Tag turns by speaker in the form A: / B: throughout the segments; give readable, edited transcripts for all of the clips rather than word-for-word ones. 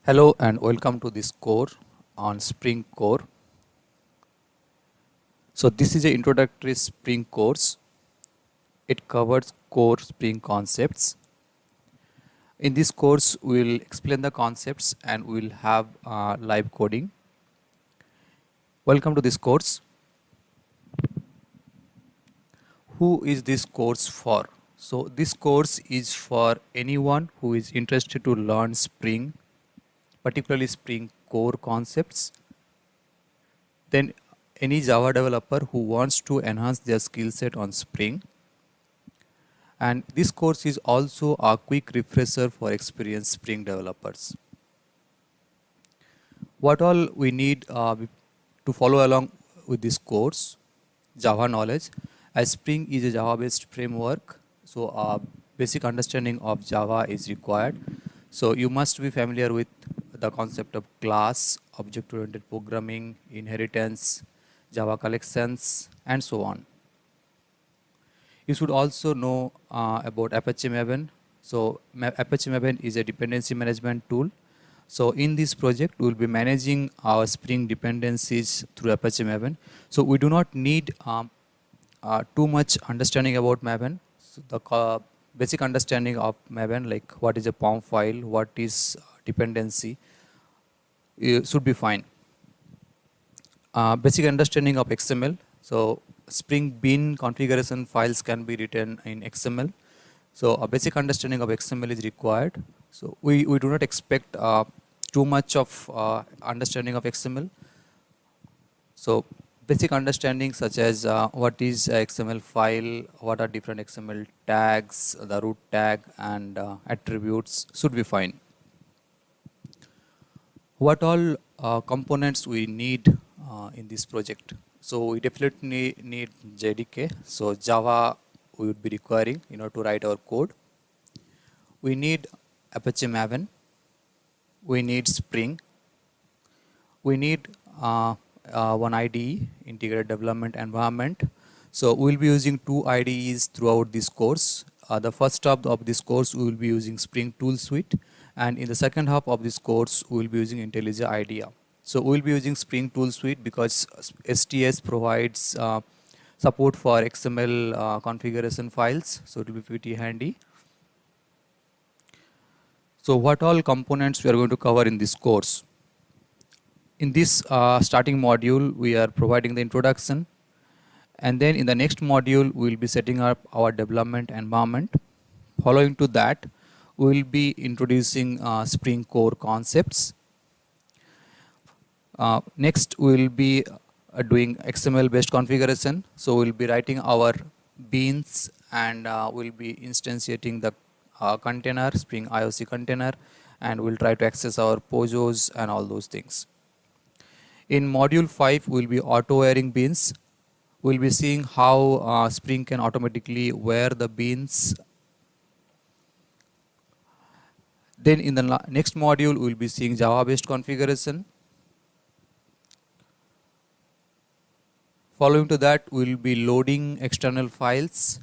A: Hello and welcome to this core on Spring Core. So this is an introductory Spring course. It covers core Spring concepts. In this course, we will explain the concepts and we will have live coding. Welcome to this course. Who is this course for? So this course is for anyone who is interested to learn Spring, particularly Spring core concepts. Then any Java developer who wants to enhance their skill set on Spring. And this course is also a quick refresher for experienced Spring developers. What all we need to follow along with this course: Java knowledge, as Spring is a Java-based framework, so a basic understanding of Java is required. So you must be familiar with the concept of class, object-oriented programming, inheritance, Java collections, and so on. You should also know about Apache Maven. So Apache Maven is a dependency management tool. So in this project, we will be managing our Spring dependencies through Apache Maven. So we do not need too much understanding about Maven. So the basic understanding of Maven, like what is a POM file, what is dependency, should be fine. Basic understanding of XML. So Spring Bean configuration files can be written in XML. So a basic understanding of XML is required. So we do not expect too much of understanding of XML. So basic understanding such as what is a XML file, what are different XML tags, the root tag and attributes should be fine. What all components we need in this project? So we definitely need JDK. So Java we would be requiring in order to write our code. We need Apache Maven. We need Spring. We need one IDE, Integrated Development Environment. So we will be using two IDEs throughout this course. The first half of this course we will be using Spring Tool Suite, and in the second half of this course we will be using Intellij IDEA. So we will be using Spring Tool Suite because STS provides support for XML configuration files, so it will be pretty handy. So what all components we are going to cover in this course? In this starting module, we are providing the introduction, and then in the next module we will be setting up our development environment. Following to that, we will be introducing Spring core concepts. Next we will be doing XML based configuration. So we will be writing our beans and we will be instantiating the container, Spring IOC container, and we will try to access our POJOs and all those things. In module 5 we will be auto wearing beans. We will be seeing how Spring can automatically wear the beans. Then in the next module we will be seeing Java based configuration. Following to that, we will be loading external files.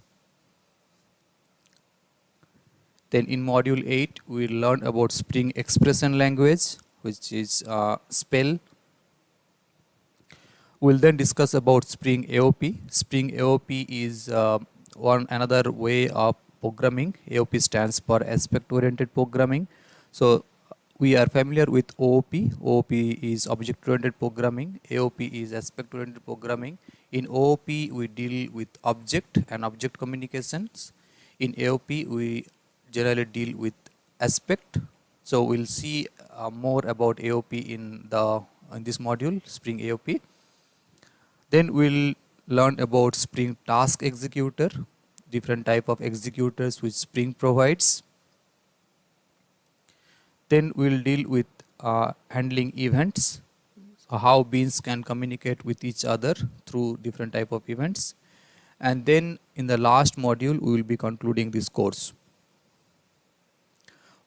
A: Then in module 8, we will learn about Spring expression language, which is Spell. We will then discuss about Spring AOP. Spring AOP is another way of programming. AOP stands for aspect-oriented programming. So we are familiar with OOP. OOP is object-oriented programming. AOP is aspect-oriented programming. In OOP, we deal with object and object communications. In AOP, we generally deal with aspect. So we'll see more about AOP in this module, Spring AOP. Then we'll learn about Spring Task Executor, different type of executors which Spring provides. Then we'll deal with handling events, so how beans can communicate with each other through different type of events. And then in the last module, we will be concluding this course.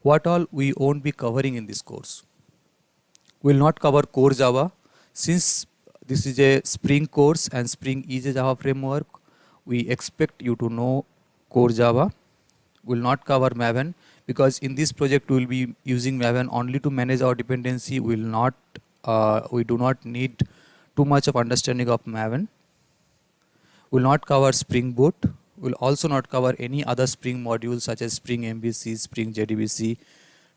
A: What all we won't be covering in this course? We will not cover core Java. Since this is a Spring course and Spring is a Java framework, we expect you to know core Java. We will not cover Maven because in this project we will be using Maven only to manage our dependency. We do not need too much of understanding of Maven. Will not cover Spring Boot. Will also not cover any other Spring modules such as Spring MVC, Spring JDBC,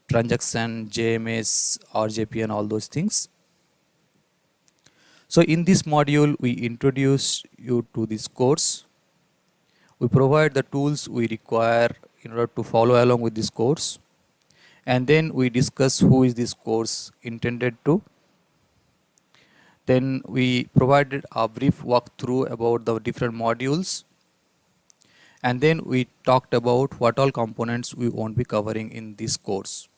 A: transaction, JMS, RJP, and all those things. So in this module, we introduce you to this course. We provide the tools we require in order to follow along with this course. And then we discuss who is this course intended to. Then we provided a brief walkthrough about the different modules. And then we talked about what all components we won't be covering in this course.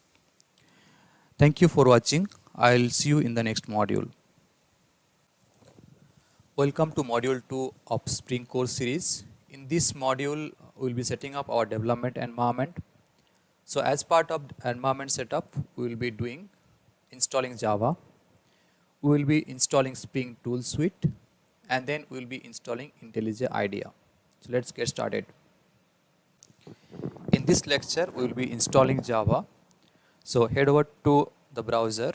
A: Thank you for watching. I'll see you in the next module. Welcome to module 2 of Spring course series. In this module, we'll be setting up our development environment. So as part of environment setup, we will be installing Java. We will be installing Spring Tool Suite, and then we will be installing Intellij IDEA. So let's get started. In this lecture, we will be installing Java. So head over to the browser.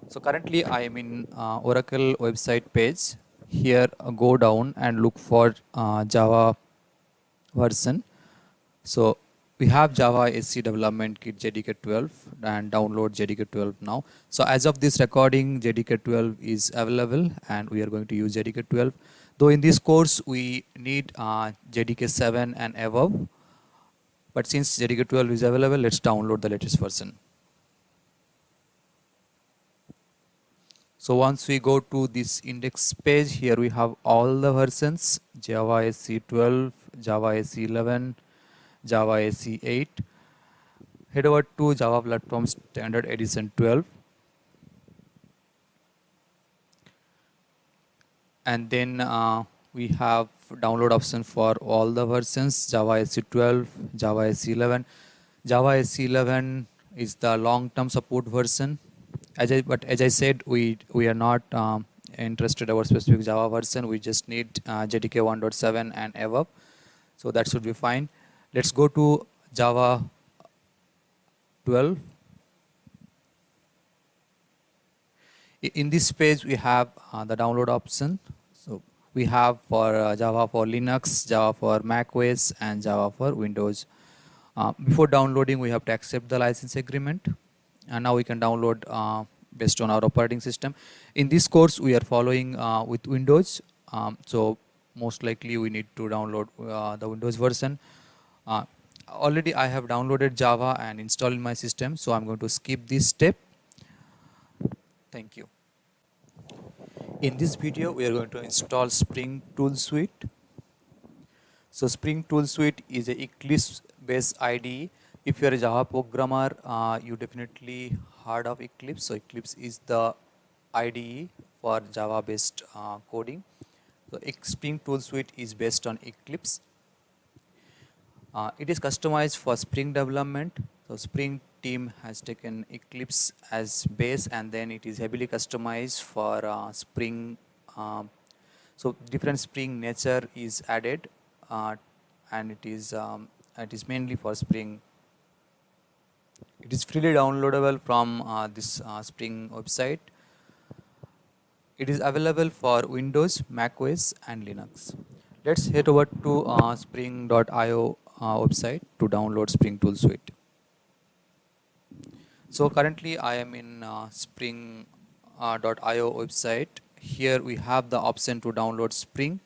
A: So currently I am in Oracle website page. Here go down and look for Java version. So we have Java SC Development Kit JDK 12 and download JDK 12 now. So as of this recording, JDK 12 is available and we are going to use JDK 12. Though in this course we need JDK 7 and above. But since JDK 12 is available, let's download the latest version. So once we go to this index page, here we have all the versions: Java SC 12, Java SC 11, Java SC 8. Head over to Java Platform Standard Edition 12. And then we have download option for all the versions: Java SC 12, Java SC 11. Java SC 11 is the long-term support version. But as I said, we are not interested in our specific Java version. We just need JDK 1.7 and above. So that should be fine. Let's go to Java 12. In this page, we have the download option. So we have for Java for Linux, Java for macOS, and Java for Windows. Before downloading, we have to accept the license agreement. And now we can download based on our operating system. In this course, we are following with Windows. So most likely we need to download the Windows version. Already I have downloaded Java and installed in my system. So I'm going to skip this step. Thank you. In this video, we are going to install Spring Tool Suite. So Spring Tool Suite is a Eclipse-based IDE. If you are a Java programmer, you definitely heard of Eclipse. So Eclipse is the IDE for Java-based coding. So Spring Tool Suite is based on Eclipse. It is customized for Spring development. So Spring team has taken Eclipse as base, and then it is heavily customized for Spring. So different Spring nature is added, and it is mainly for Spring. It is freely downloadable from this Spring website. It is available for Windows, macOS, and Linux. Let's head over to spring.io website to download Spring Tool Suite. So currently I am in spring.io website. Here we have the option to download Spring.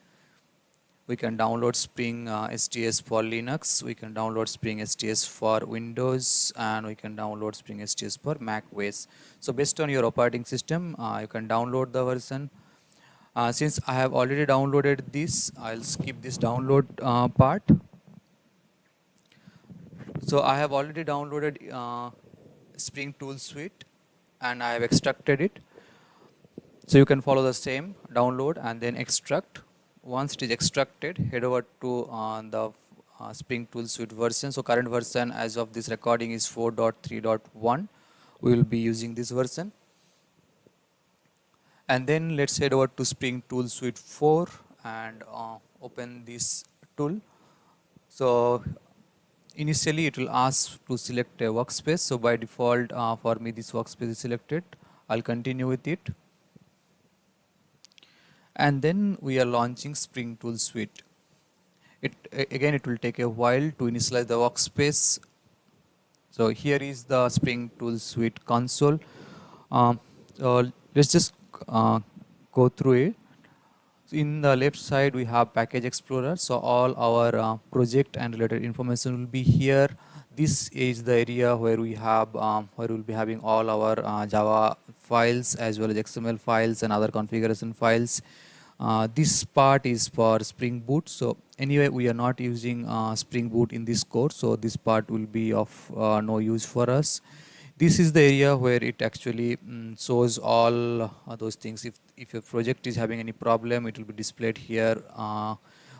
A: We can download Spring STS for Linux, we can download Spring STS for Windows, and we can download Spring STS for Mac OS. So based on your operating system, you can download the version. Since I have already downloaded this, I'll skip this download part. So I have already downloaded Spring Tool Suite and I have extracted it. So you can follow the same download and then extract. Once it is extracted, head over to the Spring Tool Suite version. So current version as of this recording is 4.3.1. We will be using this version. And then let's head over to Spring Tool Suite 4 and open this tool. So initially it will ask to select a workspace. So by default, for me this workspace is selected. I'll continue with it. And then we are launching Spring Tool Suite. Again, it will take a while to initialize the workspace. So here is the Spring Tool Suite console. So let's just go through it. So in the left side, we have Package Explorer. So all our project and related information will be here. This is the area where we have where we'll be having all our Java files as well as XML files and other configuration files. This part is for Spring Boot. So anyway, we are not using Spring Boot in this course, so this part will be of no use for us. This is the area where it actually shows all those things. If your project is having any problem, it will be displayed here.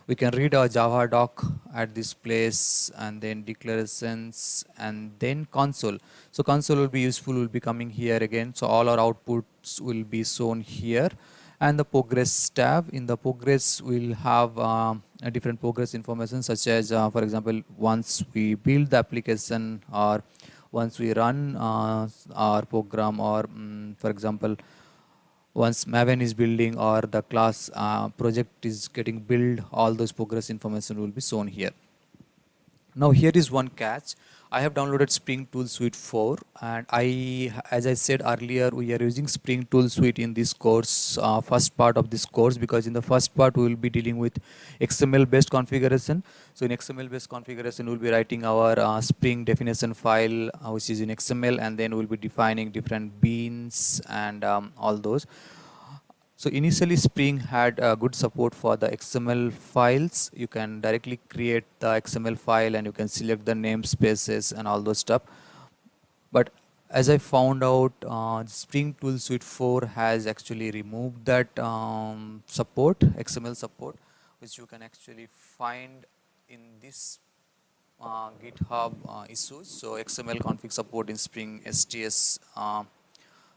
A: We can read our Java doc at this place, and then declarations, and then console. So console will be useful, will be coming here again. So all our outputs will be shown here. And the progress tab. In the progress, we'll have a different progress information, such as, for example, once we build the application, or once we run our program, or for example, once Maven is building or the class project is getting built, all those progress information will be shown here. Now here is one catch. I have downloaded Spring Tool Suite 4, and as I said earlier, we are using Spring Tool Suite in this course, first part of this course, because in the first part we will be dealing with XML based configuration. So in XML based configuration, we will be writing our Spring definition file, which is in XML, and then we will be defining different beans and all those. So initially Spring had good support for the XML files. You can directly create the XML file and you can select the namespaces and all those stuff. But as I found out, Spring Tool Suite 4 has actually removed that support, XML support, which you can actually find in this GitHub issues. So XML config support in Spring STS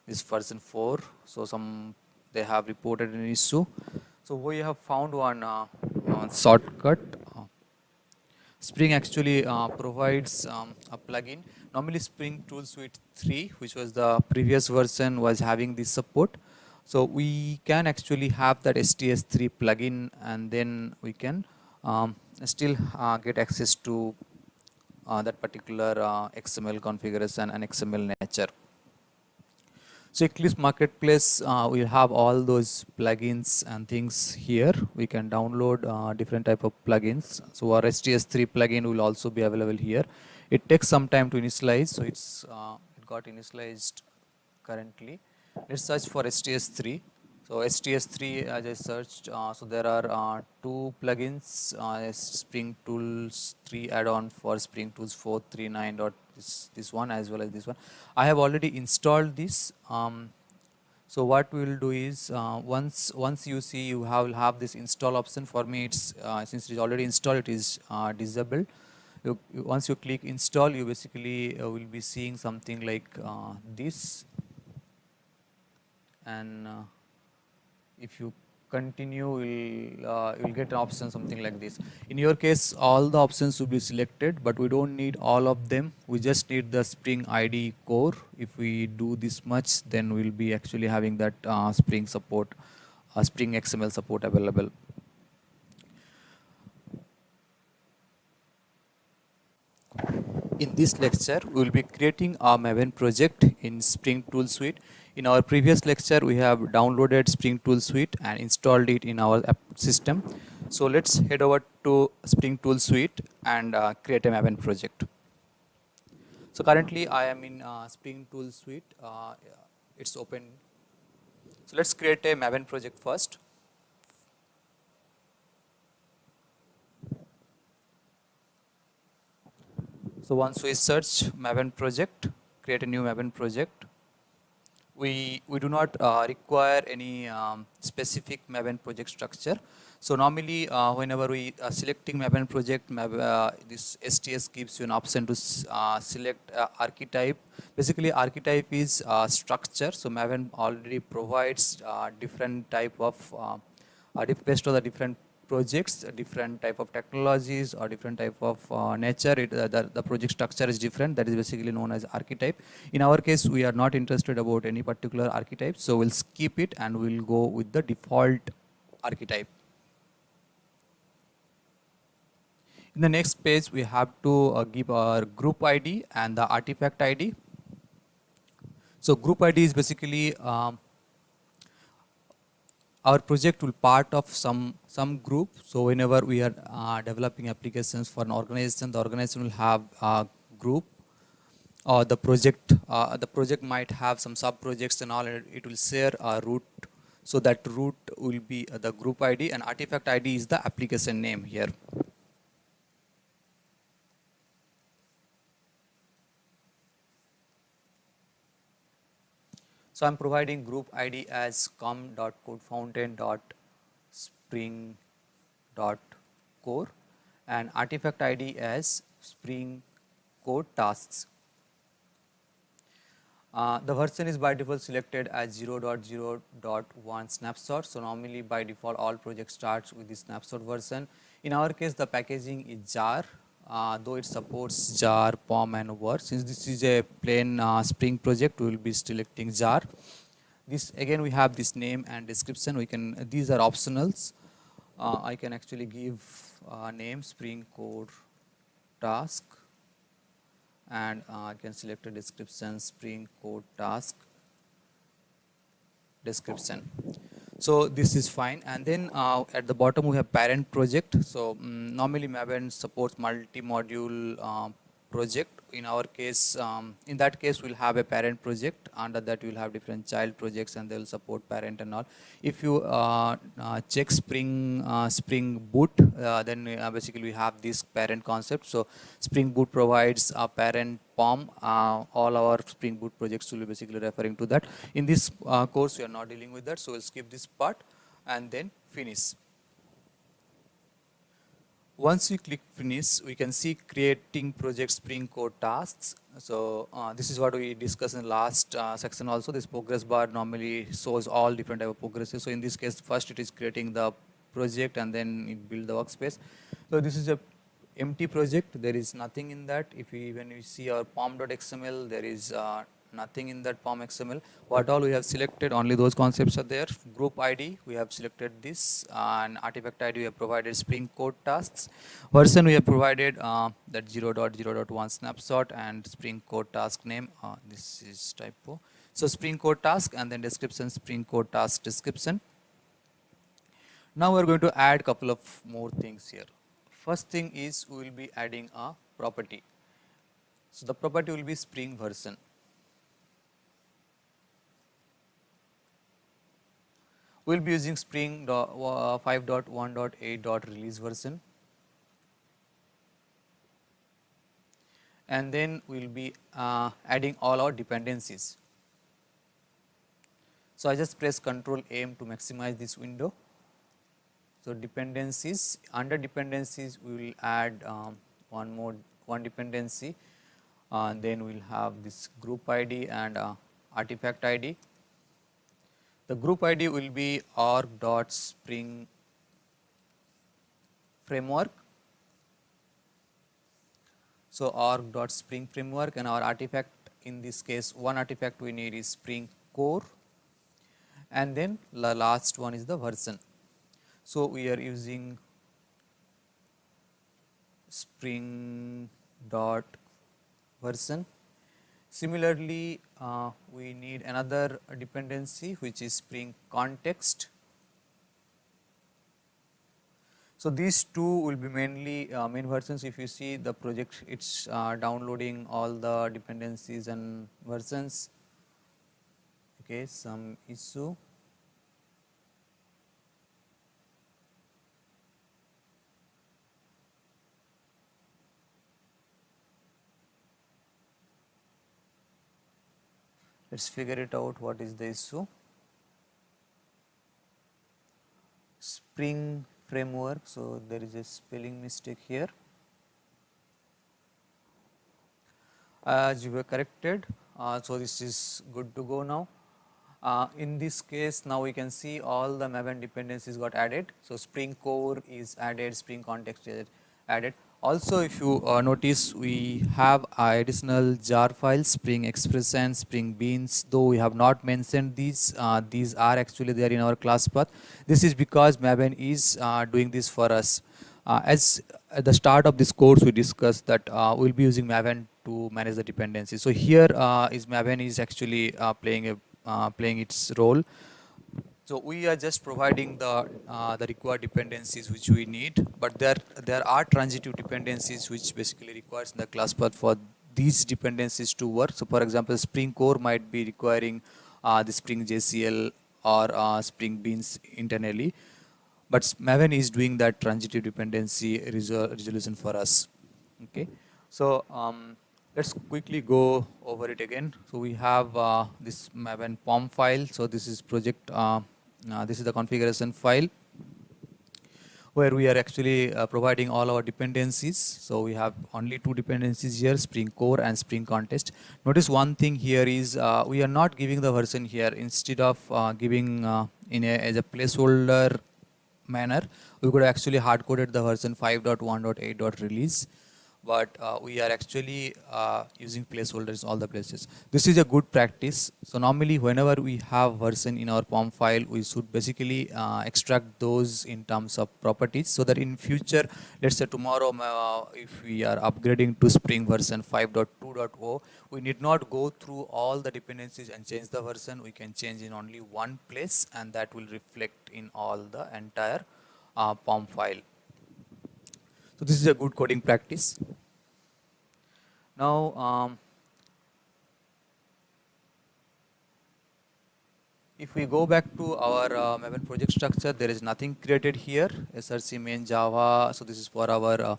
A: is version 4. So they have reported an issue. So we have found one shortcut. Spring actually provides a plugin. Normally Spring Tool Suite 3, which was the previous version, was having this support. So we can actually have that STS3 plugin, and then we can still get access to that particular XML configuration and XML nature. So Eclipse Marketplace will have all those plugins and things here. We can download different type of plugins. So our STS3 plugin will also be available here. It takes some time to initialize, so it got initialized currently. Let's search for STS3. So STS3, as I searched, so there are two plugins, Spring Tools 3 add-on for Spring Tools 4.3.9. This one as well as this one. I have already installed this. So what we will do is, once you see you will have this install option. For me, it's since it is already installed, it is disabled. Once you click install, you basically will be seeing something like this, and if you continue, you'll get an option something like this. In your case, all the options will be selected, but we don't need all of them. We just need the Spring ID core. If we do this much, then we'll be actually having that Spring support, Spring XML support available. In this lecture, we will be creating a Maven project in Spring Tool Suite. In our previous lecture, we have downloaded Spring Tool Suite and installed it in our system. So let's head over to Spring Tool Suite and create a Maven project. So currently I am in Spring Tool Suite. It's open. So let's create a Maven project first. So once we search Maven project, create a new Maven project. We do not require any specific Maven project structure. So normally whenever we are selecting Maven project, this STS gives you an option to select archetype. Basically archetype is structure. So Maven already provides different type of, based on the different projects, different type of technologies or different type of nature, the project structure is different. That is basically known as archetype. In our case, we are not interested about any particular archetype, so we'll skip it and we'll go with the default archetype. In the next page, we have to give our group ID and the artifact ID. So group ID is basically our project will part of some group. So whenever we are developing applications for an organization, the organization will have a group, or the project might have some sub projects and all, and it will share a root. So that root will be the group ID, and artifact ID is the application name here. So I'm providing group ID as com.codefountain.spring.core and artifact ID as Spring Code tasks. The version is by default selected as 0.0.1 snapshot. So normally by default all project starts with the snapshot version. In our case, the packaging is jar. Though it supports jar, POM and var. Since this is a plain Spring project, we will be selecting jar. This again, we have this name and description. We can, these are optionals. I can actually give name Spring Code task, and I can select a description Spring Code task description. So this is fine, and then at the bottom we have parent project. So normally Maven supports multi-module project. In our case, in that case we'll have a parent project. Under that we'll have different child projects, and they'll support parent and all. If you check Spring Boot, then basically we have this parent concept. So Spring Boot provides a parent POM. All our Spring Boot projects will be basically referring to that. In this course we are not dealing with that, so we'll skip this part and then finish. Once we click finish, we can see creating project Spring Code tasks. So this is what we discussed in the last section also. This progress bar normally shows all different type of progresses. So in this case, first it is creating the project and then it build the workspace. So this is a empty project. There is nothing in that. If we, when we see our pom.xml, there is nothing in that POM XML. What all we have selected, only those concepts are there. Group ID, we have selected this, and artifact ID we have provided Spring Code tasks. Version we have provided that 0.0.1 snapshot, and Spring Code task name, this is typo. So Spring Code task, and then description Spring Code task description. Now we are going to add couple of more things here. First thing is we will be adding a property. So the property will be Spring version. We will be using Spring 5.1.8.release version, and then we will be adding all our dependencies. So I just press Ctrl M to maximize this window. So dependencies, under dependencies we will add one dependency, and then we will have this group ID and artifact ID. The group ID will be org.spring framework. So org.spring framework, and our artifact, in this case one artifact we need is Spring Core, and then the last one is the version. So we are using Spring dot version. Similarly, we need another dependency which is Spring context. So these two will be mainly main versions. If you see the project, it's downloading all the dependencies and versions. Okay, some issue. Let's figure it out, what is the issue. Spring framework, so there is a spelling mistake here. As you were corrected, so this is good to go now. In this case, now we can see all the Maven dependencies got added. So Spring Core is added, Spring Context is added. Also, if you notice, we have additional jar files, Spring Express and Spring Beans. Though we have not mentioned these are actually there in our class path. This is because Maven is doing this for us. As at the start of this course, we discussed that we'll be using Maven to manage the dependencies. So here is Maven is actually playing its role. So we are just providing the required dependencies which we need, but there are transitive dependencies which basically requires the class path for these dependencies to work. So for example, Spring Core might be requiring the Spring JCL or Spring Beans internally, but Maven is doing that transitive dependency resolution for us. Okay, so let's quickly go over it again. So we have this Maven POM file. So this is project. This is the configuration file where we are actually providing all our dependencies. So we have only two dependencies here, Spring Core and Spring Contest. Notice one thing here is we are not giving the version here. Instead of giving as a placeholder manner, we could actually hard coded the version 5.1.8.release, but we are actually using placeholders all the places. This is a good practice. So normally whenever we have version in our POM file, we should basically extract those in terms of properties, so that in future, let's say tomorrow, if we are upgrading to Spring version 5.2.0, we need not go through all the dependencies and change the version. We can change in only one place, and that will reflect in all the entire POM file. So this is a good coding practice. Now, if we go back to our Maven project structure, there is nothing created here. src main Java. So this is for our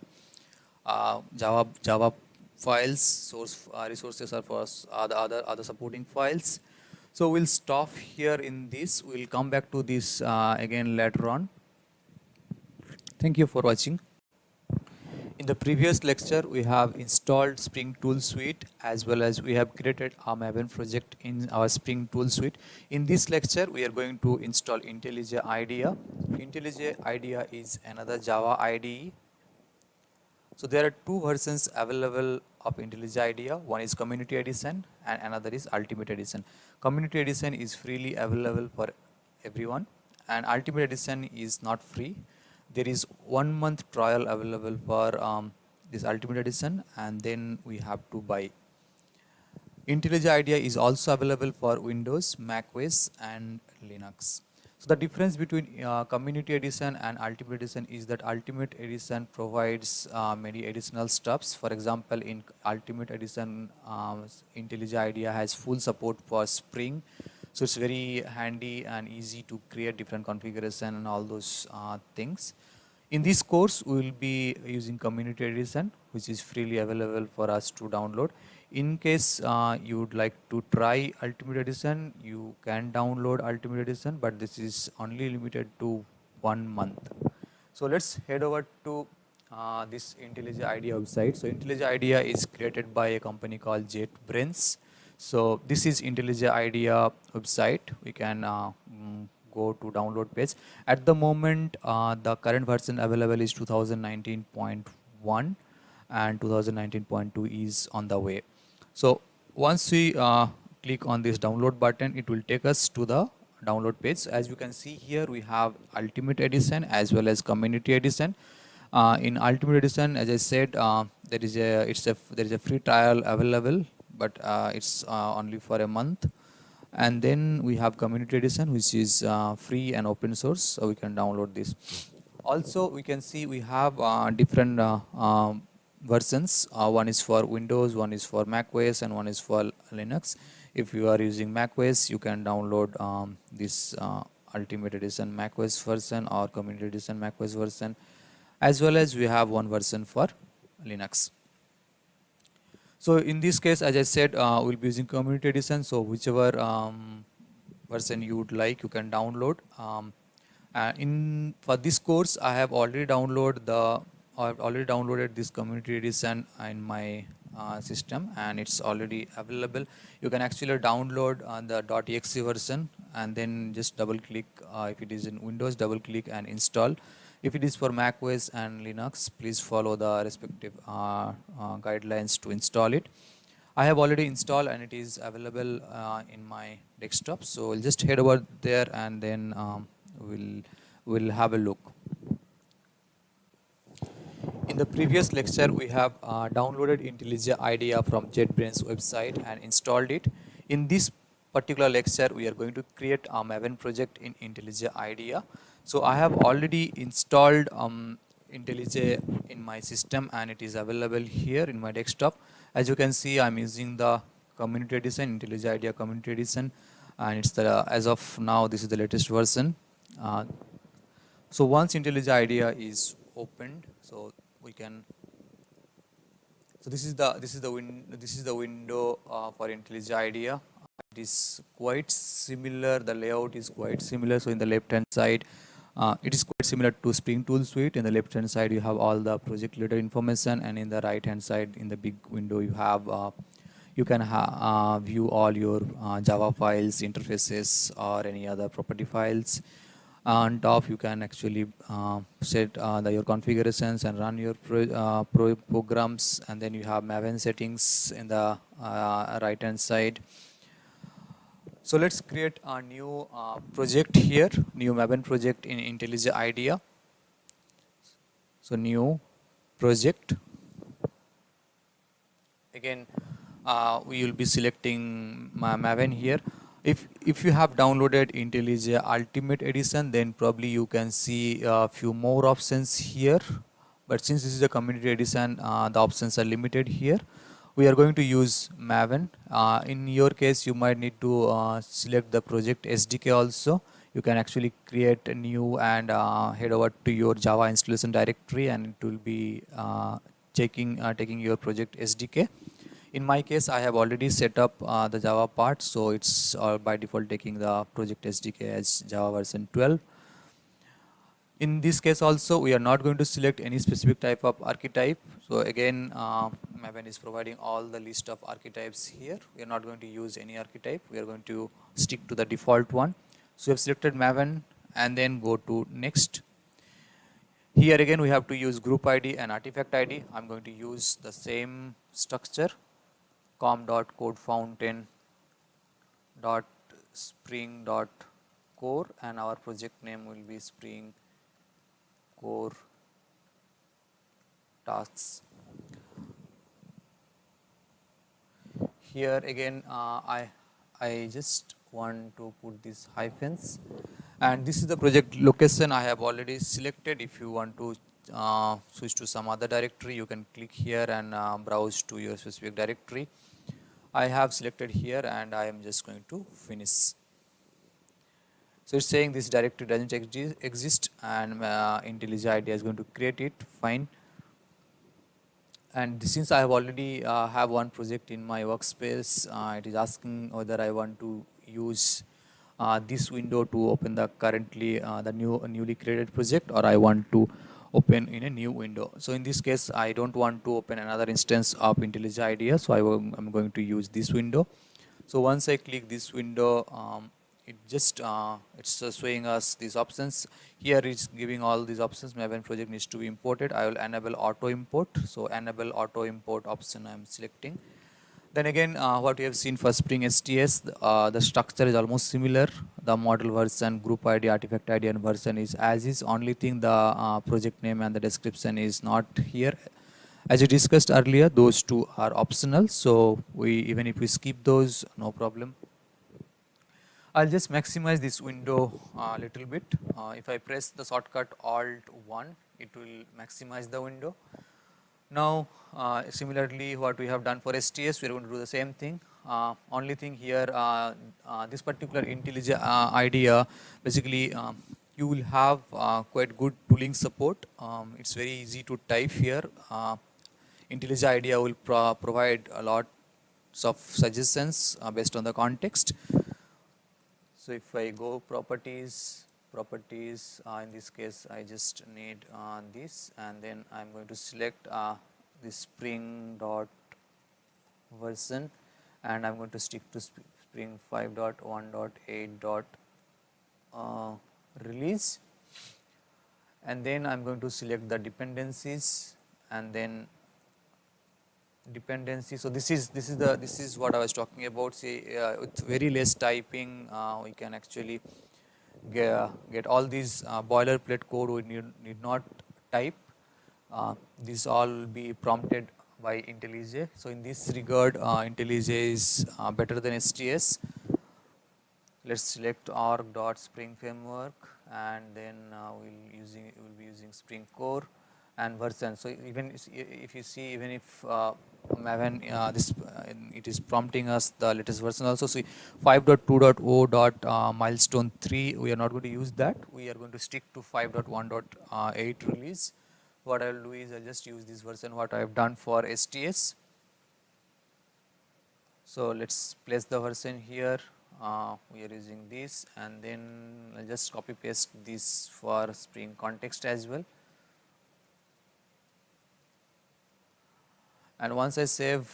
A: Java files. Source resources are for the other supporting files. So we'll stop here in this. We'll come back to this again later on. Thank you for watching. In the previous lecture, we have installed Spring Tool Suite, as well as we have created a Maven project in our Spring Tool Suite. In this lecture, we are going to install Intellij IDEA. Intellij IDEA is another Java IDE. So there are two versions available of Intellij IDEA. One is Community Edition and another is Ultimate Edition. Community Edition is freely available for everyone, and Ultimate Edition is not free. There is 1 month trial available for this Ultimate Edition, and then we have to buy. Intellij IDEA is also available for Windows, Mac OS and Linux. So the difference between Community Edition and Ultimate Edition is that Ultimate Edition provides many additional stuffs. For example, in Ultimate Edition, Intellij IDEA has full support for Spring. So it's very handy and easy to create different configuration and all those things. In this course, we will be using Community Edition, which is freely available for us to download. In case you would like to try Ultimate Edition, you can download Ultimate Edition, but this is only limited to 1 month. So let's head over to this Intellij IDEA website. So Intellij IDEA is created by a company called JetBrains. So this is Intellij IDEA website. We can go to download page. At the moment, the current version available is 2019.1 and 2019.2 is on the way. So once we click on this download button, it will take us to the download page. As you can see here, we have Ultimate Edition as well as Community Edition. In Ultimate Edition, as I said, there is a free trial available, but it's only for a month. And then we have Community Edition, which is free and open source, so we can download this. Also, we can see we have different versions. One is for Windows, one is for Mac OS, and one is for Linux. If you are using Mac OS, you can download this Ultimate Edition Mac OS version or Community Edition Mac OS version, as well as we have one version for Linux. So in this case, as I said, we'll be using Community Edition. So whichever version you would like, you can download. For this course, I have already downloaded this Community Edition in my system, and it's already available. You can actually download the .exe version and then just double click. If it is in Windows, double click and install. If it is for Mac OS and Linux, please follow the respective guidelines to install it. I have already installed and it is available in my desktop. So we'll just head over there and then we'll have a look. In the previous lecture, we have downloaded Intellij IDEA from JetBrains website and installed it. In this particular lecture, we are going to create a Maven project in Intellij IDEA. So I have already installed Intellij in my system and it is available here in my desktop. As you can see, I'm using the community edition, Intellij IDEA community edition, and it's the as of now this is the latest version. So once Intellij IDEA is opened, so we can. So this is the window for Intellij IDEA. It is quite similar. The layout is quite similar. So in the left hand side, it is quite similar to Spring Tool Suite. In the left hand side, you have all the project leader information, and in the right hand side, in the big window, you have you can view all your Java files, interfaces, or any other property files. On top, you can actually set your configurations and run your programs, and then you have Maven settings in the right hand side. So let's create a new project here, new Maven project in Intellij IDEA. So new project. Again, we will be selecting Maven here. If you have downloaded Intellij Ultimate Edition, then probably you can see a few more options here. But since this is a community edition, the options are limited here. We are going to use Maven. In your case, you might need to select the project SDK also. You can actually create a new and head over to your Java installation directory, and it will be taking your project SDK. In my case, I have already set up the Java part, so it's by default taking the project SDK as Java version 12. In this case also, we are not going to select any specific type of archetype. So again, Maven is providing all the list of archetypes here. We are not going to use any archetype. We are going to stick to the default one. So we have selected Maven and then go to next. Here again, we have to use group ID and artifact ID. I'm going to use the same structure, com.codefountain.spring.core, and our project name will be Spring Core Tasks. Here again, I just want to put these hyphens, and this is the project location I have already selected. If you want to switch to some other directory, you can click here and browse to your specific directory. I have selected here and I am just going to finish. So it's saying this directory doesn't exist, and Intellij IDEA is going to create it. Fine. And since I have already have one project in my workspace, it is asking whether I want to use this window to open the currently the newly created project, or I want to open in a new window. So in this case, I don't want to open another instance of Intellij IDEA, so I'm going to use this window. So once I click this window, it just it's showing us these options. Here it's giving all these options. Maven project needs to be imported. I will enable auto import. So enable auto import option I am selecting. Then again, what we have seen for Spring STS, the structure is almost similar. The model version, group ID, artifact ID, and version is as is. Only thing, the project name and the description is not here. As we discussed earlier, those two are optional. So even if we skip those, no problem. I'll just maximize this window a little bit. If I press the shortcut Alt-1, it will maximize the window. Now, similarly, what we have done for STS, we are going to do the same thing. Only thing here, this particular Intellij IDEA, basically, you will have quite good tooling support. It's very easy to type here. Intellij IDEA will provide a lot of suggestions based on the context. So if I go properties, in this case I just need this, and then I'm going to select this spring dot version, and I'm going to stick to Spring 5.1.8 release, and then I'm going to select the dependencies, and then dependency. So this is what I was talking about. See, with very less typing, we can actually get all these boilerplate code we need not type. These all will be prompted by Intellij. So in this regard, Intellij is better than STS. Let's select org.spring framework, and then we'll be using Spring Core and version. So even if you see, even if Maven it is prompting us the latest version also. See 5.2.0. Milestone 3. We are not going to use that. We are going to stick to 5.1.8 release. What I will do is I'll just use this version what I have done for STS. So let's place the version here. We are using this, and then I'll just copy paste this for Spring context as well. And once I save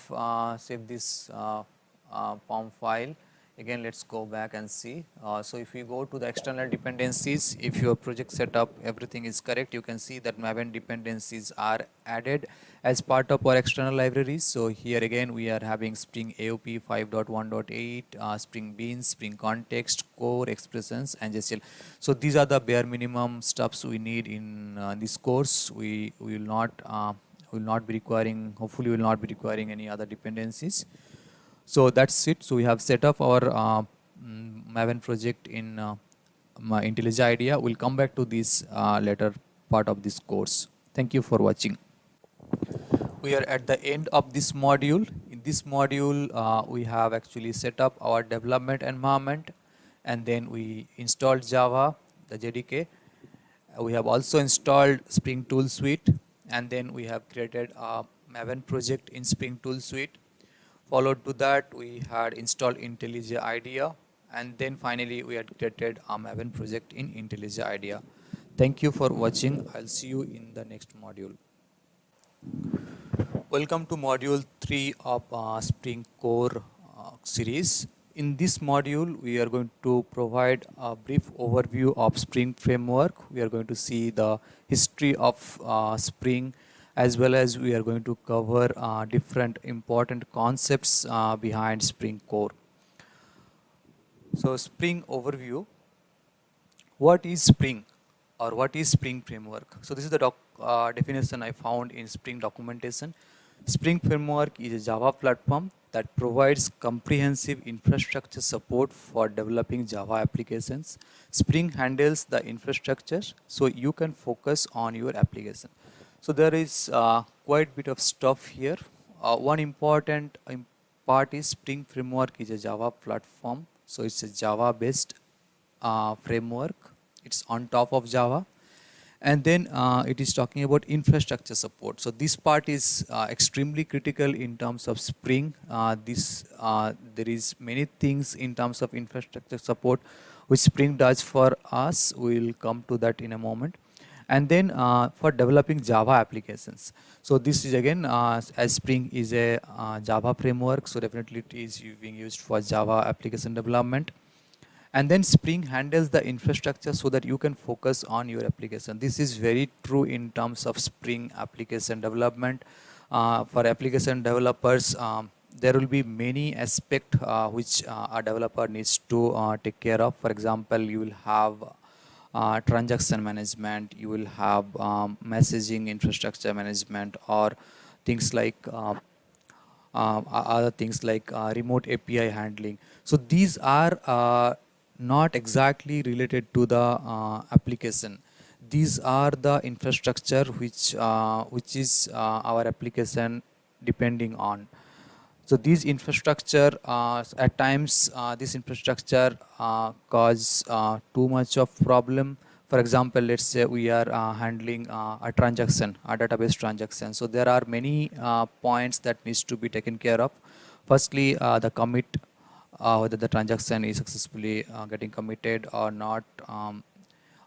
A: this POM file, again let's go back and see. So if you go to the external dependencies, if your project setup everything is correct, you can see that Maven dependencies are added as part of our external libraries. So here again we are having Spring AOP 5.1.8, Spring Beans, Spring Context, Core, Expressions, and JSL. So these are the bare minimum stuffs we need in this course. We will not be requiring, hopefully we will not be requiring any other dependencies. So that's it. So we have set up our Maven project in Intellij IDEA. We'll come back to this later part of this course. Thank you for watching. We are at the end of this module. In this module, we have actually set up our development environment, and then we installed Java, the JDK. We have also installed Spring Tool Suite, and then we have created a Maven project in Spring Tool Suite. Followed to that, we had installed Intellij IDEA, and then finally we had created a Maven project in Intellij IDEA. Thank you for watching. I'll see you in the next module. Welcome to module 3 of Spring Core series. In this module, we are going to provide a brief overview of Spring Framework. We are going to see the history of Spring, as well as we are going to cover different important concepts behind Spring Core. So Spring overview. What is Spring, or what is Spring Framework? So this is the definition I found in Spring documentation. Spring Framework is a Java platform that provides comprehensive infrastructure support for developing Java applications. Spring handles the infrastructure, so you can focus on your application. So there is quite a bit of stuff here. One important part is Spring Framework is a Java platform. So it's a Java based framework. It's on top of Java. And then it is talking about infrastructure support. So this part is extremely critical in terms of Spring. There is many things in terms of infrastructure support which Spring does for us. We will come to that in a moment. And then for developing Java applications. So this is again, as Spring is a Java framework, so definitely it is being used for Java application development. And then Spring handles the infrastructure so that you can focus on your application. This is very true in terms of Spring application development. For application developers, there will be many aspects which a developer needs to take care of. For example, you will have transaction management, you will have messaging infrastructure management, or things like other things like remote API handling. So these are not exactly related to the application. These are the infrastructure which is our application depending on. So these infrastructure, at times this infrastructure cause too much of problem. For example, let's say we are handling a transaction, a database transaction. So there are many points that needs to be taken care of. Firstly, the commit, whether the transaction is successfully getting committed or not.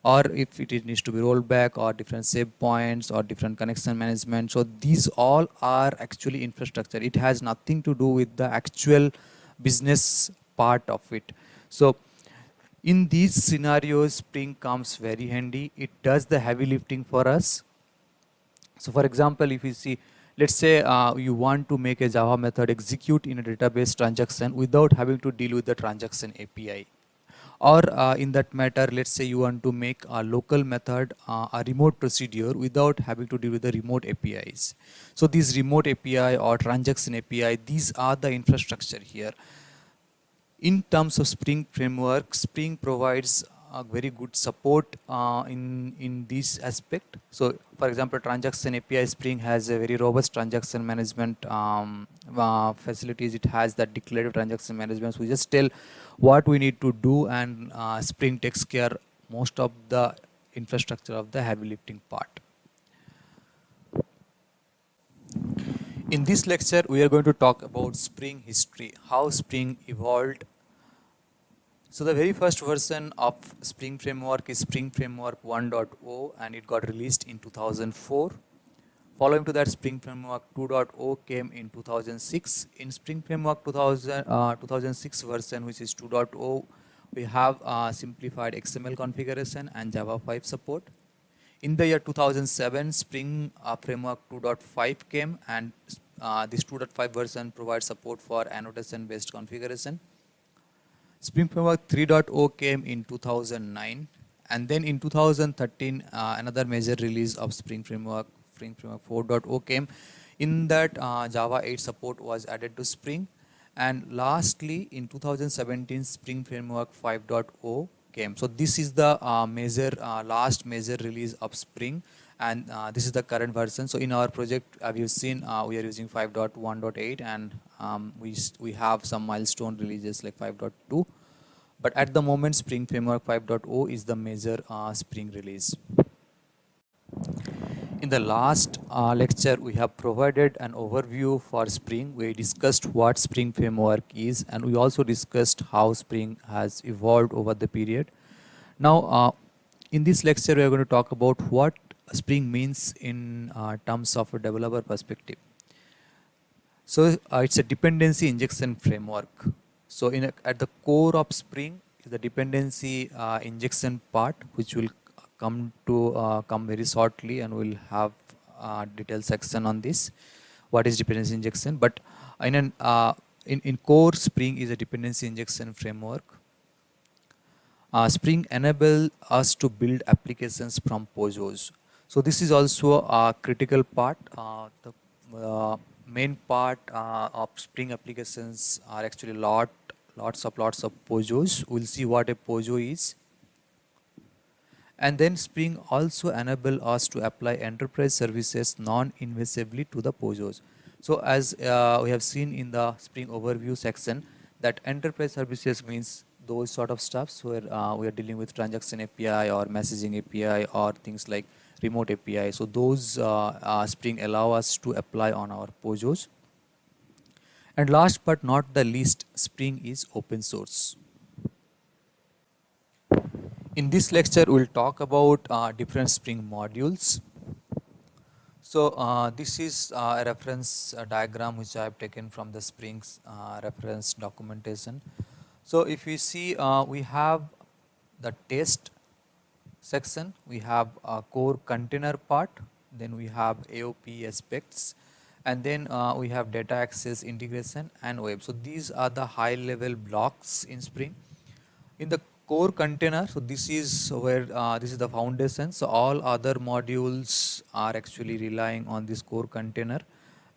A: or if it needs to be rolled back, or different save points, or different connection management. So these all are actually infrastructure. It has nothing to do with the actual business part of it. So in these scenarios, Spring comes very handy. It does the heavy lifting for us. So for example, if you see, let's say you want to make a Java method execute in a database transaction without having to deal with the transaction API. Or in that matter, let's say you want to make a local method a remote procedure without having to deal with the remote APIs. So these remote API or transaction API, these are the infrastructure here. In terms of Spring framework, Spring provides a very good support in this aspect. So for example, transaction API, Spring has a very robust transaction management facilities. It has that declarative transaction management. So we just tell what we need to do, and Spring takes care most of the infrastructure of the heavy lifting part. In this lecture, we are going to talk about Spring history, how Spring evolved. So the very first version of Spring Framework is Spring Framework 1.0, and it got released in 2004. Following to that, Spring Framework 2.0 came in 2006. In Spring Framework 2006 version, which is 2.0, we have simplified XML configuration and Java 5 support. In the year 2007, Spring Framework 2.5 came, and this 2.5 version provides support for annotation-based configuration. Spring Framework 3.0 came in 2009, and then in 2013, another major release of Spring Framework 4.0 came. In that, Java 8 support was added to Spring, and lastly, in 2017, Spring Framework 5.0 came. So this is the last major release of Spring, and this is the current version. So in our project, we've seen we are using 5.1.8, and we have some milestone releases like 5.2. But at the moment, Spring Framework 5.0 is the major Spring release. In the last lecture, we have provided an overview for Spring. We discussed what Spring Framework is, and we also discussed how Spring has evolved over the period. Now, in this lecture, we are going to talk about what Spring means in terms of a developer perspective. So it's a dependency injection framework. So at the core of Spring is the dependency injection part, which will come very shortly, and we'll have a detailed section on this. What is dependency injection? But in core, Spring is a dependency injection framework. Spring enables us to build applications from POJOs. So this is also a critical part. The main part of Spring applications are actually lots of POJOs. We'll see what a POJO is. And then Spring also enables us to apply enterprise services non-invasively to the POJOs. So as we have seen in the Spring overview section, that enterprise services means those sort of stuff where we are dealing with transaction API or messaging API or things like remote API. So those Spring allow us to apply on our POJOs. And last but not the least, Spring is open source. In this lecture, we'll talk about different Spring modules. So this is a reference diagram which I have taken from the Spring's reference documentation. So if you see, we have the test section, we have a core container part, then we have AOP aspects, and then we have data access, integration, and web. So these are the high level blocks in Spring. In the core container, so this is where this is the foundation. So all other modules are actually relying on this core container.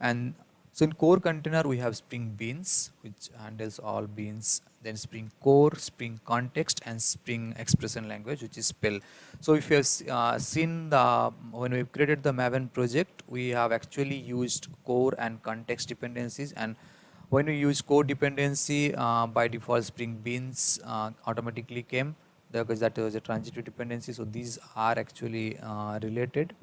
A: And so in core container, we have Spring Beans, which handles all beans, then Spring Core, Spring Context, and Spring Expression Language, which is Spell. So if you have seen when we created the Maven project, we have actually used core and context dependencies. And when we use core dependency, by default Spring Beans automatically came because that was a transitive dependency. So these are actually related.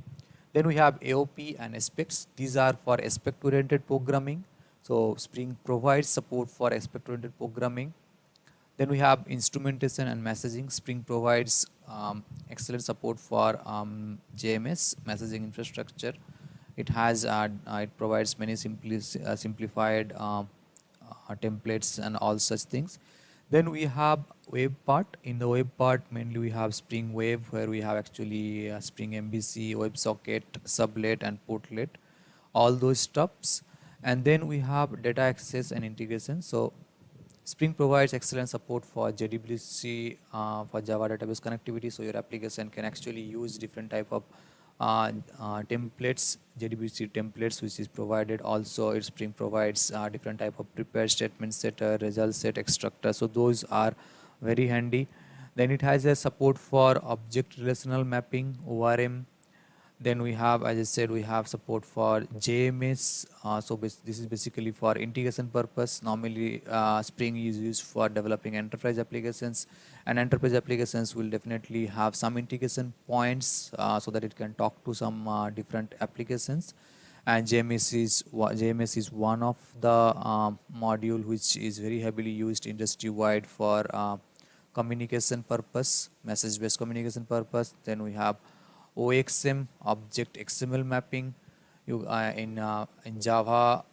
A: Then we have AOP and aspects. These are for aspect-oriented programming. So Spring provides support for aspect-oriented programming. Then we have instrumentation and messaging. Spring provides excellent support for JMS, messaging infrastructure. It provides many simplified templates and all such things. Then we have web part. In the web part, mainly we have Spring Web, where we have actually Spring MVC, WebSocket, Sublet, and Portlet, all those stuffs. And then we have data access and integration. So Spring provides excellent support for JDBC, for Java database connectivity. So your application can actually use different type of templates, JDBC templates, which is provided. Also, Spring provides different type of prepared statement setter, result set, extractor. So those are very handy. Then it has a support for object relational mapping, ORM. Then we have, as I said, we have support for JMS. This is basically for integration purpose. Normally, Spring is used for developing enterprise applications, and enterprise applications will definitely have some integration points so that it can talk to some different applications. And JMS is one of the module which is very heavily used industry-wide for communication purpose, message-based communication purpose. Then we have OXM, object XML mapping. In Java,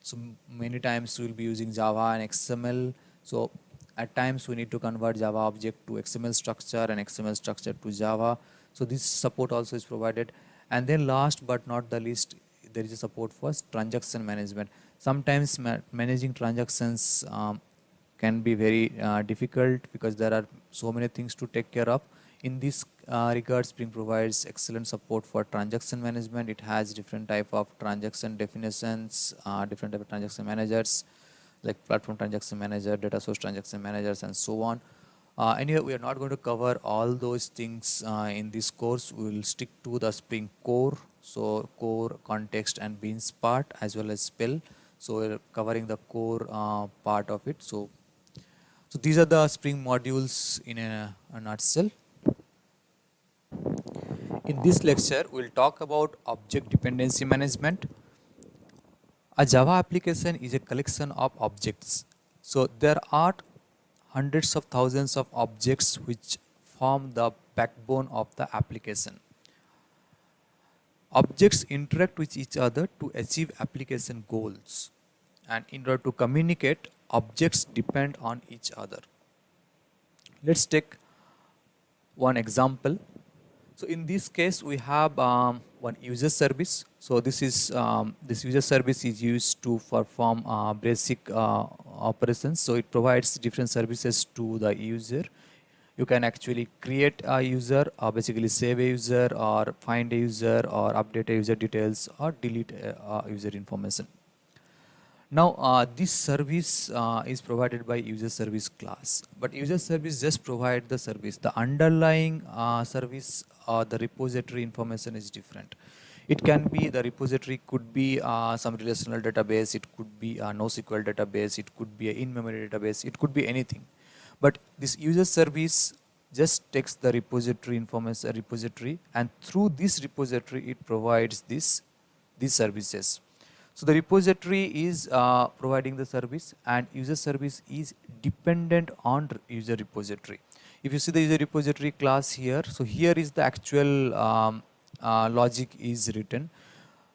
A: so many times we will be using Java and XML. So at times we need to convert Java object to XML structure and XML structure to Java. So this support also is provided. And then last but not the least, there is a support for transaction management. Sometimes managing transactions can be very difficult because there are so many things to take care of. In this regard, Spring provides excellent support for transaction management. It has different type of transaction definitions, different type of transaction managers, like platform transaction manager, data source transaction managers, and so on. Anyway, we are not going to cover all those things in this course. We will stick to the Spring core, so core, context, and beans part, as well as spell. So we're covering the core part of it. So these are the Spring modules in a nutshell. In this lecture, we will talk about object dependency management. A Java application is a collection of objects. So there are hundreds of thousands of objects which form the backbone of the application. Objects interact with each other to achieve application goals. And in order to communicate, objects depend on each other. Let's take one example. So in this case, we have one user service. So this user service is used to perform basic operations. So it provides different services to the user. You can actually create a user, or basically save a user, or find a user, or update a user details, or delete user information. Now this service is provided by user service class, but user service just provide the service. The underlying service or the repository information is different. It can be, the repository could be some relational database, it could be a NoSQL database, it could be an in-memory database, it could be anything. But this user service just takes the repository information, and through this repository it provides these services. So the repository is providing the service, and user service is dependent on user repository. If you see the user repository class here, so here is the actual logic is written.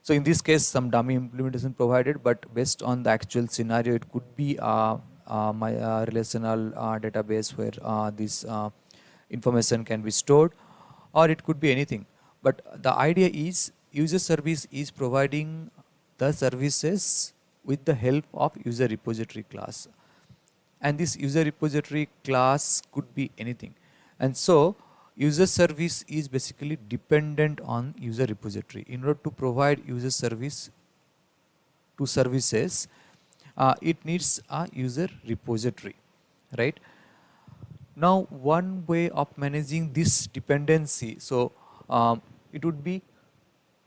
A: So in this case, some dummy implementation provided, but based on the actual scenario, it could be my relational database where this information can be stored, or it could be anything. But the idea is user service is providing the services with the help of user repository class, and this user repository class could be anything. And so user service is basically dependent on user repository. In order to provide user service to services, it needs a user repository, right? Now one way of managing this dependency, so it would be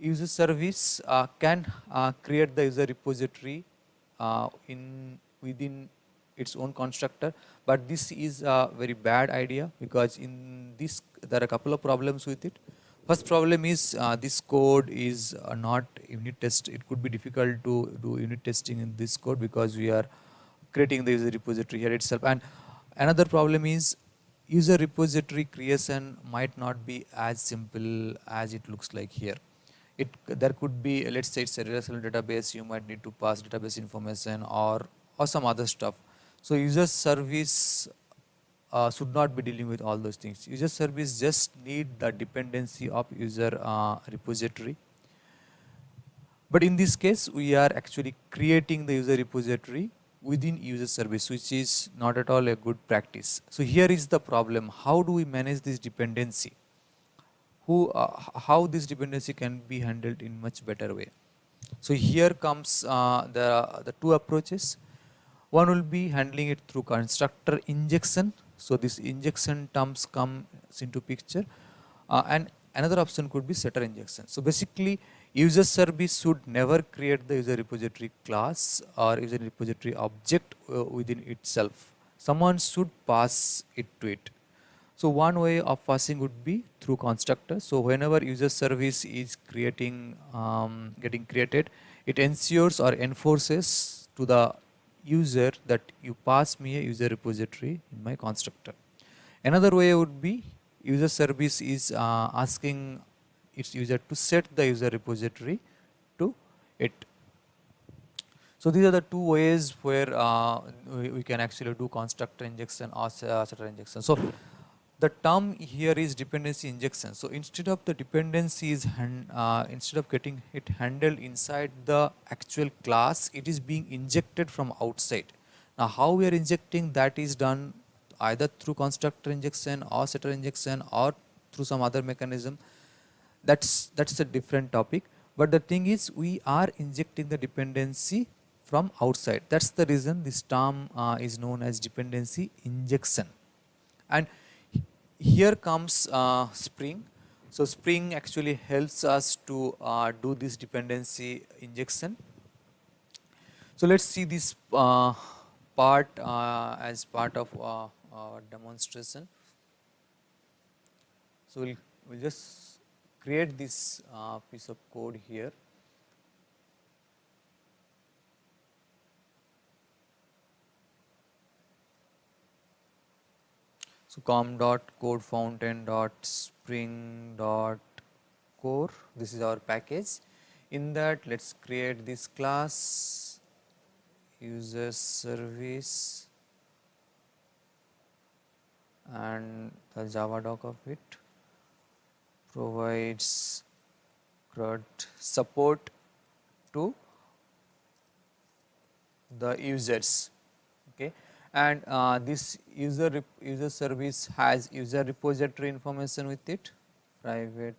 A: user service can create the user repository within its own constructor, but this is a very bad idea, because in this there are a couple of problems with it. First problem is this code is not unit test. It could be difficult to do unit testing in this code because we are creating the user repository here itself, and Another problem is user repository creation might not be as simple as it looks like here. There could be, let's say it's a relational database, you might need to pass database information or some other stuff. So user service should not be dealing with all those things. User service just need the dependency of user repository. But in this case, we are actually creating the user repository within user service, which is not at all a good practice. So here is the problem. How do we manage this dependency? How this dependency can be handled in much better way? So here comes the two approaches. One will be handling it through constructor injection. So this injection terms comes into picture, and another option could be setter injection. So basically, user service should never create the user repository class or user repository object within itself. Someone should pass it to it. So one way of passing would be through constructor. So whenever user service is getting created, it ensures or enforces to the user that you pass me a user repository in my constructor. Another way would be user service is asking its user to set the user repository to it. So these are the two ways where we can actually do constructor injection or setter injection. So the term here is dependency injection. So instead of the dependencies, instead of getting it handled inside the actual class, it is being injected from outside. Now how we are injecting that is done either through constructor injection or setter injection or through some other mechanism. That's a different topic. But the thing is, we are injecting the dependency from outside. That's the reason this term is known as dependency injection. And here comes Spring. So Spring actually helps us to do this dependency injection. So let's see this part as part of our demonstration. So we'll just create this piece of code here. So com.codefountain.spring.core, this is our package. In that, let's create this class user service and the Java doc of it provides CRUD support to the users. Okay. And this user service has user repository information with it, private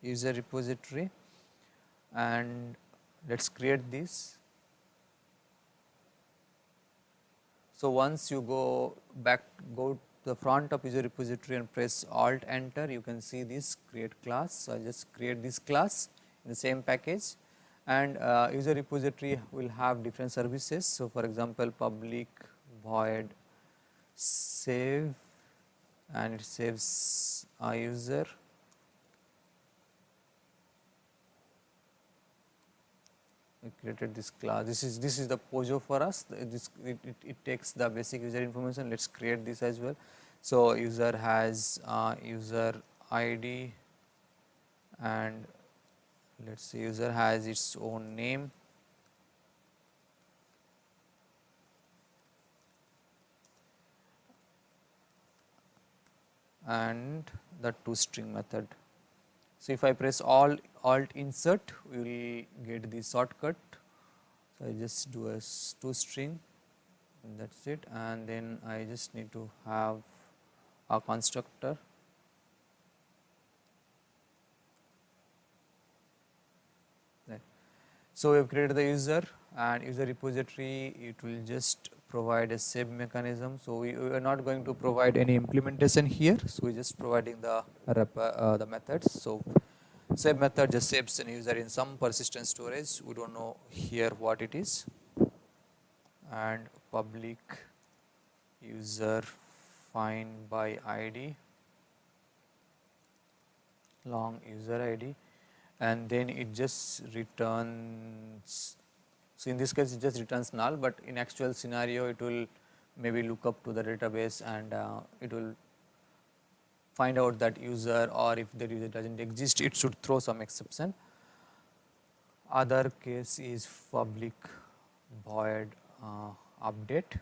A: user repository, and let's create this. So once you go to the front of user repository and press Alt Enter, you can see this create class. So I just create this class in the same package, and user repository will have different services. So for example, public void save, and it saves a user. We created this class. This is the POJO for us. It takes the basic user information. Let's create this as well. So user has user ID, and let's say user has its own name. And the toString method. So if I press Alt insert, we will get the shortcut. So I just do a toString, and that's it. And then I just need to have a constructor. Right. So we have created the user and user repository. It will just provide a save mechanism. So we are not going to provide any implementation here. So we are just providing the methods. So save method just saves an user in some persistent storage. We don't know here what it is. And public user find by ID
B: long user ID, and then it just returns. So in this case it just returns null, but in actual scenario it will maybe look up to the database and it will find out that user, or if the user doesn't exist it should throw some exception. Other case is public void update.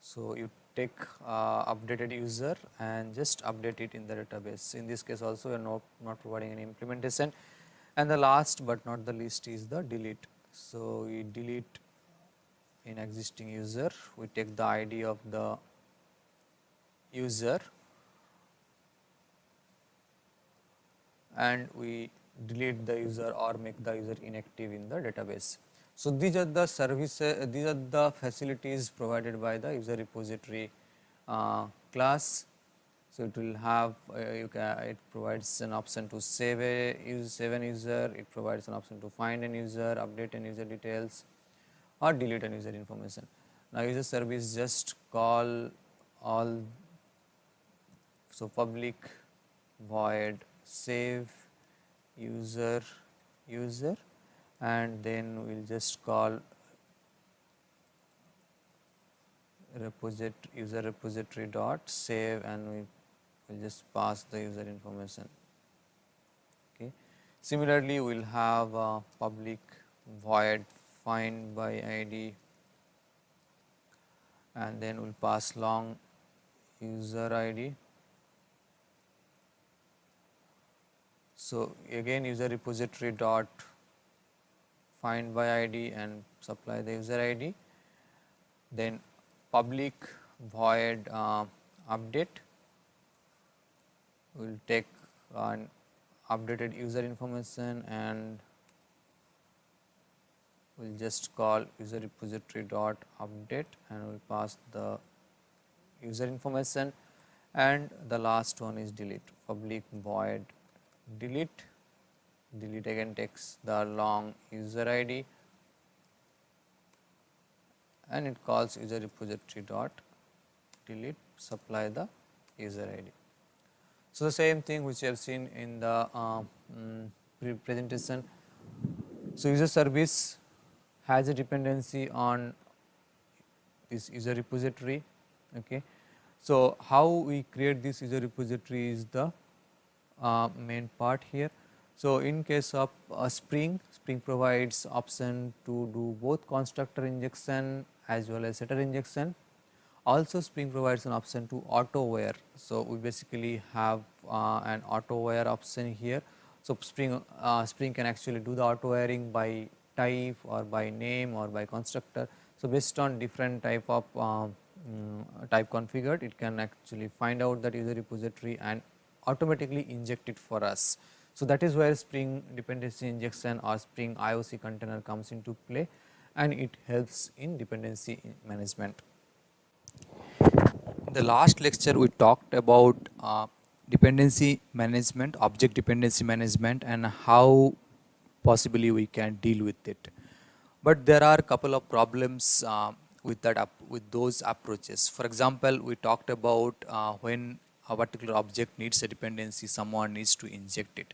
B: So you take updated user and just update it in the database. In this case also we are not providing any implementation. And the last but not the least is the delete. So we delete in existing user, we take the ID of the user and we delete the user or make the user inactive in the database. So these are the services, these are the facilities provided by the user repository class. So it will have it provides an option to save an user, it provides an option to find an user, update an user details, or delete an user information. Now user service just call all, so public void save user, and then we will just call user repository dot save, and we will just pass the user information. Okay. Similarly, we will have public void find by ID, and then we will pass long user ID. So again user repository dot find by ID and supply the user ID, then public void update will take an updated user information and we will just call user repository dot update and we will pass the user information. And the last one is delete, public void delete again takes the long user ID and it calls user repository dot delete, supply the user ID. So the same thing which you have seen in the presentation. So user service has a dependency on this user repository. Okay. So how we create this user repository is the main part here. So in case of Spring provides option to do both constructor injection as well as setter injection. Also Spring provides an option to auto where. So we basically have an auto where option here. So Spring can actually do the auto wiring by type or by name or by constructor. So based on different type of type configured, it can actually find out that user repository and automatically inject it for us. So that is where Spring dependency injection or Spring IOC container comes into play, and it helps in dependency management. In the last lecture we talked about dependency management, object dependency management, and how possibly we can deal with it. But there are a couple of problems with those approaches. For example, we talked about when a particular object needs a dependency, someone needs to inject it.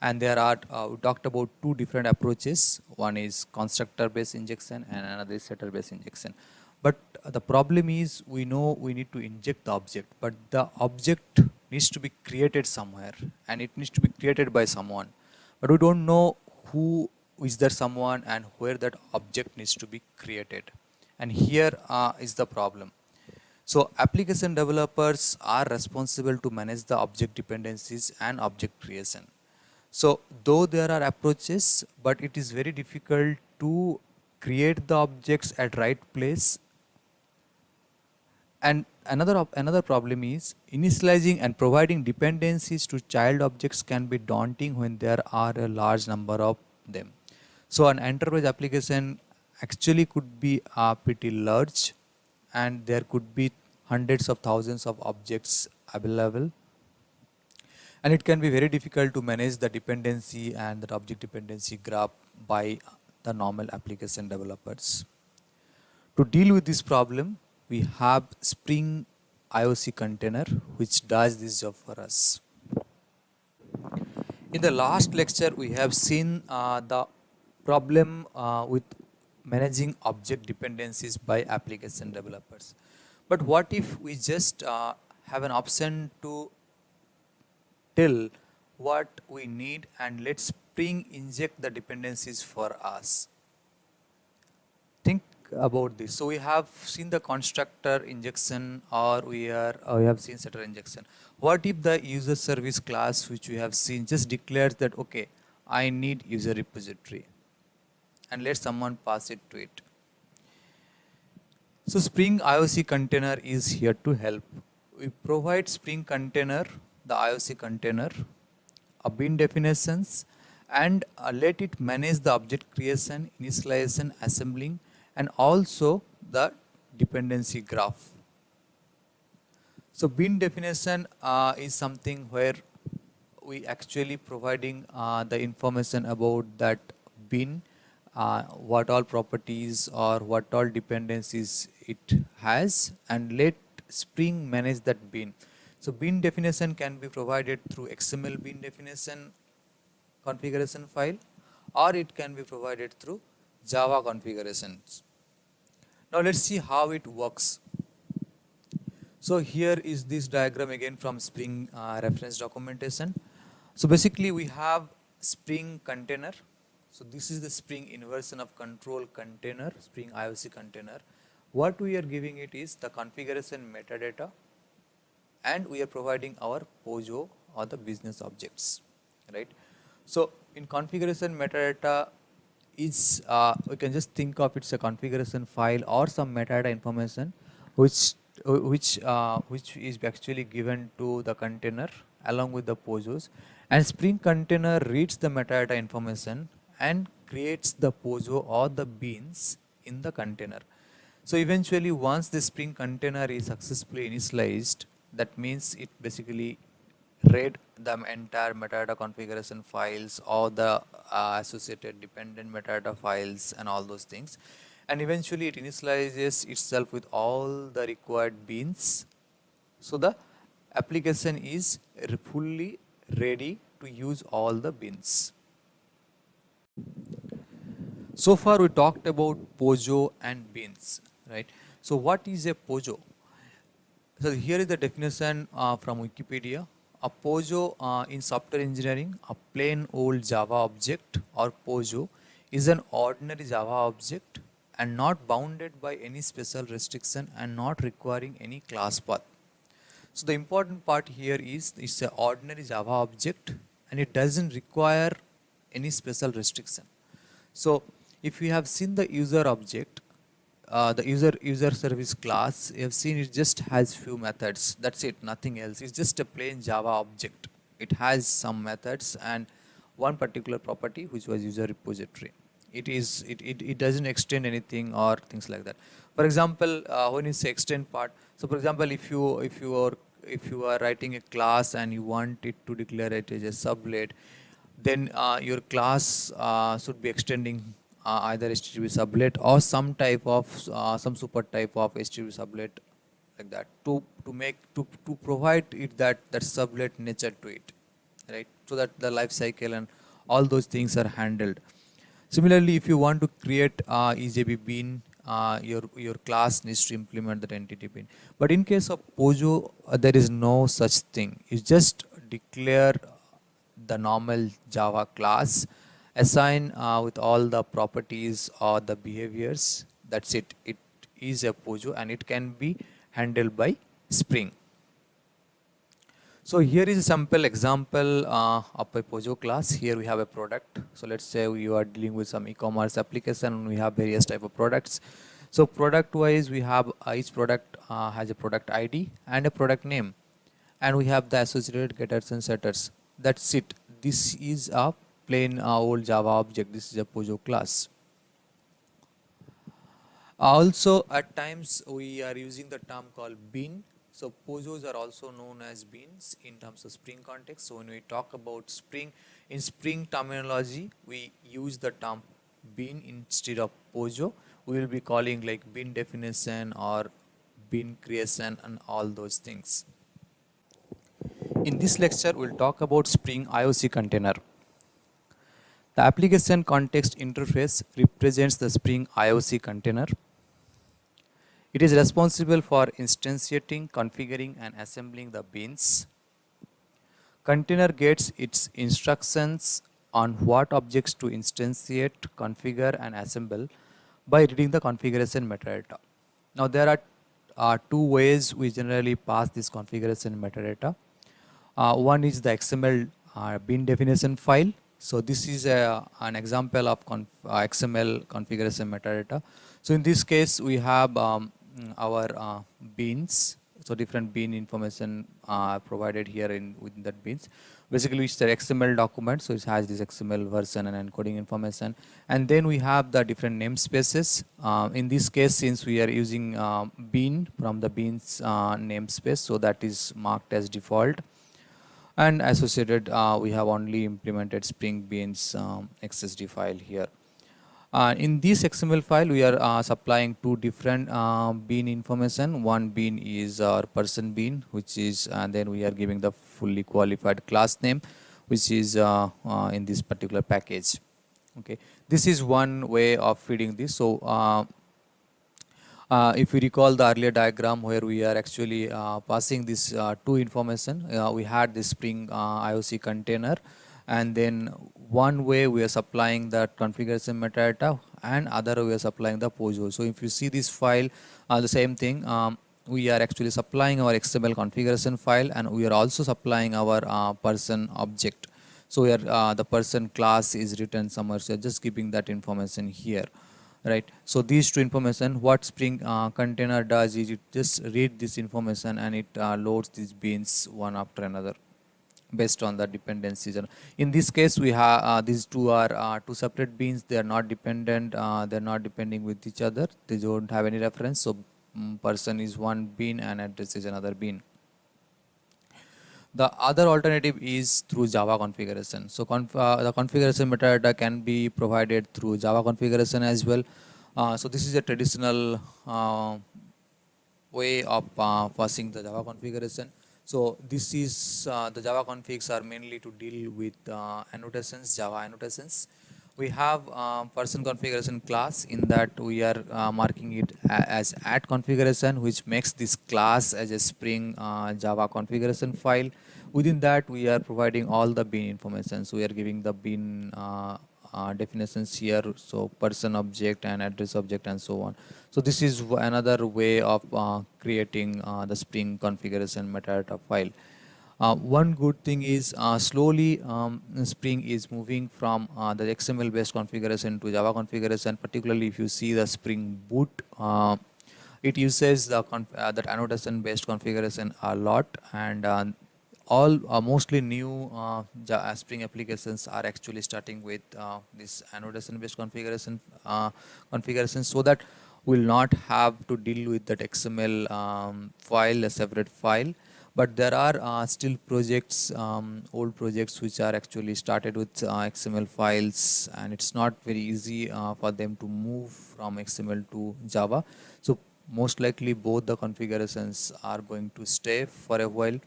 B: And there are, we talked about two different approaches. One is constructor based injection and another is setter based injection. But the problem is, we know we need to inject the object, but the object needs to be created somewhere and it needs to be created by someone. But we don't know who is there someone and where that object needs to be created. And here is the problem. So application developers are responsible to manage the object dependencies and object creation. So though there are approaches, but it is very difficult to create the objects at right place. And another problem is initializing and providing dependencies to child objects can be daunting when there are a large number of them. So an enterprise application actually could be pretty large and there could be hundreds of thousands of objects available. And it can be very difficult to manage the dependency and the object dependency graph by the normal application developers. To deal with this problem, we have Spring IOC container which does this job for us. In the last lecture, we have seen the problem with managing object dependencies by application developers. But what if we just have an option to tell what we need and let Spring inject the dependencies for us? Think about this. So we have seen the constructor injection, or we have seen setter injection. What if the user service class which we have seen just declares that okay, I need user repository, and let someone pass it to it? So Spring IOC container is here to help. We provide Spring container, the IOC container, a bin definitions, and let it manage the object creation, initialization, assembling, and also the dependency graph. So bin definition is something where we actually providing the information about that bin, what all properties or what all dependencies it has, and let Spring manage that bin. So bin definition can be provided through XML bin definition configuration file, or it can be provided through Java configurations. Now let's see how it works. So here is this diagram again from Spring reference documentation. So basically we have Spring container. So this is the Spring inversion of control container, Spring IOC container. What we are giving it is the configuration metadata, and we are providing our POJO or the business objects, right? So in configuration metadata is, we can just think of it's a configuration file or some metadata information which is actually given to the container along with the POJOs, and Spring container reads the metadata information and creates the POJO or the beans in the container. So eventually once the Spring container is successfully initialized, that means it basically read the entire metadata configuration files or the associated dependent metadata files and all those things, and eventually it initializes itself with all the required beans. So the application is fully ready to use all the beans. So far we talked about POJO and beans, right? So what is a POJO? So here is the definition from Wikipedia. A POJO in software engineering, a plain old Java object or POJO is an ordinary Java object and not bounded by any special restriction and not requiring any class path. So the important part here is it's an ordinary Java object and it doesn't require any special restriction. So if we have seen the user object, the user service class, you have seen it just has few methods. That's it, nothing else. It's just a plain Java object. It has some methods and one particular property which was user repository. It doesn't extend anything or things like that. For example, when you say extend part, so for example, if you are writing a class and you want it to declare it as a sublet, then your class should be extending either HTTP sublet or some type of some super type of HTTP sublet, like that, to provide it that sublet nature to it, right? So that the life cycle and all those things are handled. Similarly, if you want to create EJB bin, your class needs to implement that entity bin. But in case of POJO, there is no such thing. You just declare the normal Java class, assign with all the properties or the behaviors. That's it. It is a POJO and it can be handled by Spring. So here is a sample example of a POJO class. Here we have a product. So let's say you are dealing with some e-commerce application and we have various type of products. So product wise, we have each product has a product ID and a product name, and we have the associated getters and setters. That's it. This is a plain old Java object. This is a POJO class. Also at times we are using the term called bin. So POJOs are also known as beans in terms of Spring context. So when we talk about Spring, in Spring terminology, we use the term bin instead of POJO. We will be calling like bin definition or bin creation and all those things.
A: In this lecture, we'll talk about Spring IOC container. The application context interface represents the Spring IOC container. It is responsible for instantiating, configuring, and assembling the beans. Container gets its instructions on what objects to instantiate, configure, and assemble by reading the configuration metadata. Now, there are two ways we generally pass this configuration metadata. One is the XML bin definition file. So this is an example of XML configuration metadata. So in this case, we have our beans. So different bean information provided here within that beans. Basically, it's the XML document. So it has this XML version and encoding information. And then we have the different namespaces. In this case, since we are using bean from the beans namespace, so that is marked as default. And associated, we have only implemented Spring Beans XSD file here. In this XML file, we are supplying two different bean information. One bean is our person bean, which is, and then we are giving the fully qualified class name, which is in this particular package. Okay, this is one way of feeding this. So if you recall the earlier diagram where we are actually passing this two information, we had this Spring IOC container, and then one way we are supplying that configuration metadata, and other we are supplying the POJO. So if you see this file, the same thing, we are actually supplying our XML configuration file, and we are also supplying our person object. So we are the person class is written somewhere, so just keeping that information here. Right. So these two information, what Spring container does is it just read this information and it loads these beans one after another based on the dependencies. In this case, we have these two are two separate beans. They are not dependent. They are not depending with each other. They don't have any reference. So person is one bean and address is another bean. The other alternative is through Java configuration. So the configuration metadata can be provided through Java configuration as well. So this is a traditional way of passing the Java configuration. So this is the Java configs are mainly to deal with annotations, Java annotations. We have person configuration class. In that we are marking it as add configuration, which makes this class as a Spring Java configuration file. Within that, we are providing all the bean information. So we are giving the bean definitions here. So person object and address object and so on. So this is another way of creating the Spring configuration metadata file. One good thing is slowly Spring is moving from the XML based configuration to Java configuration, particularly if you see the Spring Boot. It uses the that annotation based configuration a lot, and all mostly new Spring applications are actually starting with this annotation based configuration so that we'll not have to deal with that XML file, a separate file. But there are still projects, old projects, which are actually started with XML files, and it's not very easy for them to move from XML to Java. So most likely both the configurations are going to stay for a while.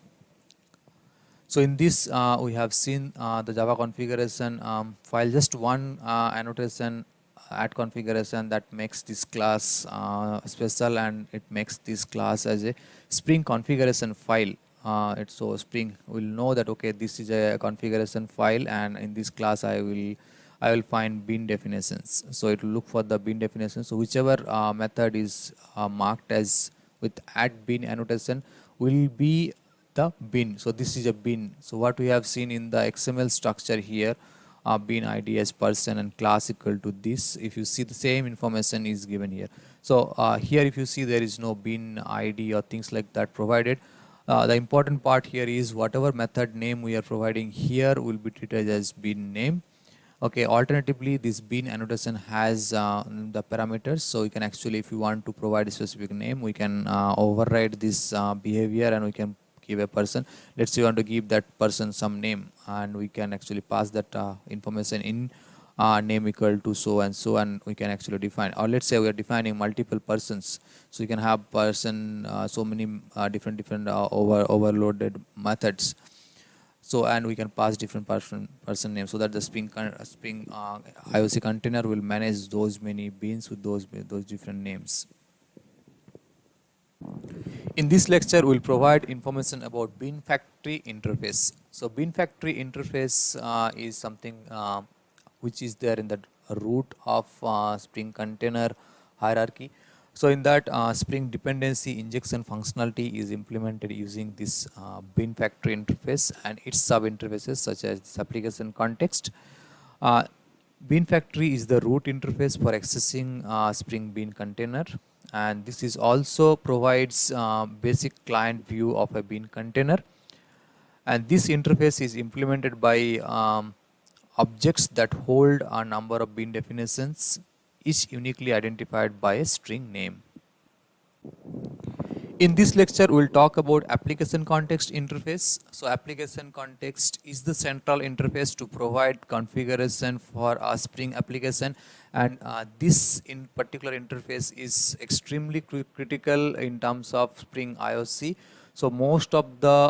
A: So in this we have seen the Java configuration file, just one annotation add configuration that makes this class special, and it makes this class as a Spring configuration file. So Spring will know that okay, this is a configuration file, and in this class I will find bean definitions. So it will look for the bean definition. So whichever method is marked as with add bean annotation will be the bin. So this is a bin. So what we have seen in the XML structure here, bin ID as person and class equal to this. If you see, the same information is given here. So here if you see, there is no bin ID or things like that provided. The important part here is whatever method name we are providing here will be treated as bin name. Okay, alternatively, this bin annotation has the parameters, so we can actually, if you want to provide a specific name, we can override this behavior, and we can give a person. Let's say you want to give that person some name, and we can actually pass that information in name equal to so and so, and we can actually define. Or let's say we are defining multiple persons, so you can have person so many different overloaded methods.
B: So and we can pass different person names, so that the Spring IOC container will manage those many beans with those different names. In this lecture, we'll provide information about Bean Factory interface. So Bean Factory interface is something which is there in the root of Spring container hierarchy. So in that, Spring dependency injection functionality is implemented using this Bean Factory interface and its sub interfaces such as this application context. Uh, Bean Factory is the root interface for accessing Spring Bean container, and this is also provides basic client view of a Bean container, and this interface is implemented by objects that hold a number of Bean definitions, each uniquely identified by a string name. In this lecture, we will talk about application context interface. So application context is the central interface to provide configuration for a Spring application, and this in particular interface is extremely critical in terms of Spring IOC. So most of the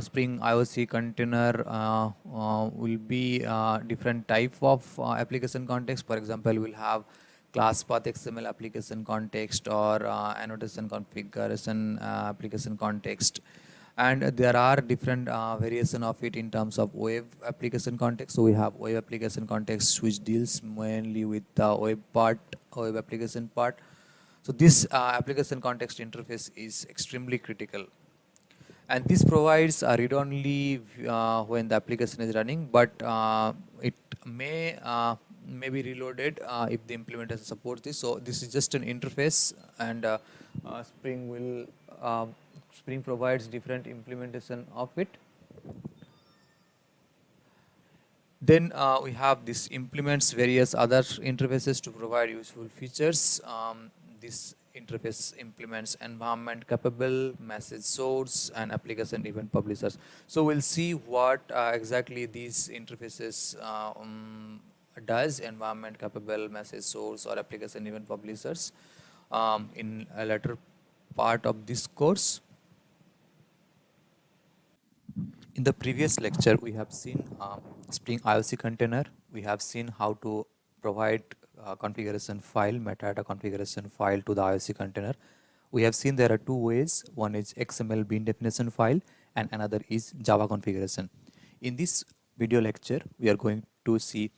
B: Spring IOC container will be different type of application context. For example, we'll have class path XML application context or annotation configuration application context, and there are different variation of it in terms of web application context. So we have web application context which deals mainly with the web application part. So this application context interface is extremely critical, and this provides a read only when the application is running, but it may be reloaded if the implementation supports this. So this is just an interface, and Spring will Spring provides different implementation of it. Then we have this implements various other interfaces to provide useful features. This interface implements environment capable, message source, and application event publishers. So we'll see what exactly these interfaces does: environment capable, message source, or application event publishers in a later part of this course. In the previous lecture, we have seen Spring IOC container. We have seen how to provide configuration file, metadata configuration file to the IOC container. We have seen there are two ways. One is XML bean definition file and another is Java configuration. In this video lecture, we are going to see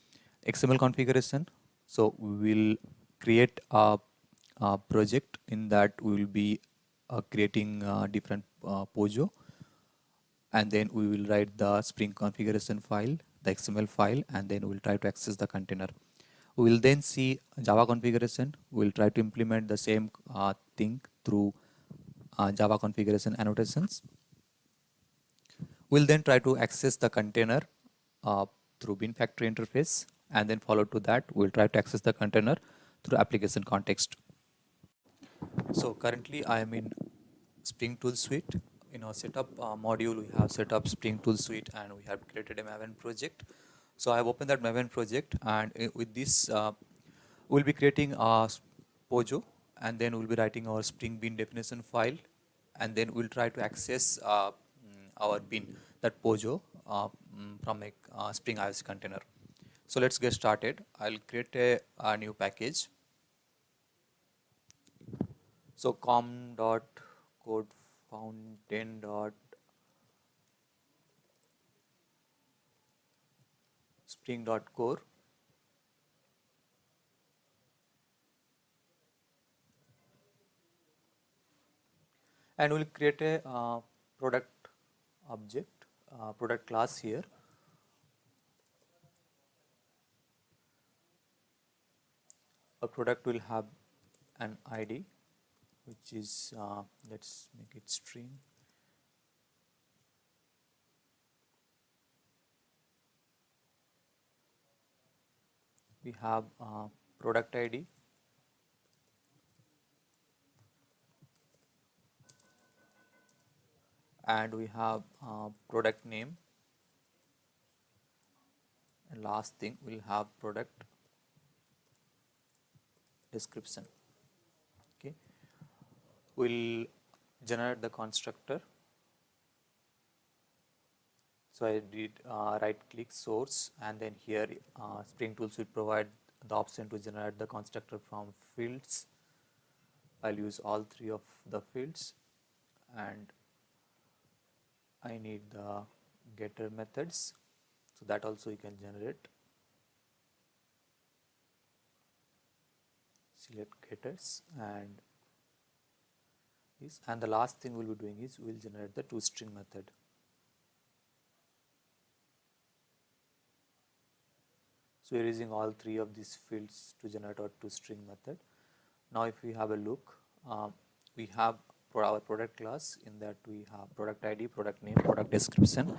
B: XML configuration. So we will create a project. In that we will be creating different POJO, and then we will write the Spring configuration file, the XML file, and then we will try to access the container. We will then see Java configuration. We will try to implement the same thing through Java configuration annotations. We will then try to access the container through Bean Factory interface, and then follow to that we will try to access the container through application context. So currently I am in Spring Tool Suite. In our setup module, we have set up Spring Tool Suite and we have created a Maven project. So I have opened that Maven project, and with this we'll be creating a POJO, and then we'll be writing our Spring Bean definition file, and then we'll try to access our bean, that POJO, from a Spring IOC container. So let's get started. I'll create a new package. So com.code fountain dot spring dot core, and we'll create a product object, product class here. A product will have an ID, which is let's make it string. We have product ID, and we have product name, and last thing we'll have product description. Okay, we'll generate the constructor.
A: So I did right click source, and then here Spring Tools will provide the option to generate the constructor from fields. I'll use all three of the fields, and I need the getter methods, so that also you can generate. Select getters and this, and the last thing we'll be doing is we'll generate the toString method. So we're using all three of these fields to generate our toString method. Now if we have a look, we have for our product class, in that we have product ID, product name, product description,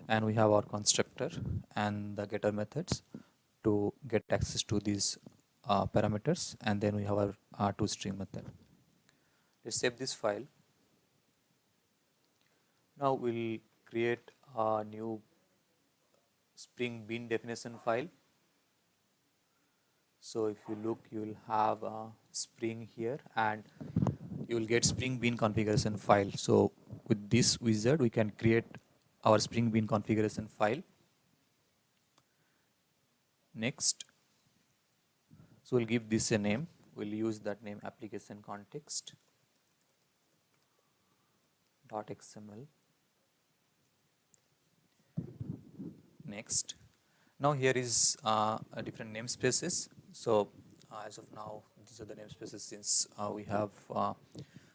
A: and we have our constructor and the getter methods to get access to these parameters, and then we have our toString method. Let's save this file. Now we'll create a new Spring Bean definition file. So if you look, you will have Spring here, and you will get Spring Bean configuration file. So with this wizard, we can create our Spring Bean configuration file. Next, so we'll give this a name. We'll use that name application context .xml. Next, now here is a different namespaces. So as of now, these are the namespaces, since we have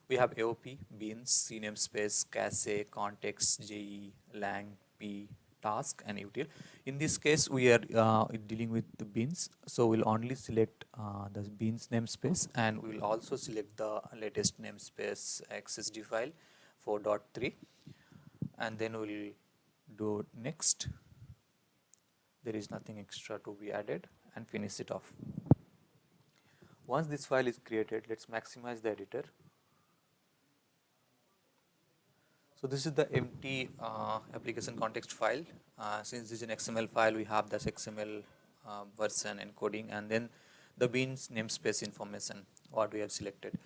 A: AOP, beans, C namespace, cache, context, JE, lang, P, task, and util. In this case, we are dealing with the beans, so we'll only select the beans namespace, and we will also select the latest namespace XSD file 4.3, and then we'll do next. There is nothing extra to be added, and finish it off. Once this file is created, let's maximize the editor. So this is the empty application context file. Since this is an XML file, we have this XML version encoding, and then the beans namespace information what we have selected.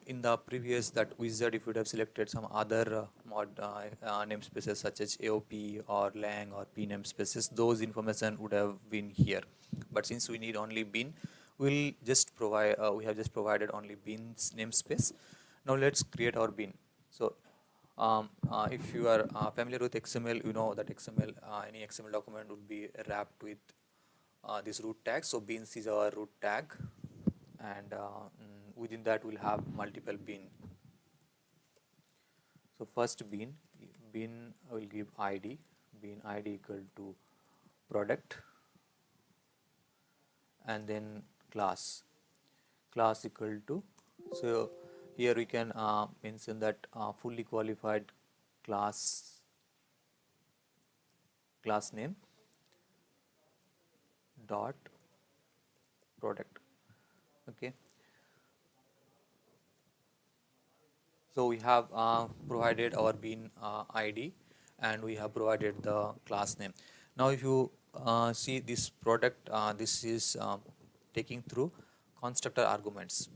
A: In the previous that wizard, if you would have selected some other mod namespaces such as AOP or lang or P namespaces, those information would have been here. But since we need only bean, we'll just provide we have just provided only beans namespace. Now let's create our bean. So if you are familiar with XML, you know that XML, any XML document will be wrapped with this root tag. So beans is our root tag, and within that we'll have multiple bean. So first bean will give ID, bean ID equal to product, and then class equal to, so here we can mention that fully qualified class name dot product. Okay, so we have provided our bean ID, and we have provided the class name. Now if you see this product, this is taking through constructor arguments.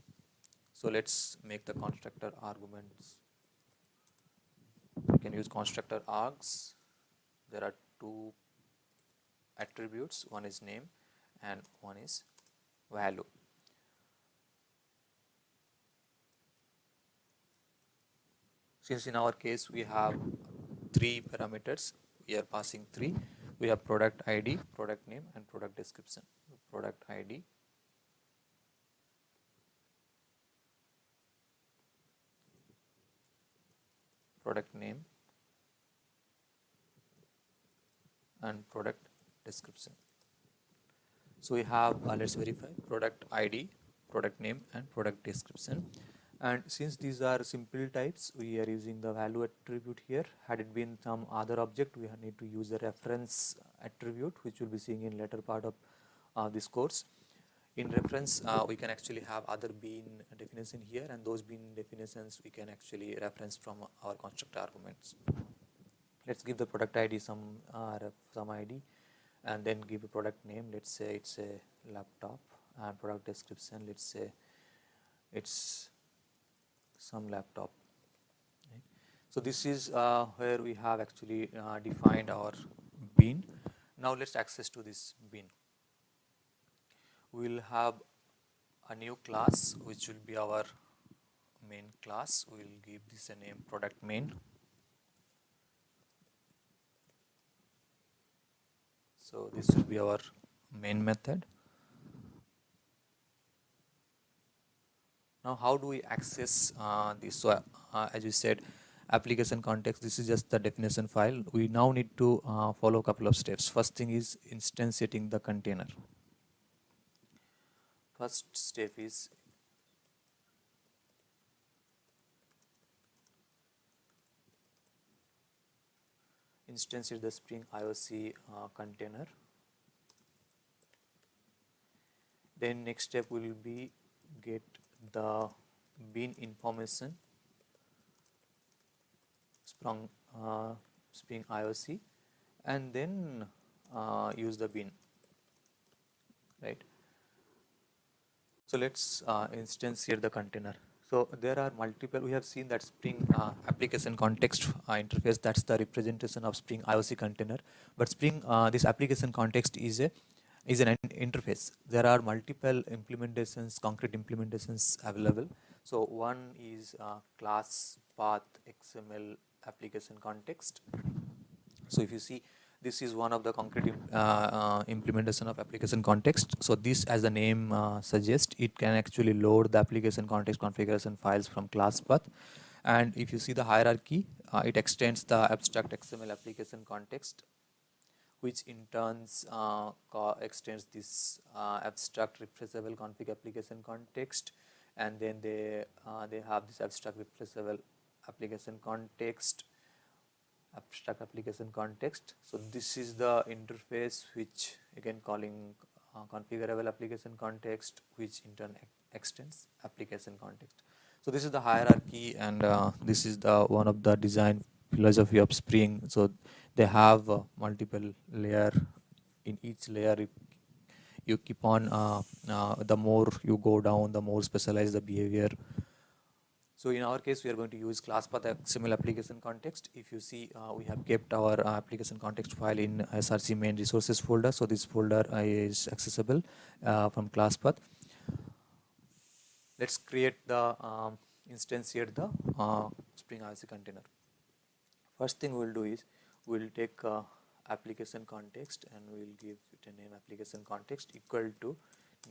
A: So let's make the constructor arguments. We can use constructor args. There are two attributes, one is name and one is value. Since in our case we have three parameters, we are passing three. We have product ID, product name, and product description. Product ID, product name, and product description. So we have, let's verify, product ID, product name, and product description. And since these are simple types, we are using the value attribute here. Had it been some other object, we need to use the reference attribute, which we'll be seeing in later part of this course. In reference, we can actually have other bean definition here, and those bean definitions we can actually reference from our constructor arguments. Let's give the product ID some ID, and then give a product name. Let's say it's a laptop, and product description, let's say it's some laptop. Right?
B: So this is where we have actually defined our bean. Now let's access to this bean. We will have a new class which will be our main class. We will give this a name product main. So this will be our main method. Now how do we access this? So as we said, application context, this is just the definition file. We now need to follow a couple of steps. First thing is instantiating the container. First step is instantiate the Spring IOC container. Then next step will be get the bean information Spring IOC, and then use the bean, right? So let's instantiate the container. So there are multiple, we have seen that Spring application context interface, that's the representation of Spring IOC container. But Spring, this application context is an interface. There are multiple implementations, concrete implementations available. So one is class path XML application context. So if you see, this is one of the concrete implementation of application context. So this, as the name suggests, it can actually load the application context configuration files from class path. And if you see the hierarchy, it extends the abstract XML application context, which in turns extends this abstract refreshable config application context, and then they have this abstract refreshable application context, abstract application context. So this is the interface which again calling configurable application context, which in turn extends application context. So this is the hierarchy, and this is the one of the design philosophy of Spring. So they have multiple layer. In each layer you keep on the more you go down, the more specialized the behavior. So in our case, we are going to use class path XML application context. If you see, we have kept our application context file in SRC main resources folder. So this folder is accessible from class path. Let's create the instantiate the Spring IOC container. First thing we'll do is we'll take application context and we'll give it a name application context equal to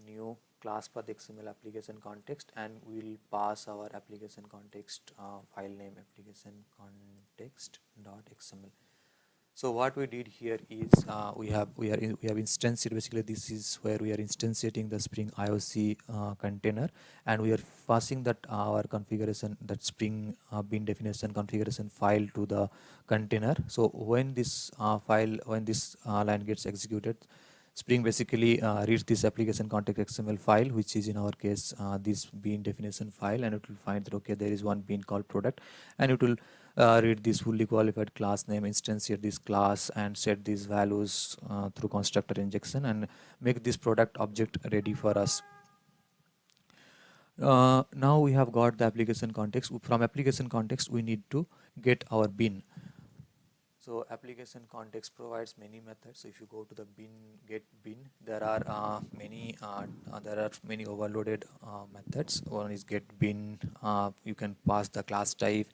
B: new class path XML application context, and we'll pass our application context file name application context.xml. So what we did here is we have instantiated, basically this is where we are instantiating the Spring IOC container, and we are passing that our configuration, that Spring bean definition configuration file to the container. So when this line gets executed, Spring basically reads this application context XML file, which is in our case this bean definition file, and it will find that okay, there is one bean called product, and it will read this fully qualified class name, instantiate this class, and set these values through constructor injection, and make this product object ready for us. Now we have got the application context. From application context, we need to get our bean. So application context provides many methods. So if you go to the get bean, there are many overloaded methods. One is get bean. You can pass the class type.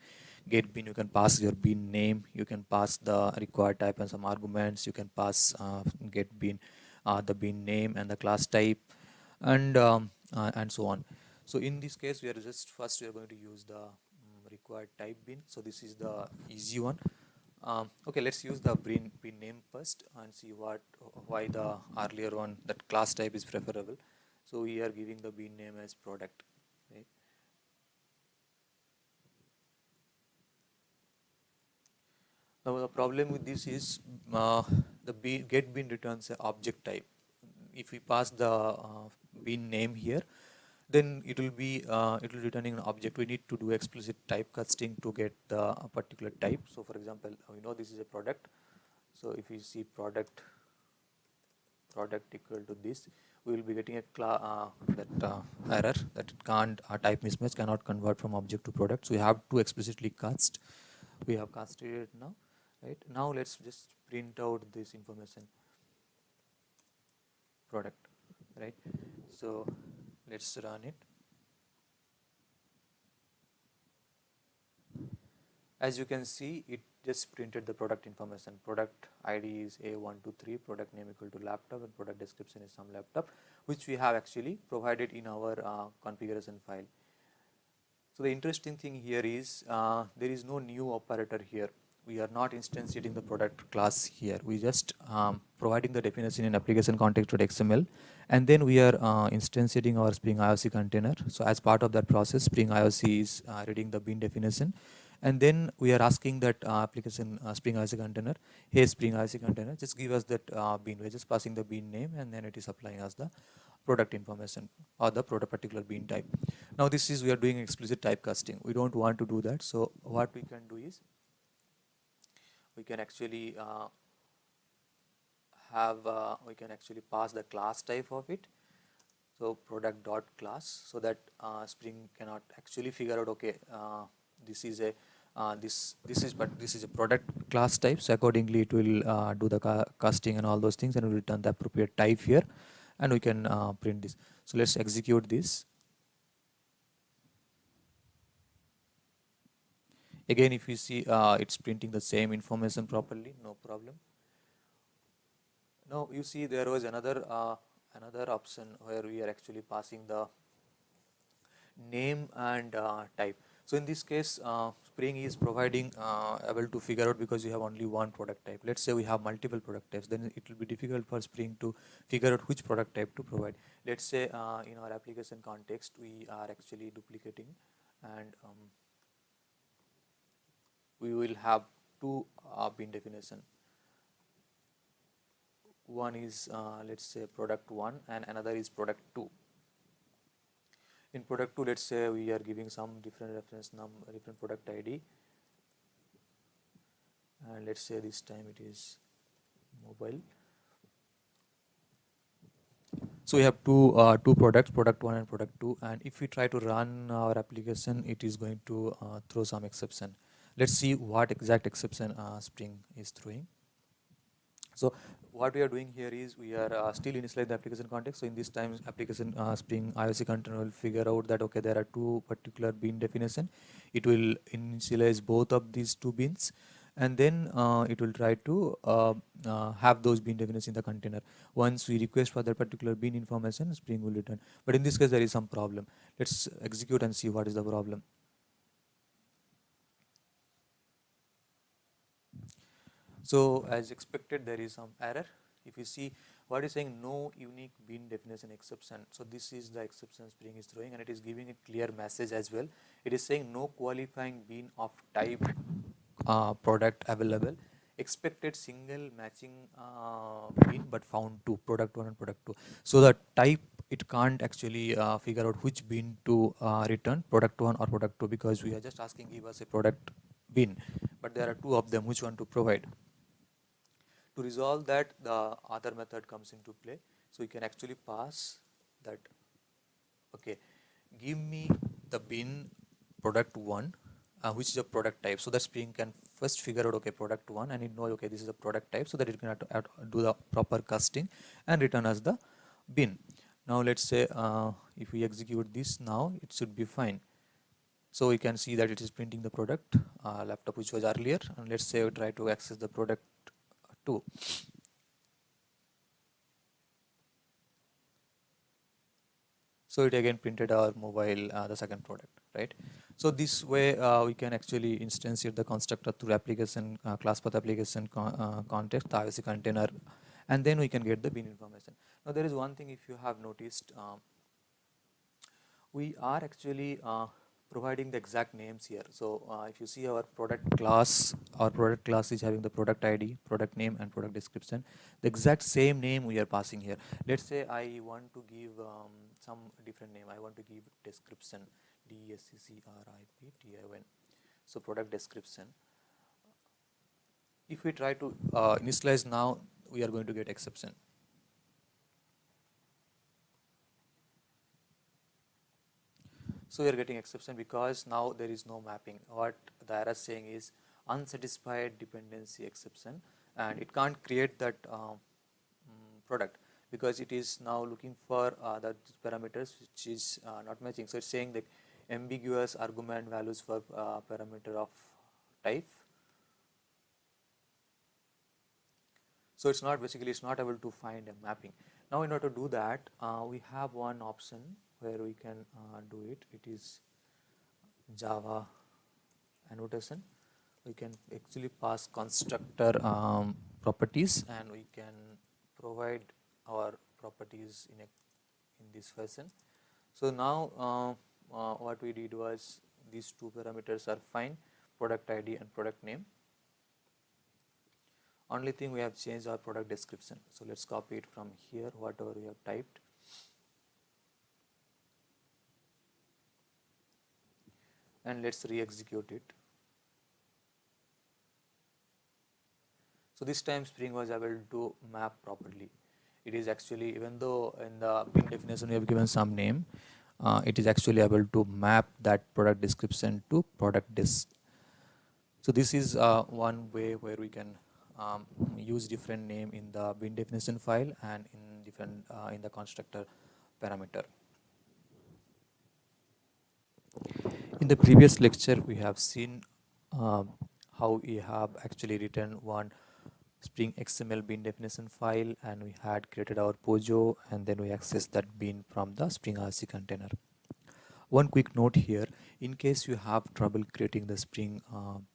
B: Get bean, you can pass your bean name. You can pass the required type and some arguments. You can pass get bean, the bean name and the class type, and so on. So in this case, we are going to use the required type bean. So this is the easy one. Okay, let's use the bean name first and see why the earlier one, that class type, is preferable. So we are giving the bean name as product, right? Now the problem with this is the get bean returns an object type. If we pass the bean name here, then it will returning an object. We need to do explicit type casting to get the particular type. So for example, we know this is a product. So if we see product equal to this, we will be getting a error that it can't type mismatch, cannot convert from object to product. So we have to explicitly cast
A: we have casted it now, right? Now let's just print out this information, product, right? So let's run it. As you can see, it just printed the product information. Product ID is A123, product name equal to laptop, and product description is some laptop, which we have actually provided in our configuration file. So the interesting thing here is there is no new operator here. We are not instantiating the product class here. We just providing the definition in application context.xml, and then we are instantiating our Spring IOC container. So as part of that process, Spring IOC is reading the bin definition, and then we are asking that application Spring IOC container, hey Spring IOC container, just give us that bin. We're just passing the bin name, and then it is applying us the product information or the product particular bin type. Now this is, we are doing explicit typecasting. We don't want to do that. So what we can do is we can actually we can actually pass the class type of it. So product dot class, so that Spring cannot actually figure out, okay, this is a this is a product class type. So accordingly, it will do the casting and all those things, and will return the appropriate type here, and we can print this. So let's execute this. Again, if you see, it's printing the same information properly, no problem. Now you see there was another option where we are actually passing the name and type. So in this case, Spring is providing able to figure out, because you have only one product type. Let's say we have multiple product types, then it will be difficult for Spring to figure out which product type to provide. Let's say in our application context, we are actually duplicating, and we will have two bin definition. One is let's say product 1, and another is product 2. In product 2, let's say we are giving some different reference number, different product ID, and let's say this time it is mobile. So we have two products, product 1 and product 2, and if we try to run our application, it is going to throw some exception. Let's see what exact exception Spring is throwing. So what we are doing here is we are still initialize the application context. So in this time, application Spring IOC container will figure out that, okay, there are two particular bin definition. It will initialize both of these two bins, and then it will try to have those bin definitions in the container. Once we request for that particular bin information, Spring will return. But in this case, there is some problem. Let's execute and see what is the problem. So as expected, there is some error. If you see what is saying, no unique bin definition exception. So this is the exception Spring is throwing, and it is giving a clear message as well. It is saying no qualifying bin of type product available. Expected single matching bin, but found two, product 1 and product 2. So the type, it can't actually figure out which bin to return, product 1 or product 2, because we are just asking give us a product bin, but there are two of them, which one to provide. To resolve that, the other method comes into play. So we can actually pass that, okay, give me the bin product 1, which is a product type, so that Spring can first figure out, okay, product 1, and it know, okay, this is a product type, so that it can do the proper casting and return us the bin. Now let's say if we execute this now, it should be fine. So we can see that it is printing the product laptop, which was earlier, and let's say we try to access the product 2. So it again printed our mobile, the second product, right? So this way we can actually instantiate the constructor through application class path application context, the IOC container, and then we can get the bin information. Now there is one thing, if you have noticed, we are actually providing the exact names here. So if you see our product class is having the product ID, product name, and product description. The exact same name we are passing here. Let's say I want to give some different name. I want to give description, DESCCRIPTION. So product description. If we try to initialize now, we are going to get exception. So we are getting exception because now there is no mapping. What the error is saying is
B: unsatisfied dependency exception, and it can't create that product because it is now looking for the parameters which is not matching. So it's saying that ambiguous argument values for parameter of type. So it's not basically it's not able to find a mapping. Now in order to do that, we have one option where we can do it. It is Java annotation. We can actually pass constructor properties, and we can provide our properties in this fashion. So now what we did was these two parameters are fine, product ID and product name. Only thing we have changed our product description. So let's copy it from here, whatever we have typed. And let's re-execute it. So this time Spring was able to map properly. It is actually, even though in the bin definition we have given some name, it is actually able to map that product description to product desc. So this is one way where we can use different name in the bin definition file and in different in the constructor parameter. In the previous lecture, we have seen how we have actually written one Spring XML bin definition file, and we had created our POJO, and then we accessed that bin from the Spring RC container. One quick note here, in case you have trouble creating the Spring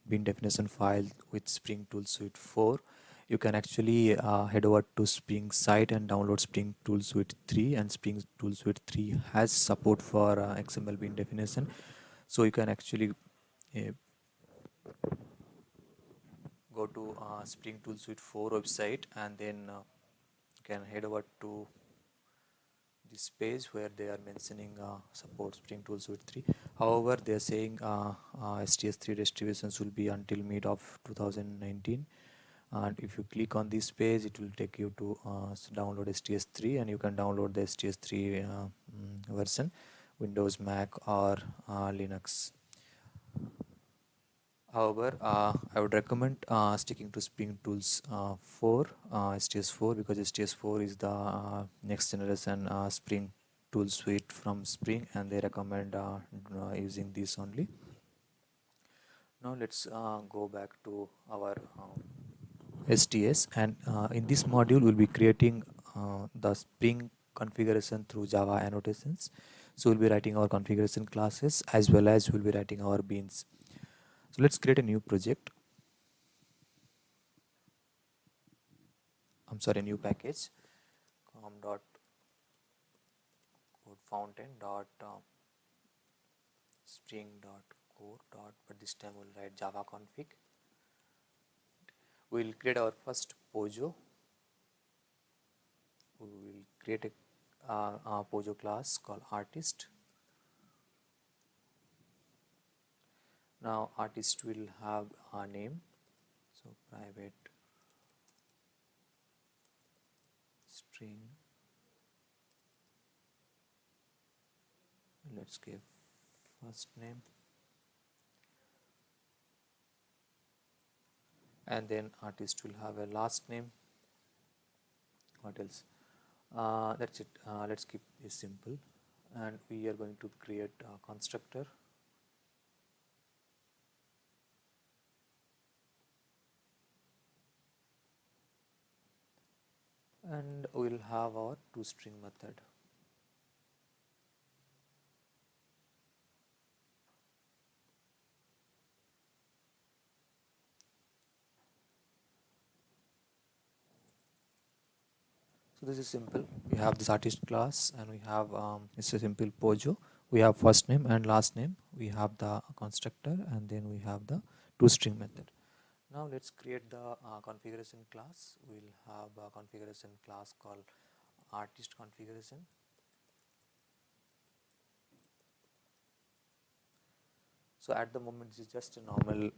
B: bin definition file with Spring Tool Suite 4, you can actually head over to Spring site and download Spring Tool Suite 3, and Spring Tool Suite 3 has support for XML bin definition. So you can actually go to Spring Tool Suite 4 website, and then you can head over to this page where they are mentioning support Spring Tool Suite 3. However, they are saying STS3 distributions will be until mid of 2019. And if you click on this page, it will take you to download STS3, and you can download the STS3 version, Windows, Mac, or Linux. However, I would recommend sticking to Spring Tools 4, STS4, because STS4 is the next generation Spring Tool Suite from Spring, and they recommend using this only. Now let's go back to our STS, and in this module we'll be creating the Spring configuration through Java annotations. So we'll be writing our configuration classes as well as we'll be writing our beans. So let's create a new project. A new package. com.codefountain.spring.core. But this time we'll write Java config. We'll create our first POJO. We will create a POJO class called artist. Now artist will have a name, so private string, let's give first name, and then artist will have a last name. What else? That's it. Let's keep this simple, and we are going to create a constructor. And we'll have our toString method. So this is simple. We have this artist class, and we have it's a simple POJO. We have first name and last name. We have the constructor, and then we have the toString method. Now let's create the configuration class. We'll have a configuration class called artist configuration. So at the moment this is just a normal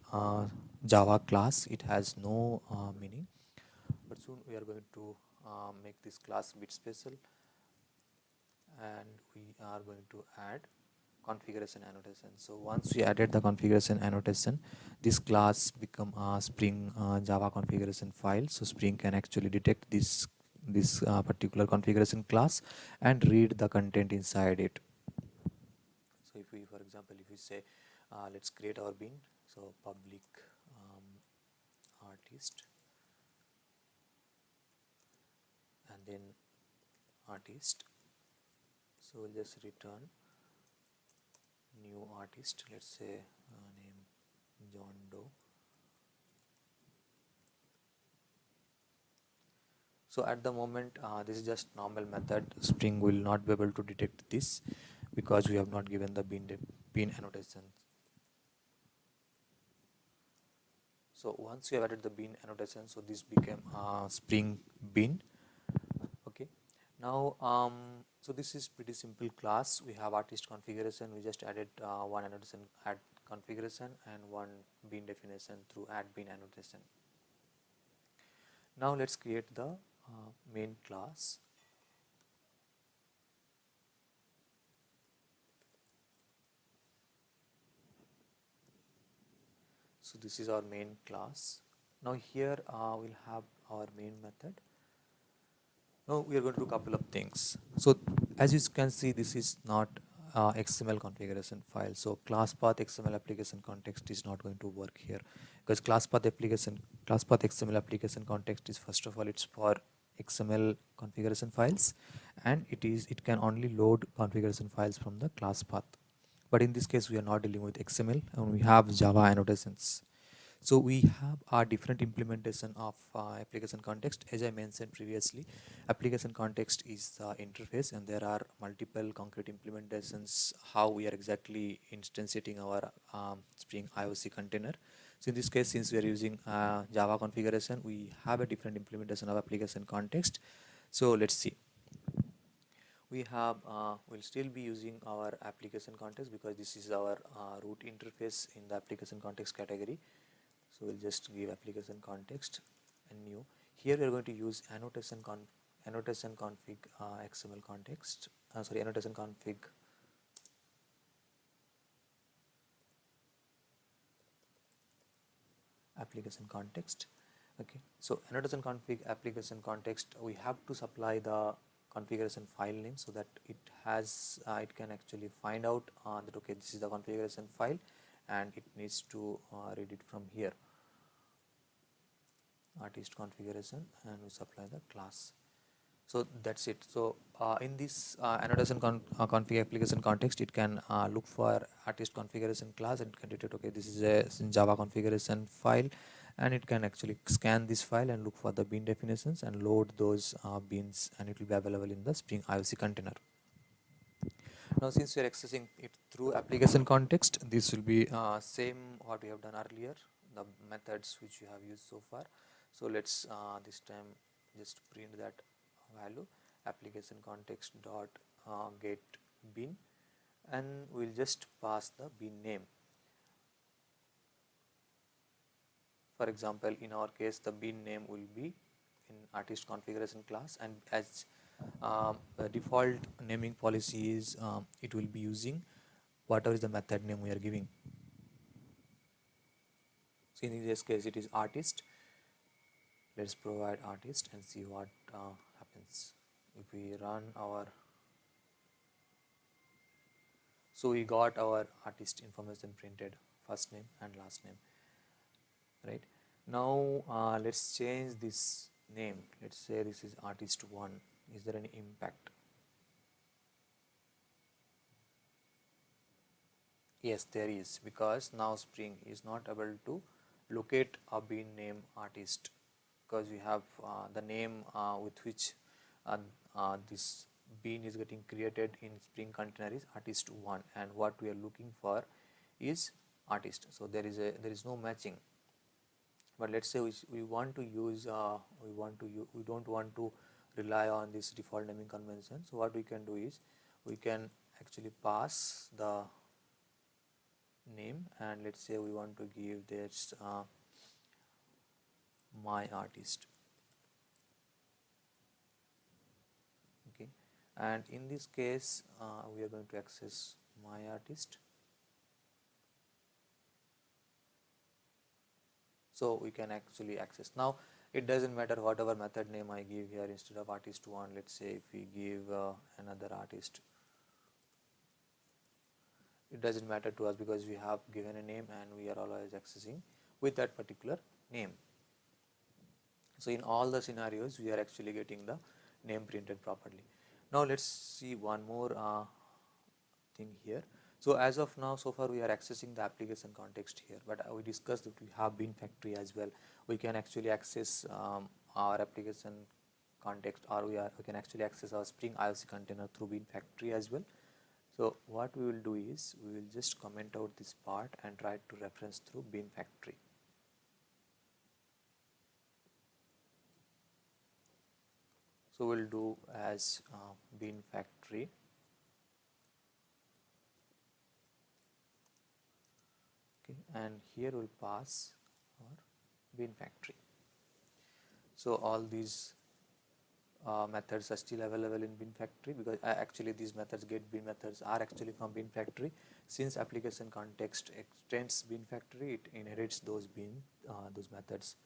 B: Java class. It has no meaning, but soon we are going to make this class a bit special, and we are going to add configuration annotation. So once we added the configuration annotation, this class become a Spring Java configuration file. So Spring can actually detect this particular configuration class and read the content inside it. So if we, for example, if we say let's create our bin, so public artist, and then artist, so we'll just return new artist, let's say name John Doe. So at the moment this is just normal method. Spring will not be able to detect this because we have not given the bin annotation. So once we have added the bin annotation, so this became Spring bin. Okay, now so this is pretty simple class. We have artist configuration, we just added one annotation add configuration and one bin definition through add bin annotation. Now let's create the main class. So this is our main class. Now here we'll have our main method. Now we are going to do a couple of things. So as you can see, this is not XML configuration file. So class path XML application context is not going to work here, because class path XML application context is, first of all, it's for XML configuration files, and it can only load configuration files from the class path. But in this case we are not dealing with XML and we have Java annotations. So we have a different implementation of application context. As I mentioned previously, application context is the interface, and there are multiple concrete implementations how we are exactly instantiating our Spring IOC container. So in this case, since we are using Java configuration, we have a different implementation of application context. So let's see. We have we'll still be using our application context because this is our root interface in the application context category. So we'll just give application context and new. Here we are going to use annotation config XML context. Annotation config application context. Okay, so annotation config application context, we have to supply the configuration file name so that it has it can actually find out that okay, this is the configuration file and it needs to read it from here, artist configuration, and we supply the class. So that's it. So in this annotation config application context, it can look for artist configuration class and can detect okay, this is a Java configuration file, and it can actually scan this file and look for the bin definitions and load those bins, and it will be available in the Spring IOC container. Now since we are accessing it through application context, this will be same what we have done earlier, the methods which we have used so far. So let's this time just print that value, application context dot get bin, and we'll just pass the bin name. For example, in our case the bin name will be in artist configuration class, and as the default naming policy is it will be using whatever is the method name we are giving. So in this case it is artist. Let's provide artist and see what happens if we run our. So we got our artist information printed, first name and last name, right? Now let's change this name. Let's say this is artist1. Is there any impact? Yes, there is, because now Spring is not able to locate a bin name artist, because we have the name with which this bin is getting created in Spring container is artist1, and what we are looking for is artist. So there is no matching. But let's say we want to use we don't want to rely on this default naming convention. So what we can do is we can actually pass the name, and let's say we want to give this my artist. Okay, and in this case we are going to access my artist. So we can actually access. Now it doesn't matter whatever method name I give here. Instead of artist1, let's say if we give another artist, it doesn't matter to us because we have given a name and we are always accessing with that particular name. So in all the scenarios we are actually getting the name printed properly. Now let's see one more thing here. So as of now, so far we are accessing the application context here, but we discussed that we have bin factory as well. We can actually access our application context, or we can actually access our Spring IOC container through bin factory as well. So what we will do is we will just comment out this part and try to reference through bin factory. So we'll do as bin factory. Okay, and here we'll pass our bin factory. So all these methods are still available in bin factory, because actually these methods, get bin methods, are actually from bin factory. Since application context extends bin factory, it inherits those those methods.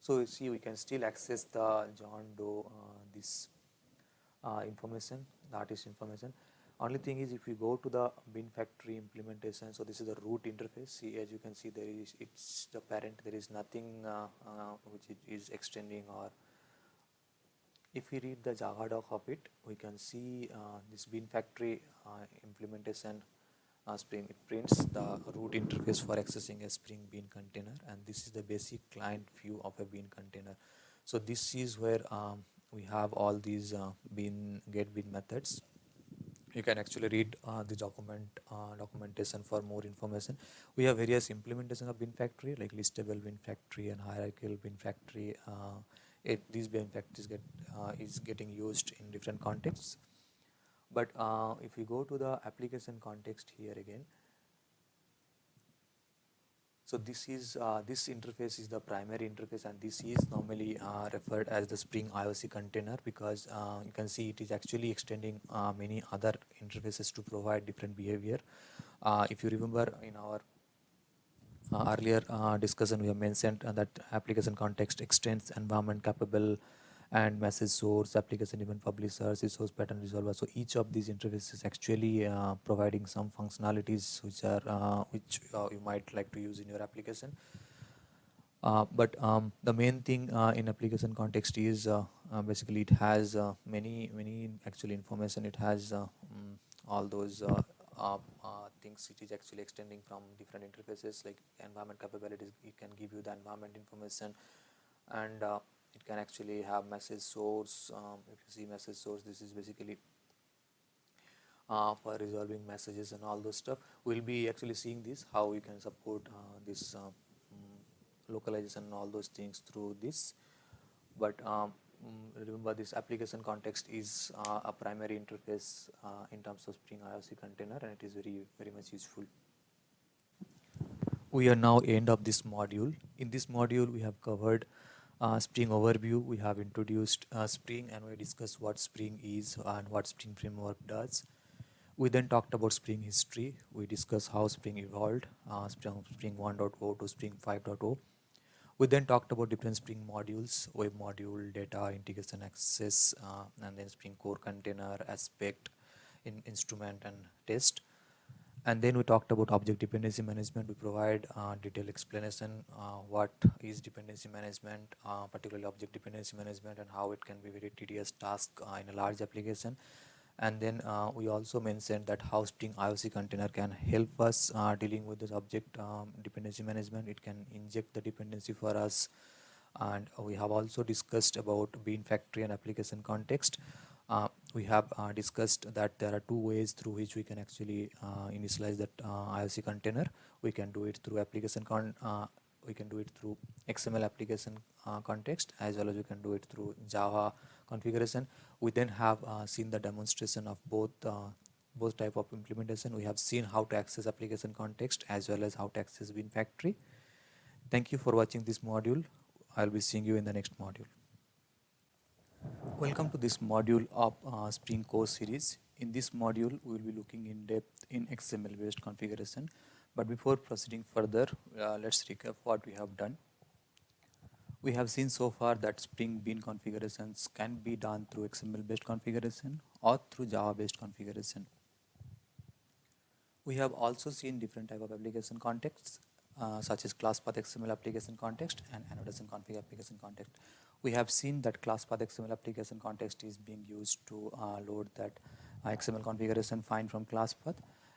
B: So you see, we can still access the John Doe this information, the artist information. Only thing is, if you go to the bin factory implementation, so this is the root interface. See, as you can see, there is, it's the parent. There is nothing which it is extending. Or if we read the Java doc of it, we can see this bin factory implementation Spring. It prints the root interface for accessing a Spring Bean container, and this is the basic client view of a Bean container. So this is where we have all these get bin methods. You can actually read the documentation for more information. We have various implementation of bin factory, like listable bin factory and hierarchical bin factory. These bin factories is getting used in different contexts. But if we go to the application context here again, so this is this interface is the primary interface, and this is normally referred as the Spring IOC container, because you can see it is actually extending many other interfaces to provide different behavior. If you remember in our earlier discussion, we have mentioned that application context extends environment capable and message source, application event publisher, source pattern resolver. So each of these interfaces actually providing some functionalities which you might like to use in your application. But the main thing in application context is basically it has many actually information. It has all those things. It is actually extending from different interfaces, like environment capabilities. It can give you the environment information, and it can actually have message source. If you see message source, this is basically for resolving messages and all those stuff. We'll be actually seeing this, how we can support this localization and all those things through this. But remember, this application context is a primary interface in terms of Spring IOC container, and it is very much useful. We are now end of this module. In this module, we have covered Spring overview. We have introduced Spring, and we discussed what Spring is and what Spring framework does. We then talked about Spring history. We discussed how Spring evolved, Spring 1.0 to Spring 5.0. We then talked about different Spring modules: web module, data, integration, access, and then Spring core container, aspect, instrument, and test. And then we talked about object dependency management. We provide detailed explanation what is dependency management, particularly object dependency management, and how it can be very tedious task in a large application. And then we also mentioned that how Spring IOC container can help us dealing with this object dependency management. It can inject the dependency for us. And we have also discussed about bin factory and application context. We have discussed that there are two ways through which we can actually initialize that IOC container. We can do it through we can do it through XML application context, as well as we can do it through Java configuration. We then have seen the demonstration of both type of implementation. We have seen how to access application context as well as how to access bin factory. Thank you for watching this module. I'll be seeing you in the next module.
A: Welcome to this module of Spring course series. In this module, we will be looking in depth in XML based configuration. But before proceeding further, let's recap what we have done. We have seen so far that Spring Bean configurations can be done through XML based configuration or through Java based configuration. We have also seen different type of application contexts such as class path XML application context and annotation config application context. We have seen that class path XML application context is being used to load that XML configuration file from class path,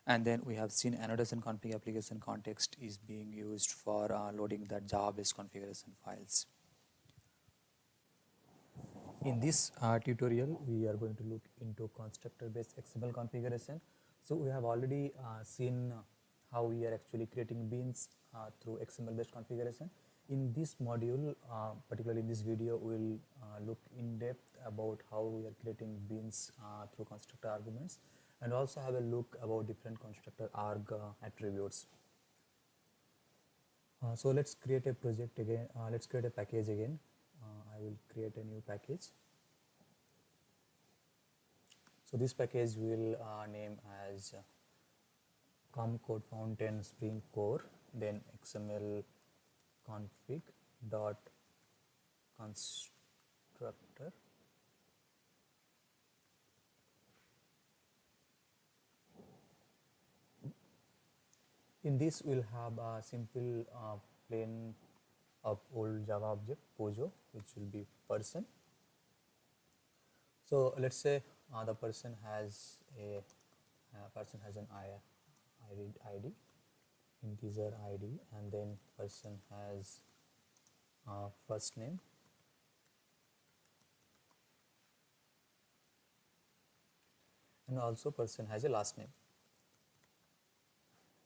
A: and then we have seen annotation config application context is being used for loading that Java based configuration files. In this tutorial, we are going to look into constructor based XML configuration. So we have already seen how we are actually creating beans through XML based configuration. In this module, particularly in this video, we will look in depth about how we are creating beans through constructor arguments, and also have a look about different constructor arg attributes. So let's create a project again. Let's create a package again. I will create a new package. So this package will name as com code fountain spring core, then xml config dot constructor. In this we'll have a simple plain of old Java object POJO, which will be person. So let's say the person has an ID, integer ID, and then person has first name, and also person has a last name.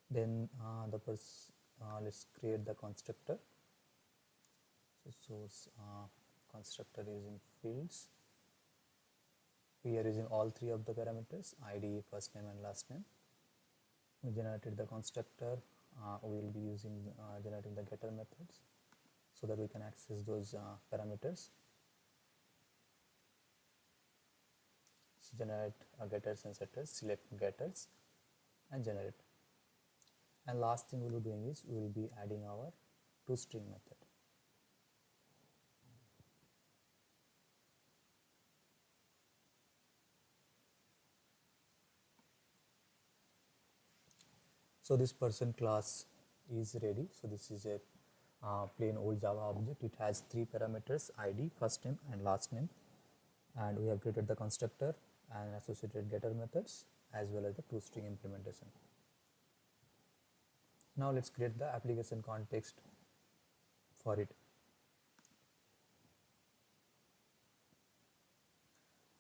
A: Then let's create the constructor. So source constructor using fields. We are using all three of the parameters: ID, first name, and last name. We generated the constructor. We will be using generating the getter methods so that we can access those parameters. So generate getters and setters, select getters, and generate. And last thing we will be doing is we will be adding our toString method. So this person class is ready. So this is a plain old Java object. It has three parameters: ID, first name, and last name. And we have created the constructor and associated getter methods as well as the toString implementation. Now let's create the application context for it.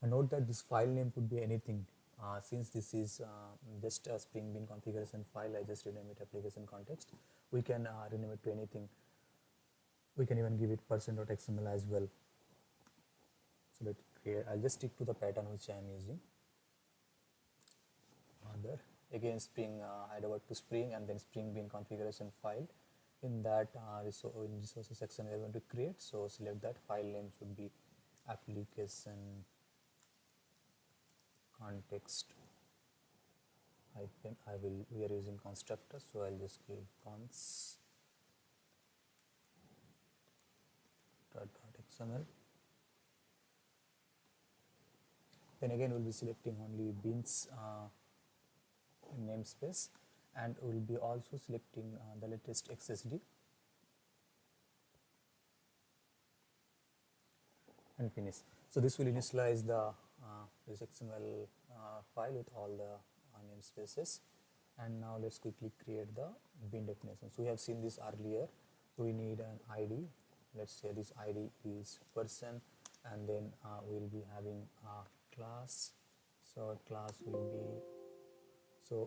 A: And note that this file name could be anything. Since this is just a Spring Bean configuration file, I just rename it application context. We can rename it to anything. We can even give it person.xml as well. So let's create. I'll just stick to the pattern which I am using. Other again Spring, head over to Spring and then Spring Bean configuration file. In that in resources section we are going to create. So select that file name should be application context hyphen we are using constructor, so I'll just give cons .xml. Then again we'll be selecting only beans namespace, and we'll be also selecting the latest XSD and finish. So this will initialize the this XML file with all the namespaces. And now let's quickly create the bean definition. So we have seen this earlier. We need an ID. Let's say this ID is person, and then we'll be having a class. So class will be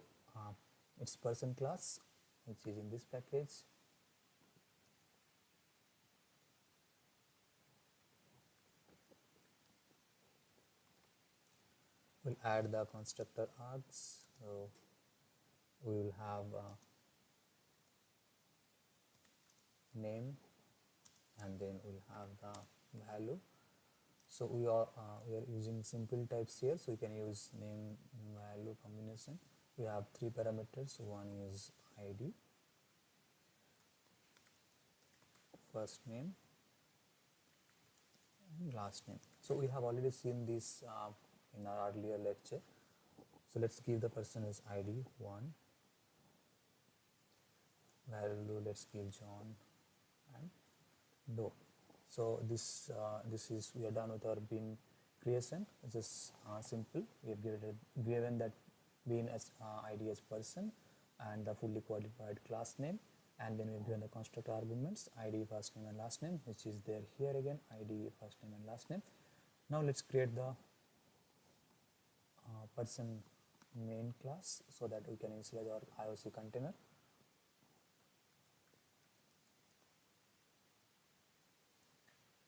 A: it's person class, which is in this package. We'll add the constructor args. So we will have name, and then we'll have the value.
B: So we are using simple types here, so we can use name value combination. We have three parameters. One is id, first name and last name. So we have already seen this in our earlier lecture. So let's give the person as id 1, value let's give John and do. So this is, we are done with our bean creation. It's just simple. We have given that bean as id as person and the fully qualified class name, and then we have given the constructor arguments id, first name and last name, which is there here again, id, first name and last name. Now let's create the person main class so that we can initialize our IOC container.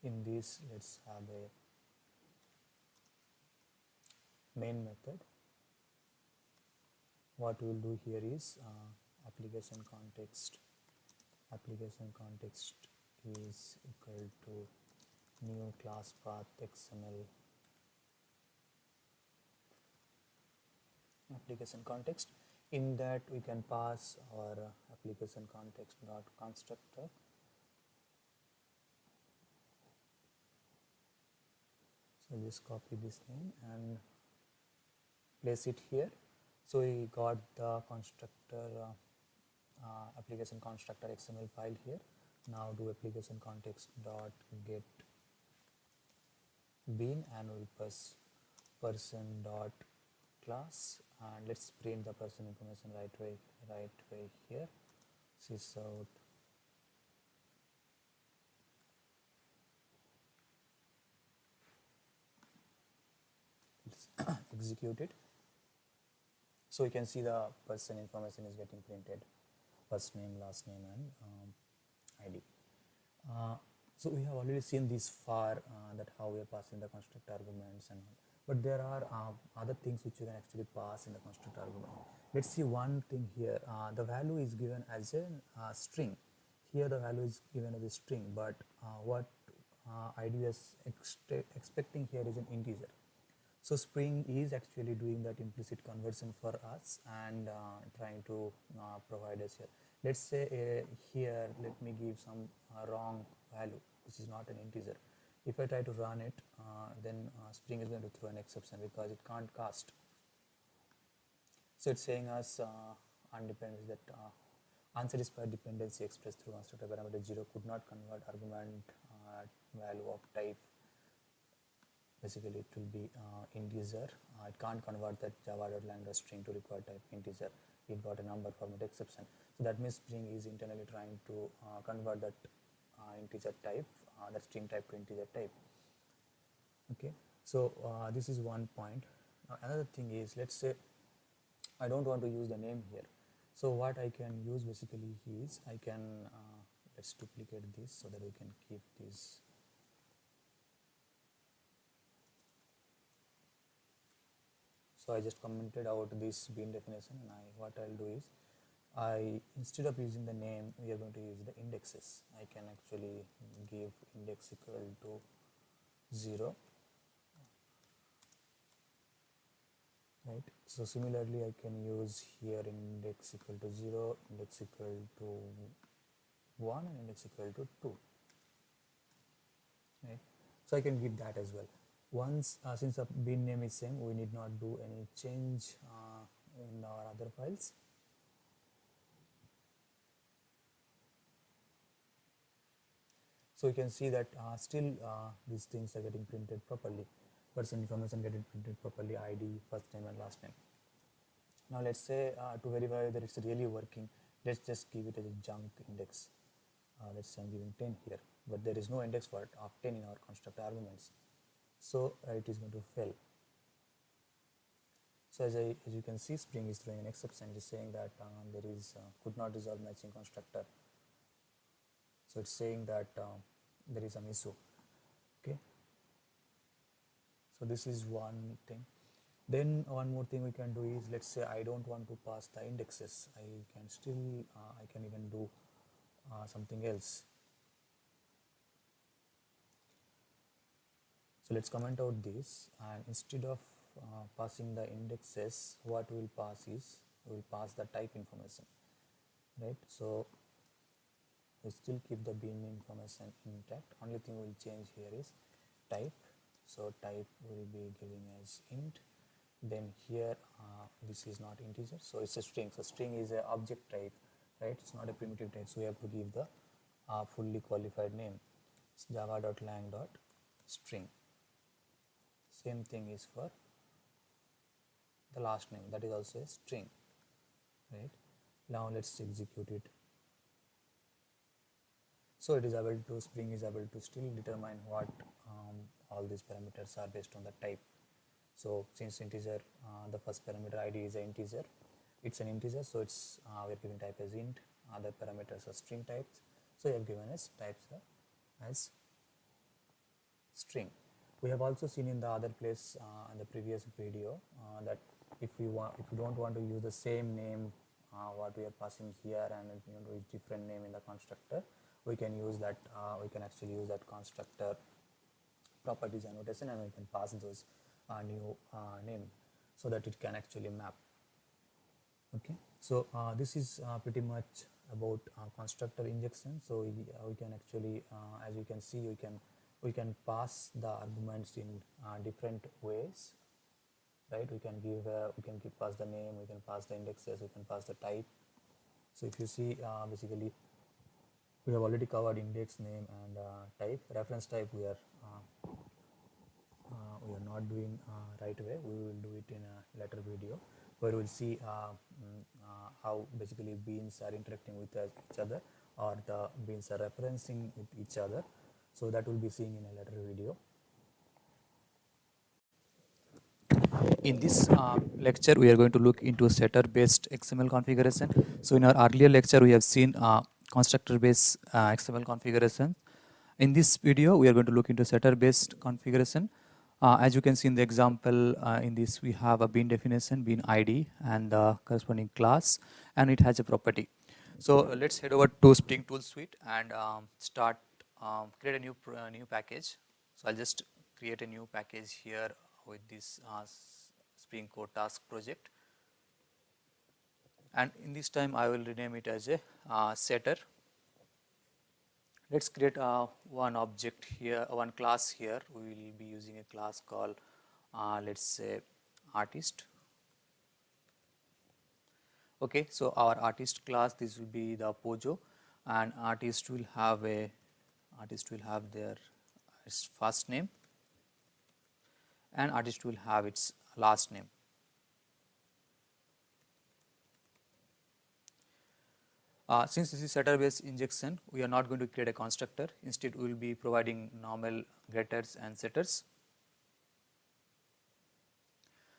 B: In this, let's have a main method. What we will do here is application context is equal to new class path XML application context. In that we can pass our application context dot constructor. So just copy this name and place it here. So we got the constructor application constructor XML file here. Now do application context dot get bean and we'll pass person dot class, and let's print the person information right way here. Sysout execute it. So you can see the person information is getting printed, first name, last name and ID. So we have already seen this far that how we are passing the constructor arguments and all. But there are other things which you can actually pass in the constructor argument. Let's see one thing here. The value is given as a string. Here the value is given as a string, but what ID is expecting here is an integer. So Spring is actually doing that implicit conversion for us and trying to provide us here. Let's say here, let me give some wrong value, which is not an integer. If I try to run it, then Spring is going to throw an exception because it can't cast. So it's saying us undependency that unsatisfied dependency expressed through constructor parameter 0 could not convert argument value of type. Basically it will be integer. It can't convert that java.lang string to required type integer. It got a number format exception. So that means Spring is internally trying to convert that integer type, that string type to integer type. Okay, so this is one point. Now another thing is, let's say I don't want to use the name here. So what I can use basically is I can let's duplicate this so that we can keep this. So I just commented out this bean definition, and what I'll do is instead of using the name, we are going to use the indexes. I can actually give index equal to 0. Right. So similarly, I can use here index equal to 0, index equal to 1, and index equal to 2. Right. So I can give that as well. Once since the bean name is same, we need not do any change in our other files. So you can see that still these things are getting printed properly. Person information getting printed properly, ID, first name and last name. Now let's say to verify whether it's really working, let's just give it as a junk index. Let's say I'm giving 10 here, but there is no index for it of 10 in our constructor arguments. So it is going to fail. So as you can see, Spring is throwing an exception. It is saying that there is could not resolve matching constructor. So it's saying that there is some issue. Okay. So this is one thing. Then one more thing we can do is, let's say I don't want to pass the indexes. I can still I can even do something else.
C: So let's comment out this, and instead of passing the indexes, what we will pass is, we will pass the type information, right? So we still keep the bean information intact, only thing we will change here is type. So type will be giving as int, then here this is not integer, so it's a string. So string is a object type, right? It's not a primitive type, so we have to give the fully qualified name. It's java.lang.string. Same thing is for the last name, that is also a string, right? Now let's execute it. So it is able to, Spring is able to still determine what all these parameters are based on the type. So since integer, the first parameter id is an integer, it's an integer, so it's we are giving type as int. Other parameters are string types, so we have given as types as string. We have also seen in the other place in the previous video that if you don't want to use the same name what we are passing here, and use different name in the constructor, we can use that. We can actually use that constructor properties annotation, and we can pass those new name so that it can actually map. Okay, so this is pretty much about constructor injection. So we can actually, as you can see, we can pass the arguments in different ways, right? We can pass the name, we can pass the indexes, we can pass the type. So if you see, basically we have already covered index, name, and type. Reference type we are not doing right away. We will do it in a later video where we will see how basically beans are interacting with each other, or the beans are referencing with each other. So that will be seen in a later video.
B: In this lecture, we are going to look into setter-based XML configuration. So in our earlier lecture, we have seen constructor-based XML configuration. In this video, we are going to look into setter-based configuration. As you can see in the example, in this we have a bean definition, bean ID, and the corresponding class, and it has a property. So let's head over to Spring Tool Suite and start create a new package. So I'll just create a new package here with this Spring Core task project, and in this time I will rename it as a setter. Let's create one object here, one class here. We will be using a class called let's say artist. Okay, so our artist class, this will be the POJO, and artist will have their its first name, and artist will have its last name. Since this is setter based injection, we are not going to create a constructor. Instead, we will be providing normal getters and setters.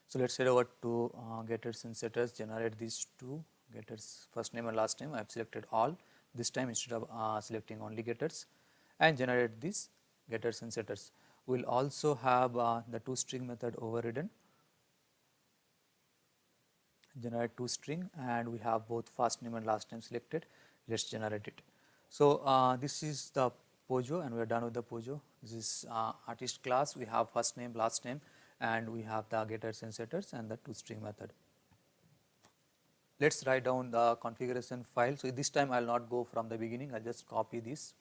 B: So let's head over to getters and setters, generate these two getters, first name and last name. I have selected all this time instead of selecting only getters, and generate these getters and setters. We will also have the toString method overridden, generate toString, and we have both first name and last name selected. Let's generate it. So this is the POJO, and we are done with the POJO. This is artist class. We have first name, last name, and we have the getters and setters and the toString method. Let's write down the configuration file. So this time I will not go from the beginning. I'll just copy this,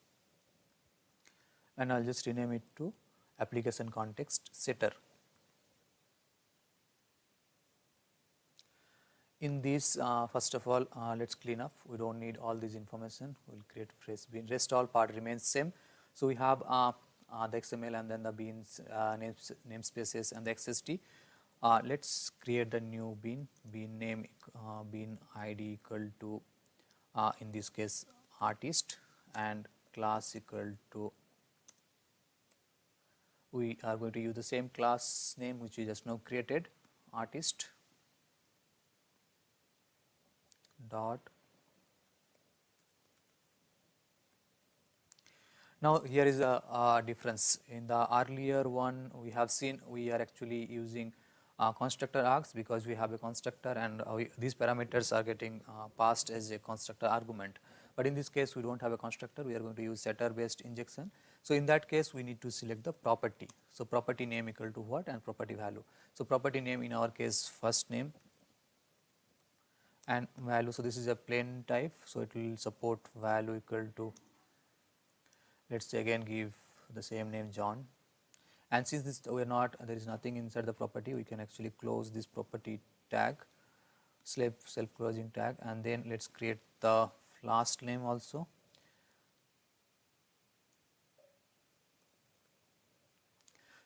B: and I'll just rename it to application context setter. In this, first of all, let's clean up. We don't need all this information. We'll create fresh bean. Rest all part remains same. So we have the XML and then the beans namespaces and the XST. Let's create the new bean. Bean name, bean ID equal to in this case artist, and class equal to. We are going to use the same class name which we just now created, artist. Dot. Now here is a difference. In the earlier one, we have seen we are actually using constructor args because we have a constructor, and these parameters are getting passed as a constructor argument. But in this case, we don't have a constructor. We are going to use setter based injection. So in that case, we need to select the property. So property name equal to what and property value. So property name in our case first name and value. So this is a plain type. So it will support value equal to, let's say again give the same name John. And since this we are not, there is nothing inside the property, we can actually close this property tag, self closing tag, and then let's create the last name also.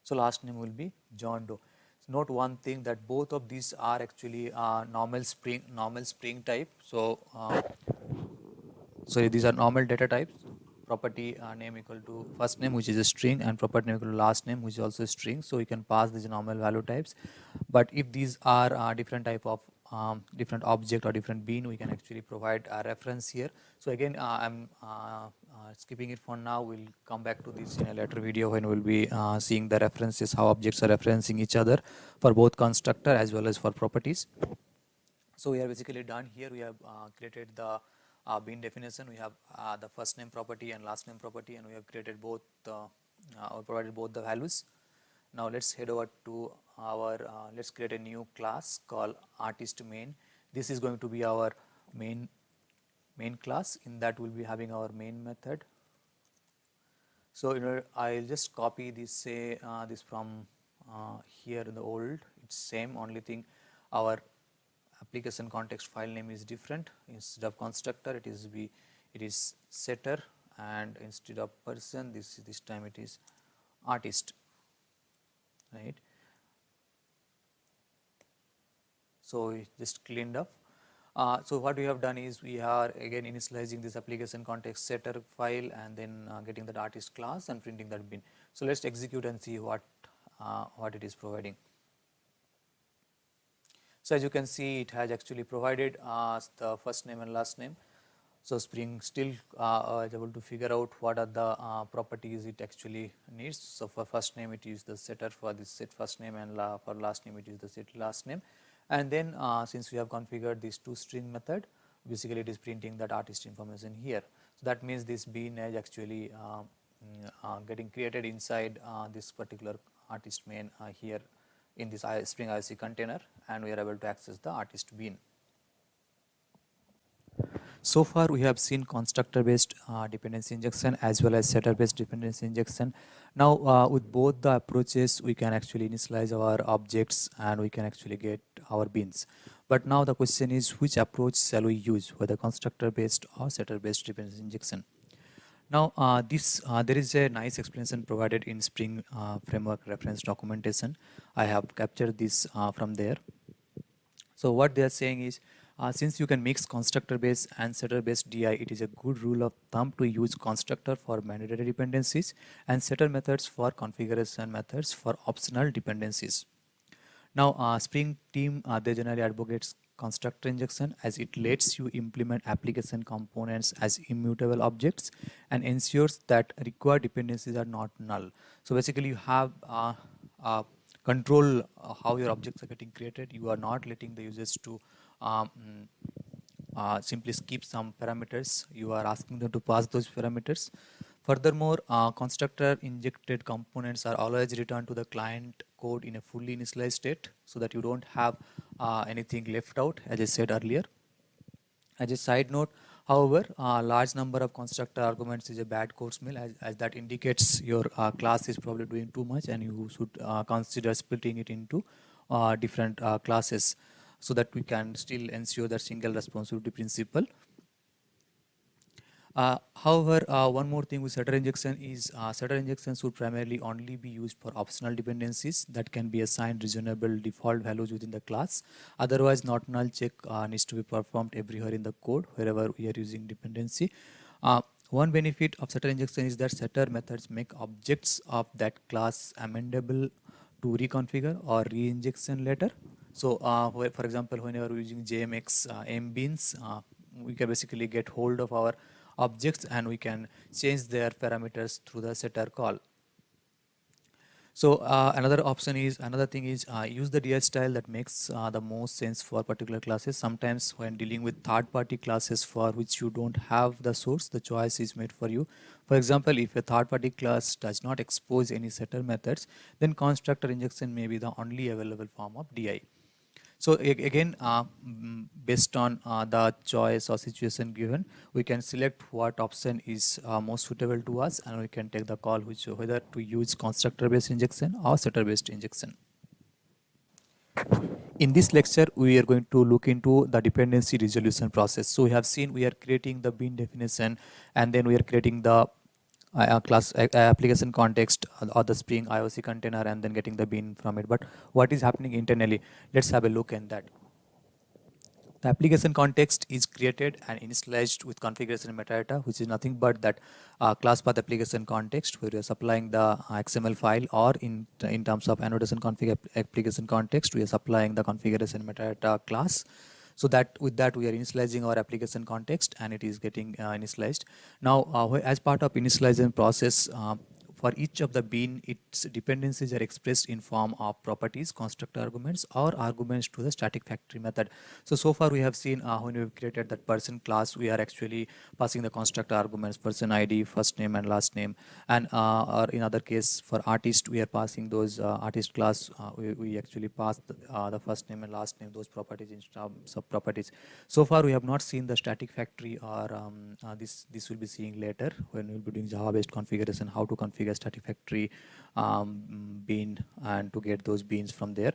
B: So last name will be John Doe. Note one thing, that both of these are actually normal string type. So these are normal data types. Property name equal to first name, which is a string, and property name equal to last name, which is also a string. So we can pass these normal value types. But if these are different type of different object or different bean, we can actually provide a reference here. So again, I'm skipping it for now. We'll come back to this in a later video when we'll be seeing the references, how objects are referencing each other for both constructor as well as for properties. So we are basically done here. We have created the bean definition. We have the first name property and last name property, and we have created both provided both the values. Now let's head over to our let's create a new class called artist main. This is going to be our main class. In that we'll be having our main method. So I'll just copy this, say this from here in the old. It's same, only thing our application context file name is different. Instead of constructor, it is setter, and instead of person, this time it is artist, right? So we just cleaned up. So what we have done is we are again initializing this application context setter file, and then getting that artist class and printing that bin. So let's execute and see what it is providing. So as you can see, it has actually provided the first name and last name. So Spring still is able to figure out what are the properties it actually needs. So for first name, it is the setter for this set first name, and for last name, it is the set last name. And then since we have configured this toString method, basically it is printing that artist information here. So that means this bean is actually getting created inside this particular artist main here in this Spring IC container, and we are able to access the artist bean. So far we have seen constructor based dependency injection as well as setter based dependency injection. Now with both the approaches, we can actually initialize our objects and we can actually get our beans. But now the question is, which approach shall we use, whether constructor based or setter based dependency injection? Now there is a nice explanation provided in Spring framework reference documentation. I have captured this from there. So what they are saying is, since you can mix constructor based and setter based DI, it is a good rule of thumb to use constructor for mandatory dependencies and setter methods for configuration methods for optional dependencies. Now Spring team, they generally advocates constructor injection, as it lets you implement application components as immutable objects and ensures that required dependencies are not null. So basically you have control how your objects are getting created. You are not letting the users to simply skip some parameters. You are asking them to pass those parameters. Furthermore, constructor injected components are always returned to the client code in a fully initialized state, so that you don't have anything left out, as I said earlier. As a side note, however, a large number of constructor arguments is a bad course meal, as that indicates your class is probably doing too much, and you should consider splitting it into different classes, so that we can still ensure that single responsibility principle. However, one more thing with setter injection is setter injection should primarily only be used for optional dependencies that can be assigned reasonable default values within the class. Otherwise, not null check needs to be performed everywhere in the code wherever we are using dependency. One benefit of setter injection is that setter methods make objects of that class amendable to reconfigure or re-injection later. So, for example, whenever we're using JMX mbeans, we can basically get hold of our objects and we can change their parameters through the setter call.
A: So another thing is use the DI style that makes the most sense for particular classes. Sometimes when dealing with third-party classes for which you don't have the source, the choice is made for you. For example, if a third-party class does not expose any setter methods, then constructor injection may be the only available form of DI. So again, based on the choice or situation given, we can select what option is most suitable to us, and we can take the call whether to use constructor-based injection or setter-based injection. In this lecture, we are going to look into the dependency resolution process. So we have seen we are creating the bean definition, and then we are creating the application context or the Spring IOC container, and then getting the bean from it. But what is happening internally? Let's have a look at that. The application context is created and initialized with configuration metadata, which is nothing but that class path application context, where we are supplying the XML file, or in terms of annotation config application context, we are supplying the configuration metadata class. So that with that we are initializing our application context, and it is getting initialized. Now, as part of initialization process, for each of the bean, its dependencies are expressed in form of properties, constructor arguments, or arguments to the static factory method. So far we have seen when we've created that person class, we are actually passing the constructor arguments, person ID, first name and last name. And or in other case, for artist, we are passing those artist class, we actually pass the first name and last name, those properties in sub properties. So far we have not seen the static factory, or this will be seeing later when we'll be doing Java-based configuration, how to configure static factory bean and to get those beans from there.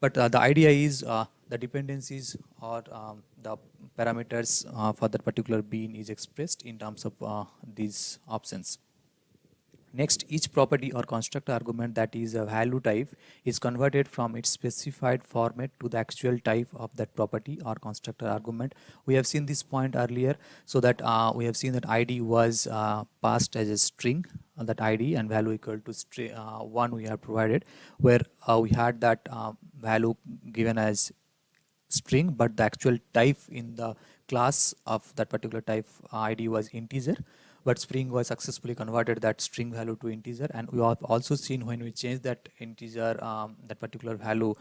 A: But the idea is the dependencies or the parameters for that particular bean is expressed in terms of these options. Next, each property or constructor argument that is a value type is converted from its specified format to the actual type of that property or constructor argument. We have seen this point earlier, so that we have seen that ID was passed as a string, that ID and value equal to one we have provided, where we had that value given as string, but the actual type in the class of that particular type ID was integer. But Spring was successfully converted that string value to integer, and we have also seen when we change that integer, that particular value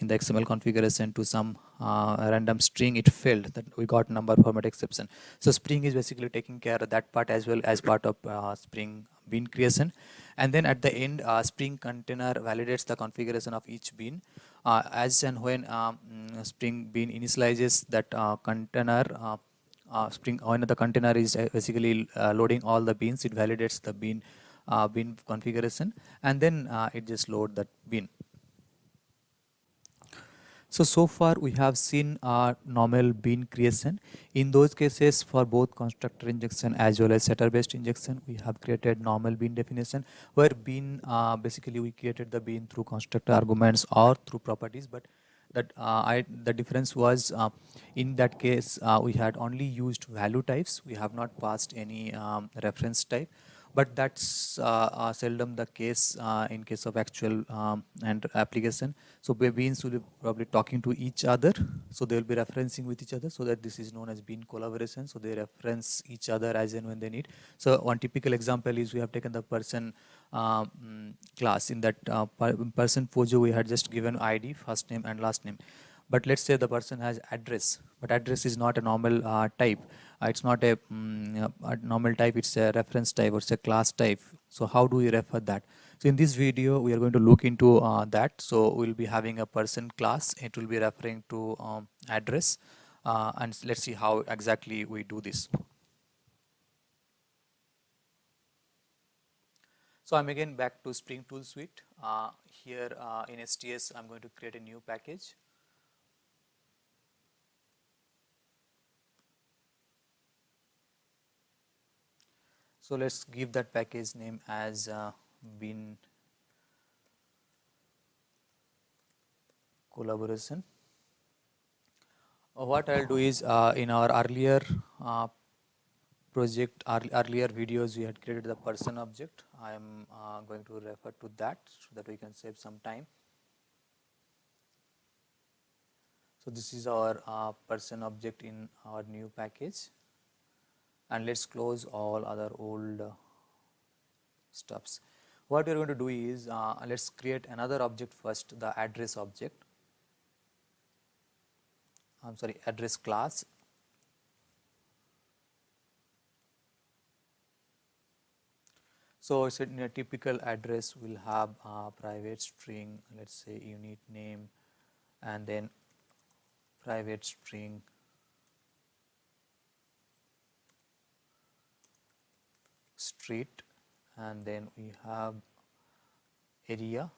A: in the XML configuration to some random string, it failed, that we got number format exception. So Spring is basically taking care of that part as well as part of Spring bean creation. And then at the end, Spring container validates the configuration of each bean. As and when Spring bean initializes that container, Spring when the container is basically loading all the beans, it validates the bean configuration, and then it just load that bean. So far we have seen normal bean creation. In those cases, for both constructor injection as well as setter based injection, we have created normal bean definition, where bean basically we created the bean through constructor arguments or through properties. But that the difference was in that case we had only used value types. We have not passed any reference type. But that's seldom the case in case of actual and application. So beans will be probably talking to each other, so they will be referencing with each other, so that this is known as bean collaboration. So they reference each other as and when they need. So one typical example is we have taken the person class. In that person POJO, we had just given ID, first name and last name. But let's say the person has address, but address is not a normal type. It's not a normal type, it's a reference type or it's a class type. So how do we refer that? So in this video, we are going to look into that. So we'll be having a person class. It will be referring to address. And let's see how exactly we do this. So I'm again back to Spring Tool Suite. Here in STS, I'm going to create a new package. So let's give that package name as bean collaboration. What I'll do is in our earlier project, earlier videos, we had created the person object. I am going to refer to that so that we can save some time. So this is our person object in our new package. And let's close all other old stuffs.
B: What we are going to do is, let's create another object first, the address object. Address class. So it's in a typical address will have a private string, let's say unit name, and then private string street, and then we have area,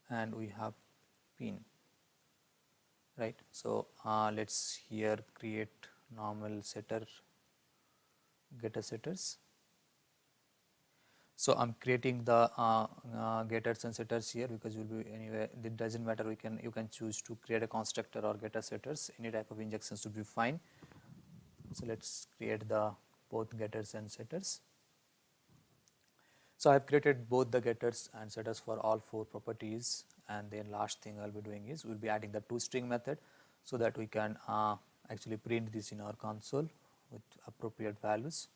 B: and we have pin, right? So let's here create normal setter, getter setters. So I'm creating the getters and setters here because you'll be anyway. It doesn't matter. You can choose to create a constructor or getter setters. Any type of injections would be fine. So let's create the both getters and setters. So I've created both the getters and setters for all 4 properties, and then last thing I'll be doing is we'll be adding the toString method so that we can actually print this in our console with appropriate values.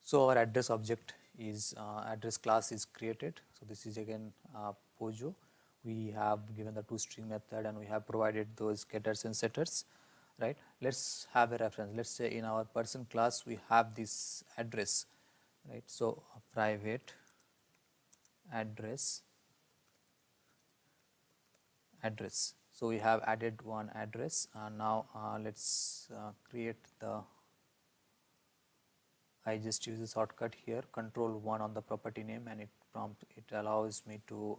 B: So our address object is address class is created. So this is again POJO. We have given the toString method and we have provided those getters and setters, right? Let's have a reference. Let's say in our person class we have this address, right? So private address. So we have added one address, and now let's create the. I just use a shortcut here, Control 1 on the property name, and it allows me to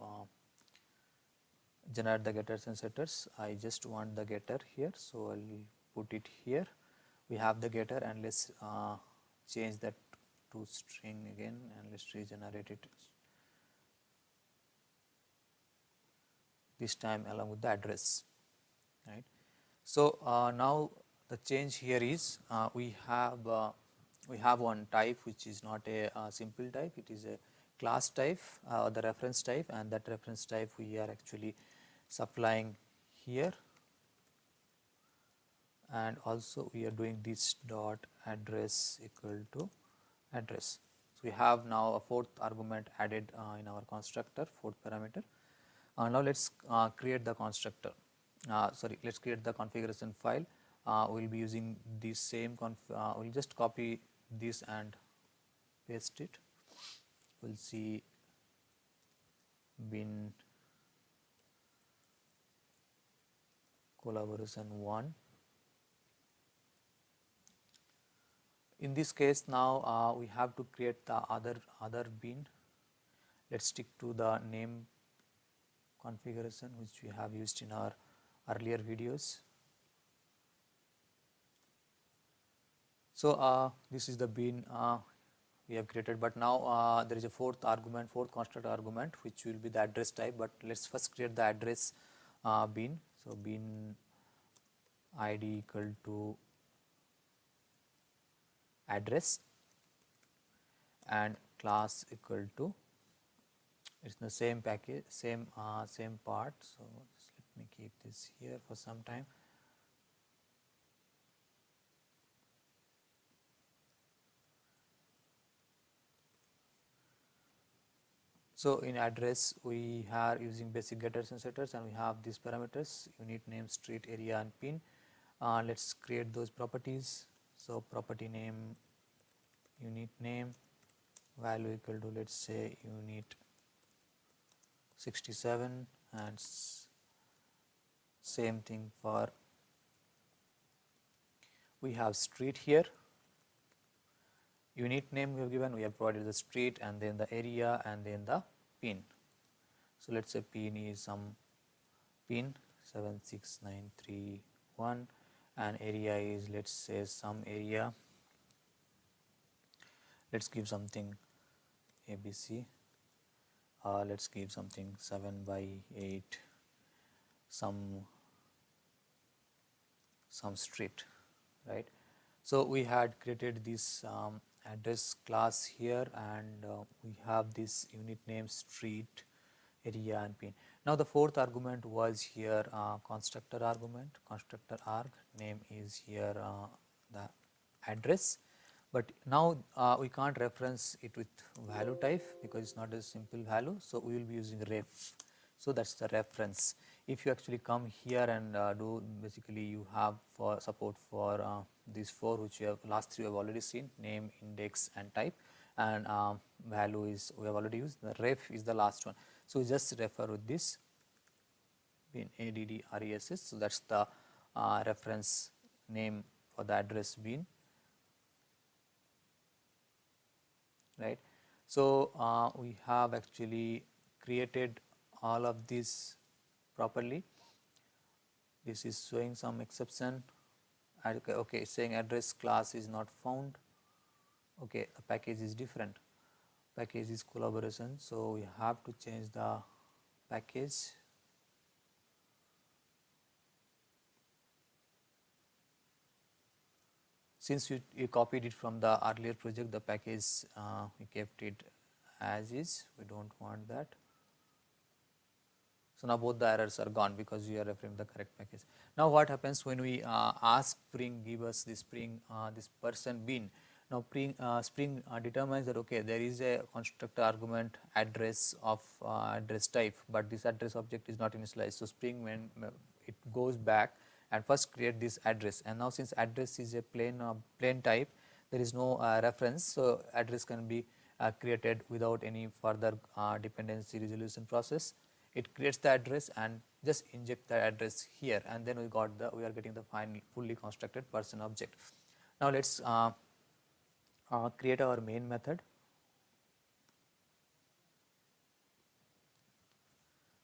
B: generate the getters and setters. I just want the getter here, so I'll put it here. We have the getter, and let's change that to string again, and let's regenerate it this time along with the address, right? So now the change here is we have one type which is not a simple type, it is a class type, the reference type, and that reference type we are actually supplying here, and also we are doing this dot address equal to address. So we have now a 4th argument added in our constructor, 4th parameter. Now let's create the constructor. Let's create the configuration file. We'll be using this same we'll just copy this and paste it. We'll see bin collaboration 1. In this case now we have to create the other bin. Let's stick to the name configuration which we have used in our earlier videos. So this is the bin we have created, but now there is a 4th constructor argument which will be the address type, but let's first create the address bin. So bin id equal to address and class equal to, it's the same package, same part. So let me keep this here for some time. So in address we are using basic getters and setters, and we have these parameters: unit name, street, area, and pin. Let's create those properties. So property name, unit name, value equal to, let's say, unit 67, and same thing for, we have street here. Unit name we have given, we have provided the street, and then the area, and then the pin. So let's say pin is some pin 76931, and area is, let's say, some area. Let's give something ABC. Let's give something 7 by 8, some street, right? So we had created this address class here, and we have this unit name, street, area, and pin. Now the 4th argument was here constructor argument, constructor arg, name is here the address, But now we can't reference it with value type because it's not a simple value, so we will be using ref. So that's the reference. If you actually come here and do, basically you have for support for these four, which you have last three we have already seen: name, index, and type, and value is we have already used. The ref is the last one. So we just refer with this bin address. So that's the reference name for the address bin, right? So we have actually created all of this properly. This is showing some exception. Okay, saying address class is not found. Okay, the package is different. Package is collaboration, so we have to change the package. Since you copied it from the earlier project, the package we kept it as is. We don't want that. So now both the errors are gone because we are referring to the correct package. Now what happens when we ask Spring give us this Spring this person bin? Now Spring determines that okay, there is a constructor argument address of address type, but this address object is not initialized. So Spring when it goes back and first create this address, and now since address is a plain type, there is no reference, so address can be created without any further dependency resolution process. It creates the address and just inject the address here, and then we are getting the final fully constructed person object. Now let's create our main method.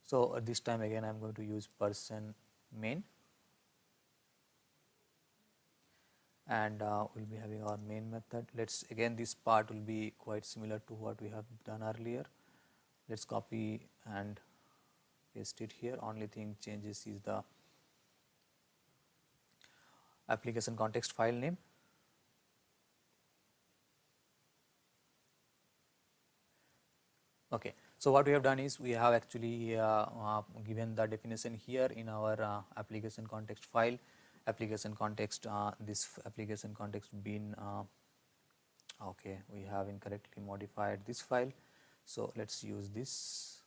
B: So this time again I am going to use person main, and we'll be having our main method. Let's again, this part will be quite similar to what we have done earlier. Let's copy and paste it here. Only thing changes is the application context file name. Okay, so what we have done is we have actually given the definition here in our application context file. Application context, this application context bin, okay, we have incorrectly modified this file, so let's use this.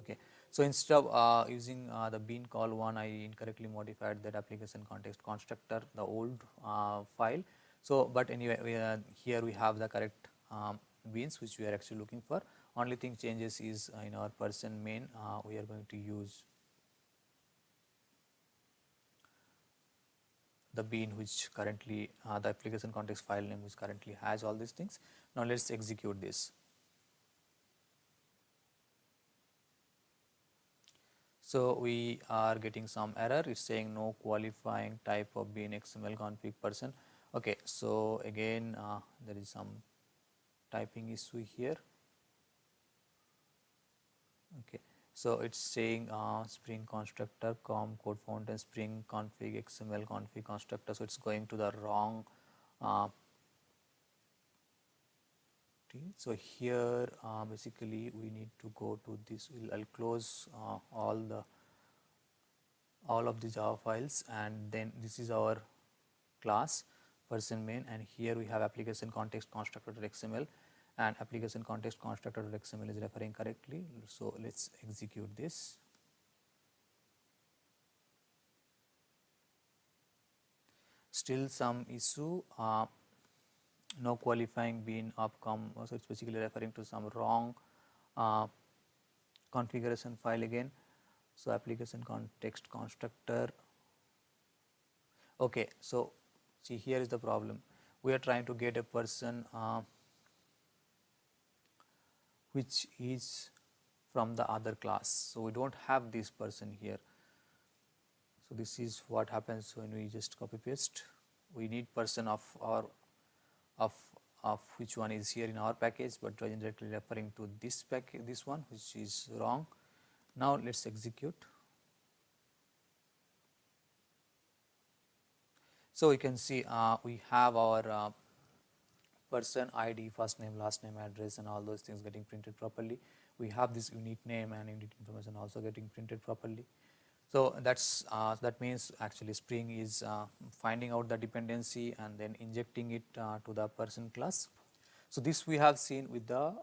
B: Okay, so instead of using the bin call one, I incorrectly modified that application context constructor, the old file. So but anyway, here we have the correct bins which we are actually looking for. Only thing changes is in our person main we are going to use the bin which currently the application context file name which currently has all these things. Now let's execute this. So we are getting some error. It's saying no qualifying type of bin XML config person. Okay, so again there is some typing issue here. Okay, so it's saying Spring constructor com code fountain Spring config XML config constructor. So it's going to the wrong. So here basically we need to go to this. I'll close all of the Java files, and then this is our class person main, and here we have application context constructor.xml, and application context constructor.xml is referring correctly. So let's execute this. Still some issue. No qualifying bin upcome, so it's basically referring to some wrong configuration file again. So application context constructor. Okay, so see, here is the problem. We are trying to get a person which is from the other class, so we don't have this person here. So this is what happens when we just copy paste. We need person of our of which one is here in our package, but directly referring to this package, this one, which is wrong. Now let's execute. So you can see we have our person ID, first name, last name, address, and all those things getting printed properly. We have this unique name and unique information also getting printed properly. So that means actually Spring is finding out the dependency and then injecting it to the person class. So this we have seen with the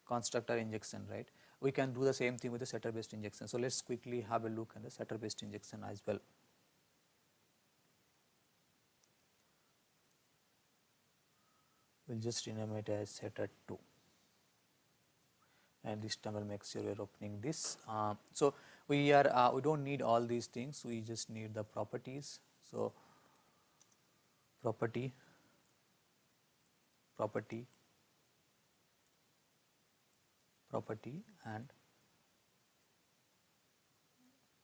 B: constructor injection, right? We can do the same thing with the setter based injection. So let's quickly have a look at the setter based injection as well. We'll just rename it as setter 2. And this time I'll make sure we're opening this. So we don't need all these things. We just need the properties. So property, and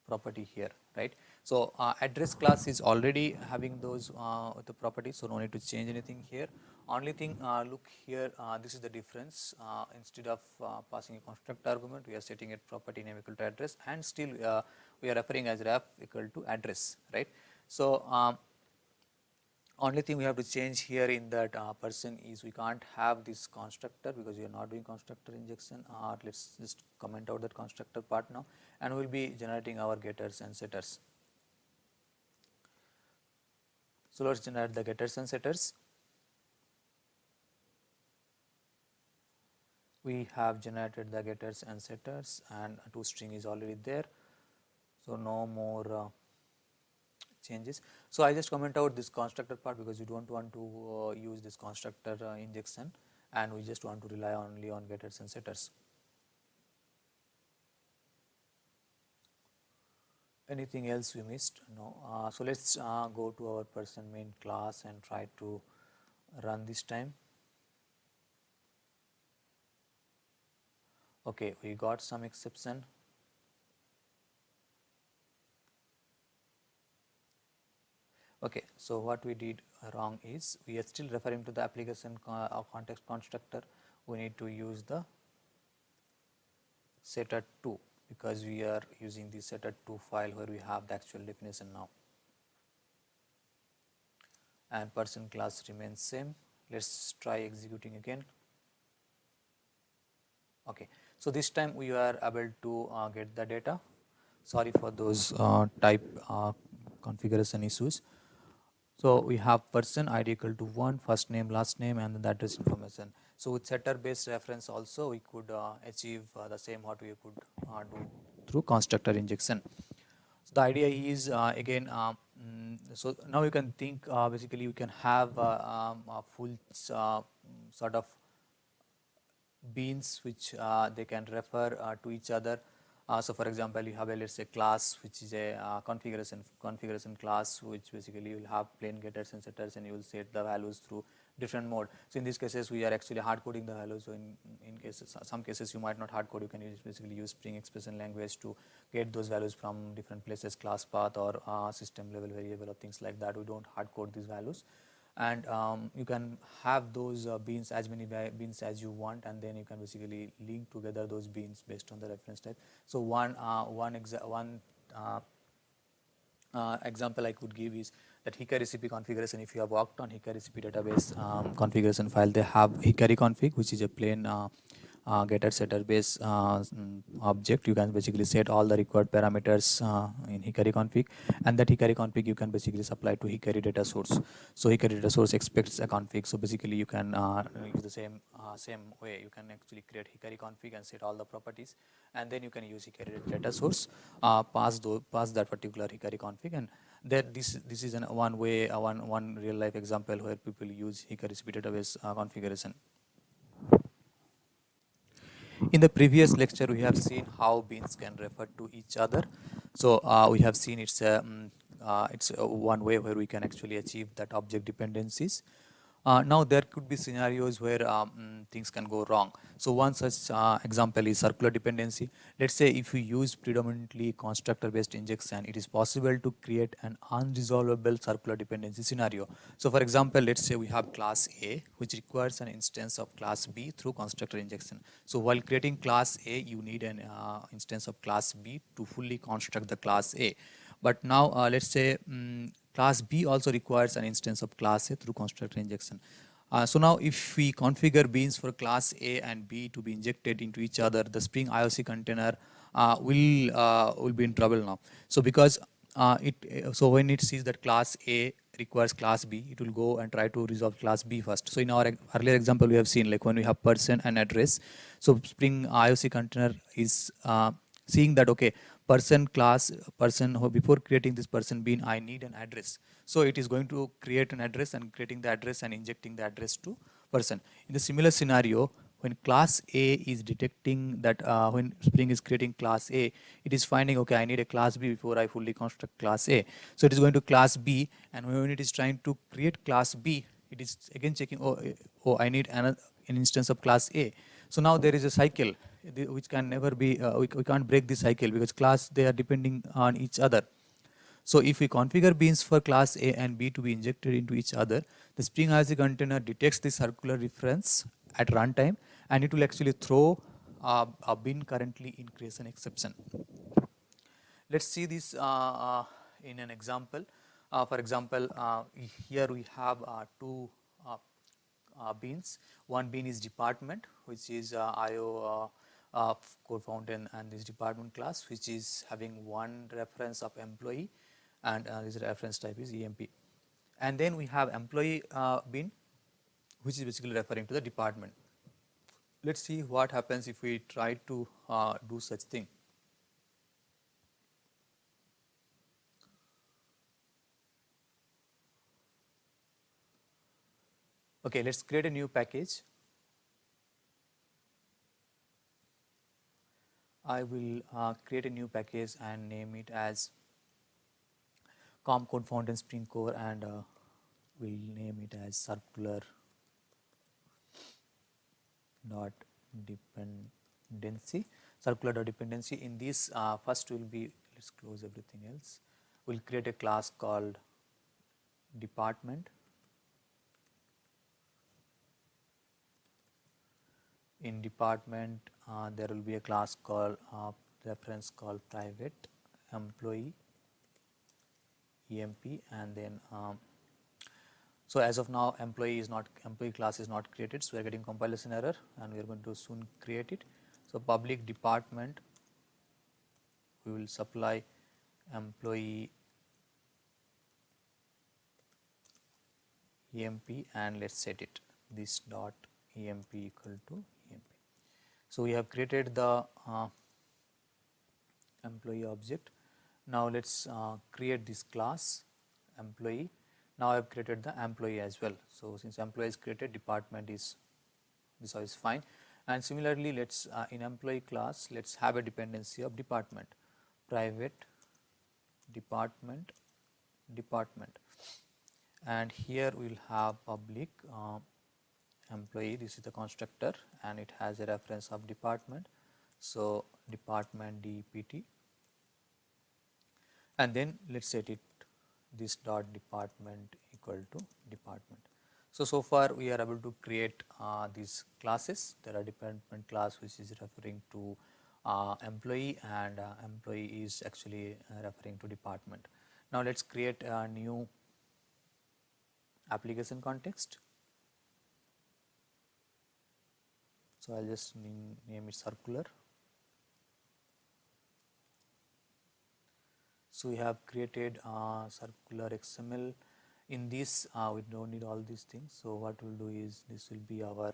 B: property here, right? So address class is already having those the properties, so no need to change anything here. Only thing, look here, this is the difference. Instead of passing a constructor argument, we are setting a property name equal to address, and still we are referring as ref equal to address, right? So only thing we have to change here in that person is we can't have this constructor because we are not doing constructor injection. Let's just comment out that constructor part now, and we will be generating our getters and setters. So let's generate the getters and setters. We have generated the getters and setters, and toString is already there, so no more changes. So I just comment out this constructor part because we don't want to use this constructor injection, and we just want to rely only on getters and setters. Anything else we missed? No. So let's go to our person main class and try to run this time. Okay, we got some exception. Okay, so what we did wrong is we are still referring to the application context constructor. We need to use the setter2 because we are using the setter2 file where we have the actual definition now. And person class remains same. Let's try executing again. Okay, so this time we are able to get the data. Sorry for those type configuration issues. So we have person ID equal to 1, first name, last name, and the address information. So with setter based reference also we could achieve the same what we could do through constructor injection. So the idea is again, so now you can think basically you can have a full sort of beans which they can refer to each other. So for example, you have a let's say class which is a configuration class which basically will have plain getters and setters, and you will set the values through different mode. So in these cases we are actually hard coding the values. So in cases, some cases you might not hard code, you can basically use Spring expression language to get those values from different places, class path or system level variable or things like that. We don't hard code these values, and you can have those beans, as many beans as you want, and then you can basically link together those beans based on the reference type. So one example I could give is that Hikari recipe configuration. If you have worked on Hikari recipe database configuration file, they have Hikari config, which is a plain getter setter base object. You can basically set all the required parameters in Hikari config, and that Hikari config you can basically supply to Hikari data source. So Hikari data source expects a config. So basically you can use the same way. You can actually create Hikari config and set all the properties, and then you can use Hikari data source, pass that particular Hikari config, and that this is one way, one real life example where people use Hikari recipe database configuration. In the previous lecture, we have seen how beans can refer to each other. So we have seen it's one way where we can actually achieve that object dependencies. Now there could be scenarios where things can go wrong. So one such example is circular dependency. Let's say if we use predominantly constructor based injection, it is possible to create an unresolvable circular dependency scenario. So for example, let's say we have class A which requires an instance of class B through constructor injection. So while creating class A, you need an instance of class B to fully construct the class A. But now let's say class B also requires an instance of class A through constructor injection. So now if we configure beans for class A and B to be injected into each other, the Spring IOC container
A: will be in trouble now. So because so when it sees that class A requires class B, it will go and try to resolve class B first. So in our earlier example, we have seen like when we have person and address. So Spring IOC container is seeing that okay, person class person before creating this person bean, I need an address. So it is going to create an address and creating the address and injecting the address to person. In the similar scenario, when class A is detecting that when Spring is creating class A, it is finding okay, I need a class B before I fully construct class A. So it is going to class B, and when it is trying to create class B, it is again checking oh I need an instance of class A. So now there is a cycle which can never be we can't break this cycle because class they are depending on each other. So if we configure beans for class A and B to be injected into each other, the Spring IOC container detects the circular reference at runtime, and it will actually throw a bin currently in creation exception. Let's see this in an example. For example, here we have two beans. One bean is department, which is IO code fountain, and this department class, which is having one reference of employee, and this reference type is EMP. And then we have employee bean, which is basically referring to the department. Let's see what happens if we try to do such thing. Okay, let's create a new package. I will create a new package and name it as com code fountain spring core, and we'll name it as circular dot dependency. Circular dot dependency. In this first will be, let's close everything else. We'll create a class called department. In department there will be a class called reference called private employee EMP, and then so as of now employee class is not created, so we are getting compilation error, and we are going to soon create it. So public department, we will supply employee EMP, and let's set it this dot EMP equal to EMP. So we have created the employee object. Now let's create this class employee. Now I have created the employee as well. So since employee is created, department is this is fine. And similarly, let's in employee class, let's have a dependency of department, private department, and here we will have public employee. This is the constructor, and it has a reference of department. So department DPT, and then let's set it this dot department equal to department. So far we are able to create these classes. There are department class which is referring to employee, and employee is actually referring to department. Now let's create a new application context. So I'll just name it circular. So we have created circular XML. In this we don't need all these things, so what we'll do is this will be our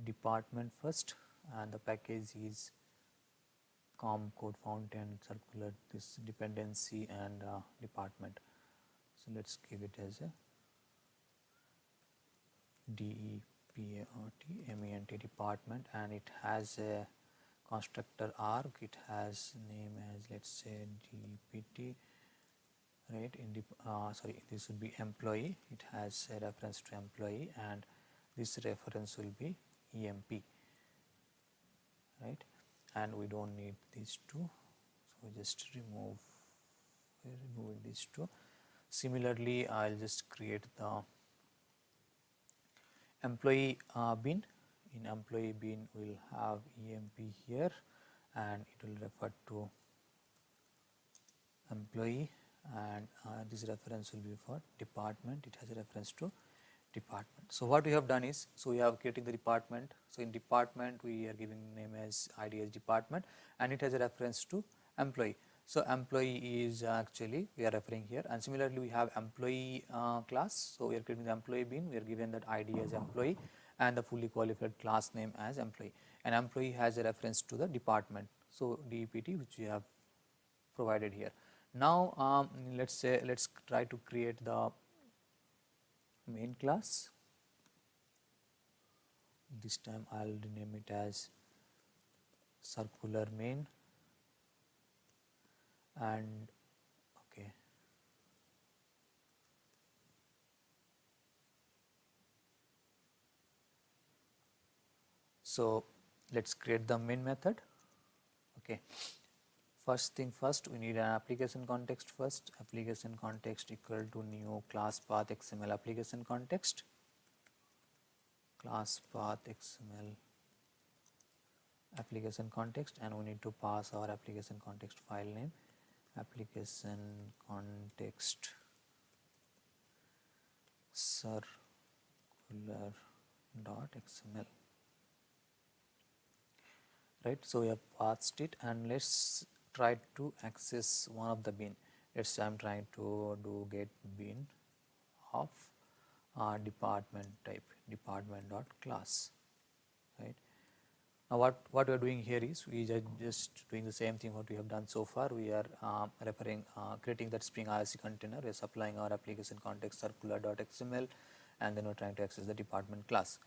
A: department first, and the package is com code fountain circular this dependency and department. So let's give it as a DEPARTMENT department, and it has a constructor arg. It has name as, let's say, DPT, right? In the sorry, this would be employee. It has a reference to employee, and this reference will be EMP, right? And we don't need these two, so just remove these two. Similarly, I'll just create the employee bin. In employee bin we'll have EMP here, and it will refer to employee, and this reference will be for department. It has a reference to
B: department. So what we have done is, so we have creating the department. So in department we are giving name as ID as department, and it has a reference to employee. So employee is actually we are referring here, and similarly we have employee class. So we are creating the employee bean. We are given that ID as employee and the fully qualified class name as employee. And employee has a reference to the department. So DEPT, which we have provided here. Now let's try to create the main class. This time I'll rename it as circular main, and okay, so let's create the main method. Okay, first thing first, we need an application context first. Application context equal to new class path XML application context, class path XML application context, and we need to pass our application context file name, application context circular.xml. Right, so we have passed it, and let's try to access one of the bin. Let's say I'm trying to do get bin of department type, department.class. Right, now what we are doing here is we are just doing the same thing what we have done so far. We are creating that Spring IRC container. We are supplying our application context circular.xml, and then we're trying to access the department class.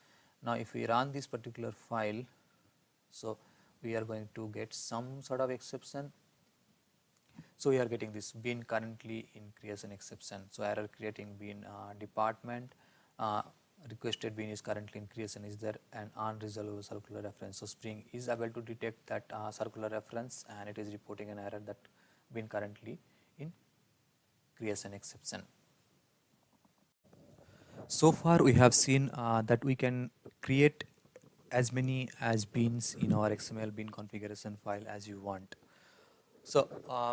B: Now if we run this particular file, so we are going to get some sort of exception. So we are getting this bin currently in creation exception. So error creating bin department, requested bin is currently in creation. Is there an unresolved circular reference? So Spring is able to detect that circular reference, and it is reporting an error that bin currently in creation exception. So far we have seen that we can create as many as beans in our XML bin configuration file as you want. So,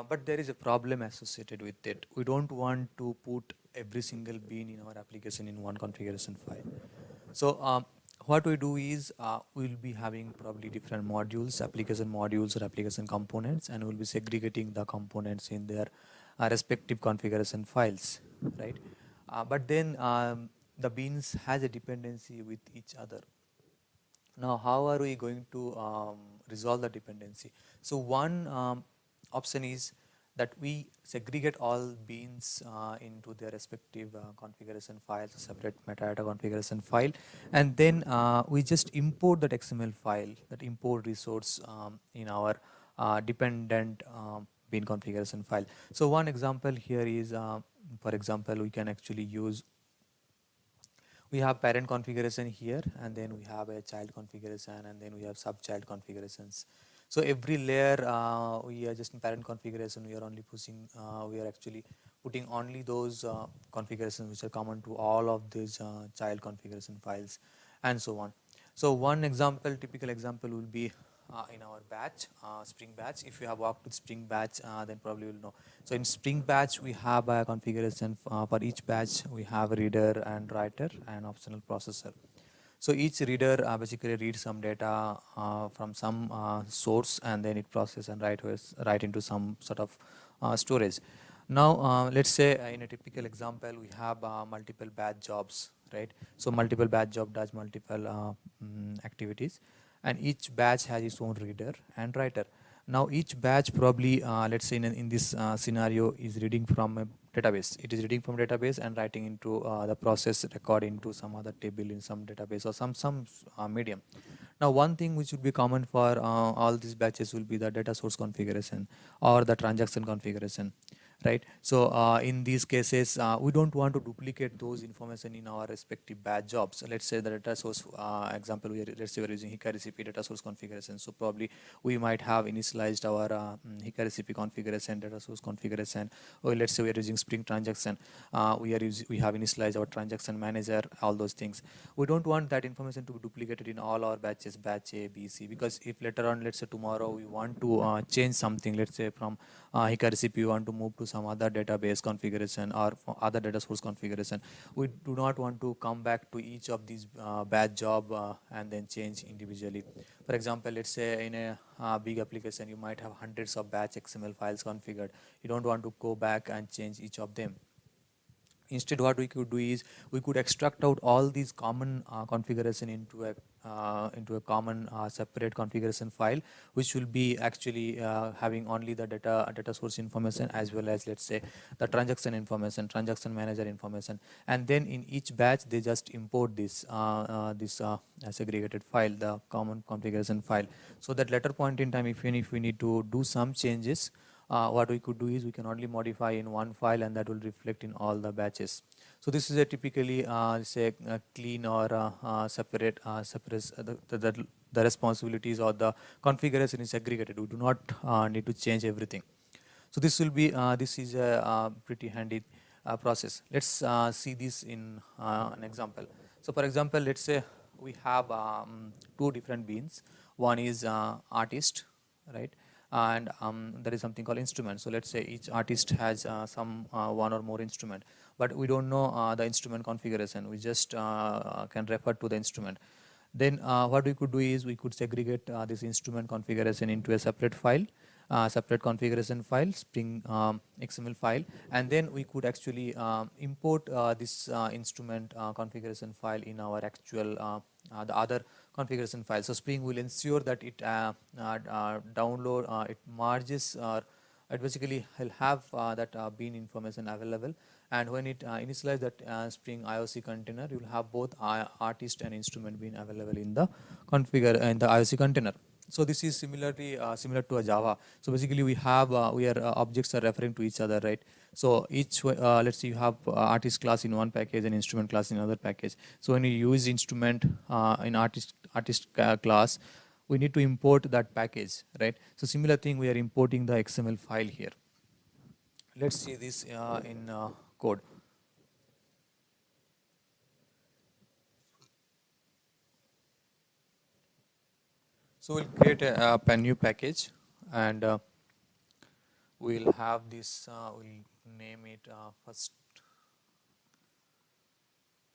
B: but there is a problem associated with it. We don't want to put every single bean in our application in one configuration file. So, what we do is we'll be having probably different modules, application modules or application components, and we'll be segregating the components in their respective configuration files, right? But then the beans has a dependency with each other. Now, how are we going to resolve the dependency? So one option is that we segregate all beans into their respective configuration files, a separate metadata configuration file, and then we just import that XML file, that import resource in our dependent bean configuration file. So one example here is, for example, we can actually use, we have parent configuration here, and then we have a child configuration, and then we have sub-child configurations. So every layer we are just in parent configuration, we are only pushing, we are actually putting only those configurations which are common to all of these child configuration files, and so on. So one example, typical example will be in our batch, Spring batch. If you have worked with Spring batch, then probably you will know. So in Spring batch, we have a configuration for each batch. We have a reader and writer and optional processor. So each reader basically reads some data from some source, and then it processes and write into some sort of storage. Now let's say in a typical example, we have multiple batch jobs, right? So multiple batch job does multiple activities, and each batch has its own reader and writer. Now each batch probably, let's say in this scenario, is reading from a database. It is reading from database and writing into the process record into some other table in some database or some medium. Now one thing which would be common for all these batches will be the data source configuration or the transaction configuration, right? So in these cases, we don't want to duplicate those information in our respective batch jobs. So let's say the data source example, let's say we're using Hika recipe data source configuration. So probably we might have initialized our Hika recipe configuration, data source configuration, or let's say we are using Spring transaction. We have initialized our transaction manager, all those things. We don't want that information to be duplicated in all our batches, batch A, B, C, because if later on, let's say tomorrow we want to change something, let's say from Hika recipe we want to move to some other database configuration or other data source configuration. We do not want to come back to each of these batch job and then change individually. For example, let's say in a big application you might have hundreds of batch XML files configured. You don't want to go back and change each of them. Instead, what we could do is we could extract out all these common configuration into a common separate configuration file, which will be actually having only the data source information as well as, let's say, the transaction information, transaction manager information, and then in each batch they just import this segregated file, the common configuration file, so that later point in time, if we need to do some changes, what we could do is we can only modify in one file and that will reflect in all the batches. So this is a typically say clean or separate the responsibilities or the configuration is segregated. We do not need to change everything. So this will be this is a pretty handy process. Let's see this in an example. So for example, let's say we have two different beans. One is artist, right? And there is something called instrument. So let's say each artist has some one or more instrument, but we don't know the instrument configuration. We just can refer to the instrument. Then what we could do is we could segregate this instrument configuration into a separate file, separate configuration file, Spring XML file, and then we could actually import this instrument configuration file in our actual the other configuration file. So Spring will ensure that it download, it merges, or it basically will have that bean information available. And when it initialize that Spring IOC container, you will have both artist and instrument bean available in the configure in the IOC container. So this is similarly similar to a Java. So basically we have where objects are referring to each other, right? So each let's say you have artist class in one package and instrument class in another package. So when you use instrument in artist class, we need to import that package, right? So similar thing, we are importing the XML file here. Let's see this in code. So we'll create a new package, and we'll have this, we'll name it first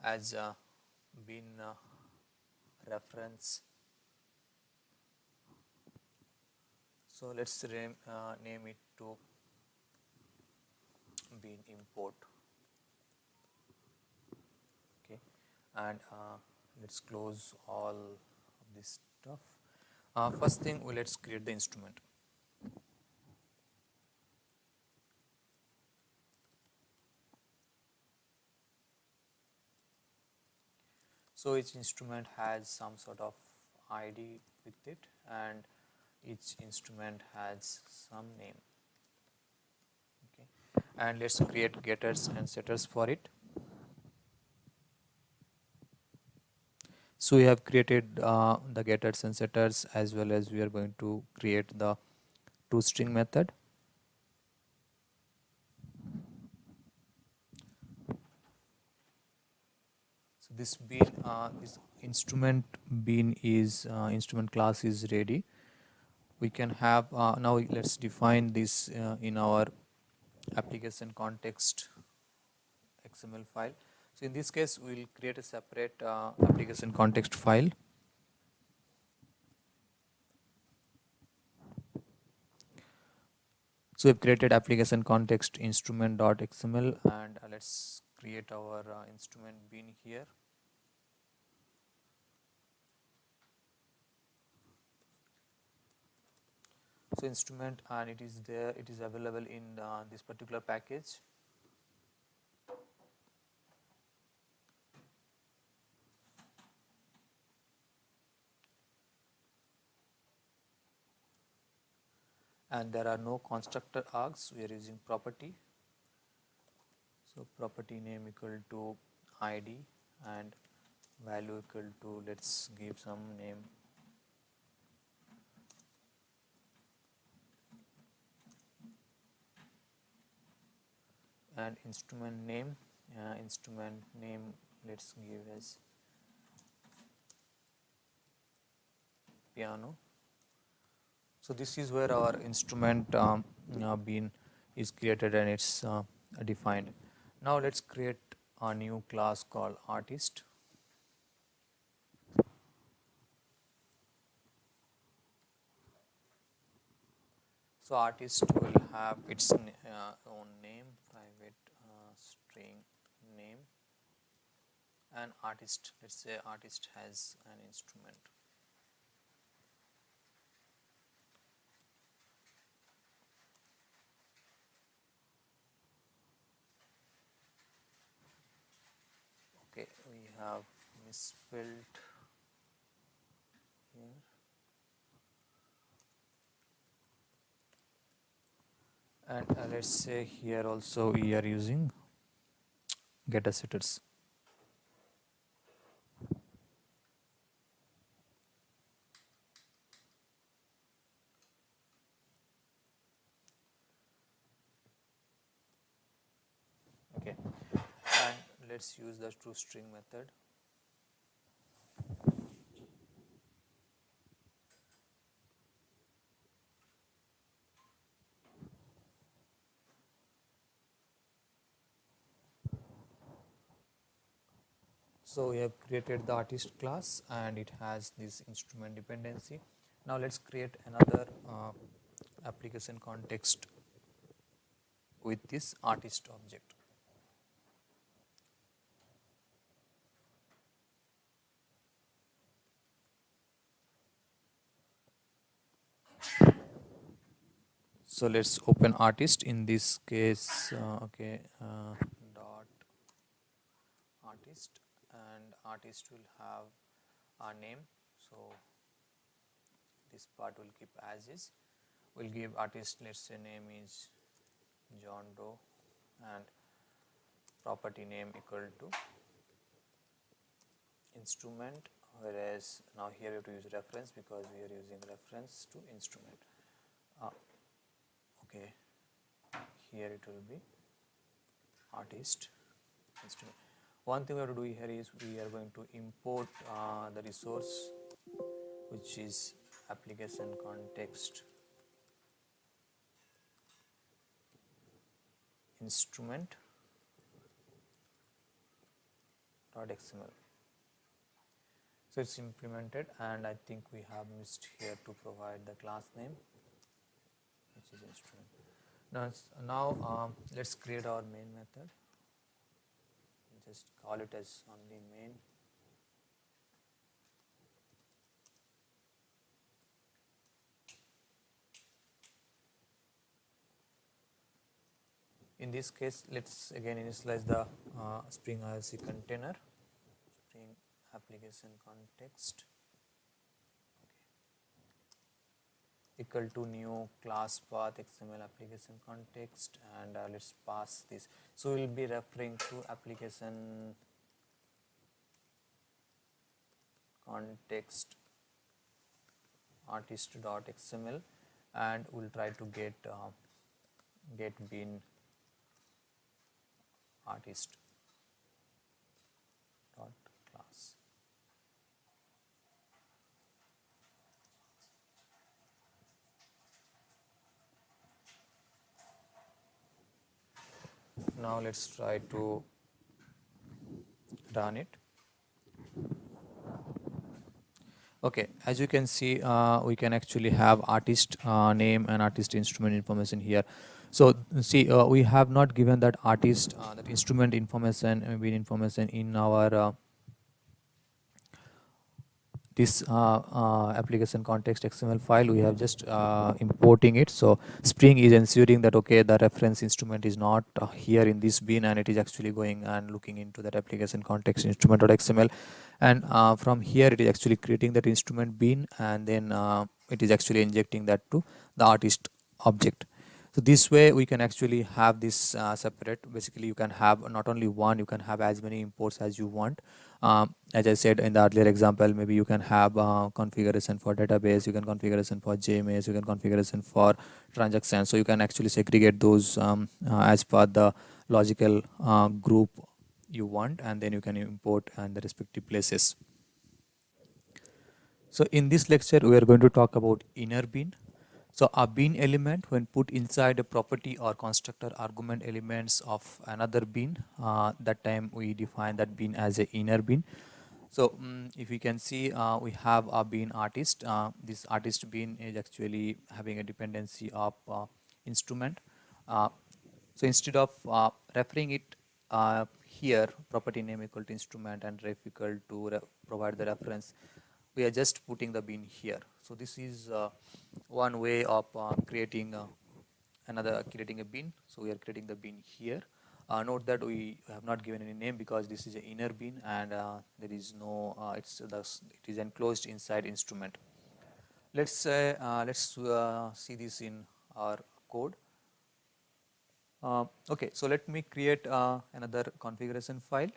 B: as bean reference. So let's name it to bean import. Okay, and let's close all of this stuff. First thing, let's create the instrument. So each instrument has some sort of ID with it, and each instrument has some name. Okay, and let's create getters and setters for it. So we have created the getters and setters, as well as we are going to create the toString method. So this bean, this instrument bean is instrument class is ready. We can have now let's define this in our application context XML file. So in this case, we will create a separate application context file. So we've created application context instrument.xml, and let's create our instrument bean here. So instrument, and it is there, it is available in this particular package. And there are no constructor args, we are using property. So property name equal to ID and value equal to, let's give some name. And instrument name let's give as piano. So this is where our instrument bean is created and it's defined. Now let's create a new class called artist. So artist will have its own name, private string name, and artist, let's say artist has an instrument. Okay, we have misspelled here. And let's say here also we are using getter setters. Okay, and let's use the toString method. So we have created the artist class and it has this instrument dependency. Now let's create another application context with this artist object. So let's open artist. In this case, dot artist, and artist will have a name. So this part will keep as is. We'll give artist, let's say name is John Doe, and property name equal to instrument, whereas now here we have to use reference because we are using reference to instrument. Okay, here it will be artist instrument. One thing we have to do here is we are going to import the resource, which is application context instrument .xml. So it's implemented, and I think we have missed here to provide the class name, which is instrument. Now let's create our main method. Just call it as only main. In this case, let's again initialize the Spring IRC container, Spring application context, equal to new class path XML application context, and let's pass this. So we will be referring to application context artist.xml, and we'll try to get bin artist dot class. Now let's try to run it. Okay, as you can see, we can actually have artist name and artist instrument information here. So see, we have not given that artist that instrument information and bin information in our this application context XML file. We have just importing it. So Spring is ensuring that okay, the reference instrument is not here in this bin, and it is actually going and looking into that application context instrument.xml, and from here it is actually creating that instrument bin, and then it is actually injecting that to the artist object. So this way we can actually have this separate. Basically you can have not only one, you can have as many imports as you want. As I said in the earlier example, maybe you can have configuration for database, you can configuration for JMS, you can configuration for transactions. So you can actually segregate those as per the logical group you want, and then you can import and the respective places. So in this lecture we are going to talk about inner bin. So a bean element, when put inside a property or constructor argument elements of another bean, that time we define that bean as a inner bean. So if you can see, we have a bean artist. This artist bean is actually having a dependency of instrument. Uh, so instead of referring it here, property name equal to instrument and ref equal to provide the reference, we are just putting the bean here. So this is one way of creating creating a bean. So we are creating the bean here. Note that we have not given any name because this is an inner bean, and there is no it is enclosed inside instrument. Let's see this in our code. Okay, so let me create another configuration file.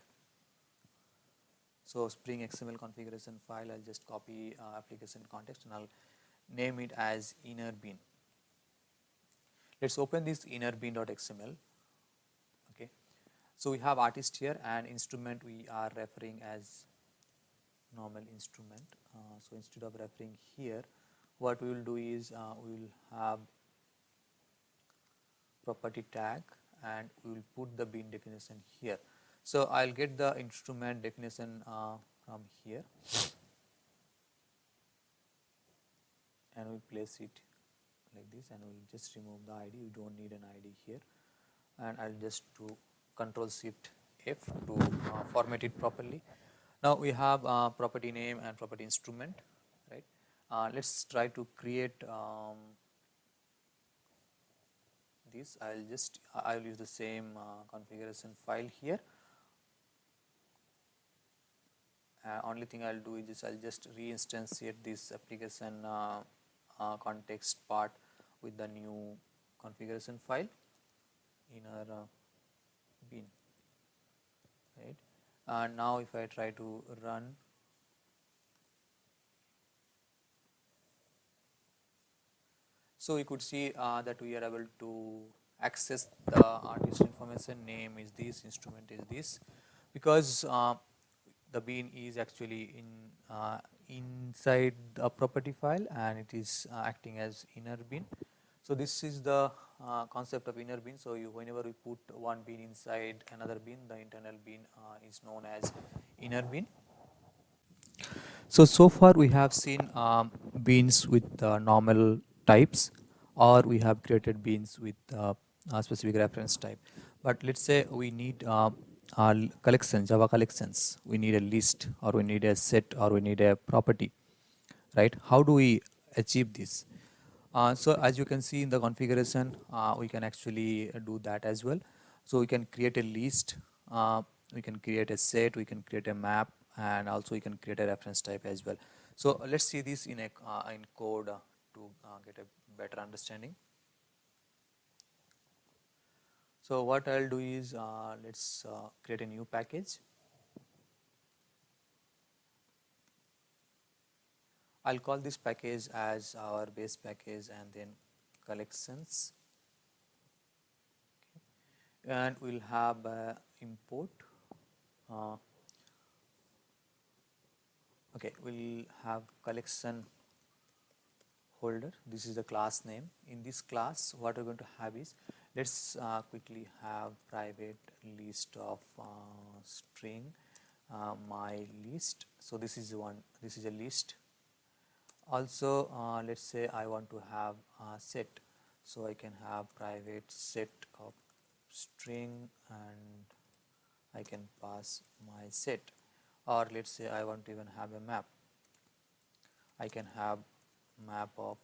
B: So Spring XML configuration file, I'll just copy application context and I'll name it as inner bean. Let's open this inner bean.xml. Okay, so we have artist here, and instrument we are referring as normal instrument. So instead of referring here, what we will do is we will have property tag and we will put the bean definition here. So I'll get the instrument definition from here and we'll place it like this, and we'll just remove the ID. We don't need an ID here, and I'll just do Control Shift F to format it properly. Now we have property name and property instrument, right? Let's try to create this. I'll use the same configuration file here. Only thing I'll do is I'll just reinstantiate this application context part with the new configuration file in our bean, right? And now if I try to run, so you could see that we are able to access the artist information. Name is this, instrument is this, because the bean is actually inside the property file and it is acting as inner bean. So this is the concept of inner bean. So whenever we put one bean inside another bean, the internal bean is known as inner bean. So far we have seen beans with normal types, or we have created beans with specific reference type. But let's say we need collections, Java collections. We need a list, or we need a set, or we need a property, right? How do we achieve this? So as you can see in the configuration, we can actually do that as well. So we can create a list, we can create a set, we can create a map, and also we can create a reference type as well. So let's see this in code to get a better understanding. So what I'll do is let's create a new package. I'll call this package as our base package and then collections. Okay. And we'll have import. Okay, we'll have collection holder. This is the class name. In this class, what we're going to have is, let's quickly have private list of string my list. So this is a list. Also let's say I want to have a set, so I can have private set of string and I can pass my set. Or let's say I want to even have a map, I can have map of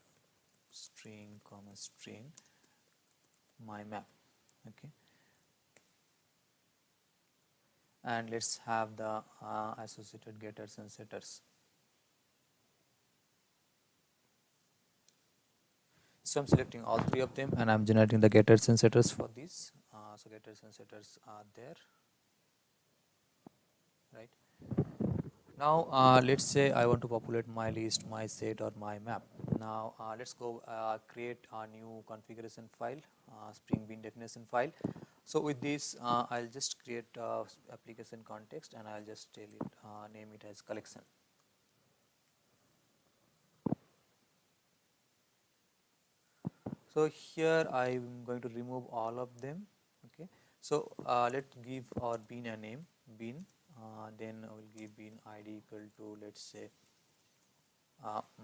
B: string comma string my map. Okay, and let's have the associated getters and setters. So I'm selecting all three of them and I'm generating the getters and setters for this. So getters and setters are there, right? Now let's say I want to populate my list, my set, or my map. Now let's go create a new configuration file, Spring Bean definition file. So with this I'll just create application context and I'll just tell it name it as collection. So here I am going to remove all of them. Okay. So let's give our bean a name, bean. Then I will give bean ID equal to, let's say,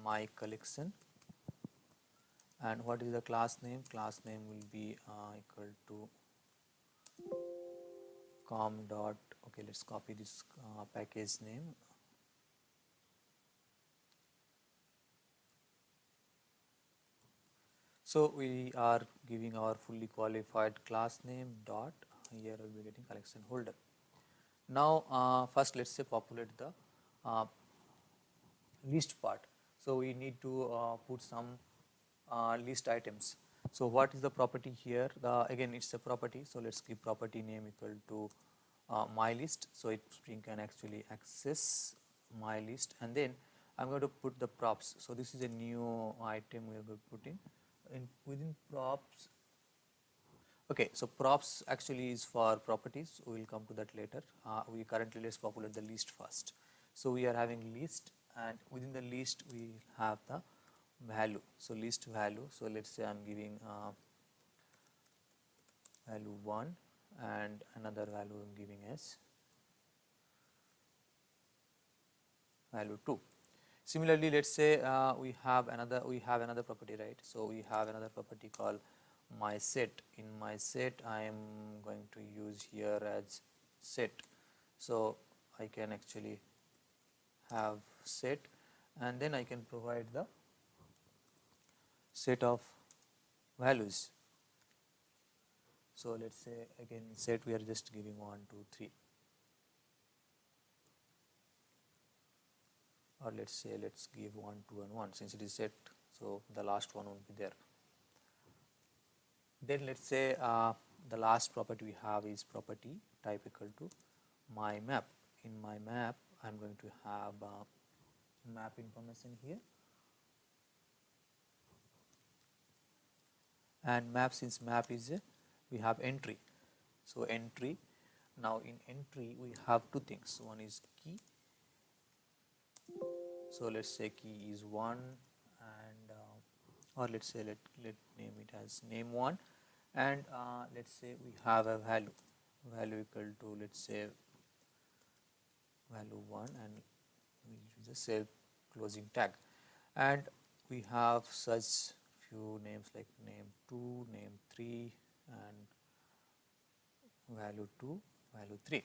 B: my collection. And what is the class name? Class name will be equal to com dot. Okay, let's copy this package name. So we are giving our fully qualified class name dot, here we will be getting collection holder. Now first let's say populate the list part. So we need to put some list items. So what is the property here? Again it's a property, so let's give property name equal to my list, so it Spring can actually access my list, and then I'm going to put the props. So this is a new item we are going to put in within props. Okay, so props actually is for properties, we will come to that later. We currently let's populate the list first. So we are having list, and within the list we have the value. So list value, so let's say I'm giving value 1 and another value I'm giving as value 2. Similarly, let's say we have another property, right? So we have another property called my set. In my set I am going to use here as set. So I can actually have set, and then I can provide the set of values. So let's say again set we are just giving 1, 2, 3, or let's say let's give 1, 2 and 1, since it is set, so the last one won't be there. Then let's say the last property we have is property type equal to my map. In my map I'm going to have map information here, and map, since map is we have entry, so entry. Now in entry we have two things, one is key, so let's say key is 1, and or let's say let name it as name 1, and let's say we have a value equal to, let's say, value 1, and we use a self closing tag, and we have such few names like name 2, name 3, and value 2, value 3.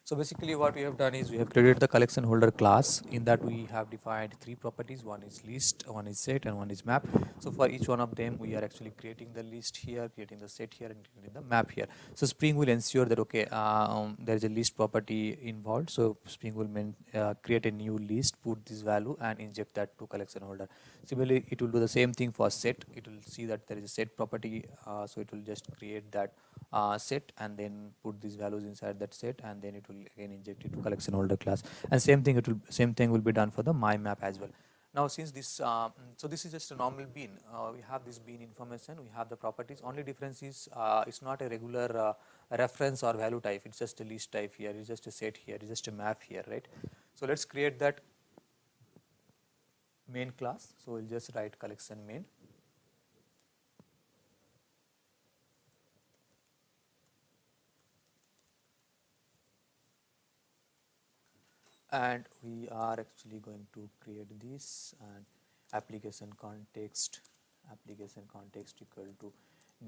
B: So basically what we have done is we have created the collection holder class. In that we have defined three properties, one is list, one is set, and one is map. So for each one of them we are actually creating the list here, creating the set here, and creating the map here. So Spring will ensure that okay, there is a list property involved, so Spring will create a new list, put this value and inject that to collection holder. Similarly it will do the same thing for set. It will see that there is a set property, so it will just create that set and then put these values inside that set, and then it will again inject it to collection holder class, and same thing will be done for the my map as well. Now since this so this is just a normal bean, we have this bean information, we have the properties. Only difference is it's not a regular reference or value type, it's just a list type here, it's just a set here, it's just a map here, right? So let's create that main class. So we'll just write collection main, and we are actually going to create this, and application context equal to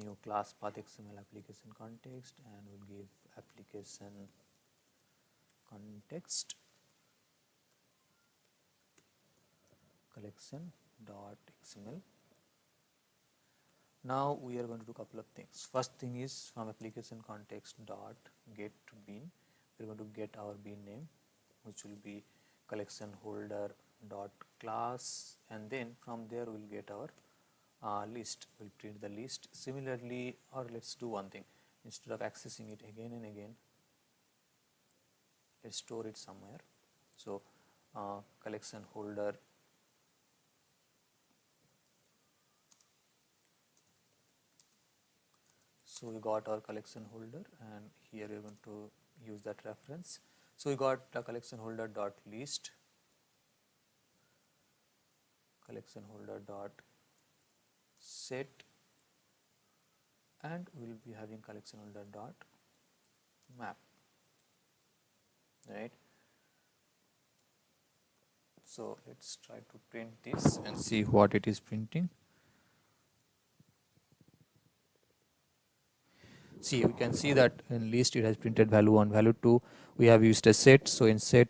B: new class path XML application context, and we'll give application context collection dot XML. Now we are going to do a couple of things. First thing is from application context dot get bean, we are going to get our bean name, which will be collection holder dot class, and then from there we'll get our list. We'll print the list. Similarly, or let's do one thing, instead of accessing it again and again, let's store it somewhere. So collection holder So we got our collection holder, and here we are going to use that reference. So we got a collection holder dot list, collection holder dot set, and we will be having collection holder dot map, right? So let's try to print this and see what it is printing. See, we can see that in list it has printed value 1, value 2. We have used a set, so in set,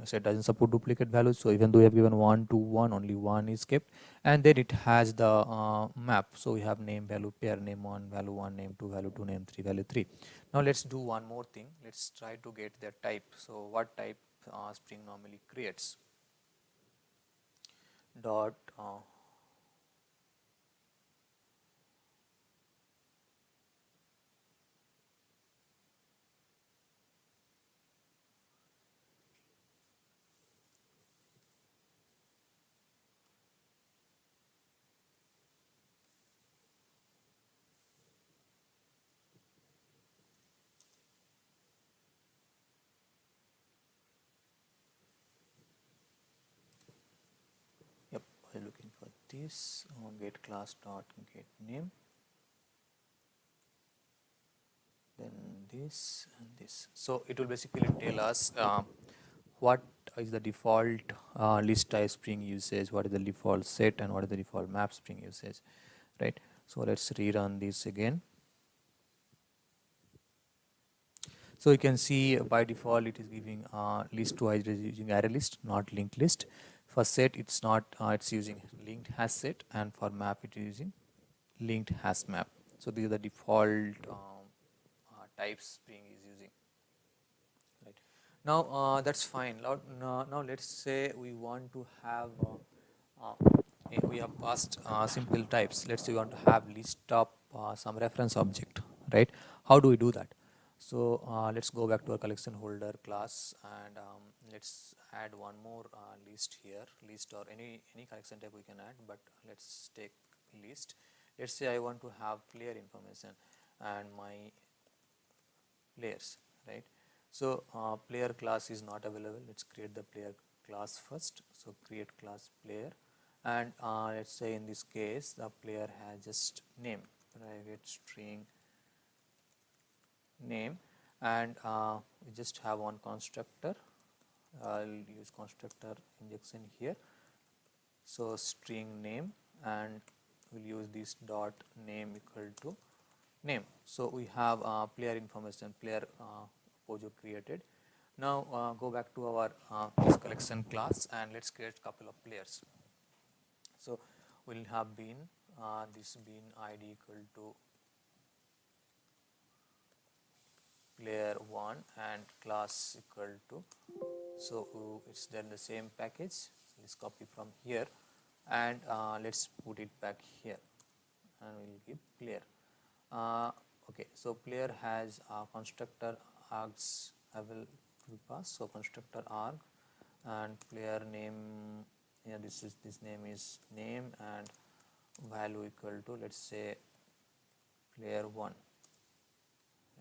B: set doesn't support duplicate values, so even though we have given 1 to 1, only 1 is kept. And then it has the map, so we have name, value, pair, name 1, value 1, name 2, value 2, name 3, value 3. Now let's do one more thing. Let's try to get their type. So what type Spring normally creates? Dot Yep, I'm looking for this. Get class dot get name, then this and this. So it will basically tell us what is the default list type Spring usage, what is the default set, and what is the default map Spring usage, right? So let's rerun this again. So you can see by default it is giving list wise using array list, not linked list. For set it's not, it's using linked hash set, and for map it is using linked hash map. So these are the default types Spring is using. Right. Now that's fine. Now let's say we want to have we have passed simple types. Let's say we want to have list of some reference object, right? How do we do that? So let's go back to our collection holder class, and let's add one more list here, list or any collection type we can add, but let's take list. Let's say I want to have player information and my players, right? So player class is not available. Let's create the player class first. So create class player, and let's say in this case the player has just name, private string name, and we just have one constructor. I'll use constructor injection here. So string name, and we'll use this dot name equal to name. So we have player information, player POJO created. Now go back to our this collection class, and let's create a couple of players. So we'll have bean, this bean ID equal to player 1 and class equal to, so it's then the same package. So let's copy from here, and let's put it back here, and we'll give player. Okay, so player has constructor args will pass, so constructor arg, and player name, yeah, this name is name, and value equal to, let's say, player 1,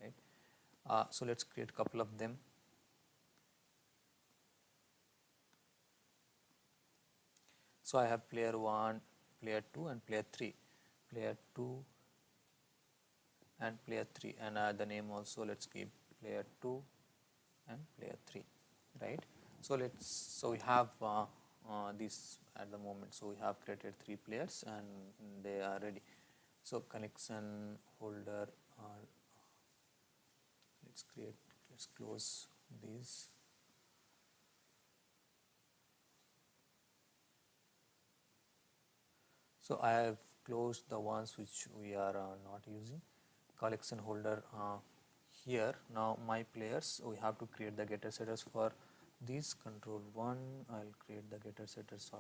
B: right? So let's create a couple of them. So I have player 1, player 2, and player 3. Player 2 and player 3, and the name also let's give player 2 and player 3, right? So we have this at the moment. So we have created 3 players and they are ready. So collection holder, let's close these. So I have closed the ones which we are not using. Collection holder here. Now my players, we have to create the getter setters for these. Control 1, I'll create the getter setters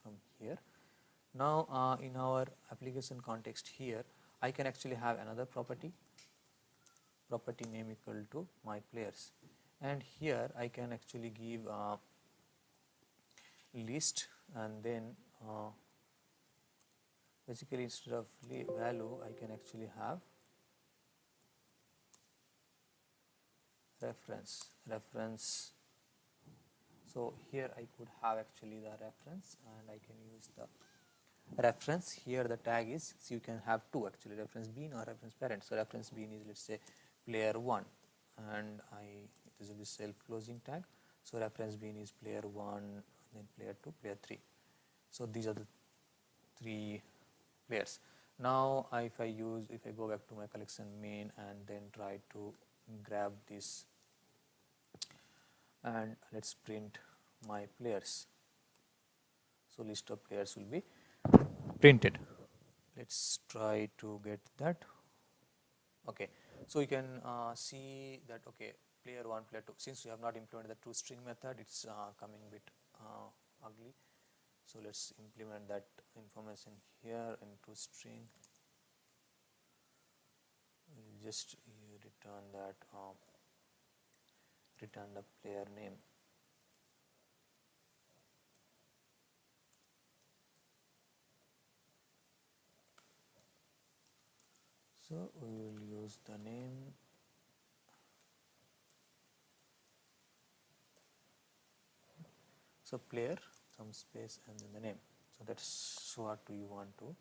B: from here. Now in our application context here, I can actually have another property name equal to my players, and here I can actually give list, and then basically instead of value I can actually have reference. So here I could have actually the reference, and I can use the reference. Here the tag is, so you can have two actually, reference bean or reference parent. So reference bean is, let's say, player 1, and this will be self closing tag. So reference bean is player 1, then player 2, player 3. So these are the 3 players. Now if I go back to my collection main and then try to grab this, and let's print my players. So list of players will be printed. Let's try to get that. Okay, so you can see that, okay, player 1, player 2, since we have not implemented the toString method, it's coming a bit ugly. So let's implement that information here in toString. We'll just return that, return the player name. So we will use the name. So player, some space, and then the name. So that's what we want to.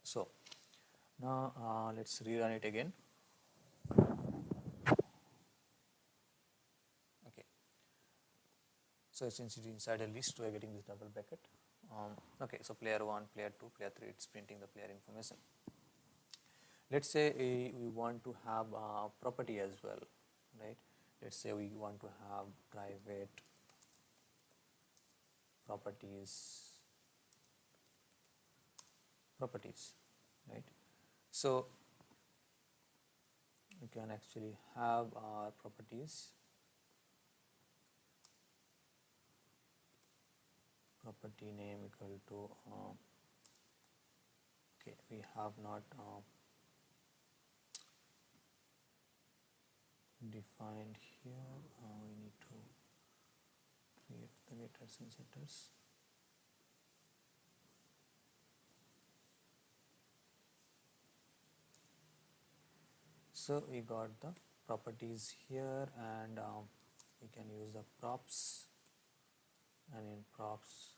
B: So now let's rerun it again. Okay. So since it is inside a list, we are getting this double bracket. Okay, so player 1, player 2, player 3, it's printing the player information. Let's say we want to have a property as well, right? Let's say we want to have private properties, right? So we can actually have our properties, property name equal to okay, we have not defined here. We need to create the getters and setters. So we got the properties here, and we can use the props, and in props,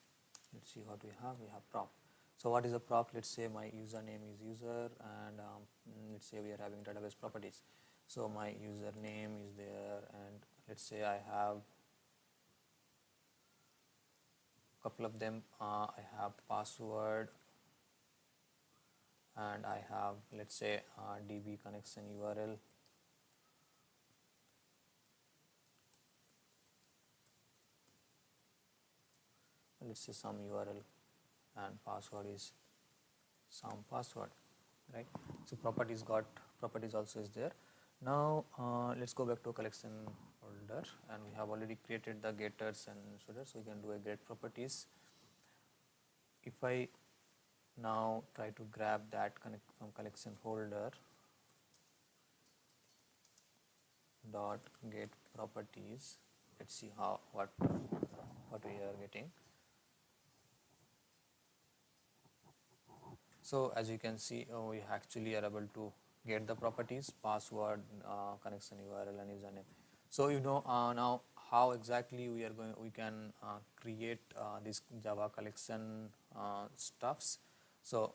B: let's see what we have. We have prop. So what is a prop? Let's say my username is user, and let's say we are having database properties. So my username is there, and let's say I have a couple of them. I have password, and I have, let's say, DB connection URL. Let's say some URL, and password is some password, right? So properties also is there. Now let's go back to collection folder, and we have already created the getters and shooters, so we can do a get properties. If I now try to grab that from collection folder dot get properties, let's see what we are getting. So as you can see, we actually are able to get the properties, password, connection URL, and username. So you know now how exactly we can create this Java collection stuffs. So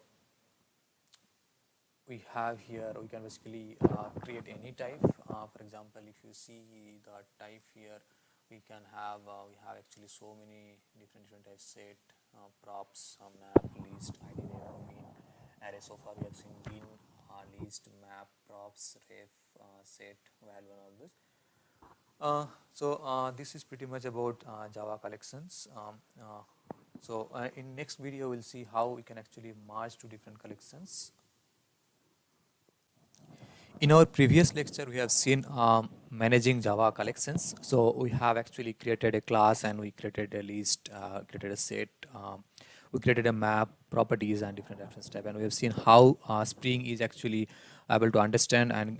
B: we have here, we can basically create any type. For example, if you see the type here, we can have actually so many different types: set, props, map, list, id, name, mean, array. So far we have seen bin, list, map, props, ref, set, value, and all this. So this is pretty much about Java collections. So in next video we'll see how we can actually merge two different collections. In our previous lecture, we have seen managing Java collections. So we have actually created a class, and we created a list, created a set, we created a map, properties, and different reference type. And we have seen how Spring is actually able to understand and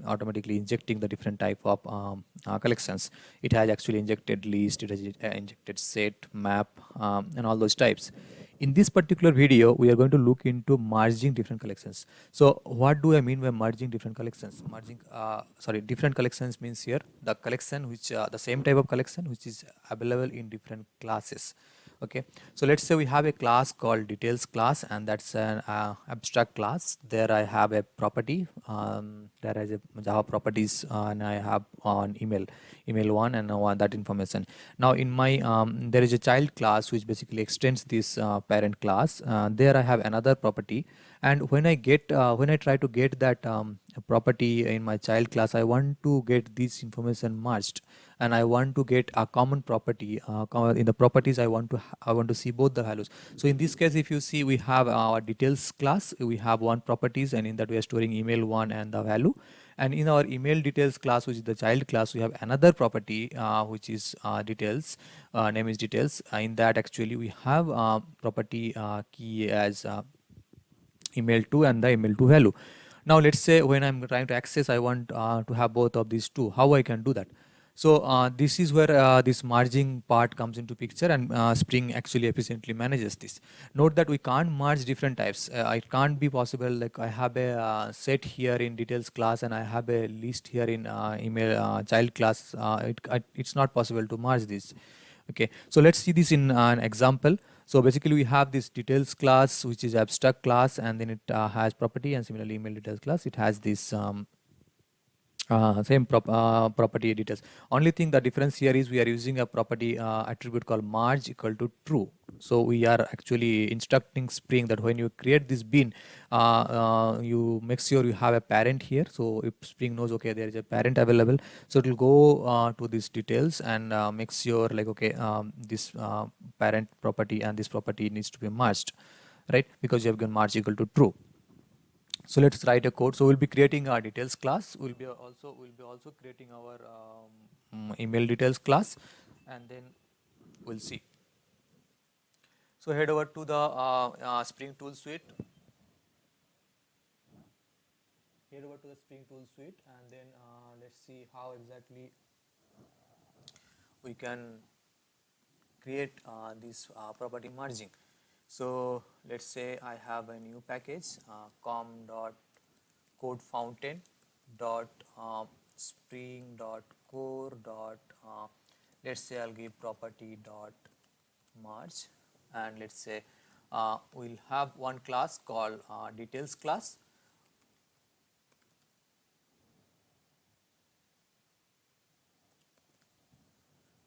B: automatically injecting the different type of collections. It has actually injected list, it has injected set, map, and all those types. In this particular video, we are going to look into merging different collections. So what do I mean by merging different collections? Different collections means here the collection which the same type of collection which is available in different classes. Okay, so let's say we have a class called details class, and that's an abstract class. There I have a property. There is a Java properties, and I have on email one, and I want that information. Now in my there is a child class which basically extends this parent class. There I have another property, and when I try to get that property in my child class, I want to get this information merged, and I want to get a common property. In the properties, I want to see both the values. So in this case, if you see, we have our details class. We have one properties, and in that we are storing email one and the value. And in our email details class, which is the child class, we have another property which is details. Name is details. In that actually we have property key as email 2 and the email 2 value. Now let's say when I'm trying to access, I want to have both of these two. How I can do that? So this is where this merging part comes into picture, and Spring actually efficiently manages this. Note that we can't merge different types. It can't be possible, like I have a set here in details class and I have a list here in email child class. It's not possible to merge this. Okay, so let's see this in an example. So basically we have this details class which is abstract class, and then it has property, and similarly email details class, it has this same property details. Only thing, the difference here is we are using a property attribute called marge equal to true. So we are actually instructing Spring that when you create this bin, you make sure you have a parent here. So if Spring knows, okay, there is a parent available, so it will go to these details and make sure, like, okay, this parent property and this property needs to be merged, right? Because you have given marge equal to true. So let's write a code. So we'll be creating our details class. We'll be also creating our email details class, and then we'll see. So head over to the Spring Tool Suite. Head over to the Spring Tool Suite, and then let's see how exactly we can create this property merging. So let's say I have a new package com.codefountain.spring.core. Let's say I'll give property dot merge, and let's say we'll have one class called details class.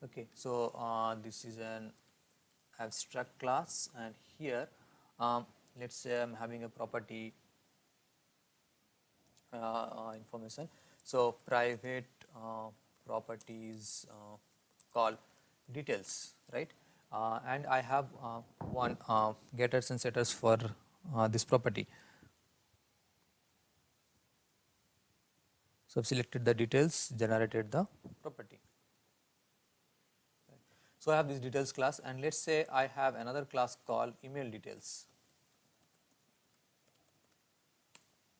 B: Okay, so this is an abstract class, and here let's say I'm having a property information. So private properties called details, right? And I have one getters and setters for this property. So I've selected the details, generated the property. So I have this details class, and let's say I have another class called email details.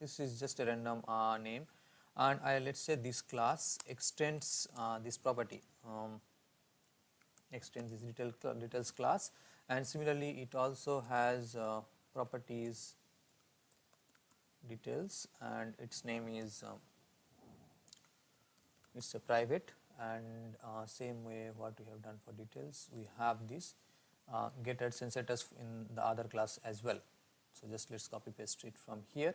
B: This is just a random name, and let's say this class extends this property, extends this details class, and similarly it also has properties details, and its name is it's a private. And same way what we have done for details, we have this getters and setters in the other class as well. So just let's copy paste it from here,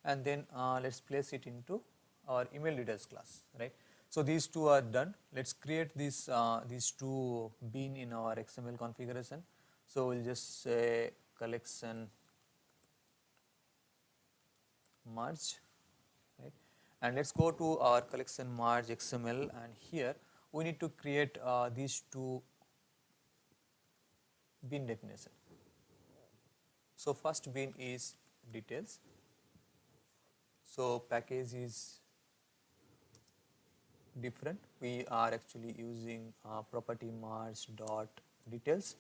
B: and then let's place it into our email details class, right? So these two are done. Let's create this these two bin in our XML configuration. So we'll just say collection merge, right? And let's go to our collection merge XML, and here we need to create these two bin definition. So first bin is details. So package is different. We are actually using property merge dot details.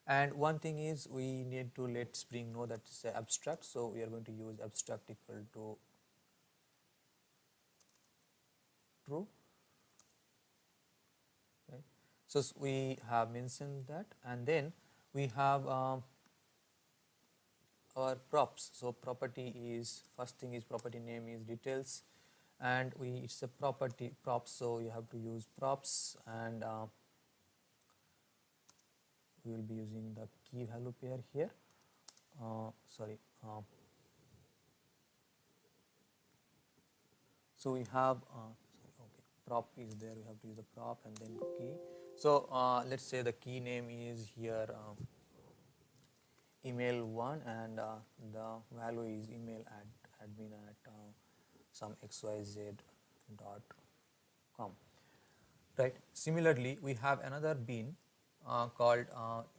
B: And one thing is we need to let Spring know that it's abstract. So we are going to use abstract equal to true. Right. So we have mentioned that, and then we have our props. So property is, first thing is property name is details, and it's a property props. So you have to use props, and
C: we will be using the key value pair here. So we have prop is there, we have to use the prop and then key. So let's say the key name is here email1 and the value is email at admin at some xyz.com, right. Similarly, we have another bean called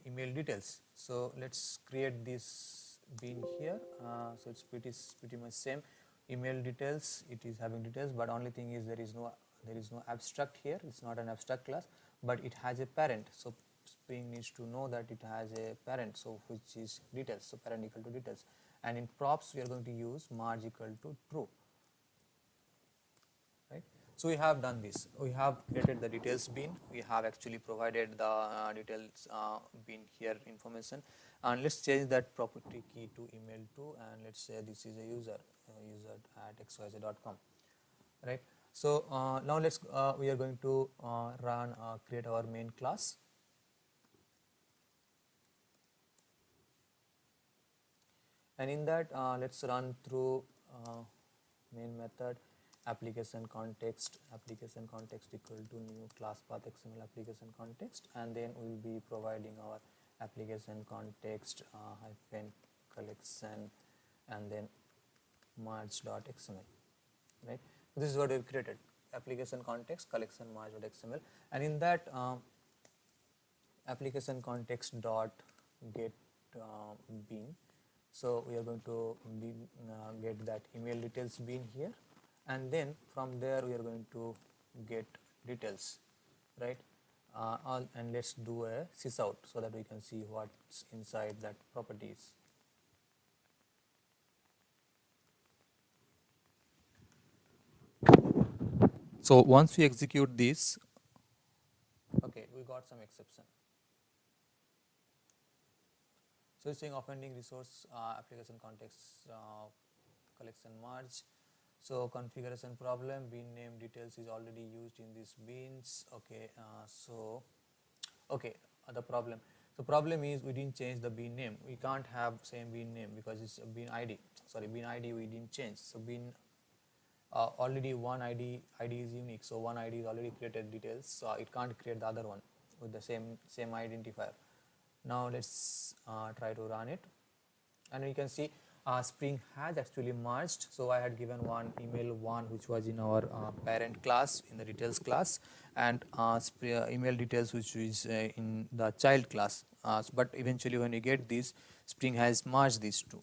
C: email details. So let's create this bean here. So it's pretty much same. Email details, it is having details, but only thing is there is no abstract here. It's not an abstract class, but it has a parent. So Spring needs to know that it has a parent, so which is details. So parent equal to details, and in props we are going to use marge equal to true. Right. So we have done this. We have created the details bean. We have actually provided the details bean here information, and let's change that property key to email2, and let's say this is a user at xyz.com, right. So now let's we are going to create our main class. And in that let's run through main method application context equal to new class path XML application context, and then we will be providing our application context hyphen collection and then marge.xml, right. So this is what we have created, application context collection marge.xml, and in that application context dot get bean. So we are going to get that email details bean here, and then from there we are going to get details, right. And let's do a sysout so that we can see what's inside that properties.
B: So once we execute this,
C: okay, we got some exception. So it's saying offending resource application context collection marge. So configuration problem, bean name details is already used in these beans. Okay, the problem. The problem is we didn't change the bean name. We can't have same bean name because it's a bean ID. Sorry, bean ID we didn't change. So bean already one ID is unique. So one ID is already created details. So it can't create the other one with the same identifier. Now let's try to run it, and you can see Spring has actually merged. So I had given one email1 which was in our parent class in the details class, and email details which is in the child class. But eventually when you get this, Spring has merged these two.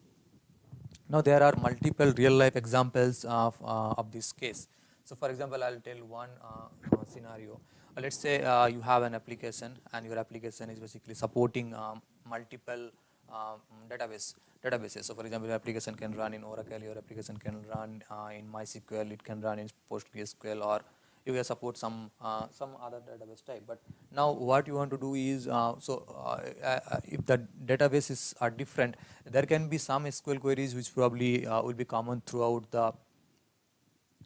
C: Now there are multiple real life examples of this case. So for example, I'll tell one scenario. Let's say you have an application, and your application is basically supporting multiple databases. So for example, your application can run in Oracle, your application can run in MySQL, it can run in PostgreSQL, or you can support some other database type. But now what you want to do is, if the databases are different, there can be some SQL queries which probably will be common throughout the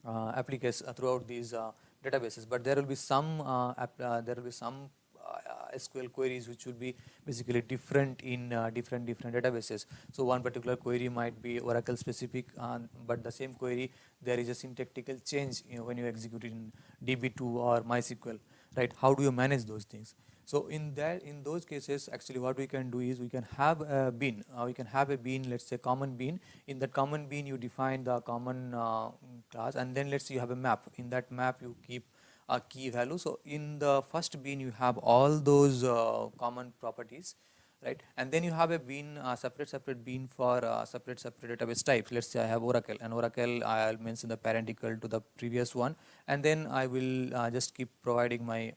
C: application, throughout these databases, but there will be some SQL queries which will be basically different in different databases. So one particular query might be Oracle specific, but the same query there is a syntactical change when you execute it in DB2 or MySQL, right? How do you manage those things? So in those cases, actually what we can do is we can have a bean. Let's say common bean. In that common bean, you define the common class, and then let's say you have a map. In that map, you keep a key value. So in the first bean, you have all those common properties, right? And then you have a bean, separate bean for separate database types. Let's say I have Oracle, and Oracle I'll mention the parent equal to the previous one, and then I will just keep providing my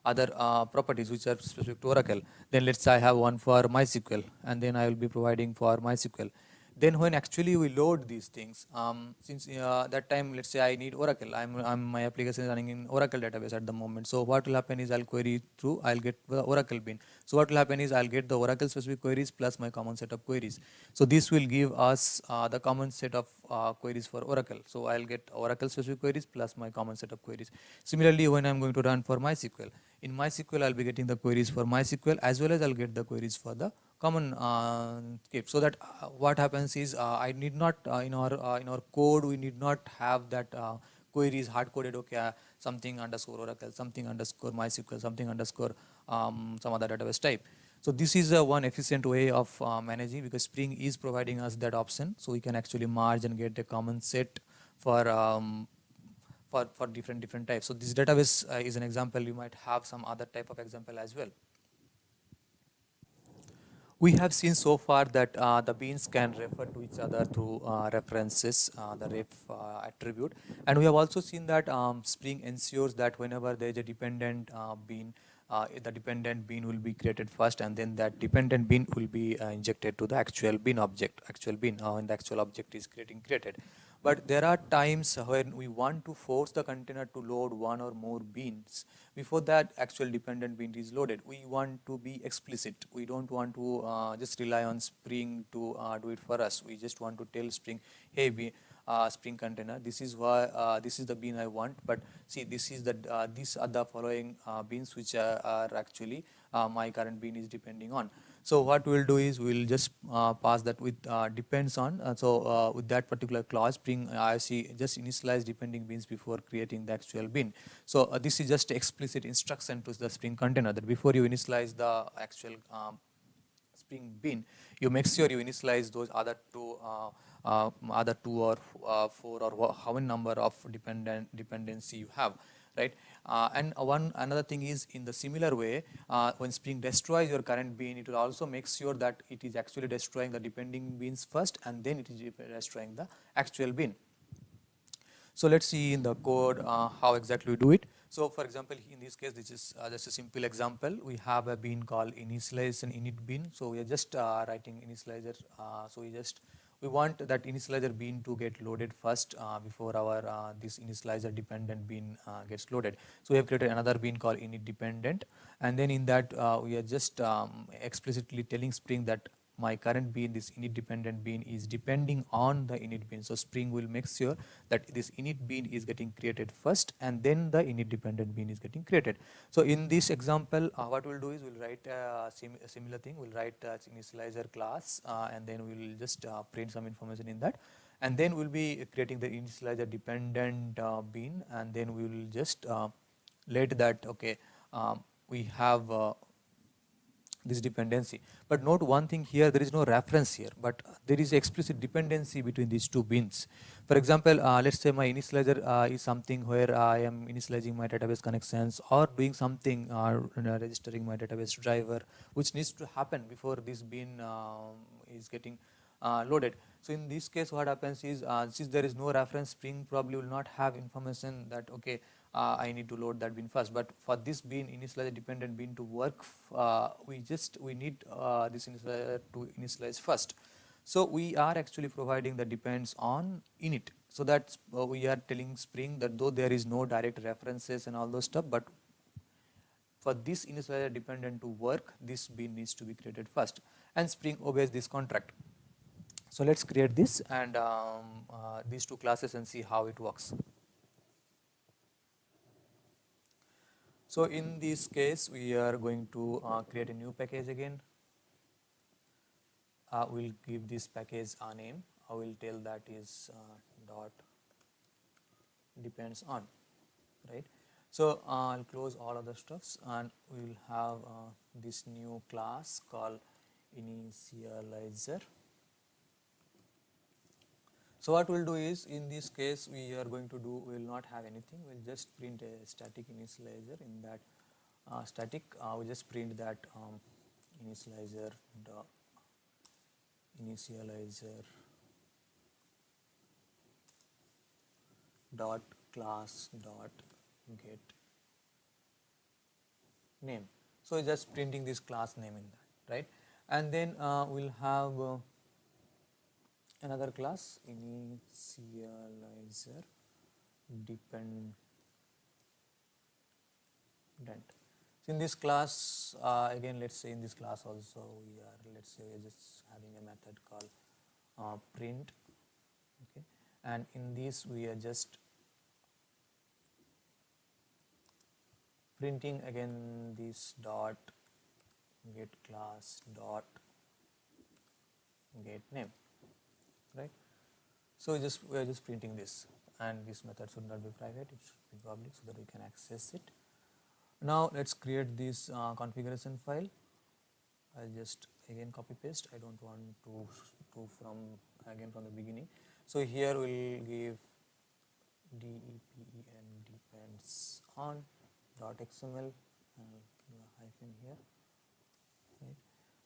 C: other properties which are specific to Oracle. Then let's say I have one for MySQL, and then I will be providing for MySQL. Then when actually we load these things, since that time, let's say I need Oracle, my application is running in Oracle database at the moment. So what will happen is I'll query through, I'll get the Oracle bean. So what will happen is I'll get the Oracle specific queries plus my common set of queries. So this will give us the common set of queries for Oracle. So I'll get Oracle specific queries plus my common set of queries. Similarly, when I'm going to run for MySQL,
B: in MySQL I'll be getting the queries for MySQL as well as I'll get the queries for the common script. So that what happens is I need not in our code we need not have that queries hard coded. Okay, something underscore Oracle, something underscore MySQL, something underscore some other database type. So this is one efficient way of managing, because Spring is providing us that option, so we can actually merge and get a common set for different types. So this database is an example. You might have some other type of example as well. We have seen so far that the beans can refer to each other through references, the ref attribute, and we have also seen that Spring ensures that whenever there is a dependent bean, the dependent bean will be created first, and then that dependent bean will be injected to the actual bean object, when the actual object is created. But there are times when we want to force the container to load one or more beans before that actual dependent bean is loaded. We want to be explicit. We don't want to just rely on Spring to do it for us. We just want to tell Spring, hey, Spring container, this is why this is the bean I want, but see, this is the these are the following beans which are actually my current bean is depending on. So what we'll do is we'll just pass that with depends on. With that particular clause, Spring IRC just initialize depending beans before creating the actual bean. So this is just explicit instruction to the Spring container that before you initialize the actual Spring bean, you make sure you initialize those other two or four or how many number of dependency you have, right? And another thing is, in the similar way, when Spring destroys your current bean, it will also make sure that it is actually destroying the depending beans first, and then it is destroying the actual bean. So let's see in the code how exactly we do it. So for example, in this case, this is just a simple example. We have a bean called initialize and init bean. So we are just writing initializer. So we want that initializer bean to get loaded first before our this initializer dependent bean gets loaded. So we have created another bean called init dependent, and then in that we are just explicitly telling Spring that my current bean, this init dependent bean, is depending on the init bean. So Spring will make sure that this init bean is getting created first, and then the init dependent bean is getting created. So in this example, what we'll do is we'll write a similar thing. We'll write initializer class, and then we'll just print some information in that, and then we'll be creating the initializer dependent bean, and then we will just let that, okay, we have this dependency. But note one thing here, there is no reference here, but there is explicit dependency between these two beans. For example, let's say my initializer is something where I am initializing my database connections or doing something registering my database driver, which needs to happen before this bean is getting loaded. So in this case, what happens is, since there is no reference, Spring probably will not have information that, okay, I need to load that bean first. But for this bean, initializer dependent bean to work, we need this initializer to initialize first. So we are actually providing the depends on init. So that we are telling Spring that though there is no direct references and all those stuff, but for this initializer dependent to work, this bean needs to be created first, and Spring obeys this contract. So let's create this and these two classes and see how it works. So in this case, we are going to create a new package again. We'll give this package a name. I will tell that is dot depends on, right? So I'll close all other stuffs, and we will have this new class called initializer. So what we'll do is, in this case, we are going to do, we will not have anything. We'll just print a static initializer. In that static, we just print that initializer dot class dot get name. So it's just printing this class name in that, right? And then we'll have another class initializer dependent. So in this class, again, let's say in this class also we are, let's say we are just having a method called print, okay, and in this we are just
C: printing again this dot get class dot get name, right? So we are just printing this, and this method should not be private, it should be public so that we can access it. Now let's create this configuration file. I'll just again copy paste. I don't want to do from the beginning. So here we'll give depen depends on .xml and hyphen here, right?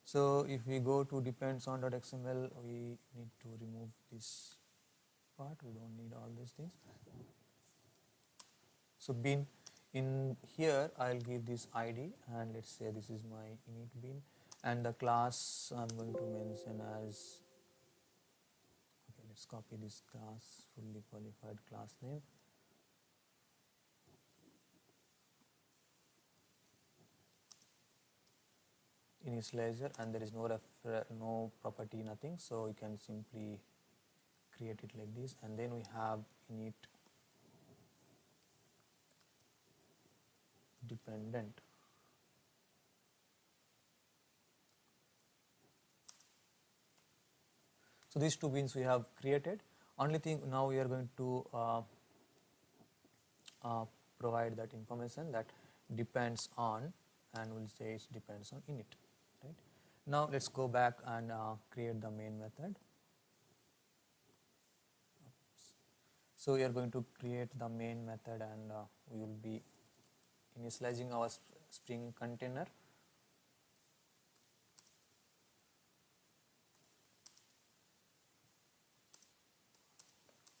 C: So if we go to depends on .xml, we need to remove this part. We don't need all these things. So bin, in here I'll give this id, and let's say this is my init bin, and the class I'm going to mention as, okay, let's copy this class, fully qualified class name. Initializer, and there is no property, nothing, so we can simply create it like this, and then we have init dependent. So these two bins we have created. Only thing now we are going to provide that information that depends on, and we'll say it depends on init, right? Now let's go back and create the main method. So we are going to create the main method, and we will be initializing our Spring container.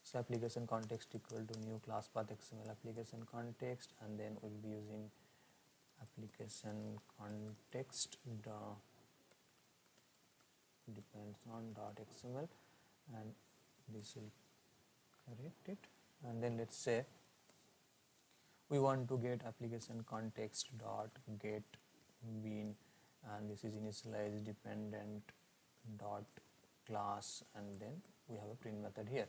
C: So application context equal to new class path XML application context, and then we'll be using application context depends on .xml, and this will correct it. And then let's say we want to get application context dot get bean, and this is initialized dependent dot class, and then we have a print method here.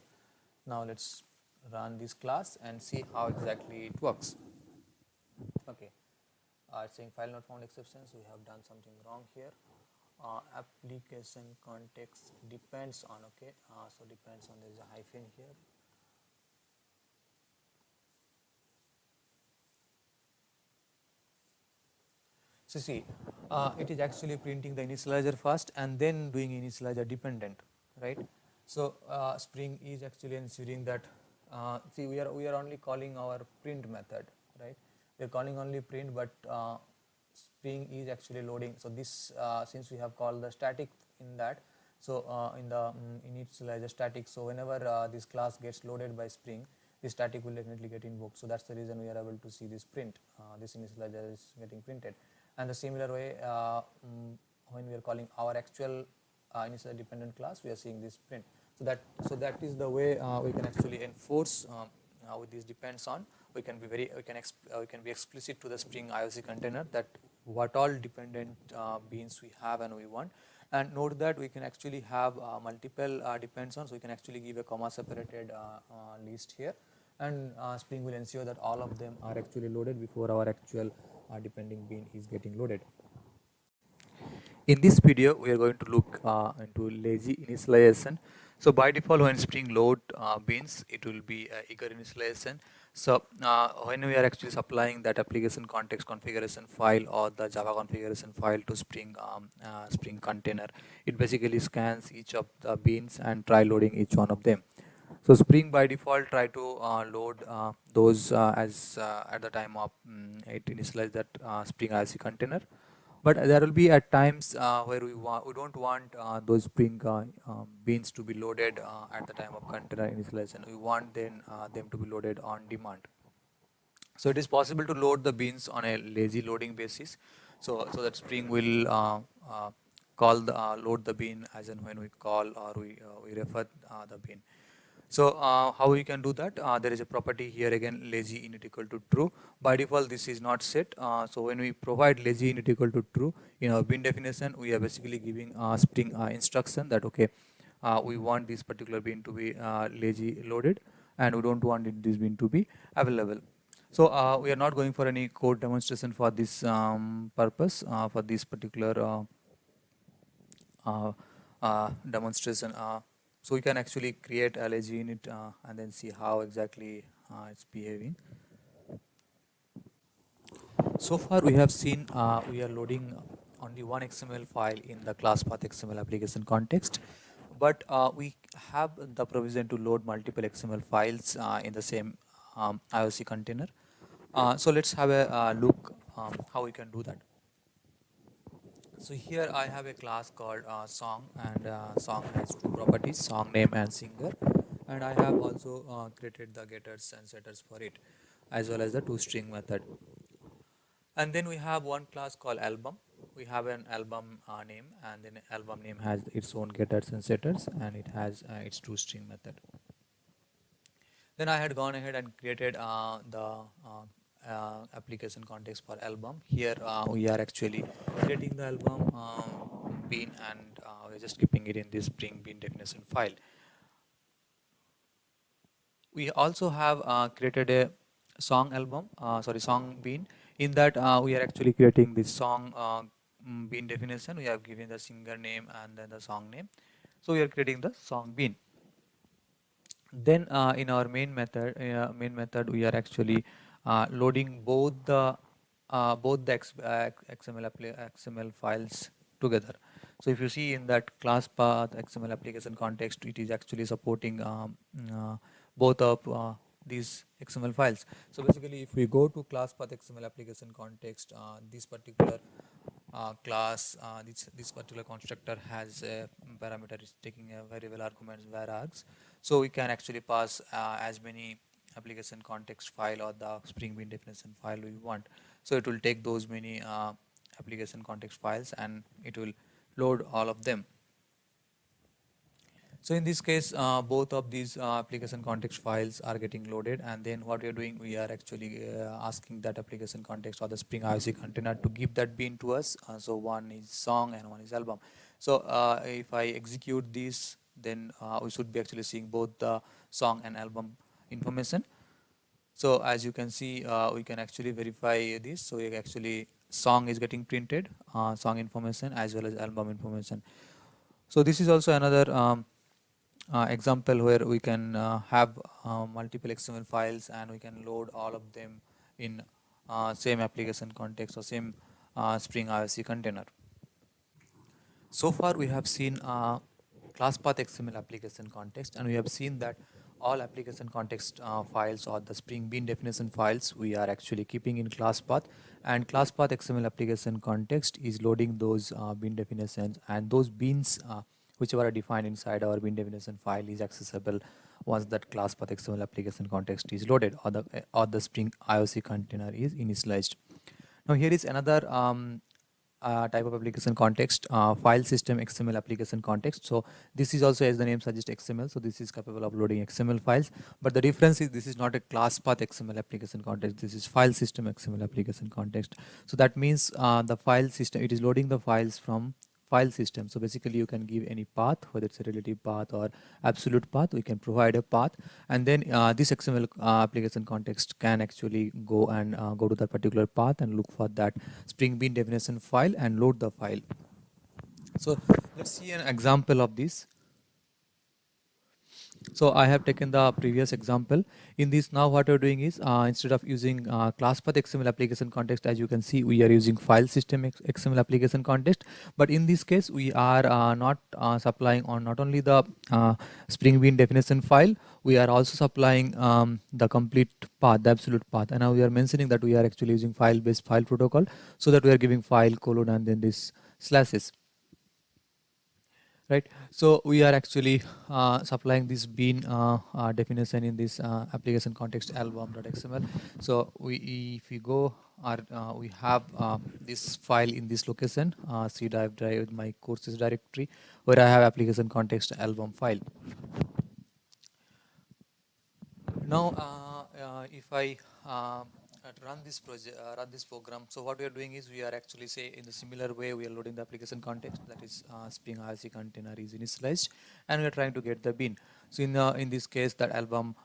C: Now let's run this class and see how exactly it works. Okay, it's saying file not found exceptions. We have done something wrong here. Application context depends on, okay, so depends on, there is a hyphen here. So see, it is actually printing the initializer first and then doing initializer dependent, right? So Spring is actually ensuring that, see, we are only calling our print method, right? We are calling only print, but Spring is actually loading. So this, since we have called the static in that, so in the initializer static, so whenever this class gets loaded by Spring, this static will definitely get invoked. So that's the reason we are able to see this print. This initializer is getting printed. And the similar way, when we are calling our actual initializer dependent class, we are seeing this print. So that is the way we can actually enforce with this depends on. We can be explicit to the Spring IOC container that what all dependent beans we have and we want. And note that we can actually have multiple depends on, so we can actually give a comma separated list here, and Spring will ensure that all of them are actually loaded before our actual depending bean is getting loaded.
B: In this video, we are going to look into lazy initialization. So by default, when Spring load beans, it will be eager initialization. So when we are actually supplying that application context configuration file or the Java configuration file to Spring Spring container, it basically scans each of the beans and try loading each one of them. So Spring by default try to load those as at the time of it initialize that Spring IOC container. But there will be at times where we don't want those Spring beans to be loaded at the time of container initialization. We want then them to be loaded on demand. So it is possible to load the beans on a lazy loading basis. So that Spring will call the load the bean as and when we call or we refer the bean. So how we can do that? There is a property here again, lazy init equal to true. By default, this is not set. So when we provide lazy init equal to true in our bin definition, we are basically giving Spring instruction that okay, we want this particular bin to be lazy loaded, and we don't want this bin to be available. So we are not going for any code demonstration for this purpose, for this particular demonstration. So we can actually create LAG in it and then see how exactly it's behaving. So far we have seen we are loading only one XML file in the class path XML application context, but we have the provision to load multiple XML files in the same IOC container. So let's have a look how we can do that. So here I have a class called song, and song has two properties, song name and singer, and I have also created the getters and setters for it, as well as the toString method. And then we have one class called album. We have an album name, and then album name has its own getters and setters, and it has its toString method. Then I had gone ahead and created the application context for album. Here we are actually creating the album bean, and we're just keeping it in this Spring Bean definition file. We also have created a song album, song bean. In that we are actually creating this song bean definition. We have given the singer name and then the song name. So we are creating the song bean. Then in our main method, we are actually loading both the XML files together. So if you see in that class path XML application context, it is actually supporting both of these XML files. So basically, if we go to class path XML application context, this particular this particular constructor has a parameter is taking a variable arguments var args. So we can actually pass as many application context file or the Spring Bean definition file we want. So it will take those many application context files and it will load all of them. So in this case, both of these application context files are getting loaded, and then what we are doing, we are actually asking that application context or the Spring IOC container to give that bean to us. So one is song and one is album. So if I execute this, then we should be actually seeing both the song and album information. So as you can see, we can actually verify this. So we actually song is getting printed, song information as well as album information. So this is also another example where we can have multiple XML files and we can load all of them in same application context or same Spring IOC container. So far we have seen class path XML application context, and we have seen that all application context files or the Spring Bean definition files we are actually keeping in class path, and class path XML application context is loading those bean definitions, and those beans whichever are defined inside our bean definition file is accessible once that class path XML application context is loaded or the Spring IOC container is initialized. Now here is another type of application context, file system XML application context. So this is also, as the name suggests, XML. So this is capable of loading XML files, but the difference is this is not a class path XML application context. This is file system XML application context. So that means the file system, it is loading the files from file system. So basically you can give any path, whether it's a relative path or absolute path, we can provide a path, and then this XML application context can actually go and go to that particular path and look for that Spring Bean definition file and load the file. So let's see an example of this. So I have taken the previous example. In this, now what we're doing is instead of using class path XML application context, as you can see, we are using file system XML application context. But in this case, we are not supplying on not only the Spring Bean definition file, we are also supplying the complete path, the absolute path. And now we are mentioning that we are actually using file-based file protocol, so that we are giving file colon and then this slashes. Right, so we are actually supplying this bean definition in this application context album.xml. So if we go, we have this file in this location, C drive my courses directory, where I have application context album file. Now if I run this project, run this program. So what we are doing is we are actually, say, in a similar way, we are loading the application context, that is Spring IOC container is initialized, and we are trying to get the bean. So in this case, that album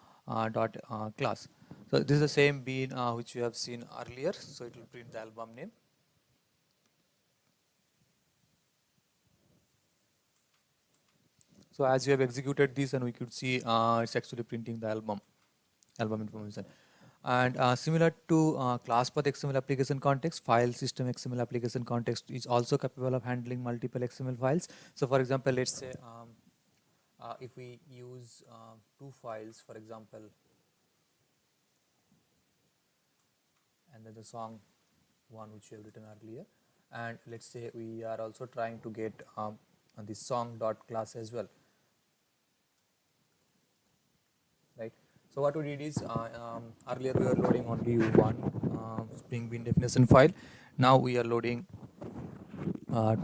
B: dot class. So this is the same bean which you have seen earlier. So it will print the album name. So as you have executed this, and we could see it's actually printing the album information. And similar to class path XML application context, file system XML application context is also capable of handling multiple XML files. So for example, let's say if we use two files, for example, and then the song one which we have written earlier, and let's say we are also trying to get the song dot class as well, right? So what we did is earlier we were loading only one Spring Bean definition file. Now we are loading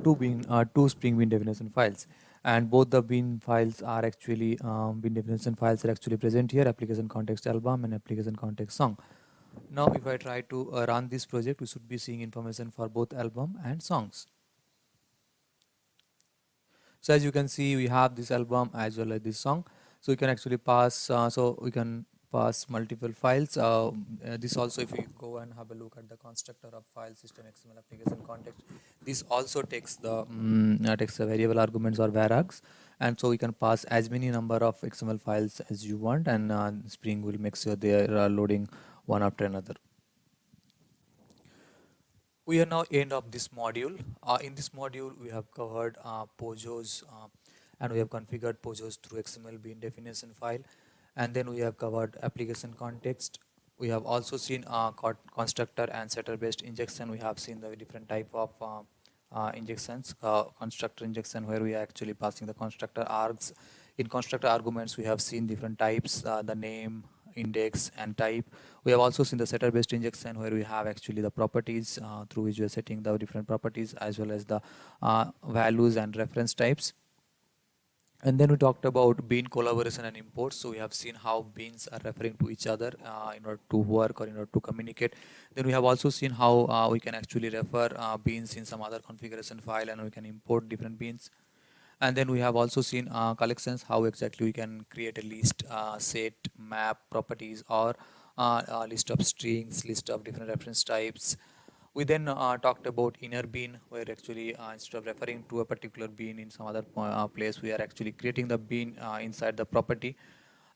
B: two Spring Bean definition files, and both the Bean files are actually Bean definition files are actually present here: application context album and application context song. Now if I try to run this project, we should be seeing information for both album and songs. So as you can see, we have this album as well as this song. So we can actually pass, so we can pass multiple files. This also, if you go and have a look at the constructor of file system XML application context, this also takes the variable arguments or varargs, and so we can pass as many number of XML files as you want, and Spring will make sure they are loading one after another. We are now end of this module. In this module, we have covered POJOs, and we have configured POJOs through XML bean definition file, and then we have covered application context. We have also seen constructor and setter based injection. We have seen the different type of injections, constructor injection, where we are actually passing the constructor args. In constructor arguments, we have seen different types, the name, index, and type. We have also seen the setter based injection, where we have actually the properties through which we are setting the different properties, as well as the values and reference types. And then we talked about bean collaboration and import. So we have seen how beans are referring to each other in order to work or in order to communicate. Then we have also seen how we can actually refer beans in some other configuration file, and we can import different beans. And then we have also seen collections, how exactly we can create a list, set, map, properties, or a list of strings, list of different reference types. We then talked about inner bean, where actually instead of referring to a particular bean in some other place, we are actually creating the bean inside the property.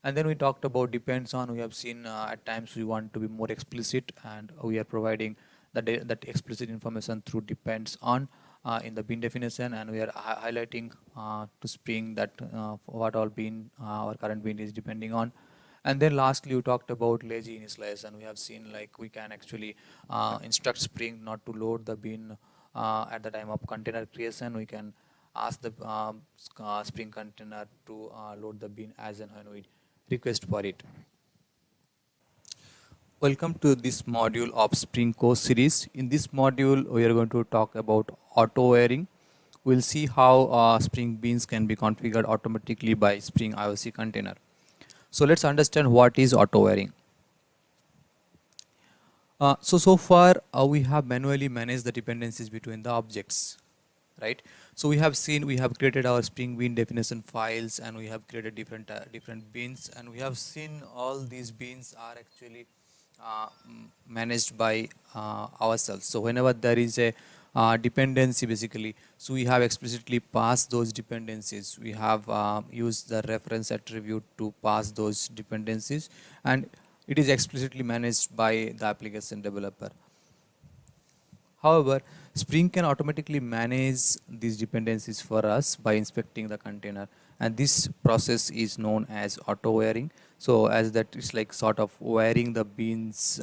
B: And then we talked about depends on. We have seen at times we want to be more explicit, and we are providing that explicit information through depends on in the bean definition, and we are highlighting to Spring that what all bean our current bean is depending on. And then lastly, we talked about lazy initialization. We have seen like we can actually instruct Spring not to load the bean at the time of container creation. We can ask the Spring container to load the bean as and when we request for it. Welcome to this module of Spring course series. In this module, we are going to talk about auto wearing. We'll see how Spring beans can be configured automatically by Spring IOC container. So let's understand what is auto wearing. So far we have manually managed the dependencies between the objects, right? So we have seen, we have created our Spring Bean definition files, and we have created different beans, and we have seen all these beans are actually managed by ourselves. So whenever there is a dependency, basically, so we have explicitly passed those dependencies. We have used the reference attribute to pass those dependencies, and it is explicitly managed by the application developer. However, Spring can automatically manage these dependencies for us by inspecting the container, and this process is known as auto wearing. So as that is like sort of wearing the beans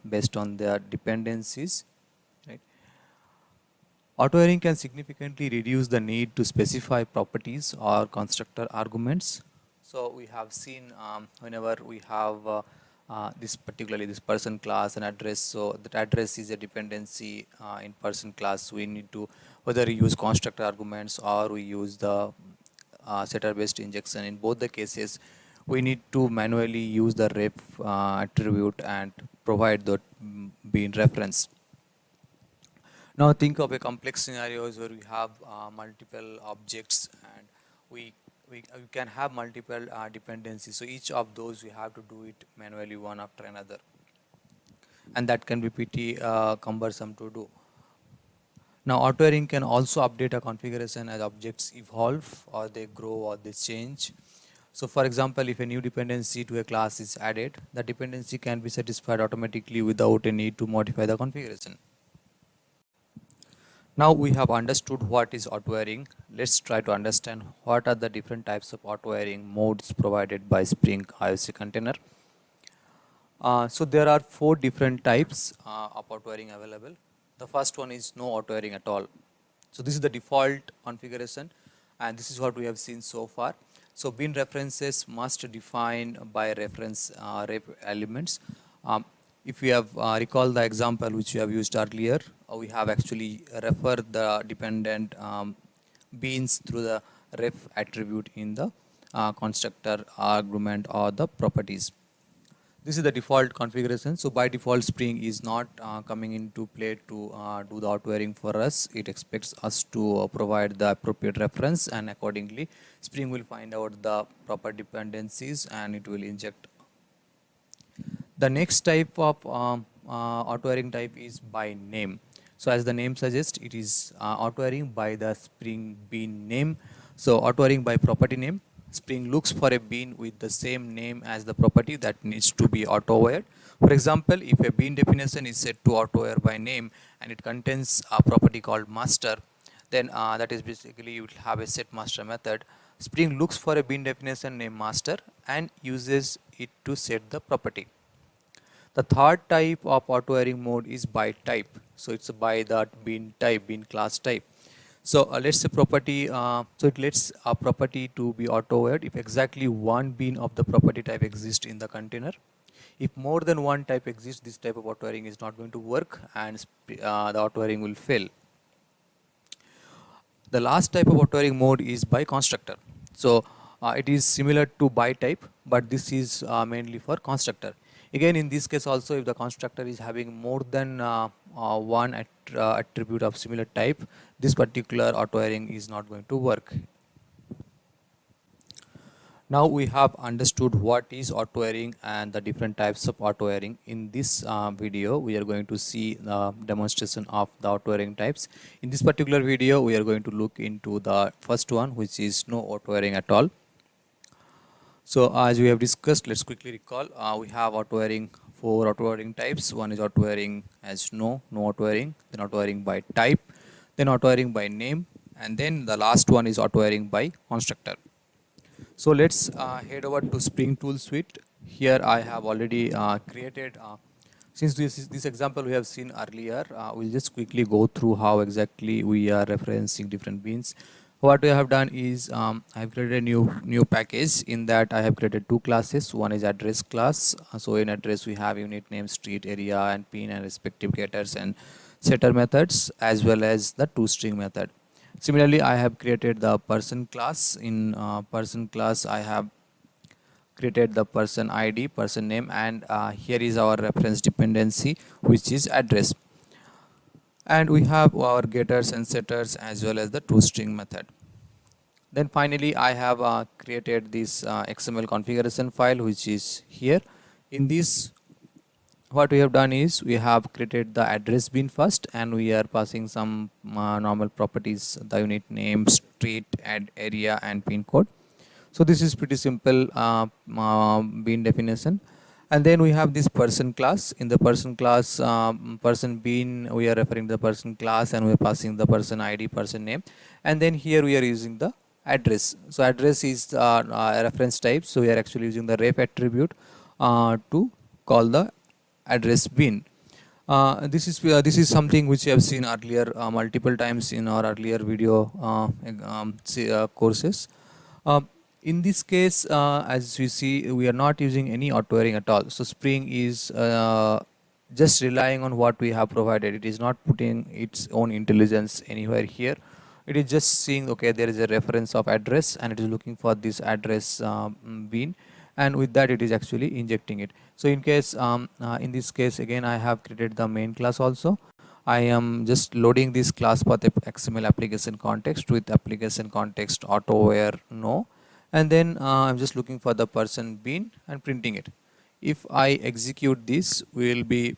B: based on their dependencies, right? Auto wearing can significantly reduce the need to specify properties or constructor arguments. So we have seen whenever we have particularly this person class and address, so that address is a dependency in person class. We need to whether we use constructor arguments or we use the setter based injection. In both the cases, we need to manually use the ref attribute and provide the bean reference. Now think of a complex scenarios where we have multiple objects, and we we can have multiple dependencies. So each of those we have to do it manually one after another, and that can be pretty cumbersome to do. Now auto-airing can also update a configuration as objects evolve or they grow or they change. So for example, if a new dependency to a class is added, the dependency can be satisfied automatically without a need to modify the configuration. Now we have understood what is auto-airing. Let's try to understand what are the different types of auto-airing modes provided by Spring IOC container. So there are 4 different types of auto-airing available. The first one is no auto-airing at all. So this is the default configuration, and this is what we have seen so far. So bin references must define by reference ref elements. If we have recall the example which we have used earlier, we have actually referred the dependent beans through the ref attribute in the constructor argument or the properties. This is the default configuration. So by default, Spring is not coming into play to do the auto-airing for us. It expects us to provide the appropriate reference, and accordingly Spring will find out the proper dependencies and it will inject. The next type of auto-airing type is by name. So as the name suggests, it is auto-airing by the Spring bean name. So auto-airing by property name. Spring looks for a bean with the same name as the property that needs to be auto-aired. For example, if a bean definition is set to auto-air by name and it contains a property called master, then that is basically you will have a set master method. Spring looks for a bean definition named master and uses it to set the property. The third type of auto-airing mode is by type. So it's by that bean type, bean class type. So let's say property, so it lets a property to be auto-aired if exactly one bean of the property type exists in the container. If more than one type exists, this type of auto-airing is not going to work and the auto-airing will fail. The last type of auto-airing mode is by constructor. So it is similar to by type, but this is mainly for constructor. Again, in this case also, if the constructor is having more than one attribute of similar type, this particular auto-airing is not going to work. Now we have understood what is auto-airing and the different types of auto-airing. In this video, we are going to see the demonstration of the auto-airing types. In this particular video, we are going to look into the first one, which is no auto-airing at all. So as we have discussed, let's quickly recall. We have auto-airing, 4 auto-airing types. One is auto-airing as no auto-airing, then auto-airing by type, then auto-airing by name, and then the last one is auto-airing by constructor. So let's head over to Spring Tool Suite. Here I have already created, since this example we have seen earlier, we'll just quickly go through how exactly we are referencing different beans. What we have done is I have created a new package. In that I have created 2 classes. One is address class. So in address we have unit name, street, area, and pin, and respective getters and setter methods, as well as the toString method. Similarly, I have created the person class. In person class I have created the person ID, person name, and here is our reference dependency, which is address. And we have our getters and setters as well as the toString method. Then finally I have created this XML configuration file, which is here. In this, what we have done is we have created the address bean first, and we are passing some normal properties, the unit name, street, and area, and pin code. So this is pretty simple bean definition. And then we have this person class. In the person class, person bean, we are referring to the person class, and we are passing the person ID, person name. And then here we are using the address. So address is a reference type. So we are actually using the ref attribute to call the address bean. This is something which we have seen earlier multiple times in our earlier video courses. In this case, as we see, we are not using any auto-airing at all. So Spring is just relying on what we have provided. It is not putting its own intelligence anywhere here. It is just seeing, okay, there is a reference of address, and it is looking for this address bean, and with that it is actually injecting it. So in case, in this case, again I have created the main class also. I am just loading this class path XML application context with application context auto-air no. and then I'm just looking for the person bean and printing it. If I execute this, we will be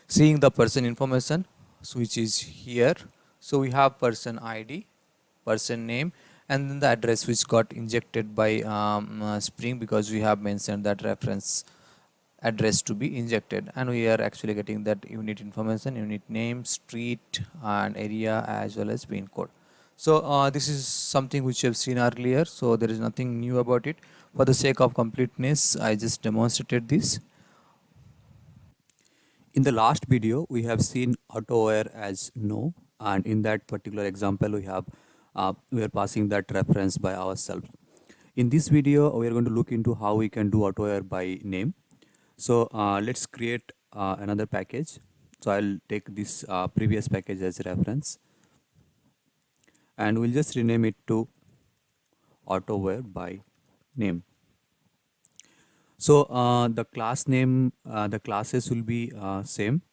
B: seeing the person information, which is here. So we have person ID, person name, and then the address which got injected by Spring, because we have mentioned that reference address to be injected, and we are actually getting that unit information, unit name, street and area, as well as pin code. So this is something which you have seen earlier, so there is nothing new about it. For the sake of completeness, I just demonstrated this.
A: In the last video, we have seen auto-aware as no, and in that particular example, we are passing that reference by ourselves. In this video, we are going to look into how we can do auto-aware by name. So let's create another package. So I'll take this previous package as reference, and we'll just rename it to auto-aware by name. So the class name, the classes will be same,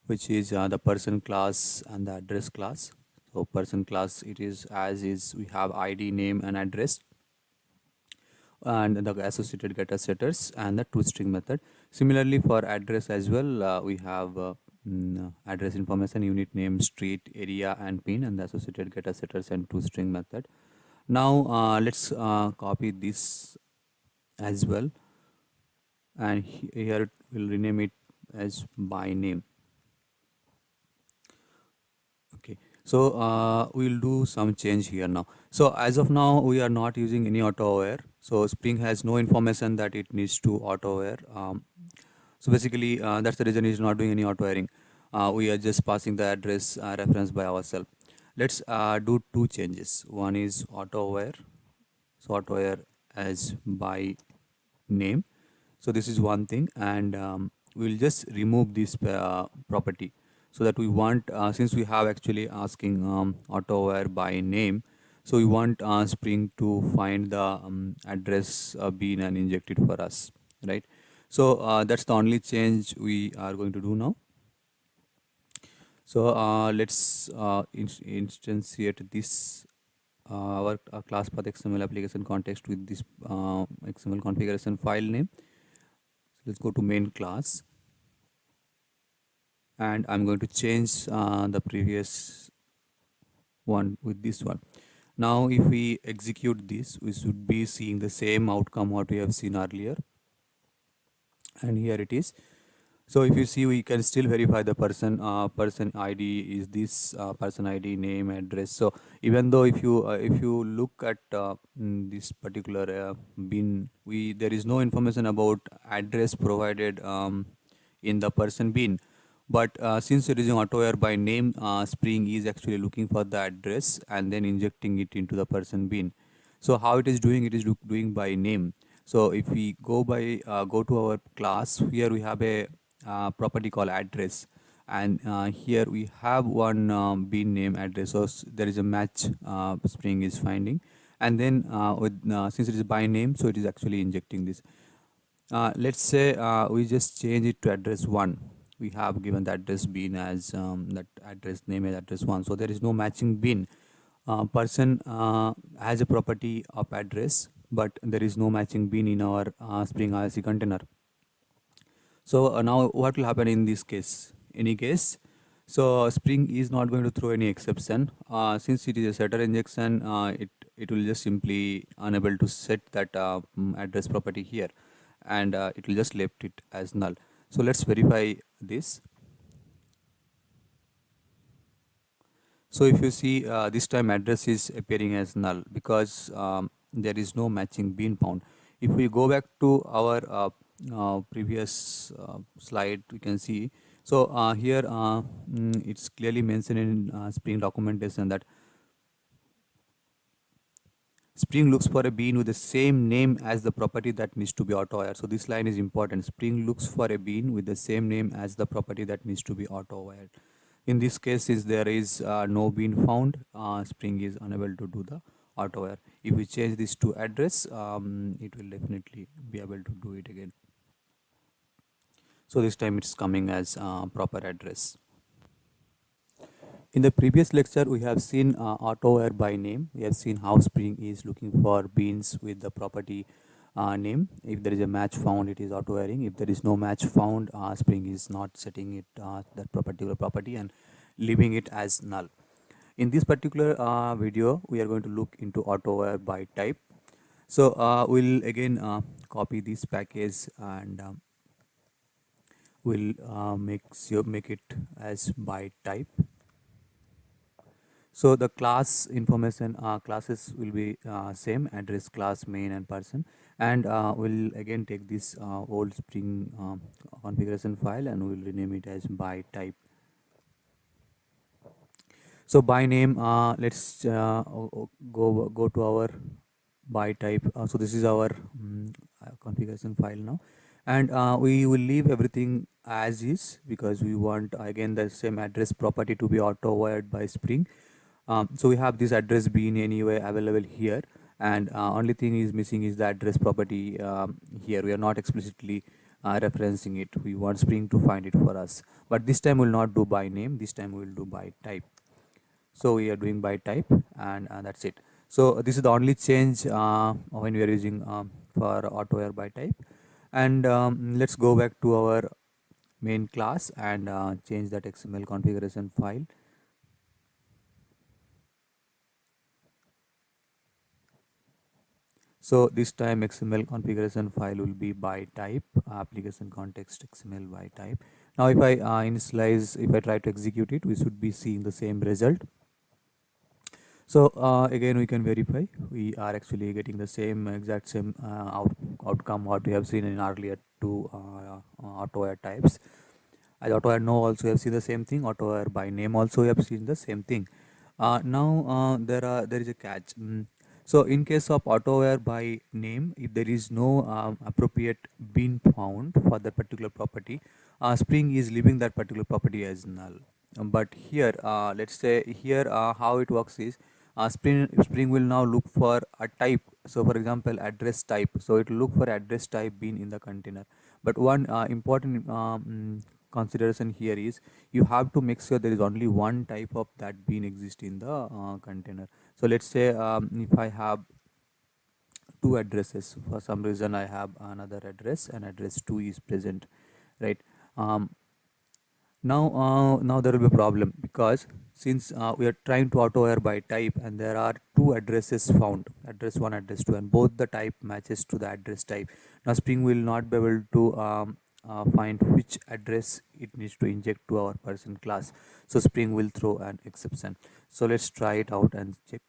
A: which is the person class and the address class. So person class, it is as is, we have ID, name and address, and the associated getter setters and the toString method. Similarly for address as well, we have address information, unit name, street, area and pin, and the associated getter setters and toString method. Now let's copy this as well, and here we'll rename it as by name. Okay, so we'll do some change here now. So as of now, we are not using any auto aware. So Spring has no information that it needs to auto aware. So basically, that's the reason it's not doing any auto airing. We are just passing the address reference by ourselves. Let's do two changes. One is auto aware. So auto aware as by name. So this is one thing, and we'll just remove this property, so that we want, since we have actually asking auto aware by name, so we want Spring to find the address bean and inject it for us, right? So that's the only change we are going to do now. So let's instantiate this our class path XML application context with this XML configuration file name. So let's go to main class, and I'm going to change the previous one with this one. Now if we execute this, we should be seeing the same outcome what we have seen earlier, and here it is. So if you see, we can still verify the person ID is this person ID, name, address. So even though if you look at this particular bin, there is no information about address provided in the person bin. But since it is using auto-aware by name, Spring is actually looking for the address and then injecting it into the person bin. So how it is doing? It is doing by name. So if we go to our class, here we have a property called address, and here we have one bin name address. So there is a match Spring is finding, and then since it is by name, so it is actually injecting this. Let's say we just change it to address 1. We have given the address bin as that address name as address 1, so there is no matching bin. Person has a property of address, but there is no matching bin in our Spring IRC container. So now what will happen in this case? Any case, so Spring is not going to throw any exception. Since it is a setter injection, it will just simply unable to set that address property here, and it will just left it as null. So let's verify this. So if you see, this time address is appearing as null because there is no matching bin found. If we go back to our previous slide, we can see. So here it's clearly mentioned in Spring documentation that Spring looks for a bean with the same name as the property that needs to be auto-aware. So this line is important. Spring looks for a bean with the same name as the property that needs to be auto-aware. In this case, since there is no bean found, Spring is unable to do the auto-aware. If we change this to address, it will definitely be able to do it again. So this time it's coming as proper address. In the previous lecture, we have seen auto-where by name. We have seen how Spring is looking for beans with the property name. If there is a match found, it is auto-whereing. If there is no match found, Spring is not setting it that particular property and leaving it as null. In this particular video, we are going to look into auto-where by type. So we'll again copy this package and we'll make it as by type. So the class information classes will be same, address, class, main and person, and we'll again take this old Spring configuration file and we'll rename it as by type. So by name, let's go to our by type. So this is our configuration file now, and we will leave everything as is because we want again the same address property to be auto wired by Spring. So we have this address being anyway available here, and only thing is missing is the address property here. We are not explicitly referencing it. We want Spring to find it for us, but this time we'll not do by name. This time we'll do by type. So we are doing by type, and that's it. So this is the only change when we are using for auto-where by type. And let's go back to our main class and change that XML configuration file. So this time XML configuration file will be by type, application context XML by type. Now if I initialize, if I try to execute it, we should be seeing the same result. So again we can verify we are actually getting the same exact same outcome what we have seen in earlier two auto-where types. As auto-where no also we have seen the same thing, auto-where by name also we have seen the same thing. Now there is a catch. So in case of auto-where by name, if there is no appropriate bean found for that particular property, Spring is leaving that particular property as null. But here, let's say here how it works is Spring will now look for a type. So for example, address type. So it will look for address type bean in the container. But one important consideration here is you have to make sure there is only one type of that bean exist in the container. So let's say if I have two addresses, for some reason I have another address and address 2 is present, right? Now there will be a problem because since we are trying to auto-where by type and there are two addresses found, address 1, address 2, and both the type matches to the address type. Now Spring will not be able to find which address it needs to inject to our person class. So Spring will throw an exception. So let's try it out and check.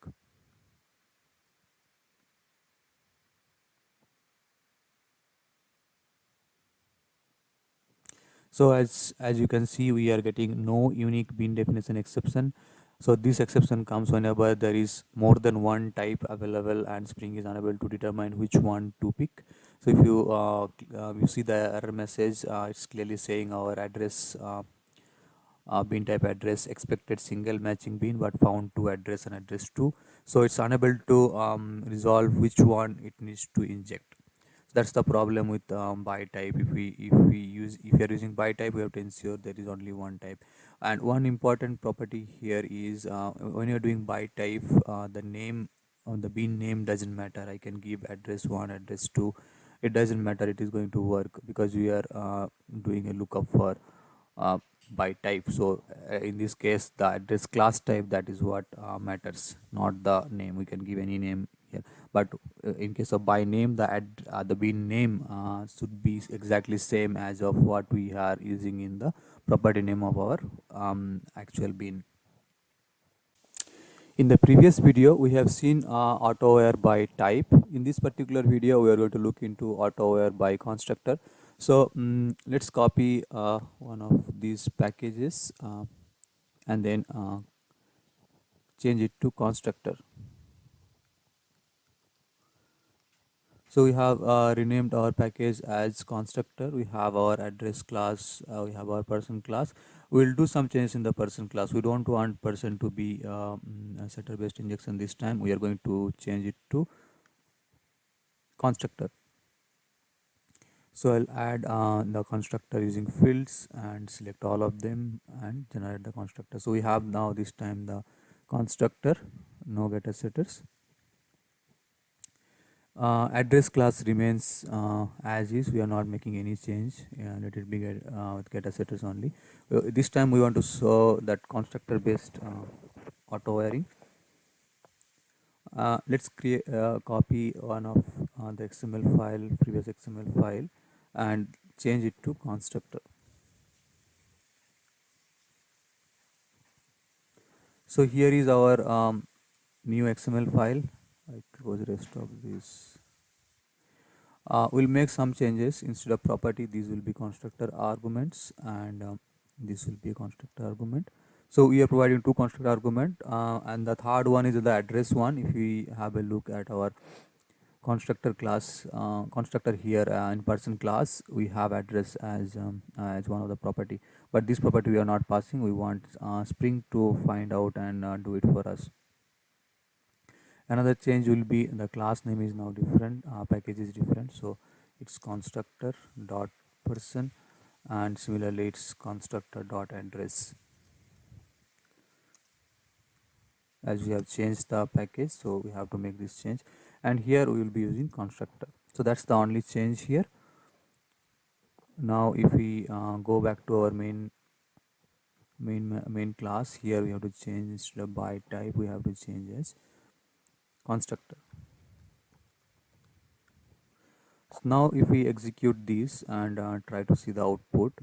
A: So as you can see, we are getting no unique bean definition exception. So this exception comes whenever there is more than one type available and Spring is unable to determine which one to pick. So if you see the error message, it's clearly saying our address bean type address expected single matching bean but found two address and address 2. So it's unable to resolve which one it needs to inject. That's the problem with by type. If you are using by type, we have to ensure there is only one type. And one important property here is when you are doing by type, the name on the bean name doesn't matter. I can give address 1, address 2. It doesn't matter. It is going to work because we are doing a lookup for by type. So in this case, the address class type, that is what matters, not the name. We can give any name here, but in case of by name, the bean name should be exactly same as of what we are using in the property name of our actual bean. In the previous video, we have seen auto-where by type. In this particular video, we are going to look into auto-where by constructor. So let's copy one of these packages and then change it to constructor. So we have renamed our package as constructor. We have our address class, we have our person class. We'll do some changes in the person class. We don't want person to be a setter based injection this time. We are going to change it to constructor.
B: So I'll add the constructor using fields and select all of them and generate the constructor. So we have now this time the constructor, no getter setters. Address class remains as is. We are not making any change. Let it be with getter setters only. This time we want to show that constructor based auto wiring. Let's create copy one of the XML file, previous XML file, and change it to constructor. So here is our new XML file. I close the rest of this. We'll make some changes. Instead of property, these will be constructor arguments, and this will be a constructor argument. So we are providing two constructor argument, and the third one is the address one. If we have a look at our constructor class, constructor here in person class, we have address as one of the property, but this property we are not passing. We want Spring to find out and do it for us. Another change will be the class name is now different, package is different, so it's constructor dot person, and similarly it's constructor dot address. As we have changed the package, so we have to make this change, and here we will be using constructor. So that's the only change here. Now if we go back to our main class, here we have to change, instead of by type we have to change as constructor. So now if we execute this and try to see the output,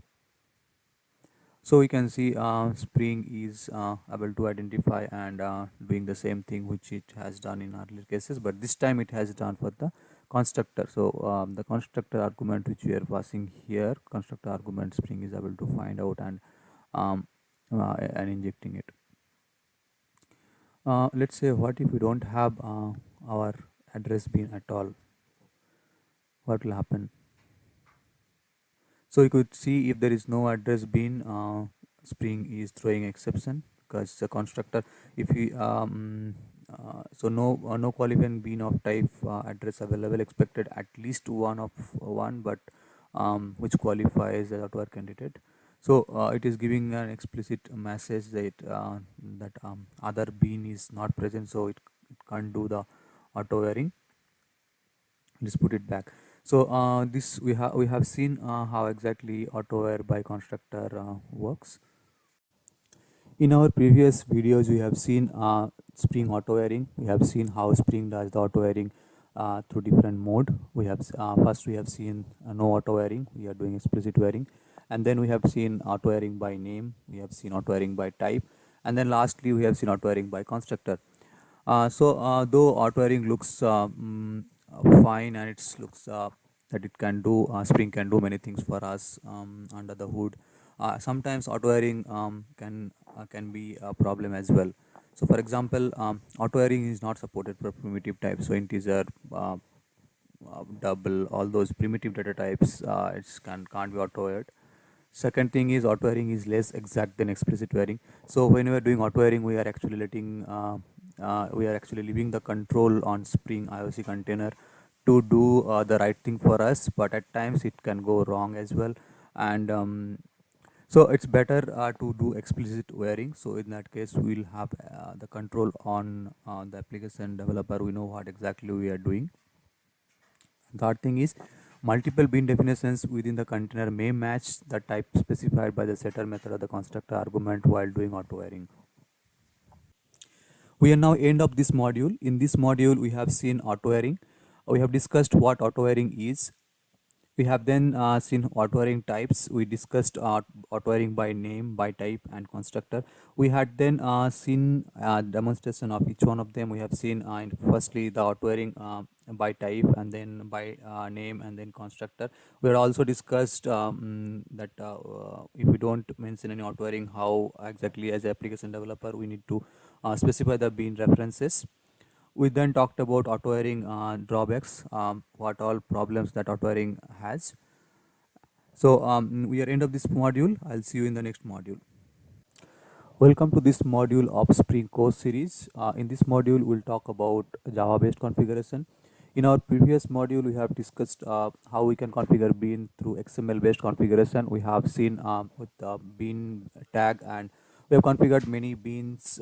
B: so we can see Spring is able to identify and doing the same thing which it has done in earlier cases, but this time it has done for the constructor. So the constructor argument which we are passing here, constructor argument, Spring is able to find out and injecting it. Let's say, what if we don't have our address bin at all? What will happen? So you could see if there is no address bin, Spring is throwing exception, because the constructor, if we so no qualifying bin of type address available, expected at least one of one, but which qualifies as auto candidate. So it is giving an explicit message that other bin is not present, so it can't do the auto wiring. Let's put it back. So this we have seen how exactly auto wire by constructor works. In our previous videos, we have seen Spring auto wiring. We have seen how Spring does the auto wiring through different mode. We have first we have seen no auto wiring. We are doing explicit wiring, and then we have seen auto wiring by name. We have seen auto wiring by type, and then lastly we have seen auto wiring by constructor. Though auto wiring looks fine, and it looks that it can do Spring can do many things for us under the hood. Sometimes auto wiring can be a problem as well. So for example, auto wiring is not supported for primitive types, so integer, double, all those primitive data types can't be auto wired. Second thing is, auto wiring is less exact than explicit wiring. So when we are doing auto wiring, we are actually leaving the control on Spring IOC container to do the right thing for us, but at times it can go wrong as well, and so it's better to do explicit wiring. So in that case, we'll have the control on the application developer. We know what exactly we are doing. Third thing is, multiple bin definitions within the container may match the type specified by the setter method or the constructor argument while doing auto wiring. We are now end of this module. In this module, we have seen auto wiring. We have discussed what auto wiring is. We have then seen auto wiring types. We discussed auto wiring by name, by type, and constructor. We had then seen demonstration of each one of them. We have seen firstly the auto wiring by type, and then by name, and then constructor. We had also discussed that if we don't mention any auto wiring, how exactly as an application developer we need to specify the bin references. We then talked about auto wiring drawbacks, what all problems that auto wiring has. So we are end of this module. I'll see you in the next module. Welcome to this module of Spring course series. In this module, we'll talk about Java based configuration.
A: In our previous module, we have discussed how we can configure bean through XML based configuration. We have seen with the bean tag, and we have configured many beans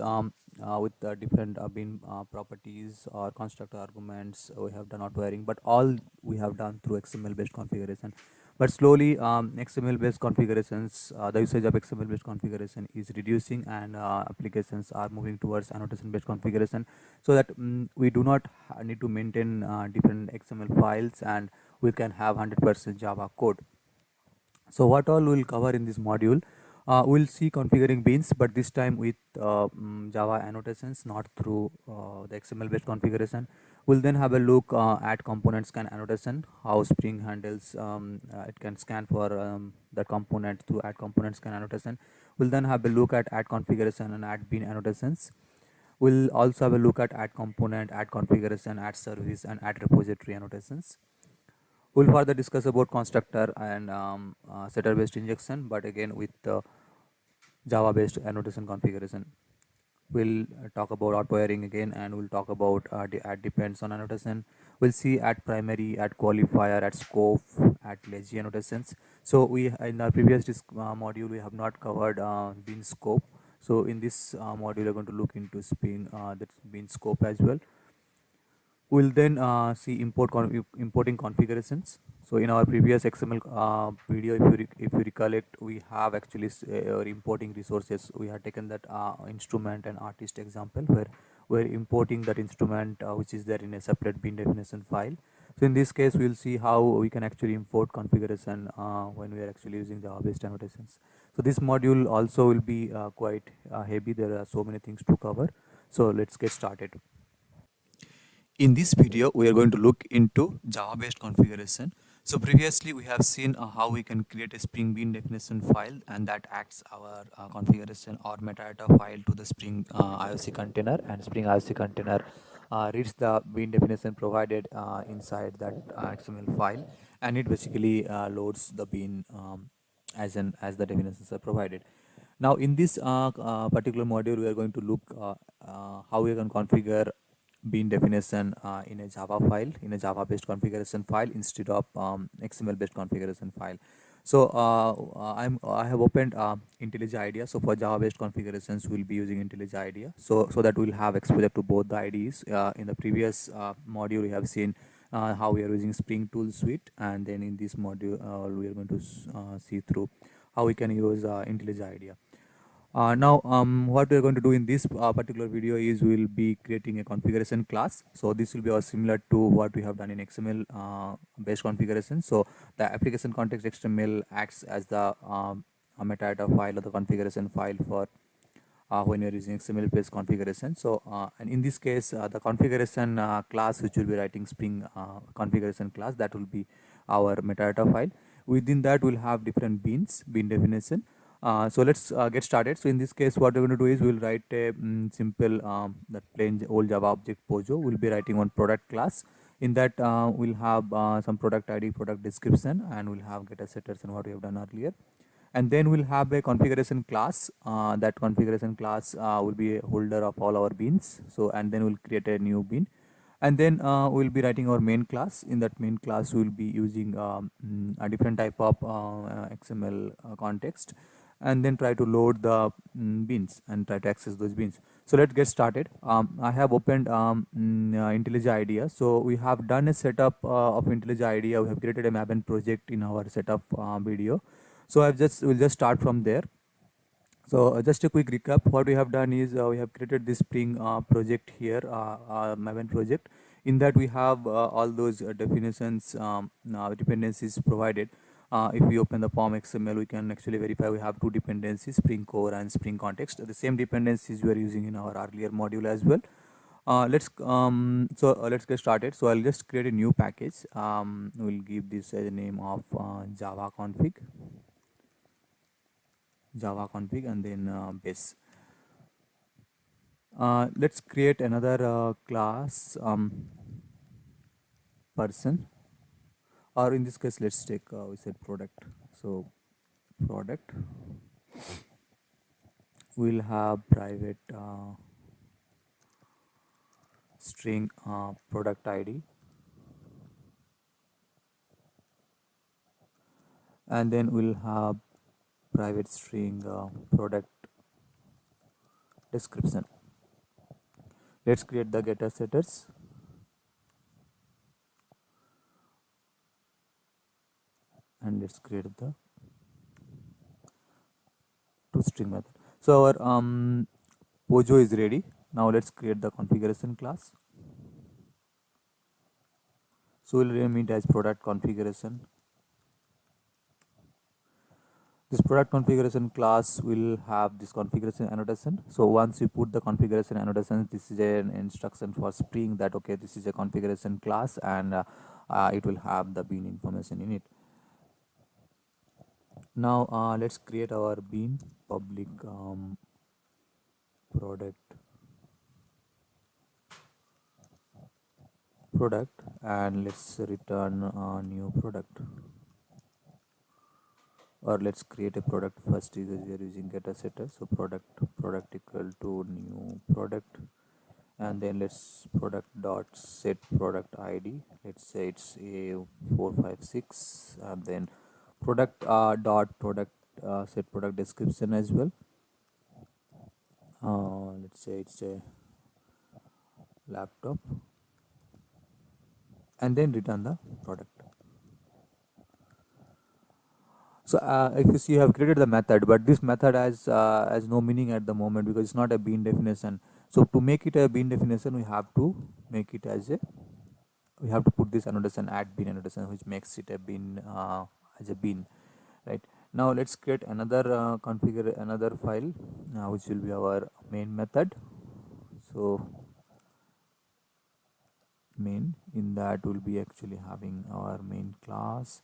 A: with different bean properties or constructor arguments. We have done auto-wiring, but all we have done through XML based configuration. But slowly, XML based configurations, the usage of XML based configuration is reducing, and applications are moving towards annotation based configuration, so that we do not need to maintain different XML files, and we can have 100% Java code. So what all we'll cover in this module? We'll see configuring beans, but this time with Java annotations, not through the XML based configuration. We'll then have a look at component scan annotation, how Spring handles it can scan for the component through add component scan annotation. We'll then have a look at add configuration and add bean annotations. We'll also have a look at add component, add configuration, add service, and add repository annotations. We'll further discuss about constructor and setter based injection, but again with Java based annotation configuration. We'll talk about auto-wiring again, and we'll talk about add depends on annotation. We'll see add primary, add qualifier, add scope, add lazy annotations. So we in our previous module we have not covered bean scope. So in this module we're going to look into that bean scope as well. We'll then see importing configurations. So in our previous XML video, if you recollect, we have actually importing resources. We have taken that instrument and artist example where we're importing that instrument which is there in a separate bin definition file. So in this case, we'll see how we can actually import configuration when we are actually using Java-based annotations. So this module also will be quite heavy. There are so many things to cover. So let's get started. In this video, we are going to look into Java-based configuration. So previously, we have seen how we can create a Spring Bean definition file, and that acts our configuration or metadata file to the Spring IOC container, and Spring IOC container reads the bean definition provided inside that XML file, and it basically loads the bean as the definitions are provided. Now, in this particular module, we are going to look how we can configure bean definition in a Java file, in a Java-based configuration file instead of XML-based configuration file. So I have opened Intellij IDEA. So for Java-based configurations, we'll be using Intellij IDEA. So that we'll have exposure to both the IDEs. In the previous module, we have seen how we are using Spring Tool Suite, and then in this module, we are going to see through how we can use Intellij IDEA. Now, what we are going to do in this particular video is we will be creating a configuration class. So this will be similar to what we have done in XML based configuration. So the application context XML acts as the metadata file or the configuration file for when you're using XML based configuration. So and in this case, the configuration class which will be writing Spring configuration class, that will be our metadata file. Within that, we'll have different beans, bean definition. So let's get started. So in this case, what we're going to do is we'll write a simple that plain old Java object POJO. We'll be writing one product class. In that, we'll have some product ID, product description, and we'll have getter setters and what we have done earlier. And then we'll have a configuration class. That configuration class will be a holder of all our beans. So and then we'll create a new bean. And then we'll be writing our main class. In that main class, we'll be using a different type of XML context, and then try to load the beans and try to access those beans. So let's get started. I have opened Intellij IDEA. So we have done a setup of Intellij IDEA. We have created a Maven project in our setup video. So we'll just start from there. So just a quick recap, what we have done is we have created this Spring project here, Maven project. In that we have all those definitions, dependencies provided. If we open the POM XML, we can actually verify we have two dependencies, Spring Core and Spring Context. The same dependencies we are using in our earlier module as well. Let's get started. So I'll just create a new package. We'll give this a name of Java config, and then base. Let's create another class person, or in this case let's take we said product. So product, we'll have private string product ID,
B: and then we'll have private string product description. Let's create the getter setters. And let's create the toString method. So our POJO is ready. Now let's create the configuration class. So we'll rename it as product configuration. This product configuration class will have this configuration annotation. So once you put the configuration annotation, this is an instruction for Spring that okay, this is a configuration class, and it will have the bean information in it. Now let's create our bean public product, and let's return a new product, or let's create a product first because we are using getter setter. So product equal to new product, and then let's product dot set product ID. Let's say it's A456, and then product dot product set product description as well. Let's say it's a laptop, and then return the product. So if you see, you have created the method, but this method has no meaning at the moment because it's not a bean definition. So to make it a bean definition, we have to make it as a, we have to put this annotation, add bean annotation, which makes it a bean as a bean, right? Now let's create another configure another file, which will be our main method. So main, in that will be actually having our main class.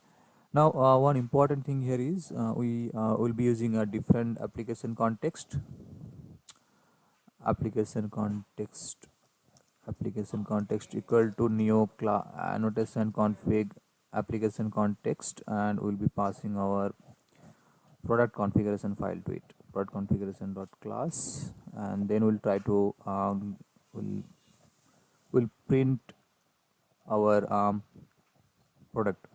B: Now one important thing here is we will be using a different application context equal to new annotation config application context, and we'll be passing our product configuration file to it, product configuration dot class, and then we'll try to we'll print our product.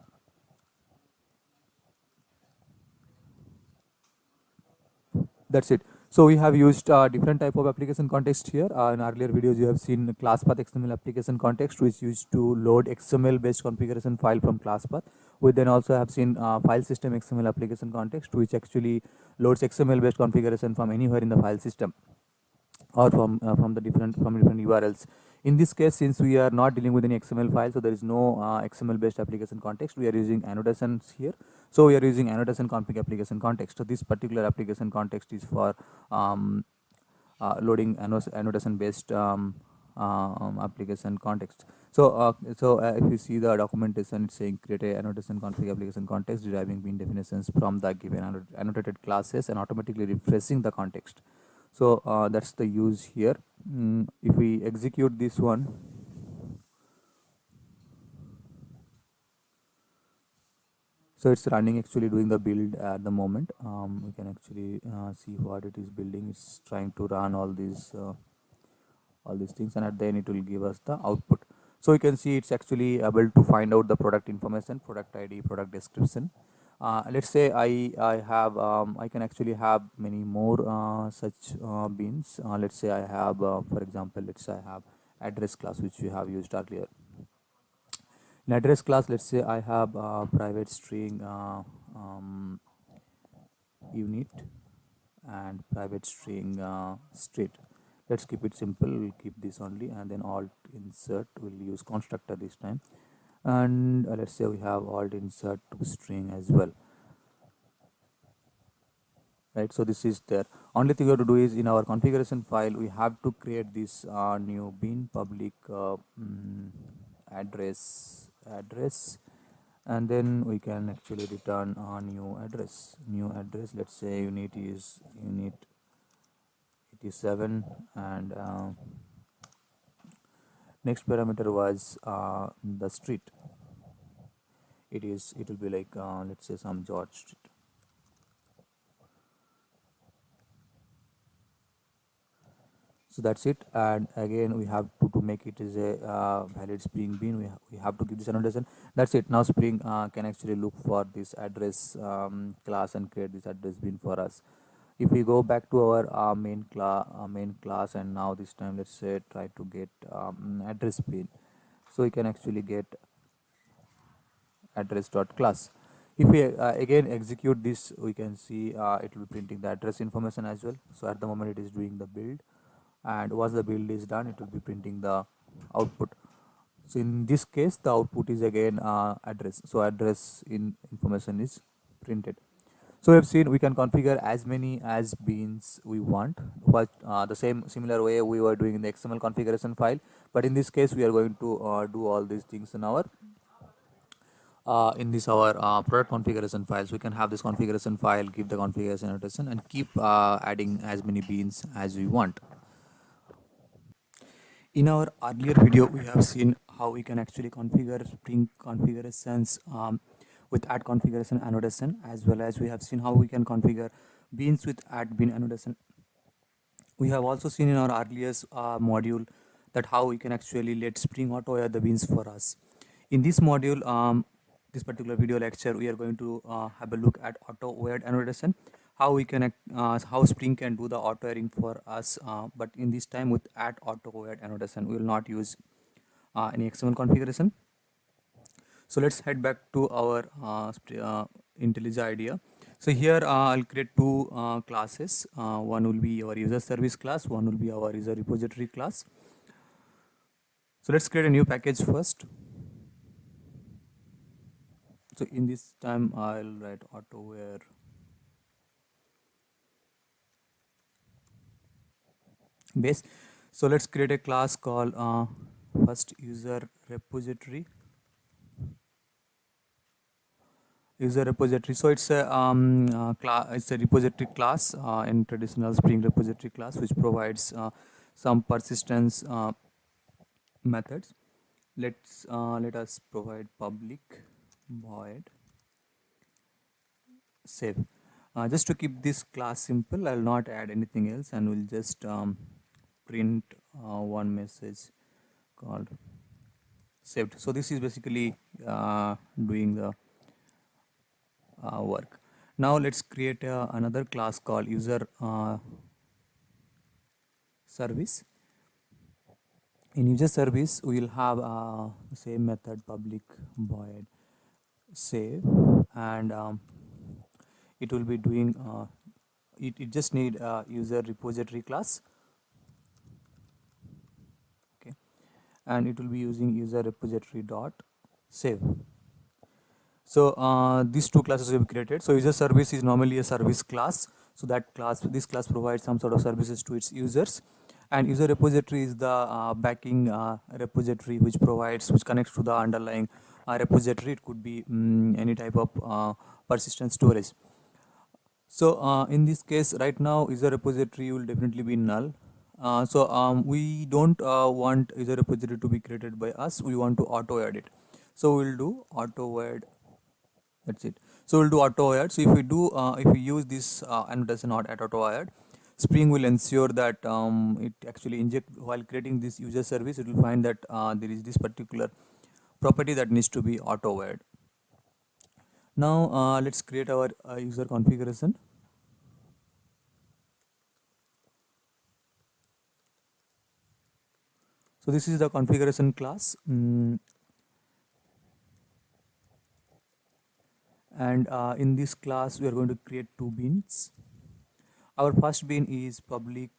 B: That's it. So we have used different type of application context here. In earlier videos, you have seen class path XML application context, which used to load XML based configuration file from class path. We then also have seen file system XML application context, which actually loads XML based configuration from anywhere in the file system, or from different URLs. In this case, since we are not dealing with any XML file, so there is no XML based application context, we are using annotations here. So we are using annotation config application context. So this particular application context is for loading annotation based application context. So if you see the documentation, it's saying create a annotation config application context deriving bean definitions from the given annotated classes and automatically refreshing the context. So that's the use here. If we execute this one, so it's running, actually doing the build at the moment. We can actually see what it is building. It's trying to run all these things, and at the end it will give us the output. So you can see it's actually able to find out the product information, product ID, product description. Let's say I have I can actually have many more such beans. Let's say I have for example, let's say I have address class, which we have used earlier. In address class, let's say I have private string unit and private string street. Let's keep it simple, we'll keep this only, and then alt insert, we'll use constructor this time, and let's say we have alt insert to string as well, right? So this is there. Only thing we have to do is, in our configuration file, we have to create this new bean public address, and then we can actually return a new address. Let's say unit is unit 87, and next parameter was the street. It will be like let's say some George Street.
C: So that's it. And again we have to make it as a valid Spring Bean, we have to give this annotation. That's it. Now Spring can actually look for this address class and create this address bean for us. If we go back to our main class, and now this time let's say try to get address bean, so we can actually get address dot class. If we again execute this, we can see it will be printing the address information as well. So at the moment it is doing the build, and once the build is done, it will be printing the output. So in this case the output is again address, so address information is printed. So we have seen we can configure as many as beans we want, but the similar way we were doing in the XML configuration file, but in this case we are going to do all these things in our product configuration files. We can have this configuration file, give the configuration annotation, and keep adding as many beans as we want. In our earlier video, we have seen how we can actually configure Spring configurations with add configuration annotation, as well as we have seen how we can configure beans with add bean annotation. We have also seen in our earliest module that how we can actually let Spring auto add the beans for us. In this module, this particular video lecture, we are going to have a look at auto add annotation, how we can how Spring can do the auto adding for us, but in this time with add auto add annotation. We will not use any XML configuration. So let's head back to our Intellij idea. So here I'll create two classes. One will be our user service class, one will be our user repository class. So let's create a new package first. So in this time I'll write auto-where base. So let's create a class called first user repository. So it's a it's a repository class in traditional Spring repository class, which provides some persistence methods. Let us provide public void save. Just to keep this class simple, I'll not add anything else, and we'll just print one message called saved. So this is basically doing the work. Now let's create another class called user service. In user service, we will have the same method public void save, and it will be doing it just need user repository class, okay, and it will be using user repository dot save. So these two classes will be created. So user service is normally a service class, so this class provides some sort of services to its users, and user repository is the backing repository which connects to the underlying repository. It could be any type of persistent storage. So in this case, right now user repository will definitely be null. So we don't want user repository to be created by us. We want to auto add it. So we'll do auto add. That's it. So we'll do auto add. So if we use this annotation not at auto add, Spring will ensure that it actually inject while creating this user service. It will find that there is this particular property that needs to be auto add. Now let's create our user configuration. So this is the configuration class, and in this class we are going to create two beans. Our first bean is public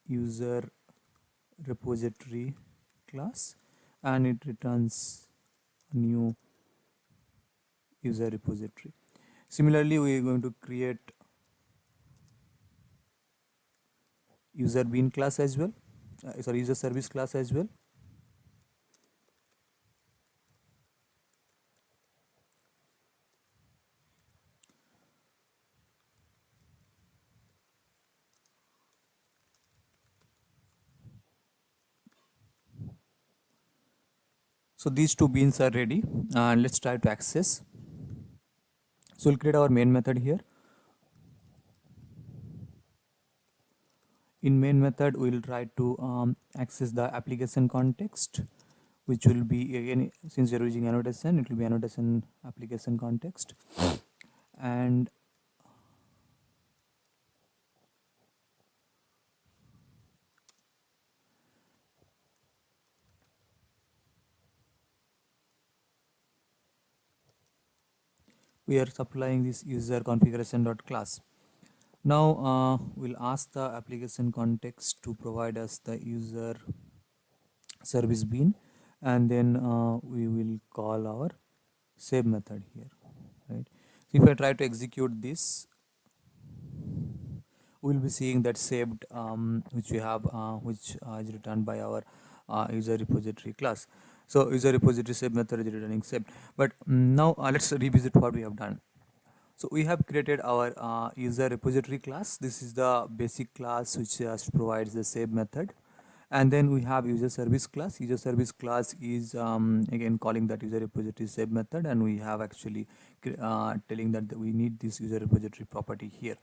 C: user repository class, and it returns a new user repository. Similarly, we are going to create user bean class as well, user service class as well. So these two beans are ready, and let's try to access. So we'll create our main method here. In main method, we will try to access the application context, which will be, again, since we are using annotation, it will be annotation application context. And we are supplying this user configuration dot class. Now we'll ask the application context to provide us the user service bean, and then we will call our save method here, right? So if I try to execute this, we'll be seeing that saved, which we have, which is returned by our user repository class. So user repository save method is returning saved. But now let's revisit what we have done. So we have created our user repository class. This is the basic class which provides the save method. And then we have user service class. User service class is again calling that user repository save method, and we have actually telling that we need this user repository property here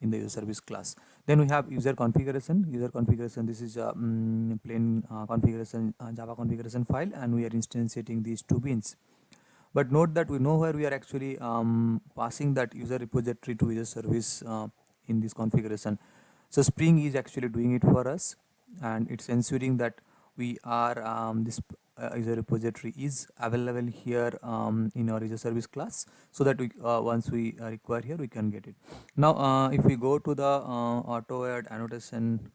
C: in the user service class. Then we have user configuration. User configuration, this is a plain configuration Java configuration file, and we are instantiating these two beans. But note that we know where we are actually passing that user repository to user service in this configuration. So Spring is actually doing it for us, and it's ensuring that we are this user repository is available here in our user service class, so that we once we require here, we can get it. Now if we go to the auto add annotation,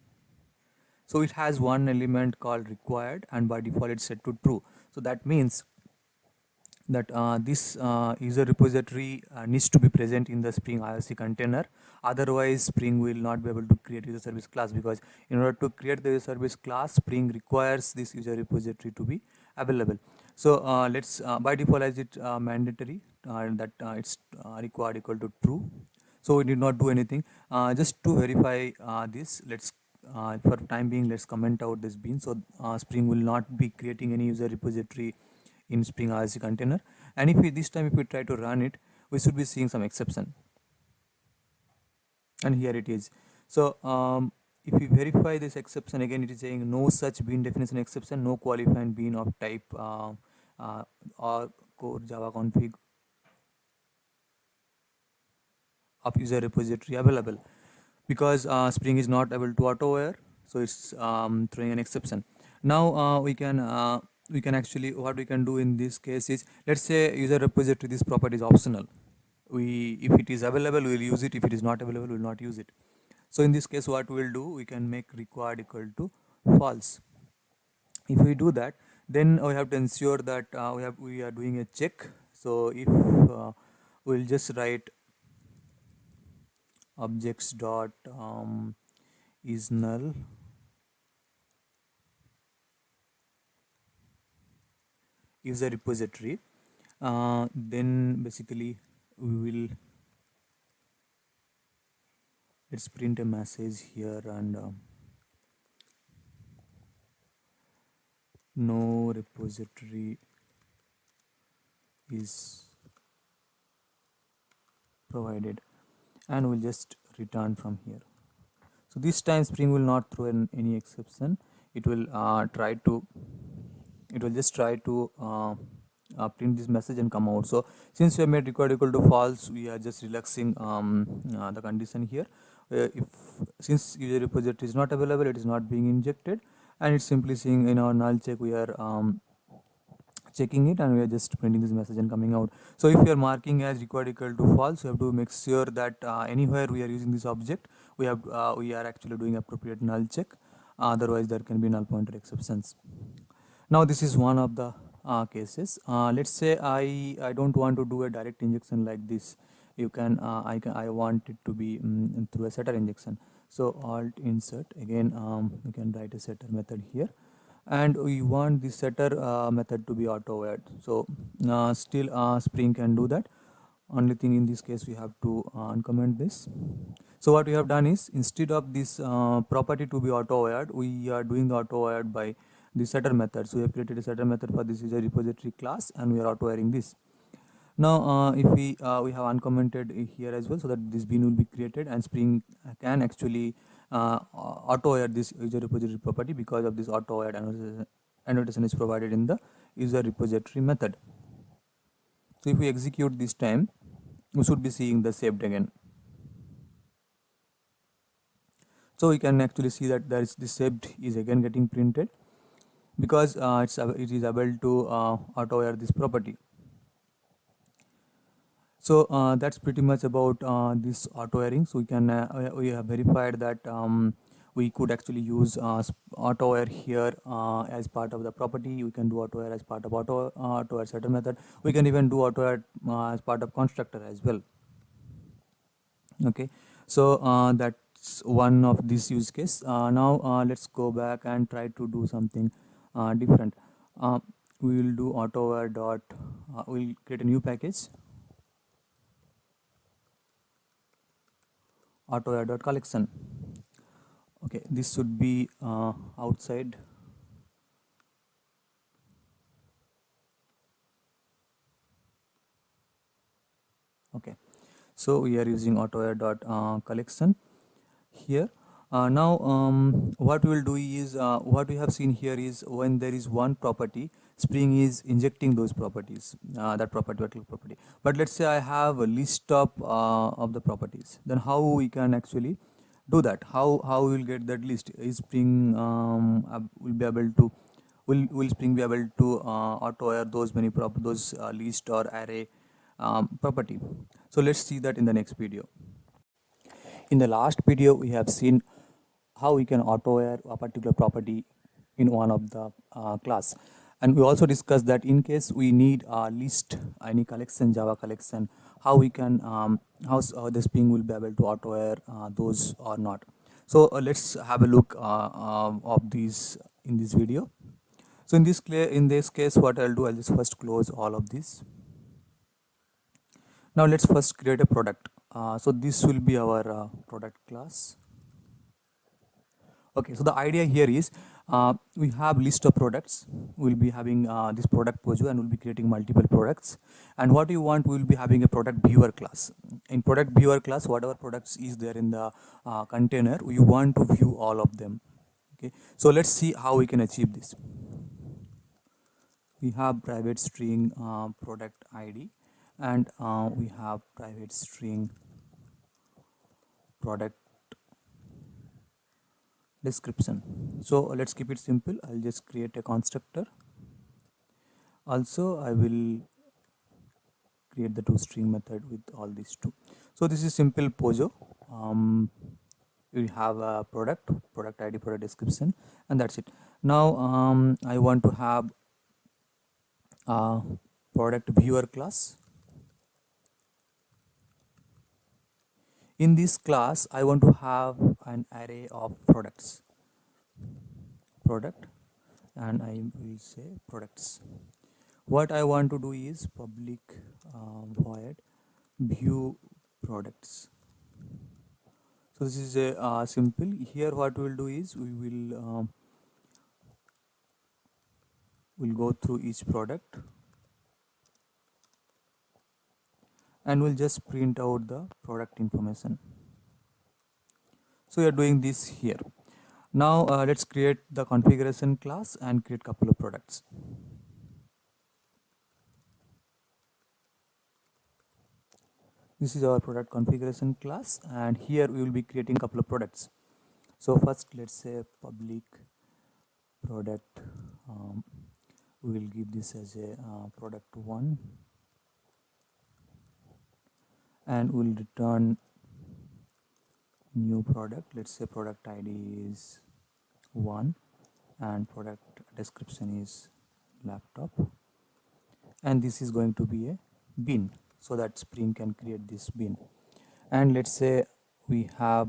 C: so it has one element called required, and by default it's set to true. So that means that this user repository needs to be present in the Spring IRC container. Otherwise Spring will not be able to create user service class, because in order to create the user service class, Spring requires this user repository to be available. So let's by default, as it mandatory that it's required equal to true. So we did not do anything. Just to verify this, let's for time being, let's comment out this bean. So Spring will not be creating any user repository in Spring IRC container. And if we this time, if we try to run it, we should be seeing some exception, and here it is. So if we verify this exception, again it is saying no such bean definition exception, no qualifying bean of type or core Java config of user repository available, because Spring is not able to auto where, so it's throwing an exception. Now we can actually, what we can do in this case is, let's say user repository, this property is optional. If it is available, we will use it. If it is not available, we will not use it. So in this case, what we will do, we can make required equal to false. If we do that, then we have to ensure that we are doing a check. So if we'll just write objects dot is null user repository, then basically we will, let's print a message here, and no repository is provided, and we'll just return from here. So this time Spring will not throw in any exception. It will just try to print this message and come out. So since we have made required equal to false, we are just relaxing the condition here. Since user repository is not available, it is not being injected, and it's simply saying in our null check we are checking it, and we are just printing this message and coming out. So if you are marking as required equal to false, you have to make sure that anywhere we are using this object, we are actually doing appropriate null check. Otherwise there can be null pointer exceptions. Now this is one of the cases. Let's say I don't want to do a direct injection like this. You can I want it to be through a setter injection. So alt insert, again you can write a setter method here, and we want the setter method to be auto add. So still Spring can do that. Only thing in this case, we have to uncomment this. So what we have done is, instead of this property to be auto add, we are doing the auto add by the setter method. So we have created a setter method for this user repository class, and we are auto adding this. Now if we have uncommented here as well, so that this bean will be created, and Spring can actually
B: auto add this user repository property because of this auto add annotation is provided in the user repository method. So if we execute this time, we should be seeing the saved again. So we can actually see that there is the saved is again getting printed because it is able to auto add this property. So that's pretty much about this auto airing. So we have verified that we could actually use auto air here as part of the property. We can do auto air as part of auto air setter method. We can even do auto air as part of constructor as well. Okay, so that's one of this use case. Now let's go back and try to do something different. We will do auto air dot. We'll create a new package. Auto air dot collection. Okay, this should be outside. Okay, so we are using auto air dot collection here. Now what we will do is what we have seen here is when there is one property, Spring is injecting those properties, that particular property. But let's say I have a list of the properties, then how we can actually do that? How we will get that list? Is Spring will be able to will Spring be able to auto air those many those list or array property? So let's see that in the next video. In the last video, we have seen how we can auto air a particular property in one of the class, and we also discussed that in case we need a list, any collection, Java collection, how we can how the Spring will be able to auto air those or not. So let's have a look of these in this video. So in this case, what I'll do, I'll just first close all of this. Now let's first create a product. So this will be our product class. Okay, so the idea here is we have list of products. We'll be having this product POJO and we'll be creating multiple products. And what we want, we'll be having a product viewer class. In product viewer class, whatever products is there in the container, we want to view all of them. Okay, so let's see how we can achieve this. We have private string product ID, and we have private string product description. So let's keep it simple. I'll just create a constructor. Also, I will create the toString method with all these two. So this is simple POJO. We have a product ID, product description, and that's it. Now I want to have product viewer class. In this class, I want to have an array of products, product, and I will say products. What I want to do is public void view products. So this is a simple. Here what we will do is we will we'll go through each product and we'll just print out the product information. So we are doing this here. Now let's create the configuration class and create couple of products. This is our product configuration class, and here we will be creating couple of products. So first, let's say public product. We will give this as a product 1, and we'll return new product. Let's say product ID is 1 and product description is laptop, and this is going to be a bin, so that Spring can create this bin. And let's say we have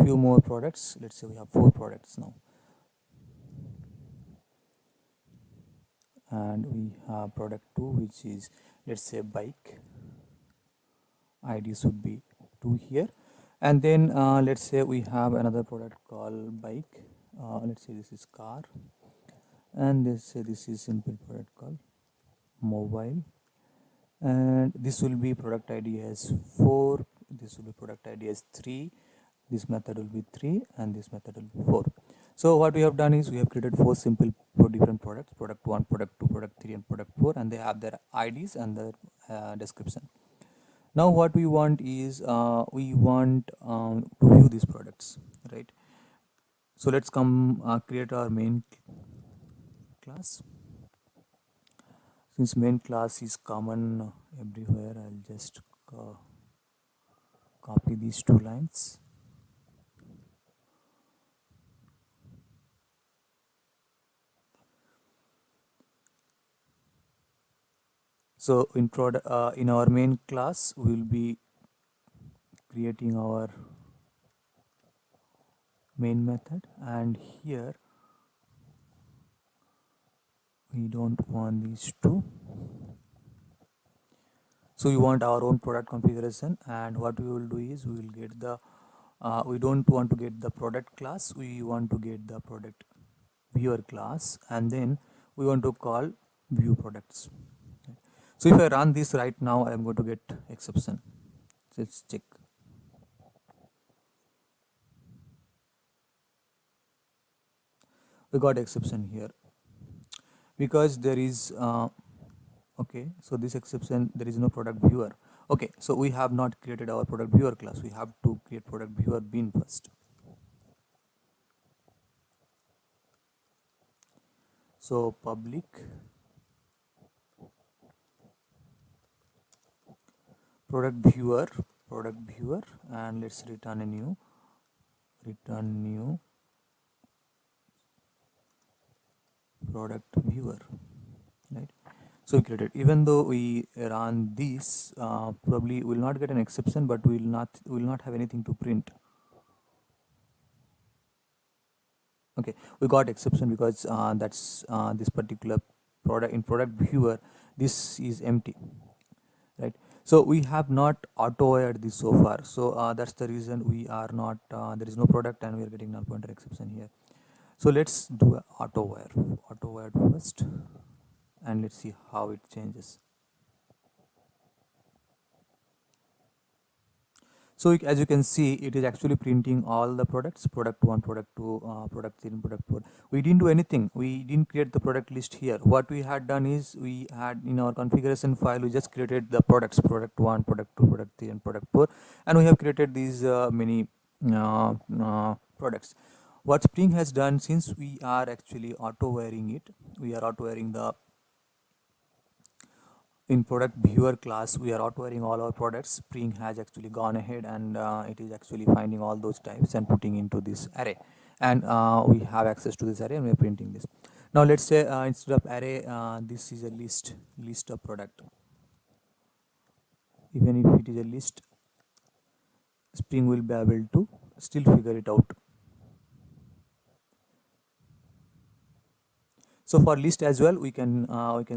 B: few more products. Let's say we have 4 products now, and we have product 2, which is, let's say, bike. ID should be 2 here. And then let's say we have another product called bike. Let's say this is car, and let's say this is simple product called mobile,
C: and this will be product ID as 4, this will be product ID as 3, this method will be 3, and this method will be 4. So what we have done is we have created 4 different products, product 1, product 2, product 3, and product 4, and they have their IDs and their description. Now what we want is we want to view these products, right? So let's come create our main class. Since main class is common everywhere, I'll just copy these 2 lines. So in our main class, we will be creating our main method, and here we don't want these 2. So we want our own product configuration, and what we will do is we will get the we don't want to get the product class, we want to get the product viewer class, and then we want to call view products. So if I run this right now, I am going to get exception. Let's check. We got exception here because there is okay, so this exception, there is no product viewer. Okay, so we have not created our product viewer class, we have to create product viewer bin first. So public product viewer, and let's return a new product viewer, right? So we created, even though we run this, probably will not get an exception, but we will not have anything to print. Okay, we got exception because that's this particular product in product viewer, this is empty, right? So we have not auto-wired this so far, so that's the reason we are not there is no product and we are getting null pointer exception here. So let's do a auto-wired first, and let's see how it changes. So as you can see, it is actually printing all the products, product 1, product 2, product 3, and product 4. We didn't do anything. We didn't create the product list here. What we had done is we had in our configuration file, we just created the products, product 1, product 2, product 3, and product 4. And we have created these many products. What Spring has done, since we are actually auto-wiring it, we are auto-wiring the in product viewer class, we are auto-wiring all our products. Spring has actually gone ahead and it is actually finding all those types and putting into this array, and we have access to this array and we are printing this. Now let's say instead of array, this is a list of product. Even if it is a list, Spring will be able to still figure it out. So for list as well, we can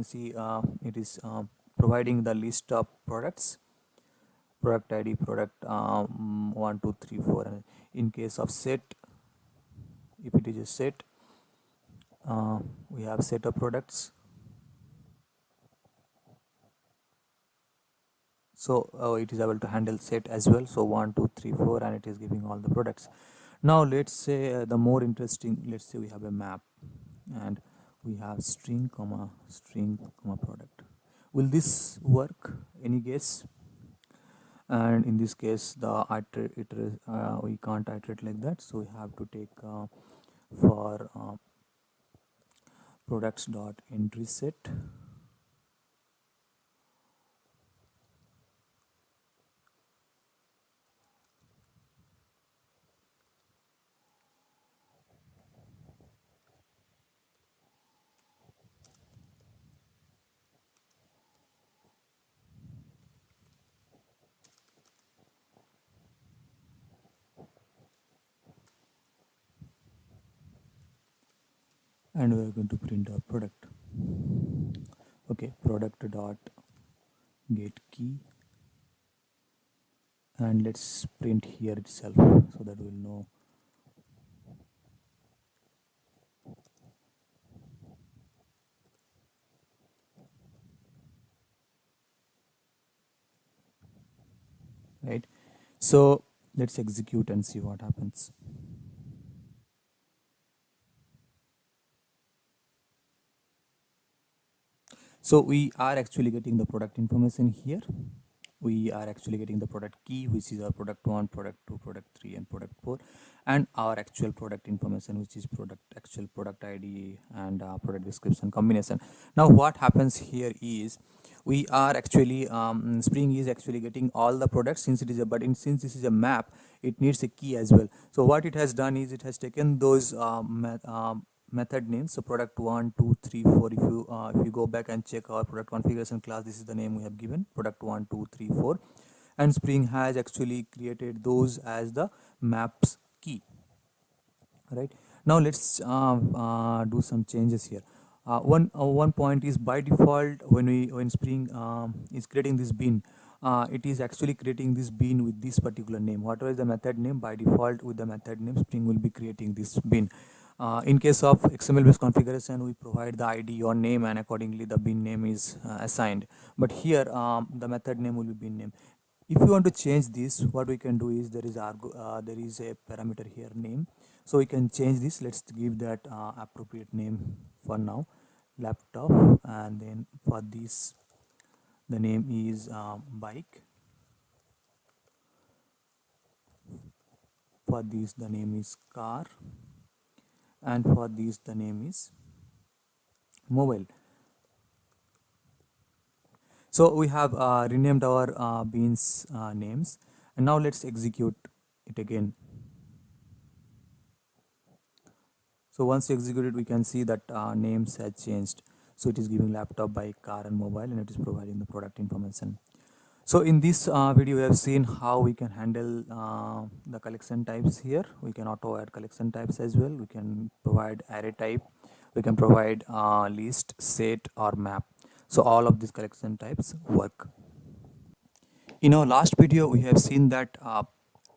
C: see it is providing the list of products, product ID, product 1, 2, 3, 4, and in case of set, if it is a set, we have set of products. So it is able to handle set as well. So 1, 2, 3, 4, and it is giving all the products. Now let's say the more interesting, let's say we have a map and we have string comma product. Will this work? Any guess? And in this case, the we can't iterate like that, so we have to take for products dot entry set. And we are going to print our product. Okay, product dot get key, and let's print here itself so that we'll know.
B: So let's execute and see what happens. So we are actually getting the product information here. We are actually getting the product key, which is our product 1, product 2, product 3 and product 4, and our actual product information, which is actual product ID and product description combination. Now what happens here is we are actually Spring is actually getting all the products, since it is a since this is a map, it needs a key as well. So what it has done is it has taken those method names. So product 1, 2, 3, 4. If you go back and check our product configuration class, this is the name we have given, product 1, 2, 3, 4, and Spring has actually created those as the maps key. Right now let's do some changes here. One point is, by default, when Spring is creating this bin, it is actually creating this bin with this particular name. Whatever is the method name, by default with the method name, Spring will be creating this bin. In case of XML based configuration, we provide the ID or name, and accordingly the bin name is assigned. But here the method name will be bin name. If you want to change this, what we can do is there is a parameter here, name. So we can change this. Let's give that appropriate name for now, laptop, and then for this the name is bike. For this the name is car, and for this the name is mobile. So we have renamed our beans names, and now let's execute it again. So once executed, we can see that names have changed. So it is giving laptop, bike, car and mobile, and it is providing the product information. So in this video, we have seen how we can handle the collection types here. We can auto add collection types as well. We can provide array type. We can provide list, set or map. So all of these collection types work. In our last video, we have seen that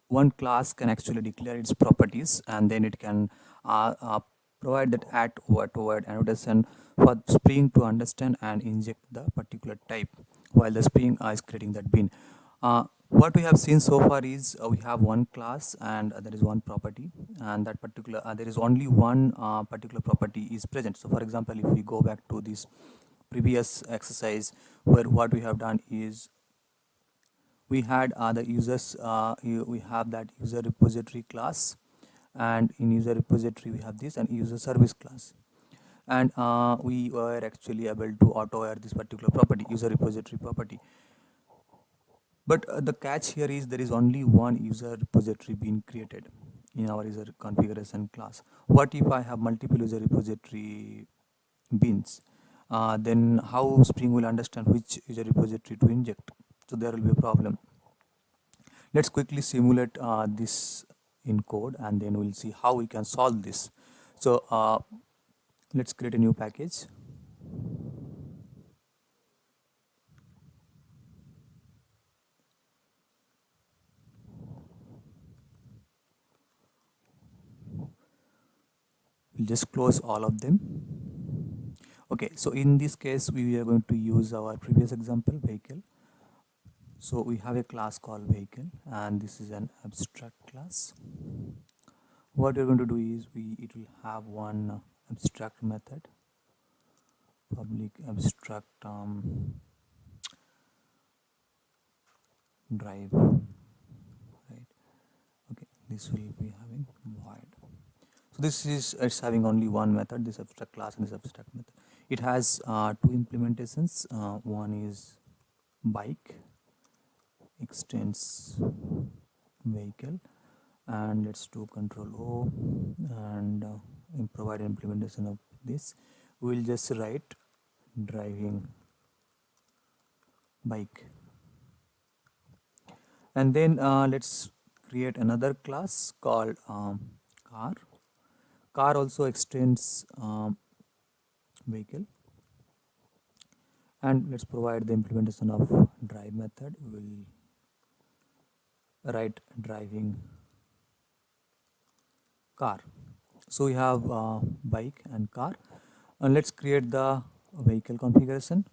B: one class can actually declare its properties, and then it can provide that at word annotation for Spring to understand and inject the particular type while the Spring is creating that bin. What we have seen so far is we have one class and there is one property, and that particular there is only one particular property is present. So for example, if we go back to this previous exercise, where what we have done is we had the users, we have that user repository class, and in user repository we have this and user service class, and we were actually able to auto add this particular property, user repository property. But the catch here is there is only one user repository being created in our user configuration class. What if I have multiple user repository bins? Then how Spring will understand which user repository to inject? So there will be a problem. Let's quickly simulate this in code, and then we'll see how we can solve this. So let's create a new package. We'll just close all of them. Okay, so in this case we are going to use our previous example, vehicle. So we have a class called vehicle, and this is an abstract class. What we're going to do is it will have one abstract method, public abstract drive, right? Okay, this will be having void. So this is, it's having only one method, this abstract class and this abstract method. It has two implementations. One is bike, extends vehicle, and let's do Control O and provide implementation of this. We'll just write driving bike, and then let's create another class called car. Car also extends vehicle, and let's provide the implementation of drive method. We'll write driving car. So we have bike and car, and let's create the vehicle configuration.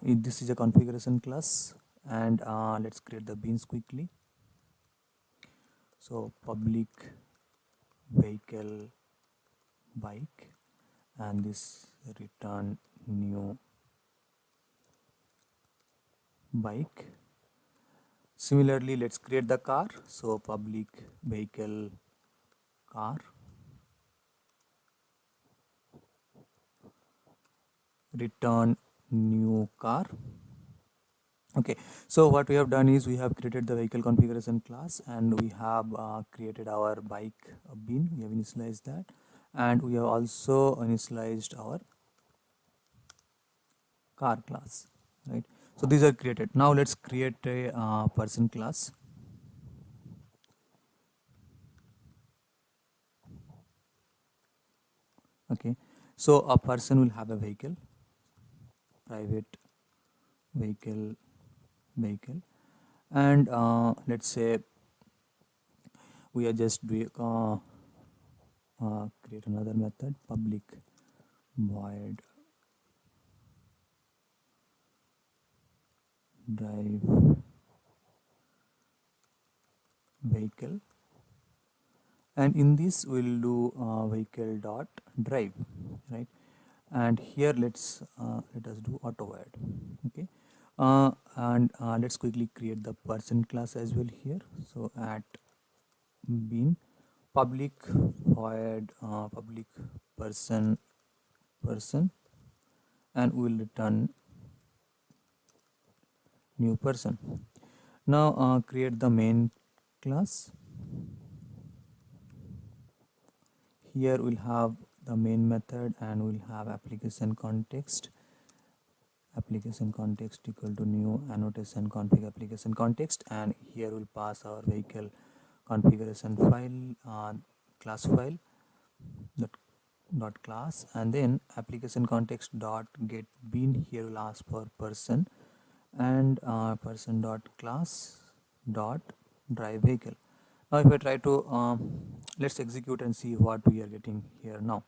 C: This is a configuration class, and let's create the beans quickly. So public vehicle bike, and this return new bike. Similarly, let's create the car. So public vehicle car, return new car. Okay, so what we have done is we have created the vehicle configuration class, and we have created our bike bin. We have initialized that, and we have also initialized our car class, right? So these are created. Now let's create a person class. Okay, so a person will have a vehicle, private vehicle, and let's say we are just doing create another method, public void drive vehicle, and in this we'll do vehicle dot drive, right? And here let us do auto void. Okay, and let's quickly create the person class as well here. So at bin public void public person, and we will return new person. Now create the main class. Here we'll have the main method, and we'll have application context equal to new annotation config application context, and here we'll pass our vehicle configuration file, class file dot class, and then application context dot get bin. Here we'll ask for person, and person dot class dot drive vehicle. Now if I try to let's execute and see what we are getting here now.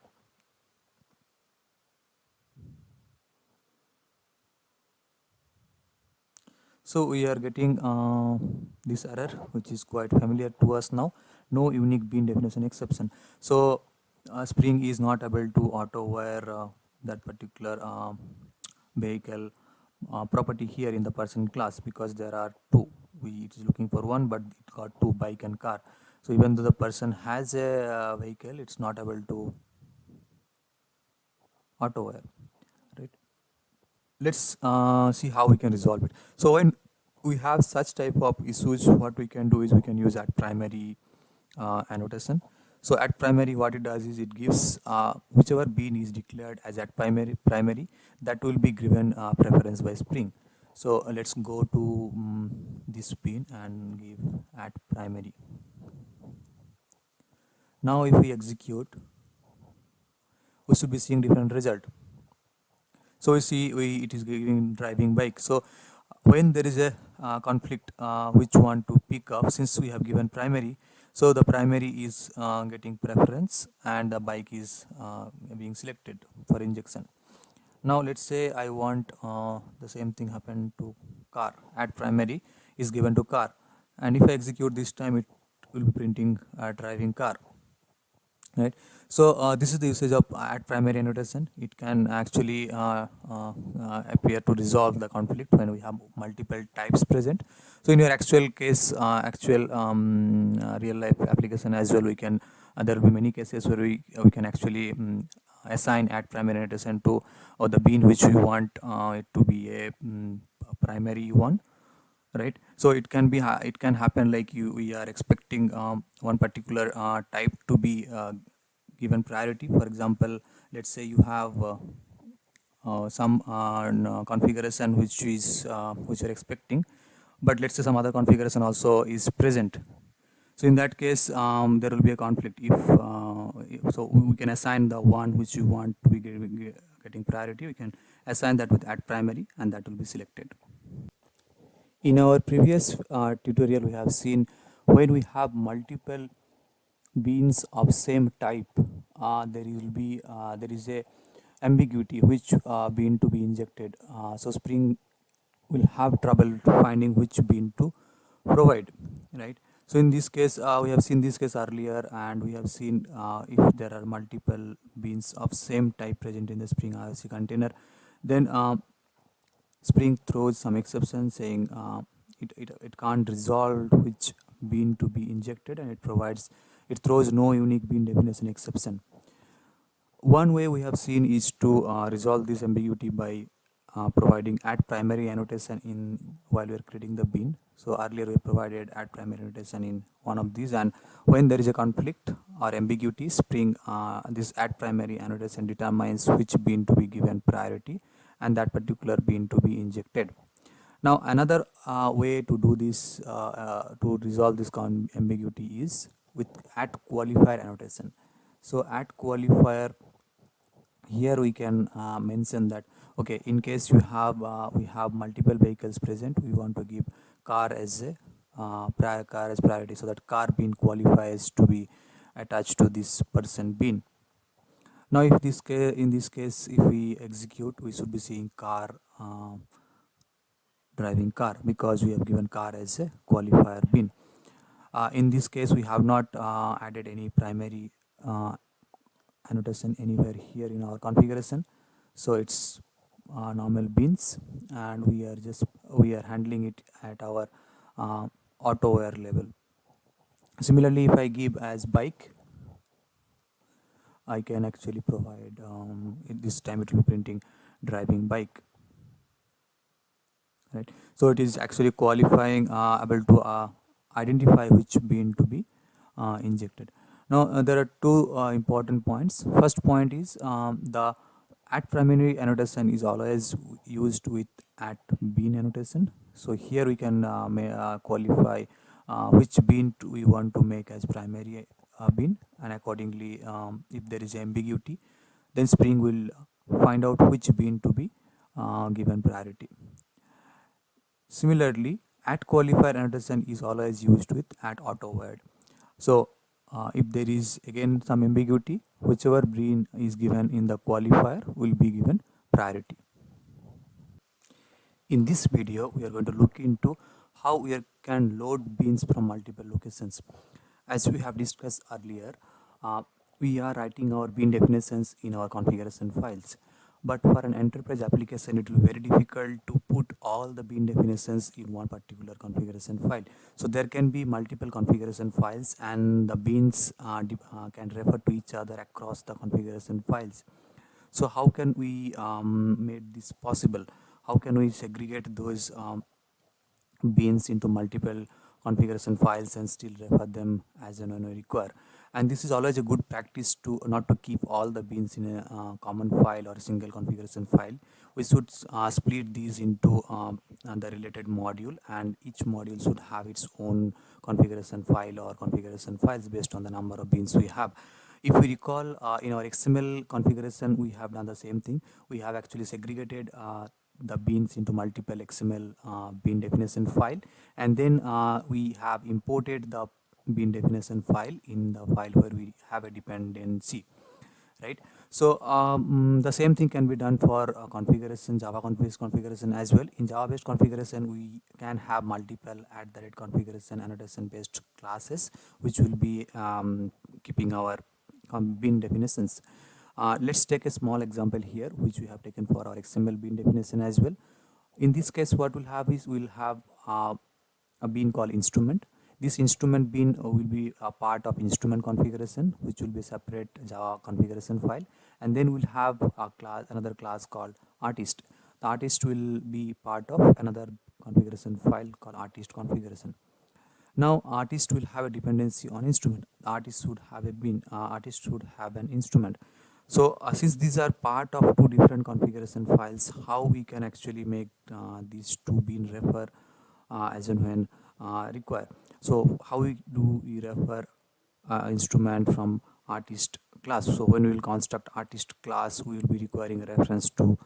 C: So we are getting this error, which is quite familiar to us now. No unique bean definition exception. So Spring is not able to auto wire that particular vehicle property here in the person class, because there are two. It is looking for one, but it got two, bike and car. So even though the person has a vehicle, it's not able to auto wire, right? Let's see how we can resolve it. So when we have such type of issues, what we can do is we can use at primary annotation. So at primary, what it does is it gives whichever bean is declared as at primary, that will be given preference by Spring. So let's go to this bean and give at primary. Now if we execute, we should be seeing different result. So we see it is giving driving bike. So when there is a conflict which want to pick up, since we have given primary, so the primary is getting preference, and the bike is being selected for injection. Now let's say I want the same thing happen to car. At primary is given to car, and if I execute this time, it will be printing driving car, right? So this is the usage of at primary annotation. It can actually appear to resolve the conflict when we have multiple types present. So in your actual case, real life application as well, we can there will be many cases where we can actually assign at primary annotation to or the bean which we want it to be a primary one, right? So it can be it can happen like we are expecting one particular type to be given priority. For example, let's say you have some configuration which is which you're expecting, but let's say some other configuration also is present. So in that case, there will be a conflict. So we can assign the one which you want to be getting priority. We can assign that with at primary, and that will be selected. In our previous tutorial, we have seen when we have multiple beans of same type, there is a ambiguity which bean to be injected. So Spring will have trouble finding which bean to provide, right? So in this case, we have seen this case earlier, and we have seen if there are multiple beans of same type present in the Spring IOC container, then Spring throws some exception saying it can't resolve which bean to be injected, and it throws no unique bean definition exception. One way we have seen is to resolve this ambiguity by providing add primary annotation in while we are creating the bean. So earlier we provided add primary annotation in one of these, and when there is a conflict or ambiguity, Spring this add primary annotation determines which bean to be given priority and that particular bean to be injected. Now another way to do this to resolve this ambiguity is with add qualifier annotation. So add qualifier, here we can mention that, okay, in case you have we have multiple vehicles present, we want to give car as a car as priority, so that car bean qualifies to be attached to this person bean. Now if this in this case, if we execute, we should be seeing car driving car, because we have given car as a qualifier bean. In this case, we have not added any primary annotation anywhere here in our configuration, so it's normal beans, and we are handling it at our auto where level. Similarly, if I give as bike, I can actually provide this time it will be printing driving bike, right? So it is actually qualifying able to identify which bean to be injected. Now there are two important points. First point is the at primary annotation is always used with at bean annotation. So here we can qualify which bean we want to make as primary bean, and accordingly if there is ambiguity, then Spring will find out which bean to be given priority. Similarly, at qualifier annotation is always used with at auto void. So if there is again some ambiguity, whichever bean is given in the qualifier will be given priority. In this video, we are going to look into how we can load beans from multiple locations. As we have discussed earlier, we are writing our bean definitions in our configuration files. But for an enterprise application, it will be very difficult to put all the bean definitions in one particular configuration file. So there can be multiple configuration files, and the beans can refer to each other across the configuration files. So how can we make this possible? How can we segregate those beans into multiple configuration files and still refer them as and when we require? And this is always a good practice to not to keep all the beans in a common file or a single configuration file. We should split these into the related module, and each module should have its own configuration file or configuration files based on the number of beans we have. If we recall, in our XML configuration, we have done the same thing. We have actually segregated the beans into multiple XML bean definition file, and then we have imported the bean definition file in the file where we have a dependency, right? So the same thing can be done for configuration, Java configuration as well. In Java based configuration, we can have multiple @configuration annotation based classes which will be keeping our bean definitions. Let's take a small example here which we have taken for our XML bean definition as well. In this case, what we'll have is we'll have a bean called instrument. This instrument bean will be a part of instrument configuration, which will be a separate Java configuration file, and then we'll have a class, another class called artist. The artist will be part of another configuration file called artist configuration. Now artist will have a dependency on instrument. The artist should have a bean. Artist should have an instrument. So since these are part of two different configuration files, how we can actually make these two bean refer as and when required? So how do we refer instrument from artist class? So when we will construct artist class, we will be requiring a reference to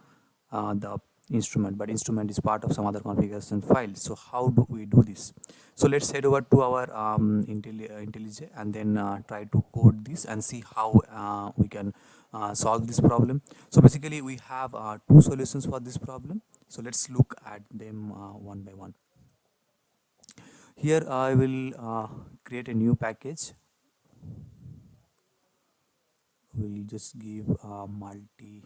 C: the instrument, but instrument is part of some other configuration file. So how do we do this? So let's head over to our Intellij and then try to code this and see how we can
B: solve this problem. So basically we have two solutions for this problem. So let's look at them one by one. Here I will create a new package. We'll just give multi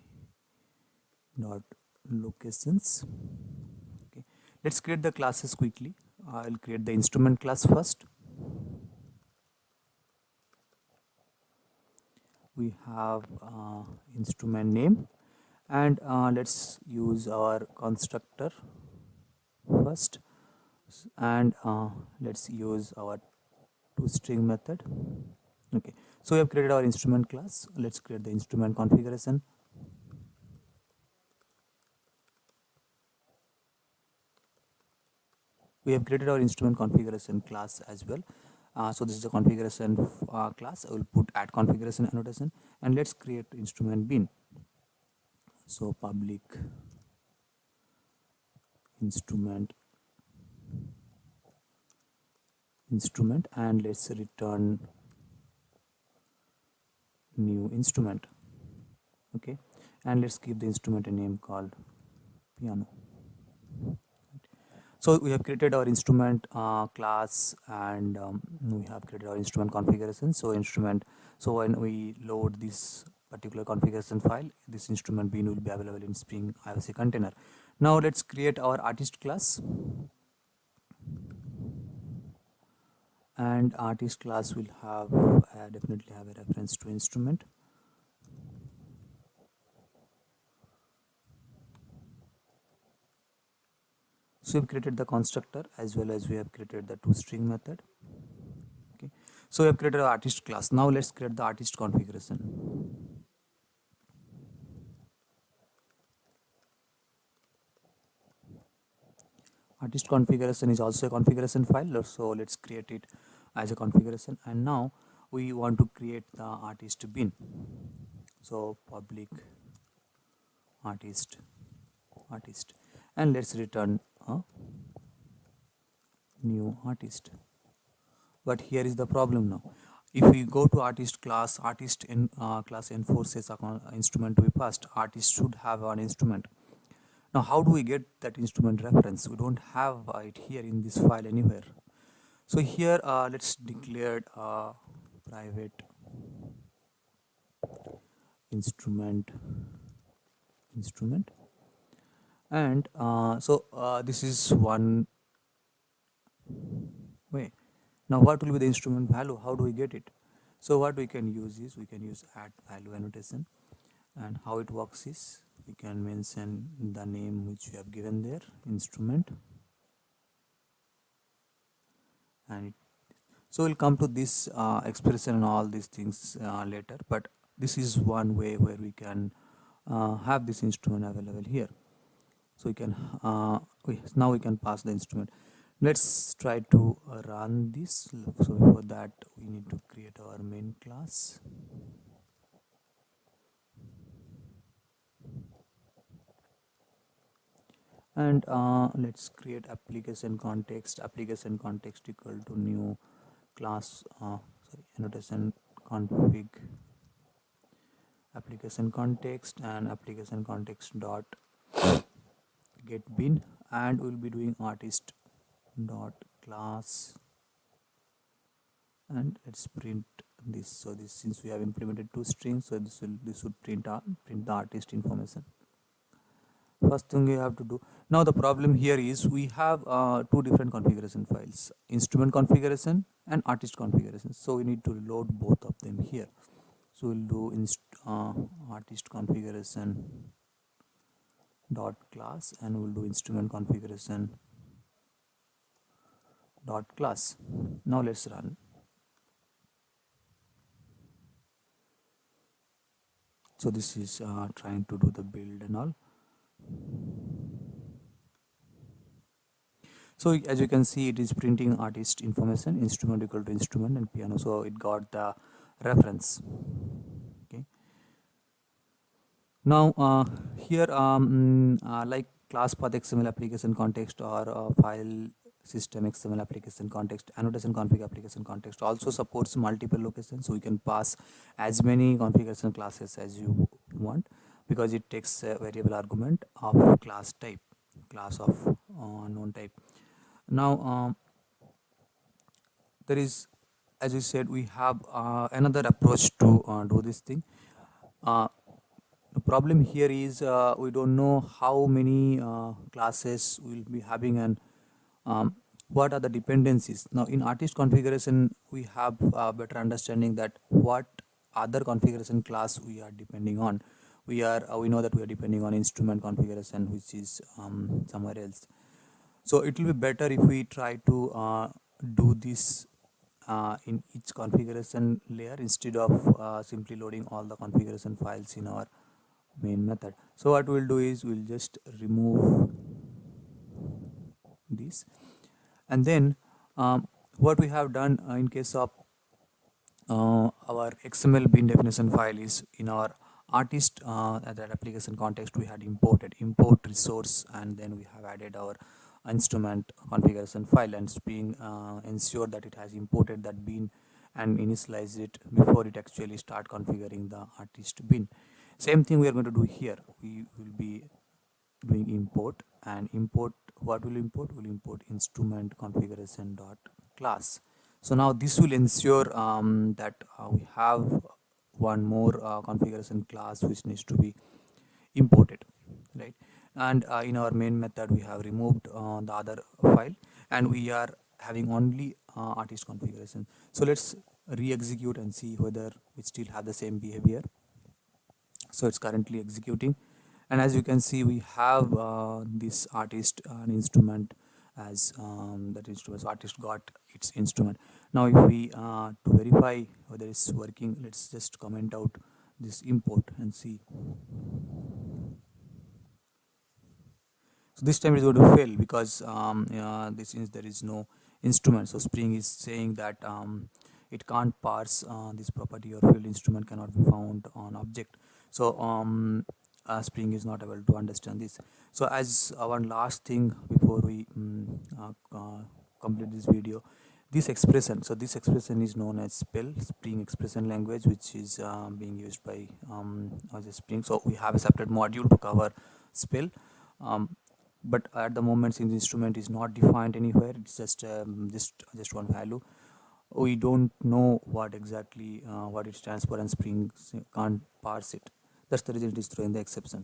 B: dot locations. Okay, let's create the classes quickly. I'll create the instrument class first. We have instrument name, and let's use our constructor first, and let's use our toString method. Okay, so we have created our instrument class. Let's create the instrument configuration. We have created our instrument configuration class as well. So this is a configuration class. I will put add configuration annotation, and let's create instrument bin. So public instrument, and let's return new instrument. Okay, and let's give the instrument a name called piano. So we have created our instrument class, and we have created our instrument configuration. So when we load this particular configuration file, this instrument bin will be available in Spring IOC container. Now let's create our artist class, and artist class will have definitely have a reference to instrument. So we've created the constructor as well as we have created the toString method. Okay, so we have created our artist class. Now let's create the artist configuration. Artist configuration is also a configuration file, so let's create it as a configuration. And now we want to create the artist bin. So public artist, and let's return a new artist. But here is the problem now. If we go to artist class, class enforces instrument to be passed. Artist should have an instrument. Now how do we get that instrument reference? We don't have it here in this file anywhere. So here let's declare private instrument, and this is one way. Now what will be the instrument value? How do we get it? So what we can use is we can use add value annotation, and how it works is we can mention the name which we have given there, instrument, and so we'll come to this expression and all these things later, but this is one way where we can have this instrument available here. So we can now we can pass the instrument. Let's try to run this. So before that we need to create our main class. And let's create application context equal to new class annotation config application context, and application context dot get bin, and we'll be doing artist dot class, and let's print this. So this, since we have implemented toString, so this would print the artist information. First thing we have to do now, the problem here is we have two different configuration files, instrument configuration and artist configuration. So we need to load both of them here. So we'll do artist configuration dot class, and we'll do instrument configuration dot class. Now let's run. So this is trying to do the build and all. So as you can see, it is printing artist information, instrument equal to instrument, and piano. So it got the reference. Okay. Now here like class path XML application context or file
C: system XML application context, annotation config application context also supports multiple locations, so you can pass as many configuration classes as you want, because it takes a variable argument of class type, class of known type. Now there is, as we said, we have another approach to do this thing. The problem here is we don't know how many classes we'll be having, and what are the dependencies. Now in artist configuration we have a better understanding that what other configuration class we are depending on. We know that we are depending on instrument configuration, which is somewhere else. So it will be better if we try to do this in each configuration layer, instead of simply loading all the configuration files in our main method. So what we'll do is we'll just remove this, and then what we have done in case of our XML bin definition file is in our artist that application context we had imported import resource, and then we have added our instrument configuration file, and Spring ensure that it has imported that bin and initialize it before it actually start configuring the artist bin. Same thing we are going to do here. We will be doing import, and import, what will import? Will import instrument configuration dot class. So now this will ensure that we have one more configuration class which needs to be imported, right? And in our main method we have removed the other file, and we are having only artist configuration. So let's re-execute and see whether we still have the same behavior. So it's currently executing, and as you can see we have this artist instrument as that instrument. So artist got its instrument. Now if we to verify whether it's working, let's just comment out this import and see. So this time it's going to fail because this is, there is no instrument. So Spring is saying that it can't parse this property or field instrument cannot be found on object. So Spring is not able to understand this. So as one last thing before we complete this video, this expression, so this expression is known as spell, Spring expression language, which is being used by as a Spring. So we have a separate module to cover spell, but at the moment since the instrument is not defined anywhere, it's just one value. We don't know what exactly what it stands for, and Spring can't parse it. That's the reason it is throwing the exception.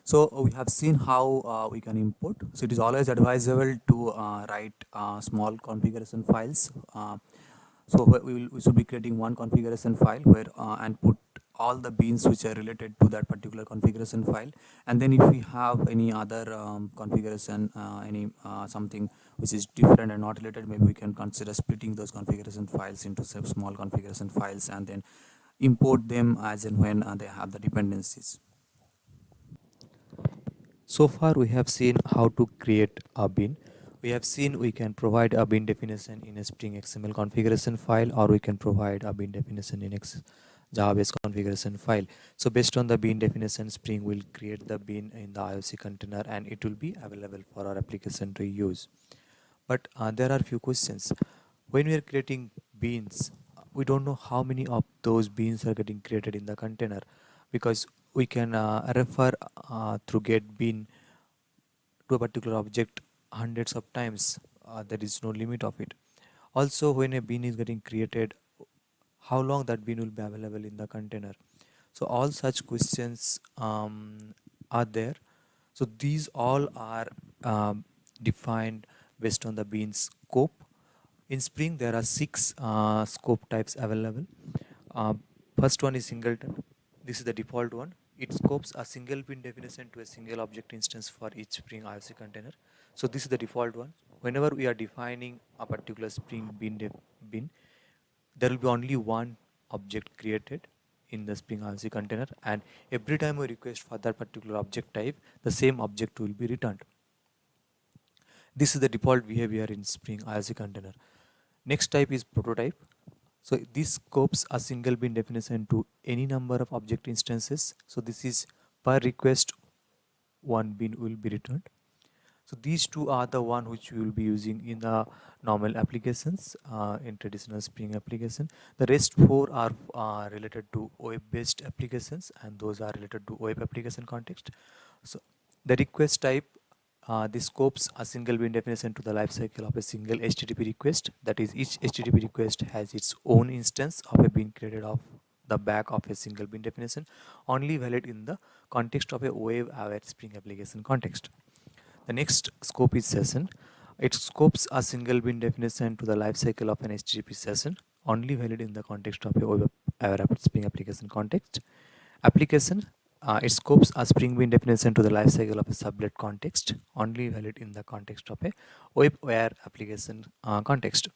C: So we have seen how we can import. So it is always advisable to write small configuration files. So we should be creating one configuration file where and put all the beans which are related to that particular configuration file, and then if we have any other configuration, any something which is different and not related, maybe we can consider splitting those configuration files into some small configuration files and then import them as and when they have the dependencies.
B: So far we have seen how to create a bin. We have seen we can provide a bin definition in a Spring XML configuration file, or we can provide a bin definition in Java-based configuration file. So based on the bin definition, Spring will create the bin in the IOC container and it will be available for our application to use. But there are few questions. When we are creating bins, we don't know how many of those bins are getting created in the container, because we can refer through get bin to a particular object hundreds of times. There is no limit of it. Also, when a bin is getting created, how long that bin will be available in the container. So all such questions are there. So these all are defined based on the bin scope. In Spring there are 6 scope types available. First one is singleton. This is the default one. It scopes a single bin definition to a single object instance for each Spring IOC container. So this is the default one. Whenever we are defining a particular Spring bin, there will be only one object created in the Spring IOC container, and every time we request for that particular object type, the same object will be returned. This is the default behavior in Spring IOC container. Next type is prototype. So this scopes a single bin definition to any number of object instances. So this is per request one bin will be returned. So these two are the one which we will be using in the normal applications, in traditional Spring application. The rest four are related to web-based applications, and those are related to web application context. So the request type, this scopes a single bin definition to the lifecycle of a single HTTP request. That is, each HTTP request has its own instance of a bin created off the back of a single bin definition, only valid in the context of a web-aware Spring application context. The next scope is session. It scopes a single bin definition to the lifecycle of an HTTP session, only valid in the context of a web-aware Spring application context. Application, it scopes a Spring bin definition to the lifecycle of a sublet context, only valid in the context of a web-aware application context.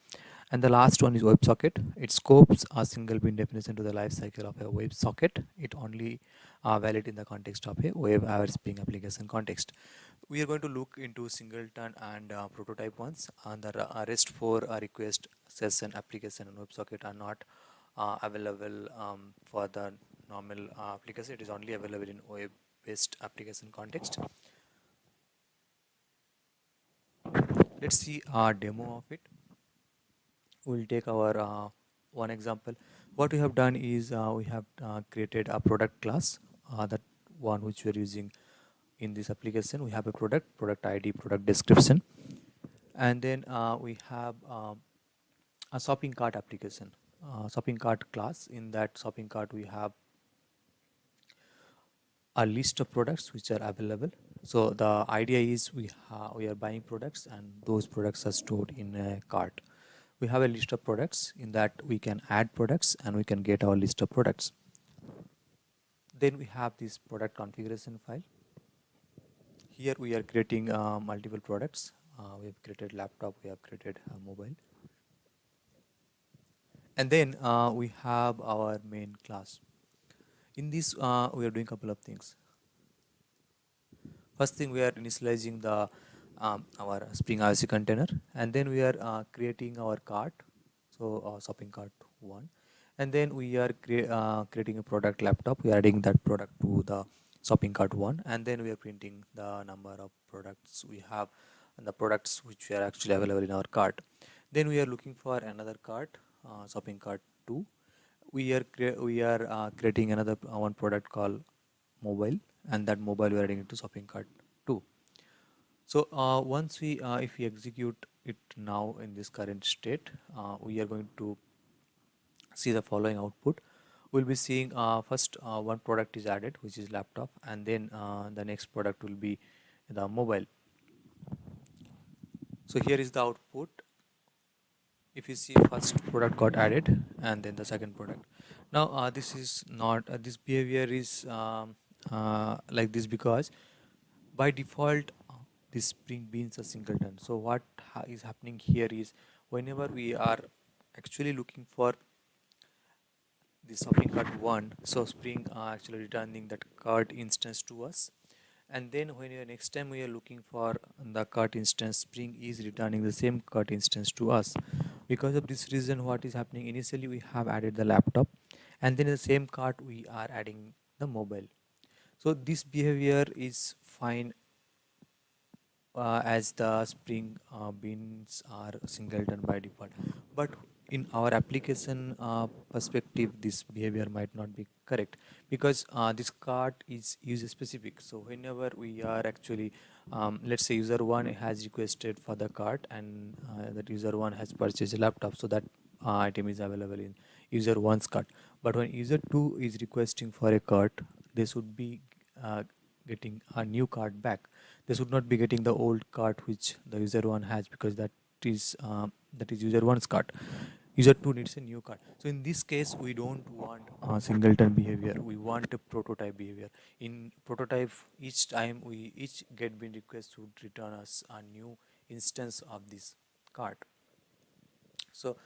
B: And the last one is WebSocket. It scopes a single bin definition to the lifecycle of a WebSocket. It only valid in the context of a web-aware Spring application context. We are going to look into singleton and prototype ones, and the rest four request, session, application, and WebSocket are not available for the normal application. It is only available in web-based application context. Let's see a demo of it. We'll take our one example. What we have done is we have created a product class, that one which we are using in this application. We have a product ID, product description, and then we have a shopping cart application, shopping cart class. In that shopping cart we have a list of products which are available. So the idea is we are buying products, and those products are stored in a cart. We have a list of products. In that we can add products and we can get our list of products. Then we have this product configuration file. Here we are creating multiple products. We have created laptop, we have created mobile, and then we have our main class. In this we are doing a couple of things. First thing, we are initializing the our Spring IOC container, and then we are creating our cart, so shopping cart 1, and then we are creating a product laptop. We are adding that product to the shopping cart 1, and then we are printing the number of products we have and the products which are actually available in our cart. Then we are looking for another cart, shopping cart 2. We are creating another one product called mobile, and that mobile we are adding it to shopping cart 2. So once we if we execute it now in this current state, we are going to see the following output. We'll be seeing first one product is added, which is laptop, and then the next product will be the mobile. So here is the output. If you see, first product got added and then the second product. Now this is not this behavior is like this because by default this Spring beans a singleton. So what is happening here is, whenever we are actually looking for the shopping cart 1, so Spring actually returning that cart instance to us, and then when next time we are looking for the cart instance, Spring is returning the same cart instance to us. Because of this reason, what is happening, initially we have added the laptop, and then in the same cart we are adding the mobile. So this behavior is fine as the Spring beans are singleton by default, but in our application perspective, this behavior might not be correct, because this cart is user specific. So whenever we are actually let's say user 1 has requested for the cart, and that user 1 has purchased a laptop, so that item is available in user 1's cart. But when user 2 is requesting for a cart, they should be getting a new cart back. They should not be getting the old cart which the user 1 has, because that is user 1's cart. User 2 needs a new cart. So in this case, we don't want a singleton behavior. We want a prototype behavior. In prototype, each time each get bin request would return us a new instance of this cart. So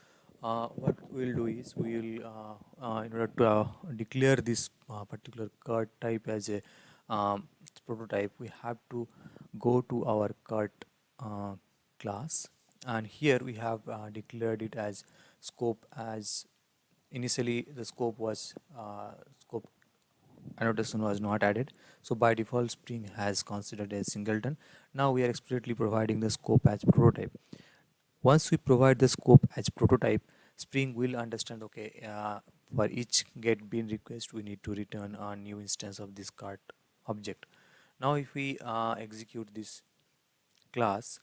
B: what we'll do is, we will in order to declare this particular cart type as a prototype, we have to go to our cart class, and here we have declared it as scope. As initially the scope was scope annotation was not added. So by default, Spring has considered a singleton. Now we are explicitly providing the scope as prototype. Once we provide the scope as prototype, Spring will understand, okay, for each get bean request, we need to return a new instance of this cart object. Now if we execute this class,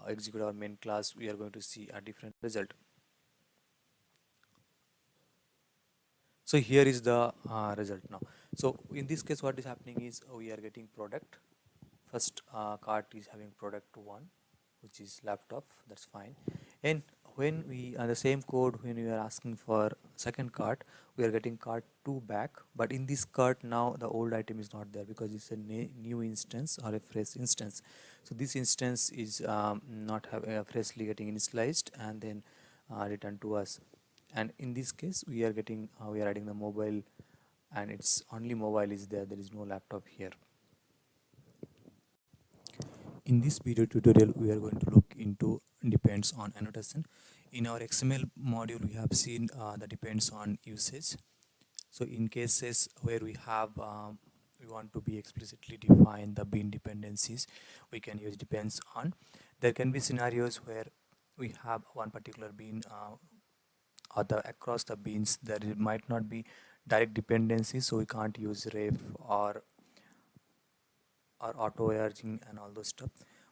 B: execute our main class, we are going to see a different result. So here is the result now. So in this case, what is happening is we are getting product. First cart is having product 1, which is laptop, that's fine. And when we the same code, when we are asking for second cart, we are getting cart 2 back. But in this cart now the old item is not there because it's a new instance or a fresh instance. So this instance is not freshly getting initialized and then returned to us. And in this case we are getting we are adding the mobile, and it's only mobile is there is no laptop here. In this video tutorial, we are going to look into depends on annotation. In our XML module, we have seen the depends on usage. So in cases where we have we want to be explicitly define the bean dependencies, we can use depends on. There can be scenarios where we have one particular bean or across the beans there might not be direct dependency, so we can't use ref or auto arranging and all those stuff.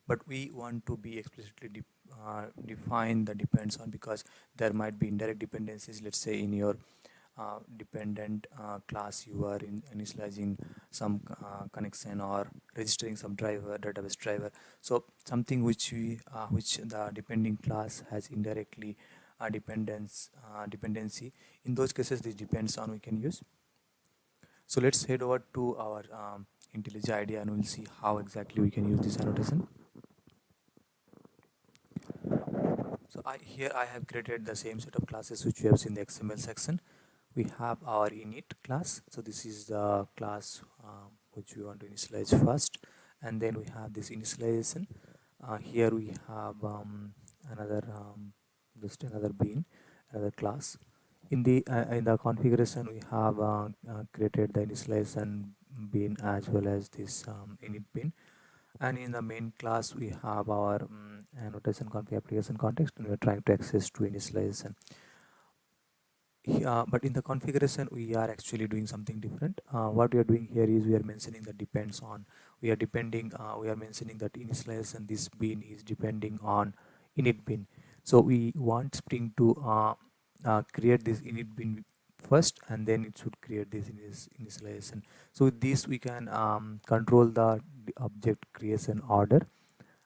B: But we want to be explicitly define the depends on, because there might be indirect dependencies. Let's say in your dependent class you are initializing some connection or registering some driver, database driver. So something which the depending class has indirectly dependency. In those cases, this depends on we can use. So let's head over to our Intellij idea and we'll see how exactly we can use this annotation. So here I have created the same set of classes which we have seen in the XML section. We have our init class. So this is the class which we want to initialize first, and then we have this initialization. Here we have another just another bean, another class. In the configuration, we have created the initialization bean as well as this init bean. And in the main class, we have our annotation config application context, and we are trying to access to initialization. But in the configuration, we are actually doing something different. What we are doing here is we are mentioning that depends on. We are mentioning that initialization this bean is depending on init bean. So we want Spring to create this init bean first, and then it should create this initialization. So with this we can control the object creation order.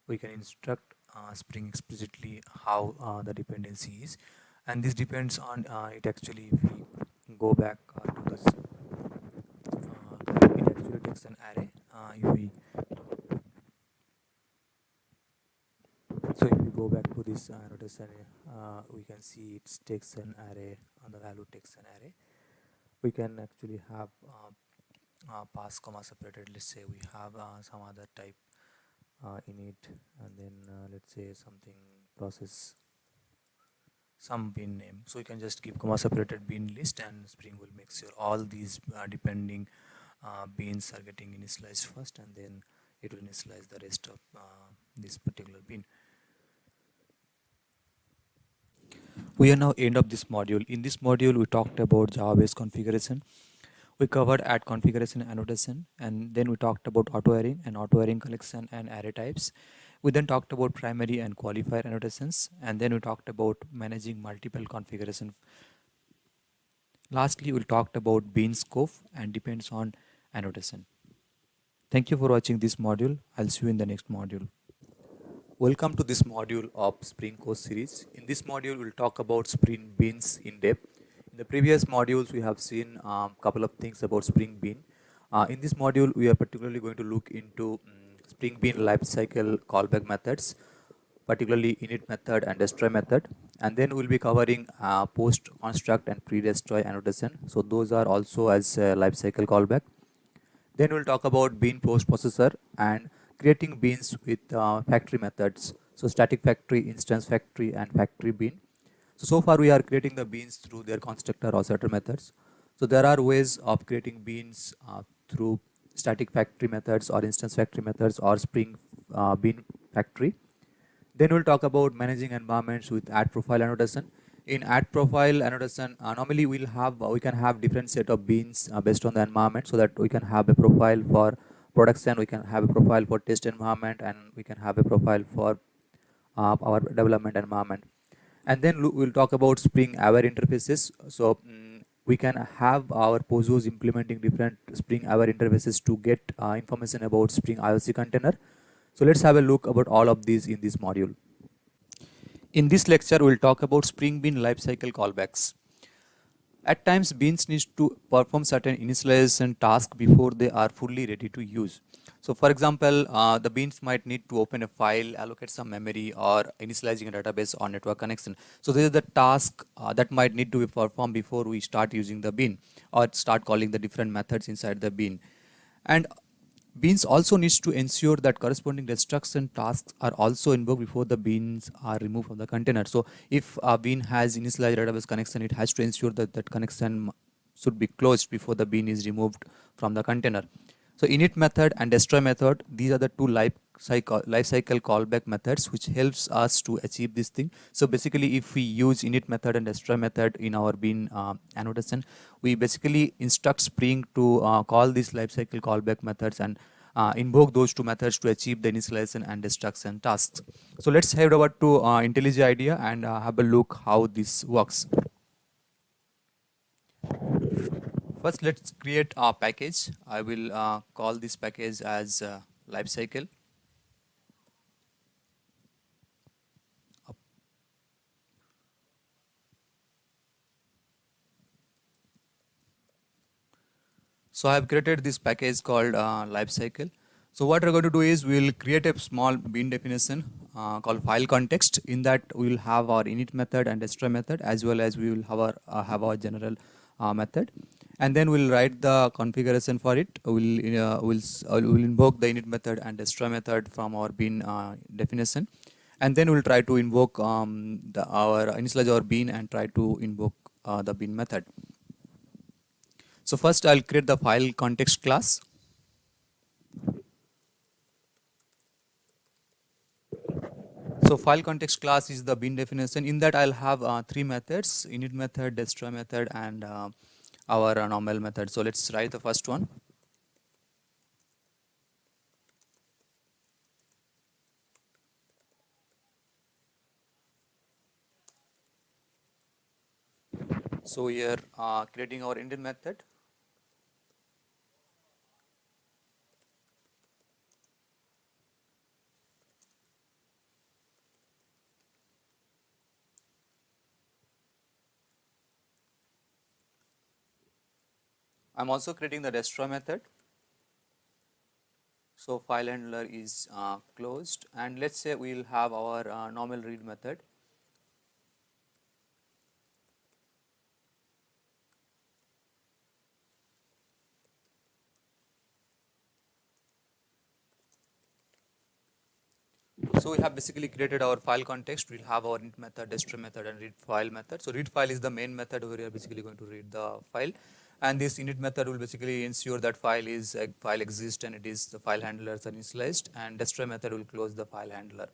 B: We can instruct Spring explicitly how the dependency is, and this depends on it. Actually, if we go back to this, it actually takes an array. If we go back to this notation, we can see it takes an array, and the value takes an array. We can actually have pass comma separated. Let's say we have some other type init, and then let's say something process some bean name. So you can just give comma separated bean list, and Spring will make sure all these depending beans are getting initialized first, and then it will initialize the rest of this particular bean. We are now end of this module. In this module, we talked about Java-based configuration. We covered add configuration annotation, and then we talked about auto-arraying and auto-arraying collection and array types. We then talked about primary and qualifier annotations, and then we talked about managing multiple configuration. Lastly, we talked about bean scope and depends on annotation. Thank you for watching this module. I'll see you in the next module. Welcome to this module of Spring course series. In this module, we'll talk about Spring Beans in depth. In the previous modules, we have seen a couple of things about Spring Bean. In this module, we are particularly going to look into Spring Bean lifecycle callback methods, particularly init method and destroy method. And then we'll be covering post construct and pre-destroy annotation. So those are also as lifecycle callback. Then we'll talk about bean post processor and creating beans with factory methods. So static factory, instance factory, and factory bean. So far we are creating the beans through their constructor or setter methods.
A: So there are ways of creating beans through static factory methods or instance factory methods or Spring Bean factory. Then we'll talk about managing environments with add profile annotation. In add profile annotation, normally we can have different set of beans based on the environment, so that we can have a profile for production, we can have a profile for test environment, and we can have a profile for our development environment. And then we'll talk about Spring Aware interfaces. So we can have our POJOs implementing different Spring Aware interfaces to get information about Spring IOC container. So let's have a look about all of these in this module. In this lecture, we'll talk about Spring Bean lifecycle callbacks. At times, beans need to perform certain initialization tasks before they are fully ready to use. So for example, the beans might need to open a file, allocate some memory, or initializing a database or network connection. So this is the task that might need to be performed before we start using the bean or start calling the different methods inside the bean. And beans also needs to ensure that corresponding destruction tasks are also invoked before the beans are removed from the container. So if a bean has initialized database connection, it has to ensure that that connection should be closed before the bean is removed from the container. So init method and destroy method, these are the two life cycle callback methods which helps us to achieve this thing. So basically, if we use init method and destroy method in our bean annotation, we basically instruct Spring to call these lifecycle callback methods and invoke those two methods to achieve the initialization and destruction tasks. So let's head over to Intellij idea and have a look how this works. First, let's create a package. I will call this package as lifecycle. So I have created this package called lifecycle. So what we're going to do is we'll create a small bean definition called file context. In that we will have our init method and destroy method, as well as we will have our general method. And then we'll write the configuration for it. We'll invoke the init method and destroy method from our bean definition. And then we'll try to invoke initialize our bean and try to invoke the bean method. So first I'll create the file context class. So file context class is the bean definition. In that I'll have three methods: init method, destroy method, and our normal method. So let's write the first one. So here creating our init method. I'm also creating the destroy method. So file handler is closed, and let's say we'll have our normal read method. So we have basically created our file context. We'll have our init method, destroy method, and read file method. So read file is the main method where we are basically going to read the file, and this init method will basically ensure that file exists and it is the file handlers are initialized, and destroy method will close the file handler.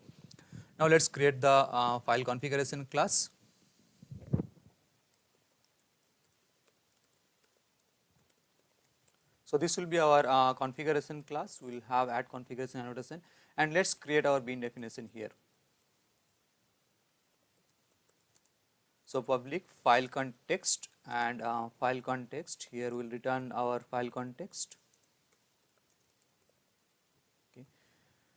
A: Now let's create the file configuration class. So this will be our configuration class. We will have add configuration annotation, and let's create our bean definition here. So public file context, and file context here will return our file context. Okay.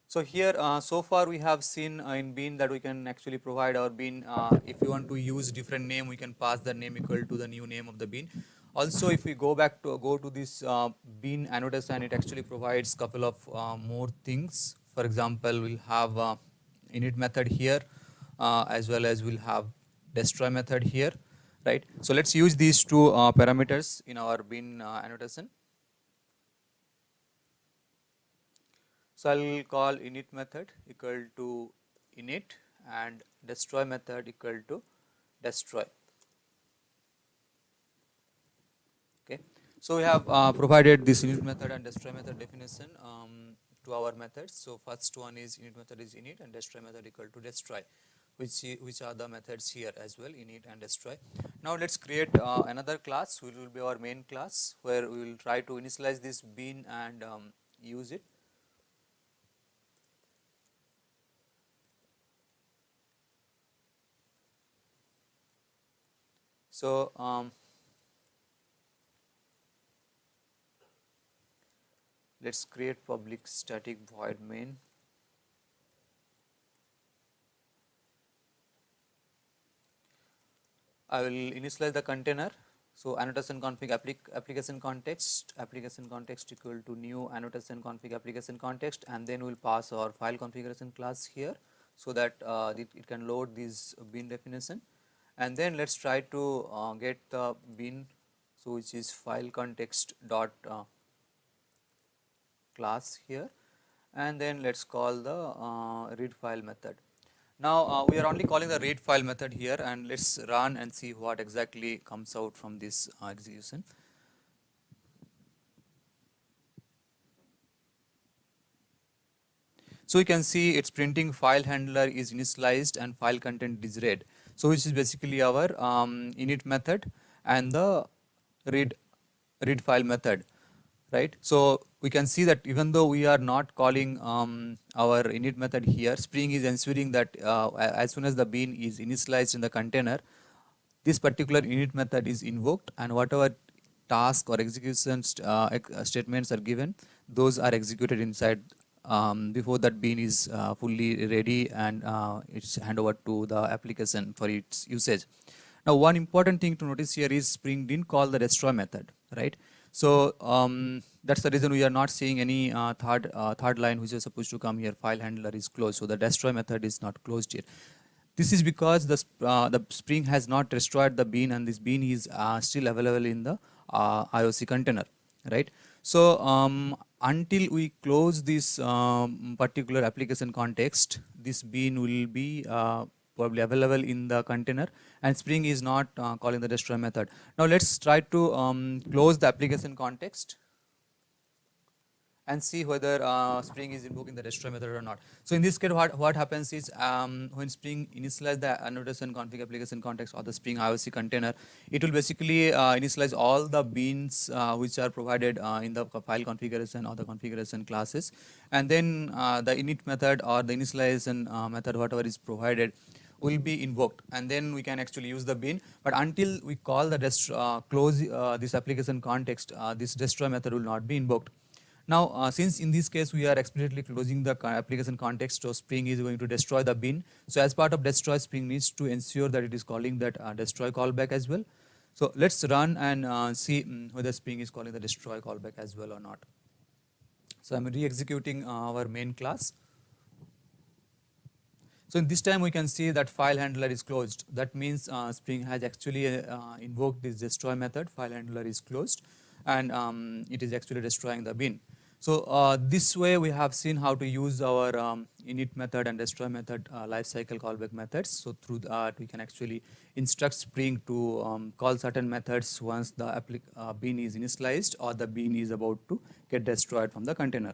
A: So here so far we have seen in bean that we can actually provide our bean. If you want to use different name, we can pass the name equal to the new name of the bean. Also, if we go to this bean annotation, it actually provides couple of more things. For example, we'll have init method here, as well as we'll have destroy method here, right? So let's use these two parameters in our bean annotation. So I'll call init method equal to init and destroy method equal to destroy.
B: So we have provided this init method and destroy method definition to our methods. So first one is init method is init and destroy method equal to destroy, which are the methods here as well, init and destroy. Now let's create another class which will be our main class, where we will try to initialize this bean and use it. So let's create public static void main. I will initialize the container. So annotation config application context equal to new annotation config application context, and then we will pass our file configuration class here, so that it can load this bean definition. And then let's try to get the bean, so which is file context dot class here, and then let's call the read file method. Now we are only calling the read file method here, and let's run and see what exactly comes out from this execution. So you can see it's printing file handler is initialized and file content is read. So which is basically our init method and the read file method, right? So we can see that even though we are not calling our init method here, Spring is ensuring that as soon as the bean is initialized in the container, this particular init method is invoked, and whatever task or execution statements are given, those are executed inside before that bean is fully ready and it's hand over to the application for its usage. Now one important thing to notice here is Spring didn't call the destroy method, right? So that's the reason we are not seeing any third line which is supposed to come here. File handler is closed, so the destroy method is not closed here. This is because the Spring has not destroyed the bean, and this bean is still available in the IOC container, right? So until we close this particular application context, this bean will be probably available in the container, and Spring is not calling the destroy method. Now let's try to close the application context and see whether Spring is invoking the destroy method or not. So in this case, what happens is when Spring initialize the annotation config application context or the Spring IOC container, it will basically initialize all the beans which are provided in the file configuration or the configuration classes, and then the init method or the initialization method, whatever is provided, will be invoked, and then we can actually use the bean. But until we call the close this application context, this destroy method will not be invoked. Now since in this case we are explicitly closing the application context, so Spring is going to destroy the bean. So as part of destroy, Spring needs to ensure that it is calling that destroy callback as well. So let's run and see whether Spring is calling the destroy callback as well or not. So I'm re-executing our main class. So in this time we can see that file handler is closed. That means Spring has actually invoked this destroy method. File handler is closed, and it is actually destroying the bean. So this way we have seen how to use our init method and destroy method lifecycle callback methods. So through that we can actually instruct Spring to call certain methods once the bean is initialized or the bean is about to get destroyed from the container.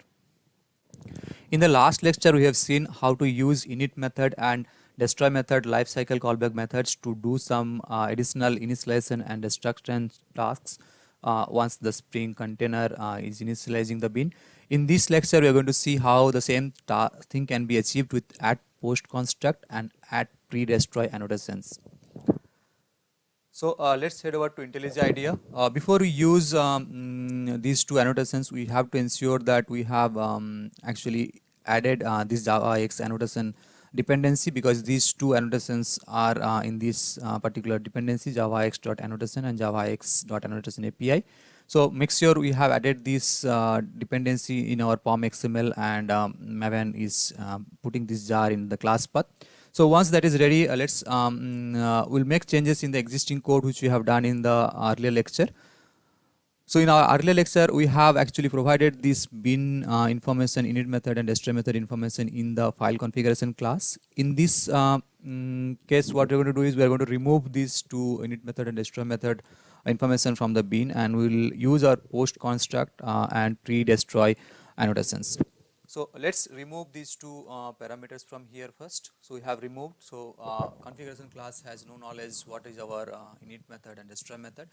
B: In the last lecture, we have seen how to use init method and destroy method lifecycle callback methods to do some additional initialization and destruction tasks once the Spring container is initializing the bean. In this lecture, we are going to see how the same thing can be achieved with add post construct and add pre-destroy annotations. So let's head over to Intellij idea. Before we use these two annotations, we have to ensure that we have actually added this JavaX annotation dependency, because these two annotations are in this particular dependency, javax.annotation and javax.annotation API. So make sure we have added this dependency in our POM XML, and Maven is putting this jar in the class path. So once that is ready, let's we'll make changes in the existing code which we have done in the earlier lecture. So in our earlier lecture, we have actually provided this bin information, init method and destroy method information in the file configuration class. In this case, what we're going to do is we are going to remove these two init method and destroy method
A: information from the bean, and we will use our post construct and pre-destroy annotations. So let's remove these two parameters from here first. So we have removed. So configuration class has no knowledge what is our init method and destroy method.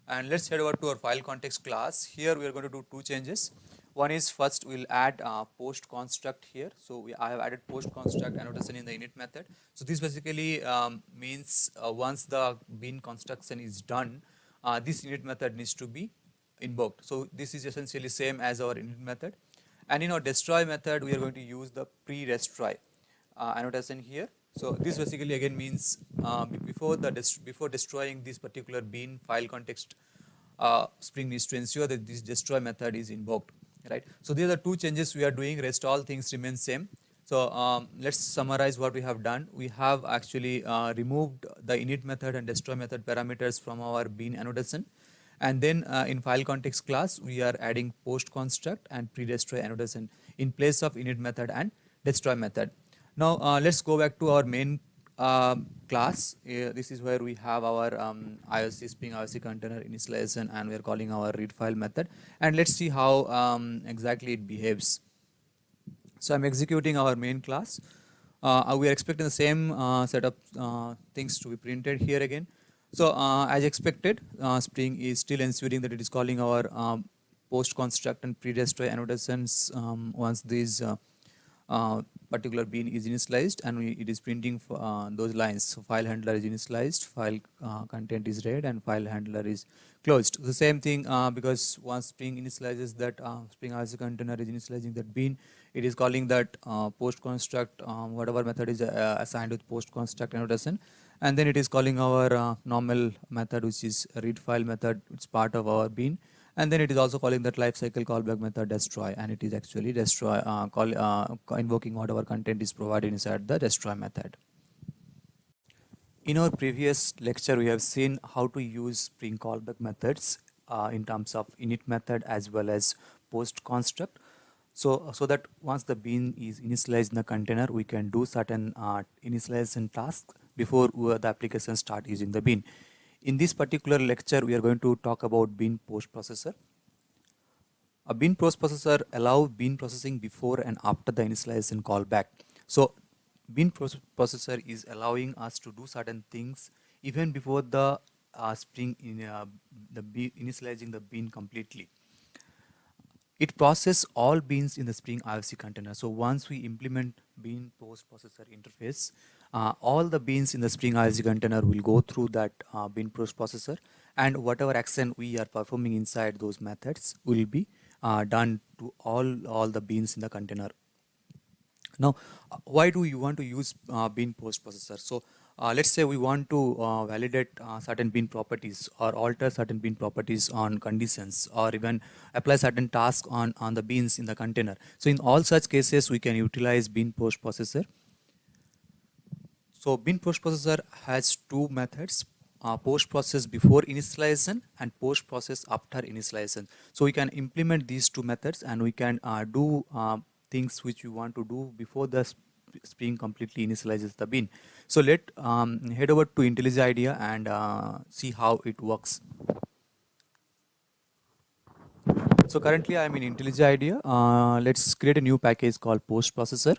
A: And let's head over to our file context class. Here we are going to do two changes. One is first we'll add post construct here. So I have added post construct annotation in the init method. So this basically means once the bean construction is done, this init method needs to be invoked. So this is essentially same as our init method. And in our destroy method, we are going to use the pre-destroy annotation here. So this basically again means before destroying this particular bean file context, Spring needs to ensure that this destroy method is invoked, right? So these are the two changes we are doing. Rest all things remain same. So let's summarize what we have done. We have actually removed the init method and destroy method parameters from our bean annotation. And then in file context class, we are adding post construct and pre-destroy annotation in place of init method and destroy method. Now let's go back to our main class. This is where we have our IOC Spring IOC container initialization, and we are calling our read file method. And let's see how exactly it behaves. So I'm executing our main class. We are expecting the same set of things to be printed here again. So as expected, Spring is still ensuring that it is calling our post construct and pre-destroy annotations once these particular bean is initialized, and it is printing those lines. So file handler is initialized, file content is read, and file handler is closed. The same thing because once Spring initializes that Spring IOC container is initializing that bean, it is calling that post construct whatever method is assigned with post construct annotation, and then it is calling our normal method, which is read file method. It's part of our bean, and then it is also calling that lifecycle callback method destroy, and it is actually destroy invoking whatever content is provided inside the destroy method. In our previous lecture, we have seen how to use Spring callback methods in terms of init method as well as post construct. So that once the bean is initialized in the container, we can do certain initialization tasks before the application start using the bean. In this particular lecture, we are going to talk about bean post processor. A bean post processor allows bean processing before and after the initialization callback. So bean processor is allowing us to do certain things even before the Spring initializing the bean completely. It processes all beans in the Spring IOC container. So once we implement bean post processor interface, all the beans in the Spring IOC container will go through that bean post processor, and whatever action we are performing inside those methods will be done to all the beans in the container. Now, why do you want to use bean post processor? So let's say we want to validate certain bean properties or alter certain bean properties on conditions, or even apply certain tasks on the beans in the container. So in all such cases, we can utilize bean post processor. So bean post processor has two methods: post process before initialization and post process after initialization. So we can implement these two methods, and we can do things which we want to do before the Spring completely initializes the bean. So let head over to Intellij IDEA and see how it works. So currently I am in Intellij IDEA. Let's create a new package called post processor.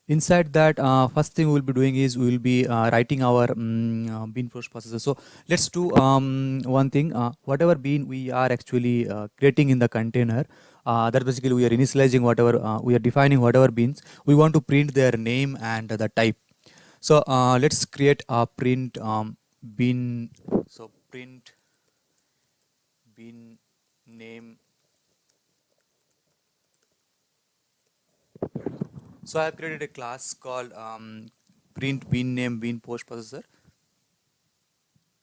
A: Inside that, first thing we will be doing is we will be writing our bean post processor. So let's do one thing. Whatever bean we are actually creating in the container, that basically we are initializing whatever, we are defining whatever beans. We want to print their name and the type. So let's create a print bean. So print bean name. So I have created a class called print bean name bean post processor.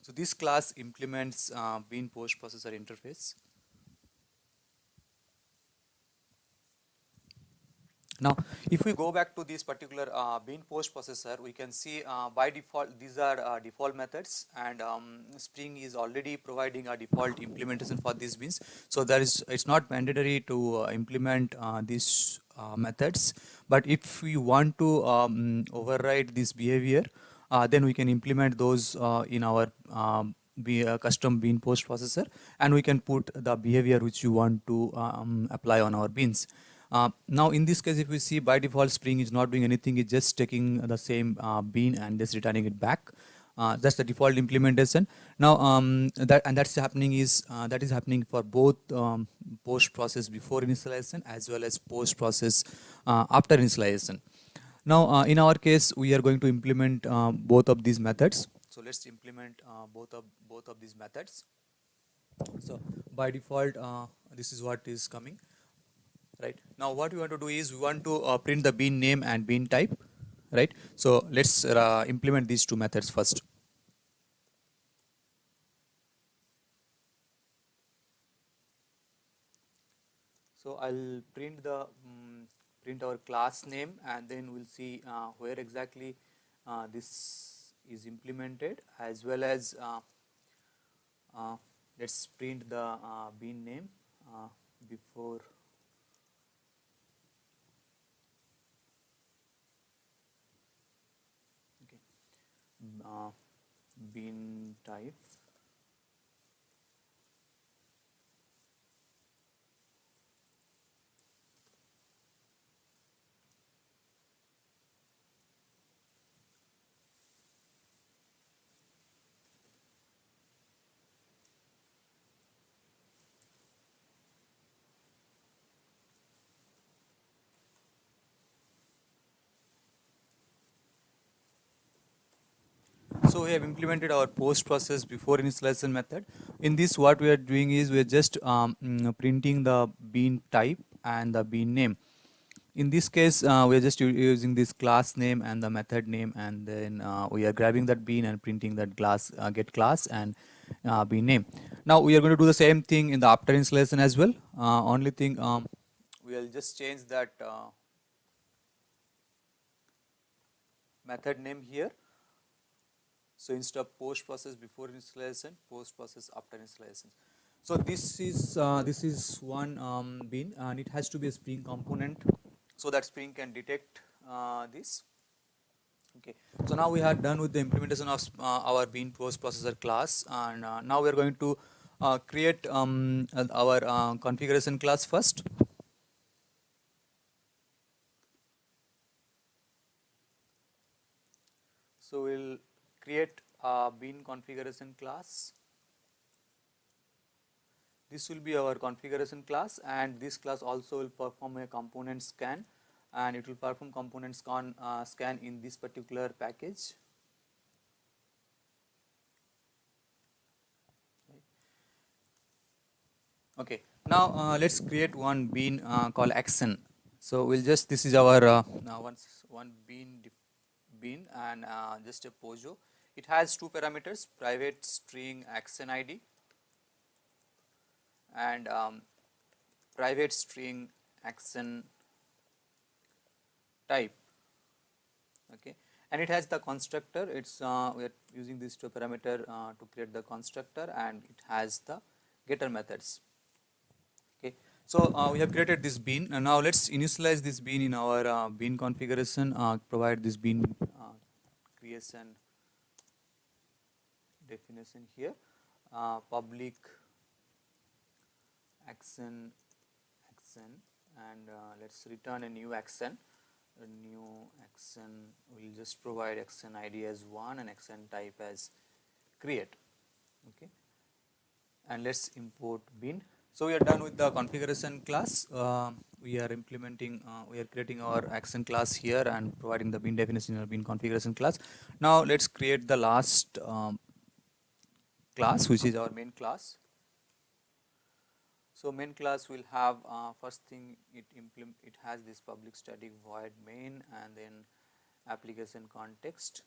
A: So this class implements bean post processor interface. Now, if we go back to this particular bean post processor, we can see by default these are default methods, and Spring is already providing a default implementation for these beans. So there is, it's not mandatory to implement these methods, but if we want to override this behavior, then we can implement those in our custom bean post processor, and we can put the behavior which you want to apply on our beans. Now in this case, if we see, by default Spring is not doing anything, it's just taking the same bean and just returning it back. That's the default implementation. Now that's happening for both post process before initialization as well as post process after initialization. Now in our case, we are going to implement both of these methods. So let's implement both of these methods. So by default, this is what is coming. Right now, what we want to do is we want to print the bean name and bean type. Right. So let's implement these two methods first. So I'll print the print our class name, and then we'll see where exactly this is implemented, as well as let's print the bean name before. Bean type. So we have implemented our post process before initialization method. In this, what we are doing is we are just printing the bean type and the bean name. In this case, we are just using this class name and the method name, and then we are grabbing that bean and printing that get class and bean name. Now we are going to do the same thing in the after initialization as well. Only thing, we will just change that method name here. So instead of post process before initialization, post process after initialization. So this is one bean, and it has to be a Spring component, so that Spring can detect this. Okay. So now we are done with the implementation of our bean post processor class, and now we are going to create our configuration class first. So we'll create a bean configuration class. This will be our configuration class, and this class also will perform a component scan, and it will perform component scan in this particular package. Okay. Now let's create one bean called action. So we'll just, this is our one bean and just a POJO. It has two parameters: private string action ID and private string action type. Okay, and it has the constructor. It's we are using these two parameter to create the constructor, and it has the getter methods. Okay, so we have created this bean, and now let's initialize this bean in our bean configuration. Provide this bean creation definition here. Public action, and let's return a new action. A new action, we'll just provide action ID as 1 and action type as create. Okay, and let's import bean. So we are done with the configuration class. We are implementing, we are creating our action class here and providing the bean definition in our bean configuration class. Now let's create the last class, which is our main class. So main class will have first thing, it has this public static void main, and then application context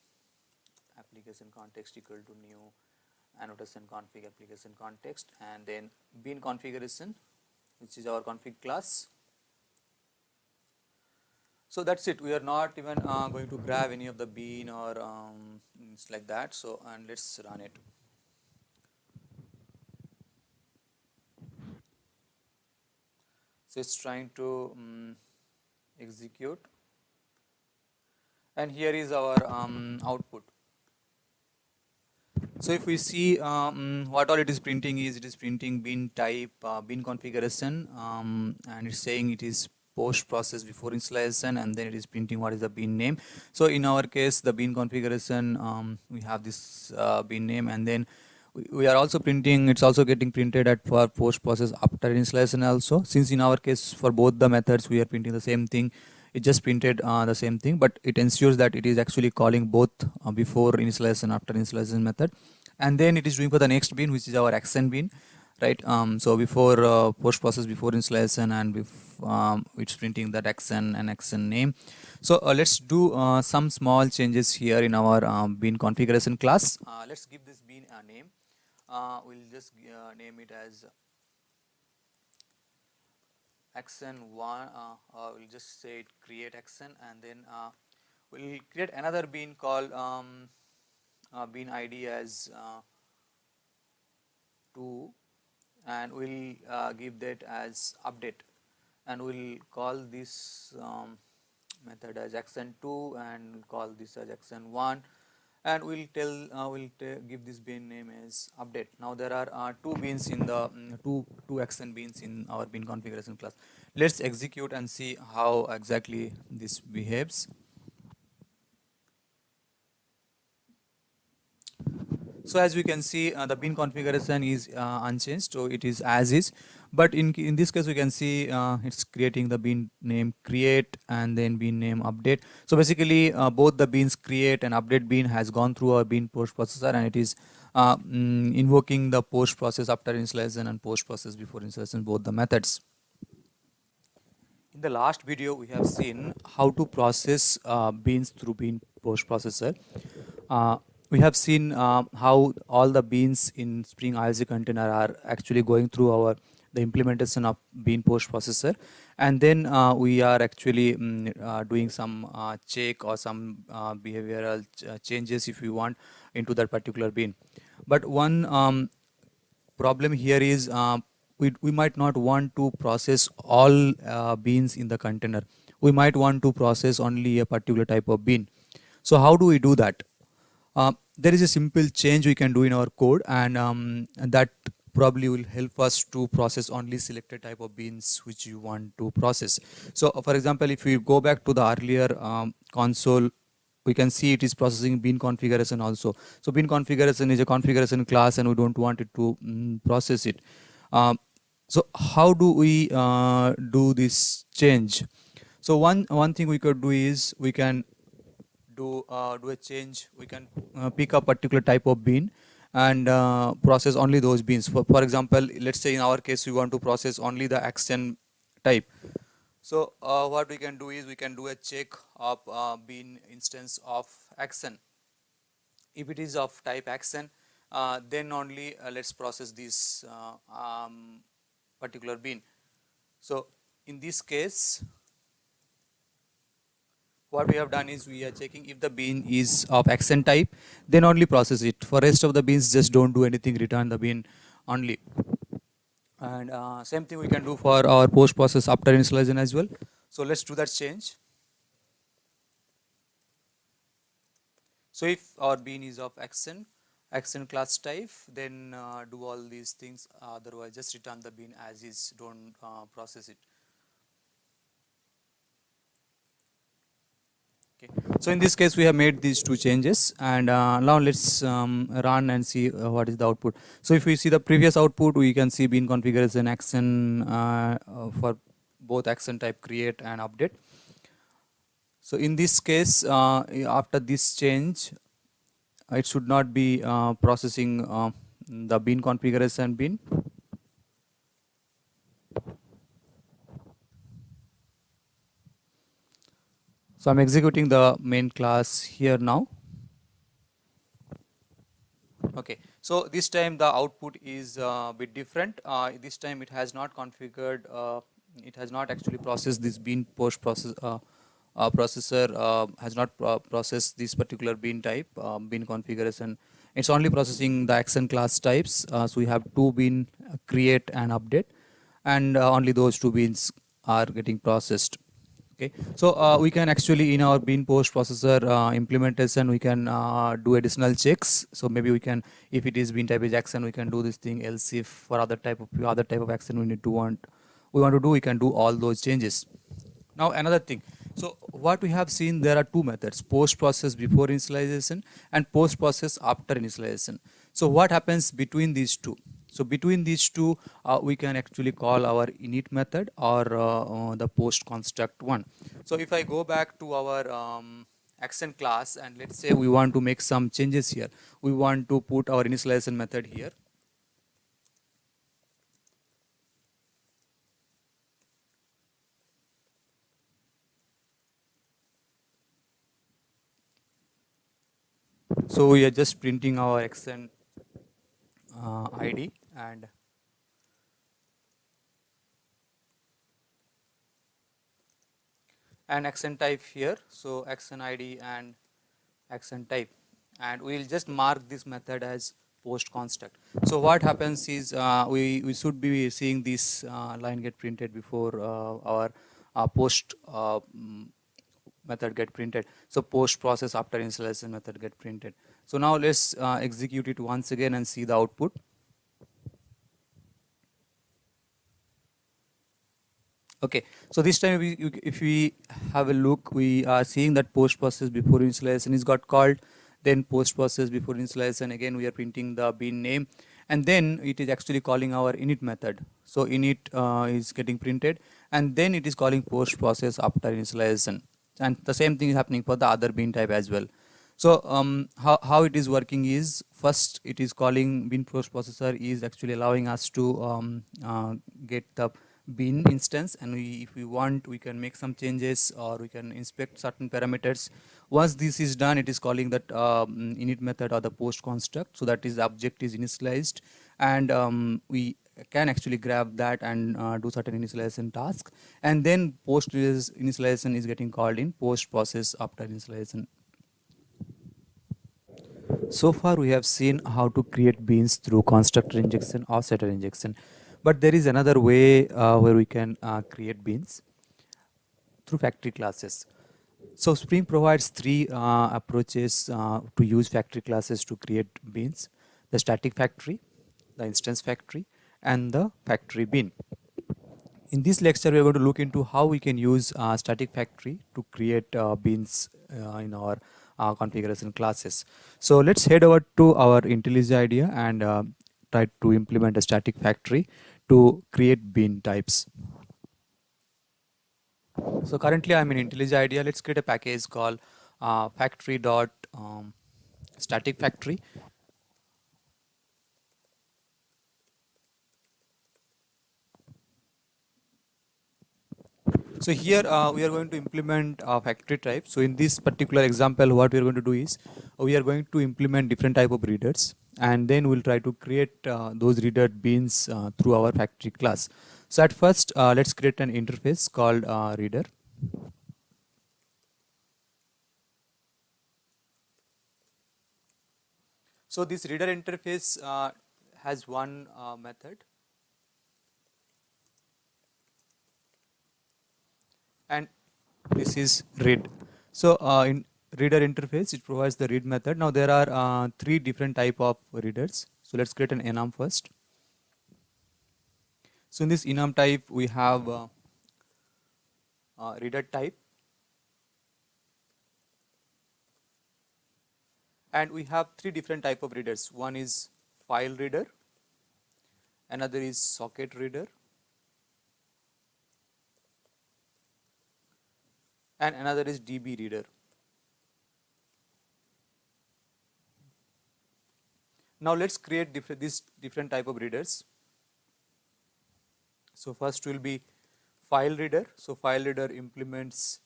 A: equal to new annotation config application context, and then bean configuration, which is our config class.
B: So that's it. We are not even going to grab any of the bean or it's like that. So and let's run it. So it's trying to execute, and here is our output. So if we see what all it is printing is, it is printing bean type, bean configuration, and it's saying it is post process before installation, and then it is printing what is the bean name. So in our case, the bean configuration, we have this bean name, and then we are also printing, it's also getting printed at for post process after installation also. Since in our case for both the methods we are printing the same thing, it just printed the same thing, but it ensures that it is actually calling both before installation, after installation method, and then it is doing for the next bean, which is our action bean, right? So before post process before installation, and it's printing that action and action name. So let's do some small changes here in our bean configuration class. Let's give this bean a name. We'll just name it as action 1, we'll just say it create action, and then we'll create another bean called bean id as 2, and we'll give that as update, and we'll call this method as action 2, and we'll call this as action 1, and we'll tell give this bean name as update. Now there are two beans in the two action beans in our bean configuration class. Let's execute and see how exactly this behaves. So as we can see, the bean configuration is unchanged, so it is as is. But in this case, we can see it's creating the bean name create and then bean name update. So basically, both the beans create and update bean has gone through our bean post processor, and it is invoking the post process after installation and post process before installation, both the methods. In the last video, we have seen how to process beans through bean post processor. We have seen how all the beans in Spring IOC container are actually going through the implementation of bean post processor, and then we are actually doing some check or some behavioral changes if we want into that particular bean. But one problem here is we might not want to process all beans in the container. We might want to process only a particular type of bean. So how do we do that? There is a simple change we can do in our code, and that probably will help us to process only selected type of beans which you want to process. So for example, if we go back to the earlier console, we can see it is processing bean configuration also. So bean configuration is a configuration class, and we don't want it to process it. So how do we do this change? So one thing we could do is we can do a change. We can pick a particular type of bean and process only those beans. For example, let's say in our case we want to process only the action type. So what we can do is we can do a check of bean instance of action. If it is of type action, then only let's process this particular bean. So in this case, what we have done is we are checking if the bean is of action type, then only process it. For rest of the beans, just don't do anything, return the bean only. And same thing we can do for our post process after installation as well. So let's do that change. So if our bean is of action class type, then do all these things. Otherwise, just return the bean as is. Don't process it. Okay. So in this case, we have made these two changes, and now let's run and see what is the output. So if we see the previous output, we can see bean configuration action for both action type create and update. So in this case, after this change, it should not be processing the bean configuration bean. So I'm executing the main class here now. Okay, so this time the output is a bit different. This time it has not configured, it has not actually processed this bean post process
A: processor has not processed this particular bean type, bean configuration. It's only processing the action class types. So we have two bean, create and update, and only those two beans are getting processed. Okay, so we can actually in our bean post processor implementation we can do additional checks. So maybe we can, if it is bean type is action, we can do this thing. Else if for other type of action we want to do, we can do all those changes. Now another thing, so what we have seen, there are two methods: post process before initialization and post process after initialization. So what happens between these two? So between these two, we can actually call our init method or the post construct one. So if I go back to our action class and let's say we want to make some changes here, we want to put our initialization method here. So we are just printing our action ID and action type here. So action ID and action type, and we will just mark this method as post construct. So what happens is we should be seeing this line get printed before our post method get printed. So post process after initialization method get printed. So now let's execute it once again and see the output. Okay, so this time if we have a look, we are seeing that post process before initialization is got called, then post process before initialization again we are printing the bean name, and then it is actually calling our init method. So init is getting printed, and then it is calling post process after initialization, and the same thing is happening for the other bean type as well. So how it is working is, first it is calling bean post processor is actually allowing us to get the bean instance, and if we want we can make some changes or we can inspect certain parameters. Once this is done, it is calling that init method or the post construct, so that is the object is initialized, and we can actually grab that and do certain initialization task, and then post initialization is getting called in post process after initialization. So far we have seen how to create beans through constructor injection or setter injection, but there is another way where we can create beans through factory classes. So Spring provides three approaches to use factory classes to create beans: the static factory, the instance factory, and the factory bean. In this lecture, we are going to look into how we can use static factory to create beans in our configuration classes. So let's head over to our Intellij idea and try to implement a static factory to create bean types. So currently I'm in Intellij idea. Let's create a package called factory.static factory. So here we are going to implement factory type. So in this particular example, what we are going to do is we are going to implement different type of readers, and then we'll try to create those reader beans through our factory class. So at first, let's create an interface called reader. So this reader interface has one method, and this is read. So in reader interface, it provides the read method. Now there are three different type of readers. So let's create an enum first. So in this enum type, we have reader type, and we have three different type of readers. One is file reader, another is socket reader, and another is DB reader. Now let's create these different type of readers. So first will be file reader. So file reader implements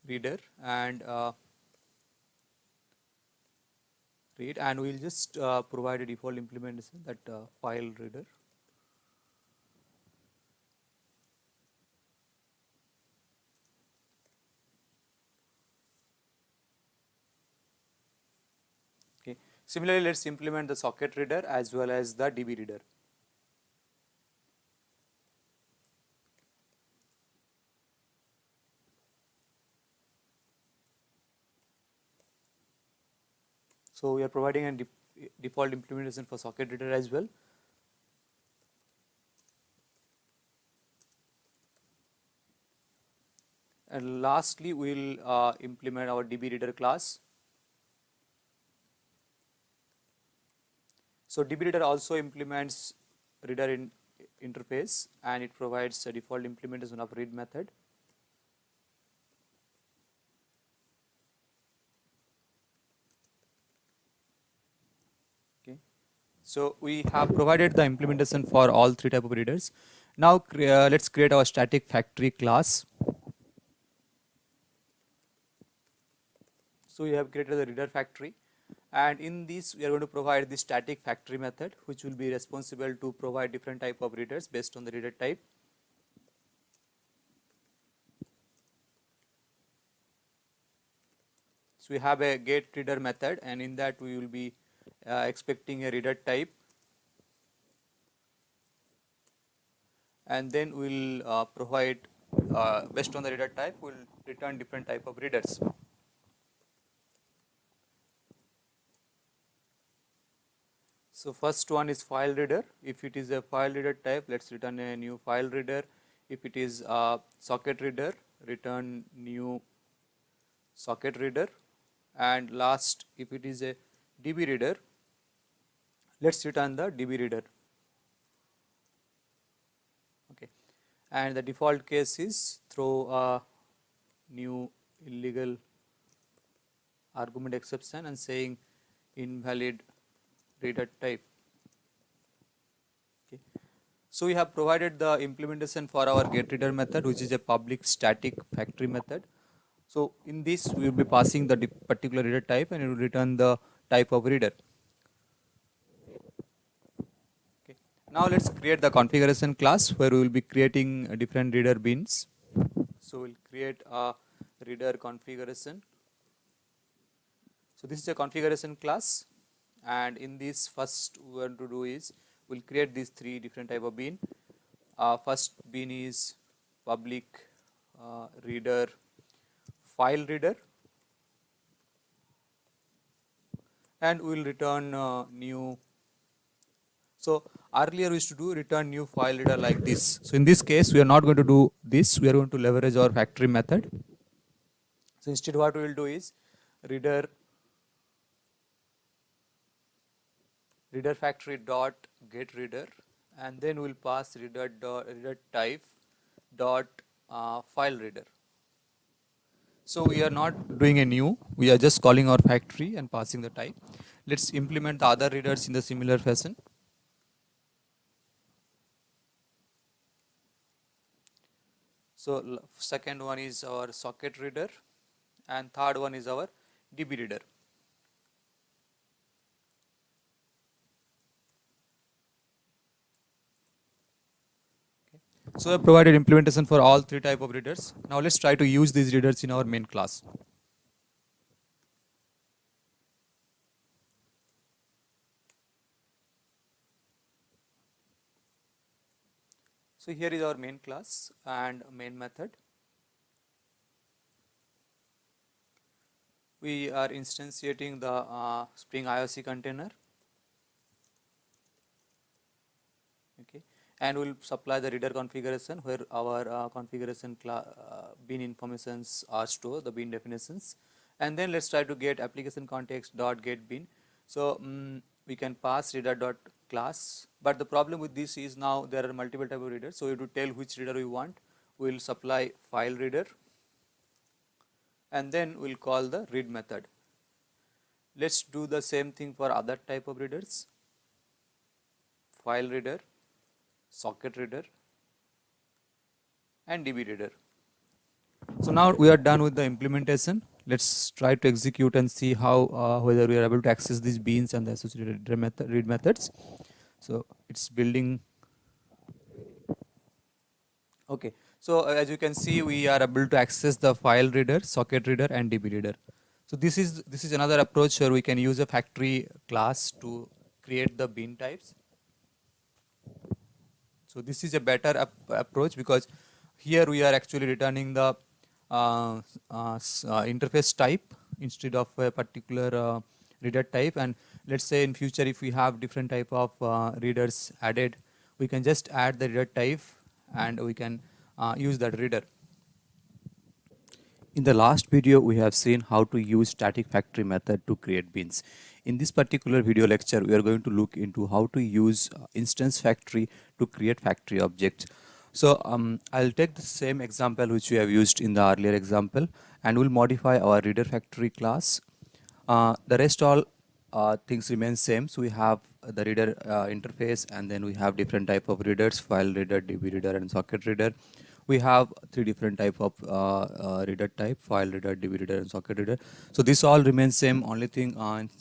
A: reader and read, and we'll just provide a default implementation that file reader.
B: Similarly, let's implement the socket reader as well as the DB reader. So we are providing a default implementation for socket reader as well. And lastly, we will implement our DB reader class. So DB reader also implements reader interface, and it provides a default implementation of read method. Okay. So we have provided the implementation for all three type of readers. Now let's create our static factory class. So we have created the reader factory, and in this we are going to provide the static factory method, which will be responsible to provide different type of readers based on the reader type. So we have a get reader method, and in that we will be expecting a reader type, and then we will provide based on the reader type we will return different type of readers. So first one is file reader. If it is a file reader type, let's return a new file reader. If it is a socket reader, return new socket reader. And last, if it is a DB reader, let's return the DB reader. Okay, and the default case is throw a new illegal argument exception and saying invalid reader type. Okay. So we have provided the implementation for our getReader method, which is a public static factory method. So in this we will be passing the particular reader type, and it will return the type of reader. Okay. Now let's create the configuration class where we will be creating different reader beans. So we'll create a reader configuration. So this is a configuration class, and in this first we want to do is we'll create these three different type of bean. First bean is public reader file reader, and we will return new. So earlier we used to do return new file reader like this. So in this case we are not going to do this, we are going to leverage our factory method. So instead what we will do is reader factory dot get reader, and then we'll pass reader type dot file reader. So we are not doing a new, we are just calling our factory and passing the type. Let's implement the other readers in the similar fashion. So second one is our socket reader, and third one is our DB reader. So I have provided implementation for all three type of readers. Now let's try to use these readers in our main class. So here is our main class and main method. We are instantiating the Spring IOC container. Okay. And we will supply the reader configuration where our configuration bean informations are stored, the bean definitions. And then let's try to get application context dot get bean. So we can pass reader dot class, but the problem with this is now there are multiple type of readers. So we have to tell which reader we want. We will supply file reader, and then we'll call the read method. Let's do the same thing for other type of readers. File reader, socket reader, and DB reader. So now we are done with the implementation. Let's try to execute and see how whether we are able to access these beans and the associated read methods. So it's building. Okay. So as you can see, we are able to access the file reader, socket reader, and DB reader.
A: So this is another approach where we can use a factory class to create the bin types. So this is a better approach because here we are actually returning the interface type instead of a particular reader type. And let's say in future if we have different type of readers added, we can just add the reader type and we can use that reader. In the last video, we have seen how to use static factory method to create bins. In this particular video lecture, we are going to look into how to use instance factory to create factory objects. So I'll take the same example which we have used in the earlier example, and we'll modify our reader factory class. The rest all things remain same. So we have the reader interface, and then we have different type of readers: file reader, DB reader, and socket reader. We have three different type of reader type: file reader, DB reader, and socket reader. So this all remains same. Only thing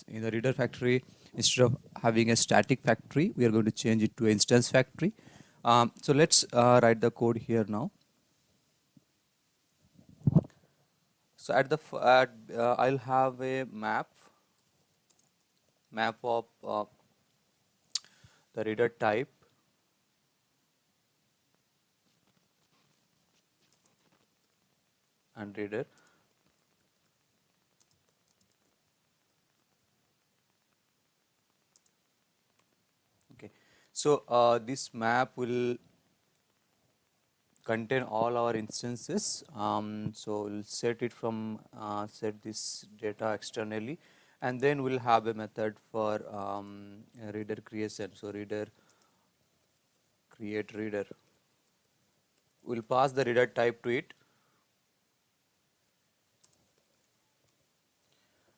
A: in the reader factory, instead of having a static factory, we are going to change it to instance factory. So let's write the code here now. So I'll have a map of the reader type and reader. Okay, so this map will contain all our instances. So we'll set it from set this data externally, and then we'll have a method for reader creation. So reader create reader. We'll pass the reader type to it.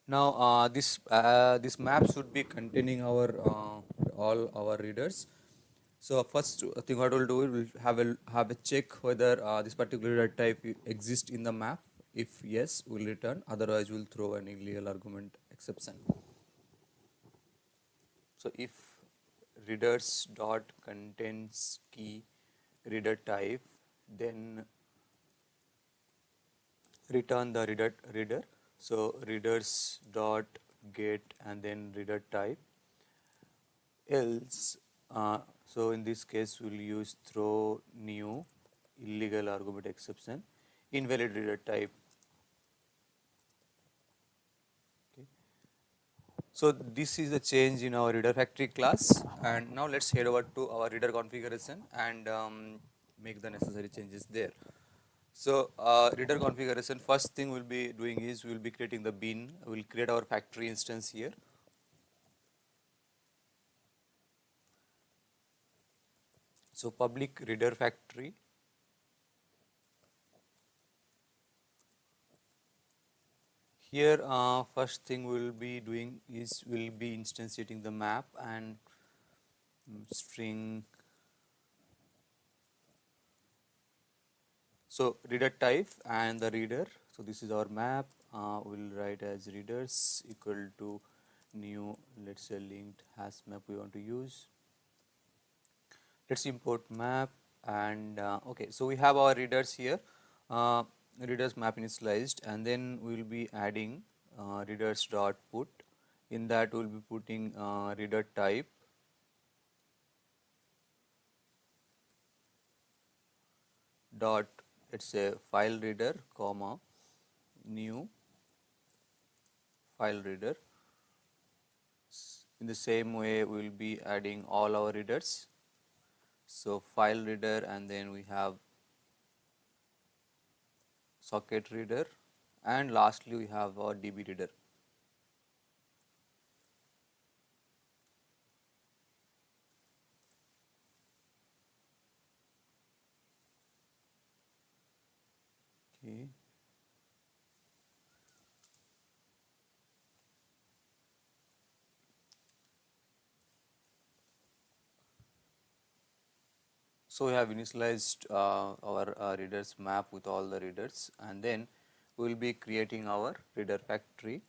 A: Now this map should be containing our all our readers. So first thing what we'll do, we'll have a check whether this particular reader type exists in the map. If yes, we'll return. Otherwise, we'll throw an illegal argument exception. So if readers dot contains key reader type, then return the reader. So readers dot get and then reader type. Else, so in this case we'll use throw new illegal argument exception, invalid reader type. Okay. So this is the change in our reader factory class, and now let's head over to our reader configuration and make the necessary changes there. So reader configuration, first thing we'll be doing is we'll be creating the bin. We'll create our factory instance here. So public reader factory. Here first thing we'll be doing is we'll be instantiating the map and string. So reader type and the reader. So this is our map. We'll write as readers equal to new, let's say linked hash map we want to use. Let's import map and okay, so we have our readers here. Readers map initialized, and then we will be adding readers dot put. In that we will be putting reader type dot, let's say file reader comma new file reader. In the same way we will be adding all our readers. So file reader, and then we have socket reader, and lastly we have our DB reader. Okay. So we have initialized our readers map with all the readers, and then we will be creating our reader factory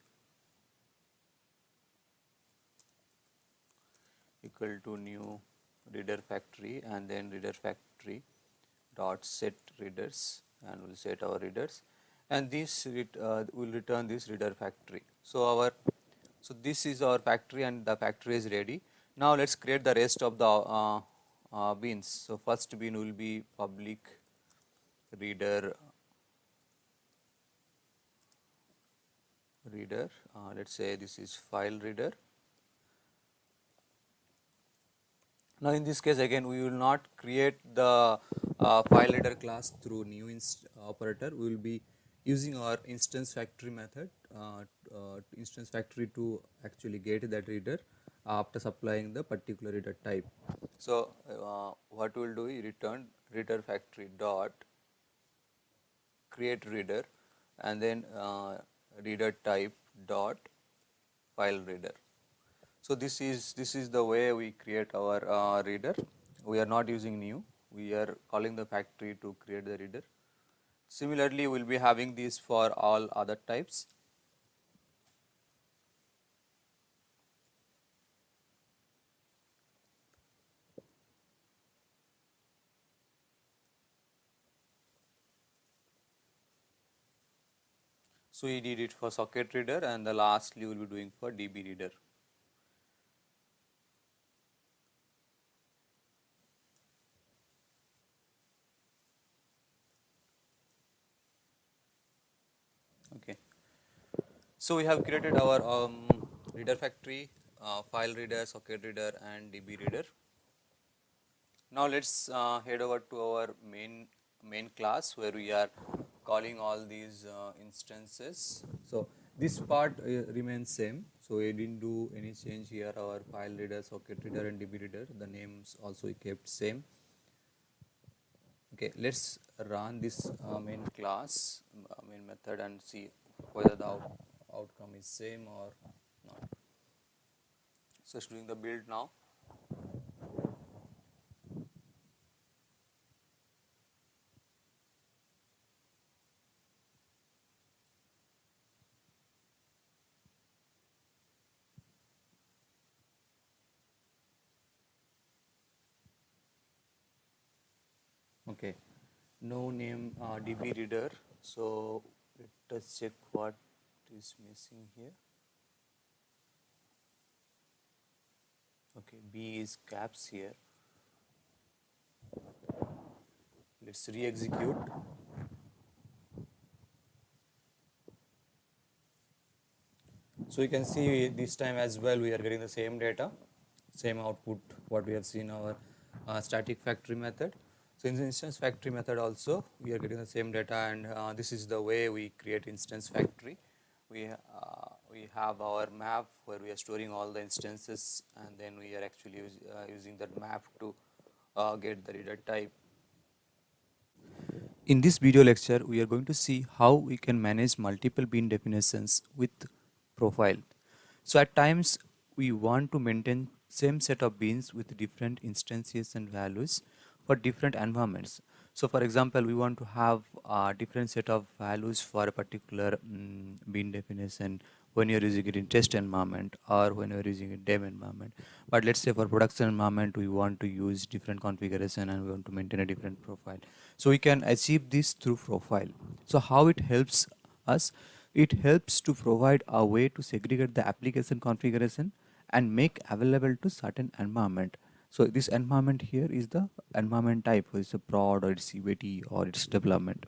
A: equal to new reader factory, and then reader factory dot set readers, and we'll set our readers,
B: and this will return this reader factory. So this is our factory, and the factory is ready. Now let's create the rest of the beans. So first bean will be public reader let's say this is file reader. Now in this case again we will not create the file reader class through new operator. We will be using our instance factory method, instance factory to actually get that reader after supplying the particular reader type. So what we will do is return reader factory dot create reader and then reader type dot file reader. So this is the way we create our reader. We are not using new. We are calling the factory to create the reader. Similarly, we will be having this for all other types. So we did it for socket reader, and the lastly we will be doing for DB reader. Okay. So we have created our reader factory, file reader, socket reader, and DB reader. Now let's head over to our main class where we are calling all these instances. So this part remains same. So we didn't do any change here. Our file reader, socket reader, and DB reader, the names also kept same. Okay, let's run this main class, main method, and see whether the outcome is same or not. So it's doing the build now. Okay, no name DB reader. So let us check what is missing here. Okay, B is caps here. Let's re-execute. So you can see this time as well we are getting the same data, same output what we have seen our static factory method. So in the instance factory method also we are getting the same data, and this is the way we create instance factory. We have our map where we are storing all the instances, and then we are actually using that map to get the reader type.
A: In this video lecture, we are going to see how we can manage multiple bean definitions with profile. So at times we want to maintain same set of beans with different instances and values for different environments. So for example, we want to have a different set of values for a particular bean definition when you're using it in test environment or when you're using it dev environment. But let's say for production environment, we want to use different configuration and we want to maintain a different profile. So we can achieve this through profile. So how it helps us? It helps to provide a way to segregate the application configuration and make available to certain environment. So this environment here is the environment type, it's a prod or it's UAT or it's development.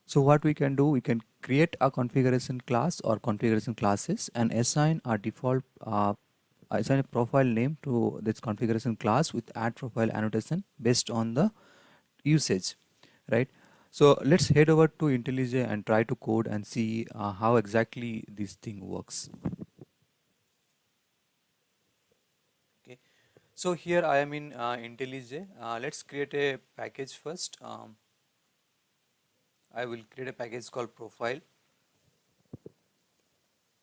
A: So what we can do, we can create a configuration class or configuration classes and assign a default assign a profile name to this configuration class with add profile annotation based on the usage, right? So let's head over to Intellij and try to code and see how exactly this thing works.
B: Okay, so here I am in Intellij. Let's create a package first. I will create a package called profile.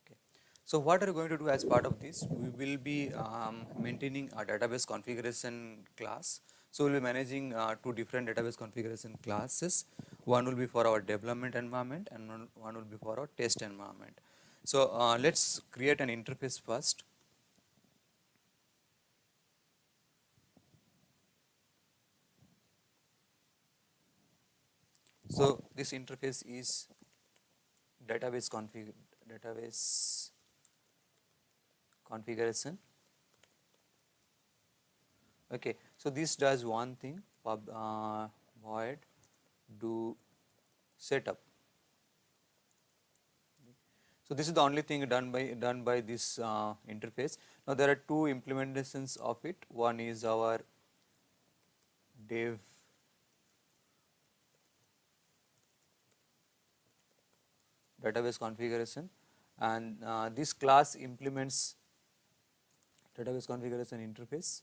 B: Okay. So what are we going to do as part of this? We will be maintaining a database configuration class. So we will be managing two different database configuration classes. One will be for our development environment and one will be for our test environment. So let's create an interface first. So this interface is database configuration. Okay, so this does one thing, void do setup. So this is the only thing done by this interface. Now there are two implementations of it. One is our dev database configuration, and this class implements database configuration interface.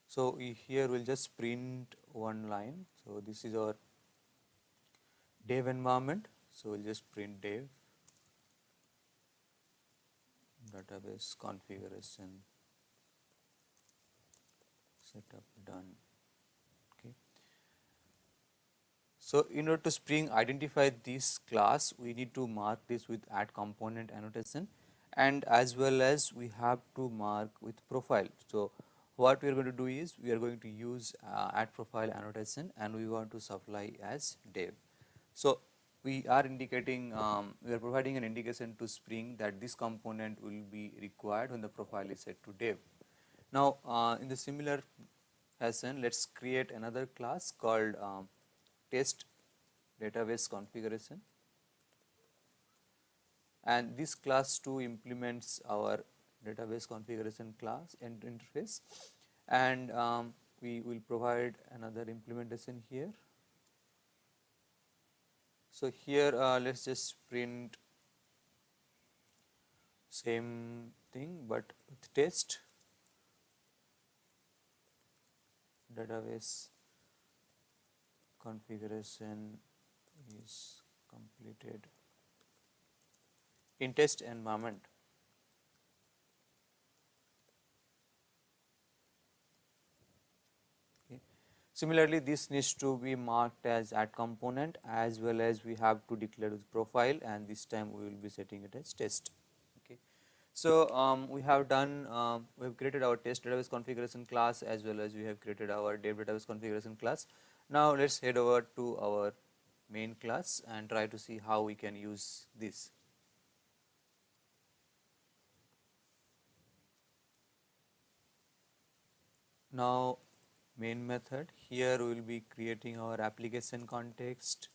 B: So here we'll just print one line. So this is our dev environment. So we'll just print dev database configuration setup done. Okay. So in order to Spring identify this class, we need to mark this with add component annotation, and as well as we have to mark with profile. So what we are going to do is we are going to use add profile annotation, and we want to supply as dev. So we are indicating, we are providing an indication to Spring that this component will be required when the profile is set to dev. Now in the similar fashion, let's create another class called test database configuration, and this class too implements our database configuration class and interface, and we will provide another implementation here. So here let's just print same thing but with test database configuration is completed in test environment. Okay. Similarly, this needs to be marked as add component, as well as we have to declare the profile, and this time we will be setting it as test. Okay. So we have done, we have created our test database configuration class, as well as we have created our dev database configuration class. Now let's head over to our main class and try to see how we can use this. Now main method, here we will be creating our application context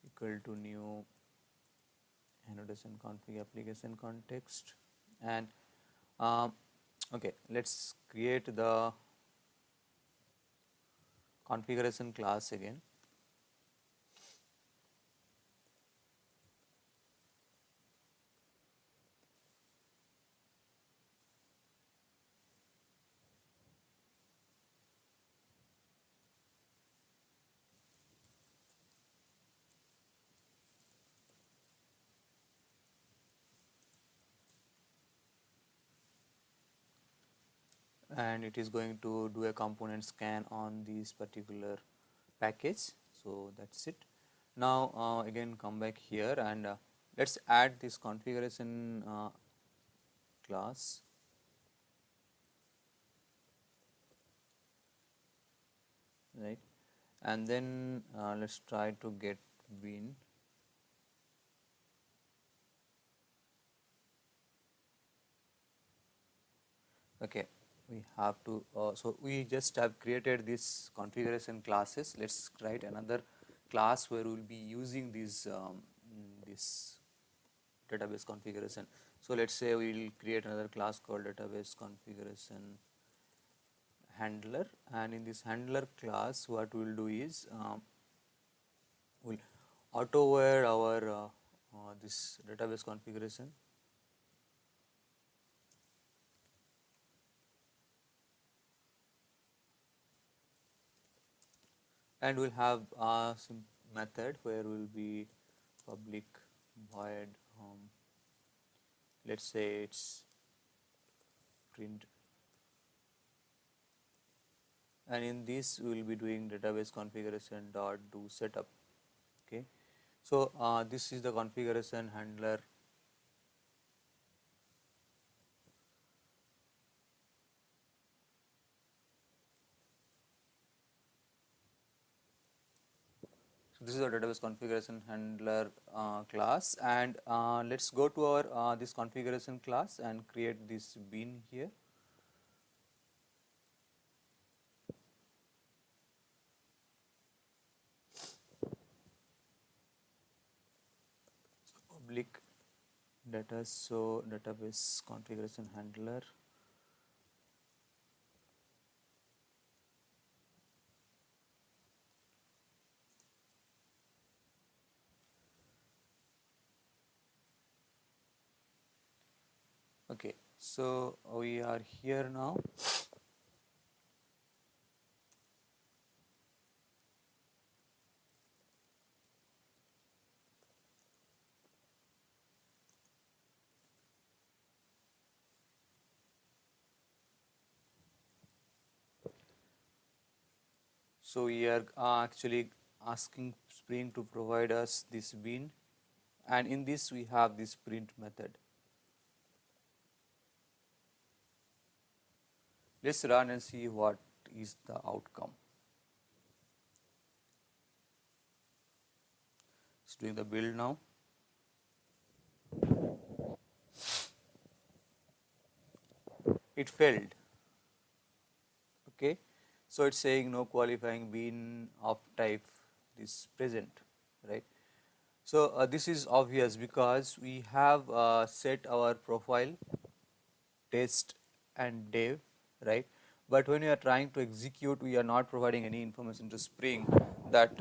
B: equal to new annotation config application context, and okay, let's create the configuration class again. And it is going to do a component scan on this particular package. So that's it. Now again come back here and let's add this configuration class. Right, and then let's try to get bin. Okay, we have to, so we just have created this configuration classes. Let's write another class where we will be using this this database configuration. So let's say we will create another class called database configuration handler, and in this handler class what we will do is we'll auto-wire our this database configuration. And we'll have some method where we'll be public void let's say it's print, and in this we will be doing database configuration dot do setup. Okay, so this is the configuration handler This is our database configuration handler class, and let's go to our this configuration class and create this bean here. So public data, so database configuration handler. Okay, so we are here now. So we are actually asking Spring to provide us this bean, and in this we have this print method. Let's run and see what is the outcome. It's doing the build now. It failed. Okay, so it's saying no qualifying bean of type this present, right? So this is obvious because we have set our profile, test and dev, right? But when we are trying to execute, we are not providing any information to Spring that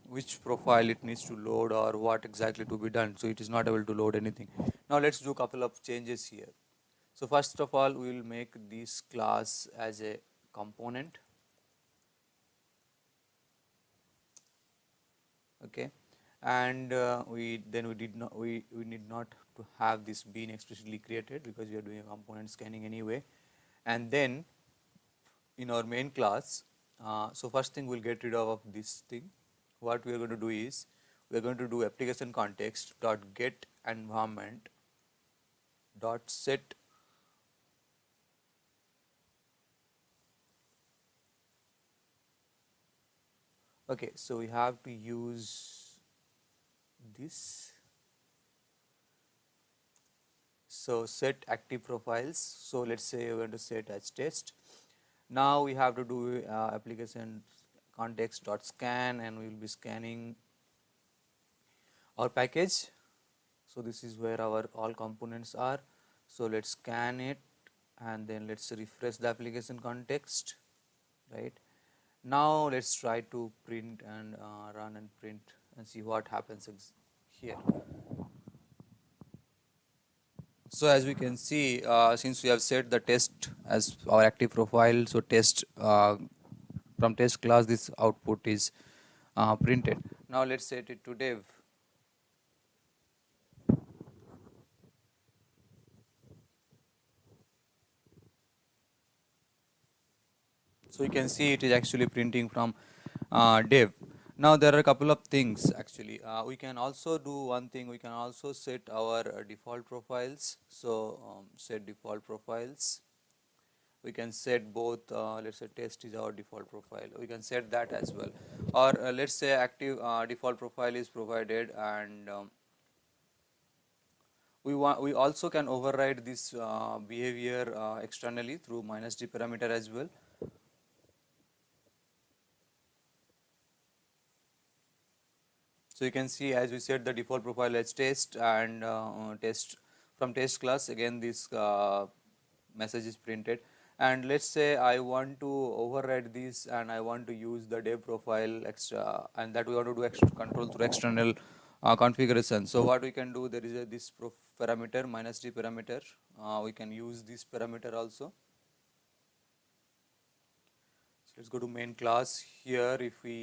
B: which profile it needs to load or what exactly to be done. So it is not able to load anything. Now let's do a couple of changes here. So first of all, we will make this class as a component. Okay, and we need not to have this bean explicitly created because we are doing a component scanning anyway. And then in our main class, so first thing we'll get rid of this thing. What we are going to do is we are going to do application context dot get environment dot set okay, so we have to use this. So set active profiles. So let's say we're going to set as test. Now we have to do application context dot scan, and we will be scanning our package. So this is where our all components are. So let's scan it, and then let's refresh the application context, right? Now let's try to print and run and print and see what happens here. So as we can see, since we have set the test as our active profile, so test from test class this output is printed. Now let's set it to dev. So you can see it is actually printing from dev. Now there are a couple of things actually. We can also do one thing. We can also set our default profiles. So set default profiles. We can set both. Let's say test is our default profile. We can set that as well. Or let's say active default profile is provided, and we also can override this behavior externally through -d parameter as well. So you can see as we set the default profile as test, and test from test class, again this message is printed. And let's say I want to override this and I want to use the dev profile extra, and that we want to do extra control through external configuration. So what we can do, there is this parameter -d parameter. We can use this parameter also. Let's go to main class. Here if we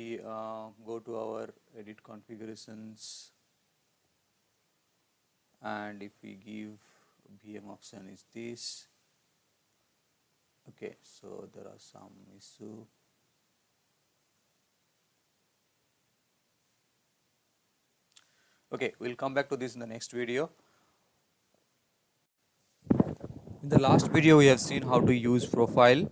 B: go to our edit configurations, and if we give VM option is this. Okay, so there are some issue. Okay, we'll come back to this in the next video. In the last video we have seen how to use profile,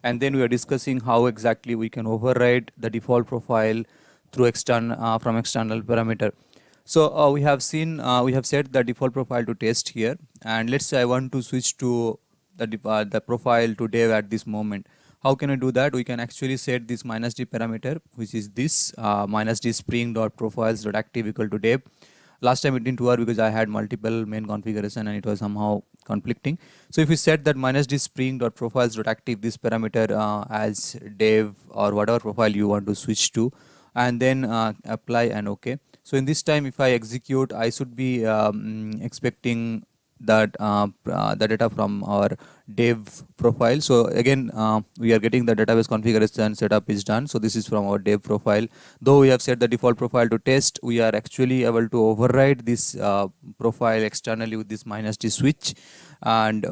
B: and then we are discussing how exactly we can override the default profile
A: through external from external parameter. So we have set the default profile to test here, and let's say I want to switch to the profile to dev at this moment. How can I do that? We can actually set this -d parameter, which is this -d spring dot profiles dot active equal to dev. Last time it didn't work because I had multiple main configuration and it was somehow conflicting. So if we set that -d spring dot profiles dot active this parameter as dev or whatever profile you want to switch to, and then apply and OK. So in this time, if I execute, I should be expecting that the data from our dev profile. So again, we are getting the database configuration setup is done. So this is from our dev profile. Though we have set the default profile to test, we are actually able to override this profile externally with this -d switch, and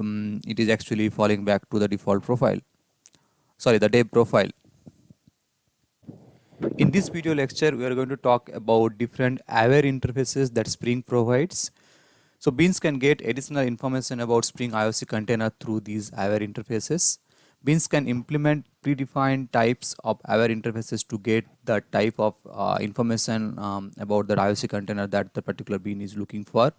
A: it is actually falling back to the default profile. Sorry, the dev profile. In this video lecture, we are going to talk about different aware interfaces that Spring provides. So beans can get additional information about Spring IOC container through these aware interfaces. Beans can implement predefined types of aware interfaces to get the type of information about the IOC container that the particular bean is looking for.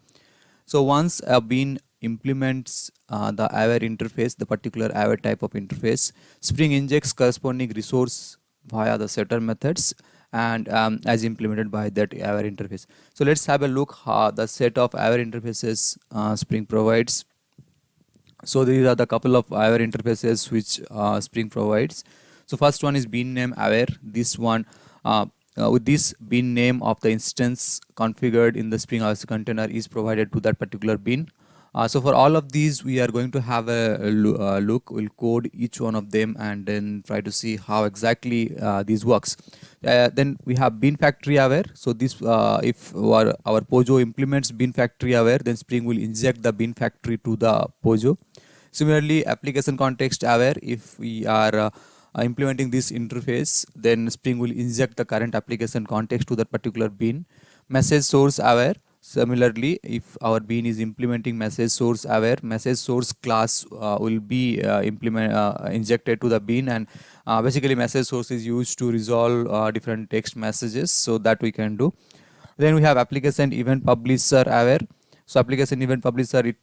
A: So once a bean implements the aware interface, the particular aware type of interface, Spring injects corresponding resource via the setter methods and as implemented by that aware interface. So let's have a look how the set of aware interfaces Spring provides. So these are the couple of aware interfaces which Spring provides. So first one is bean name aware. This one with this bean name of the instance configured in the Spring IOC container is provided to that particular bean. So for all of these, we are going to have a look. We'll code each one of them and then try to see how exactly this works. Then we have bean factory aware. So this, if our POJO implements bean factory aware, then Spring will inject the bean factory to the POJO. Similarly, application context aware. If we are implementing this interface, then Spring will inject the current application context to that particular bean. Message source aware. Similarly, if our bean is implementing message source aware, message source class will be injected to the bean, and basically message source is used to resolve different text messages, so that we can do. Then we have application event publisher aware. So application event publisher, it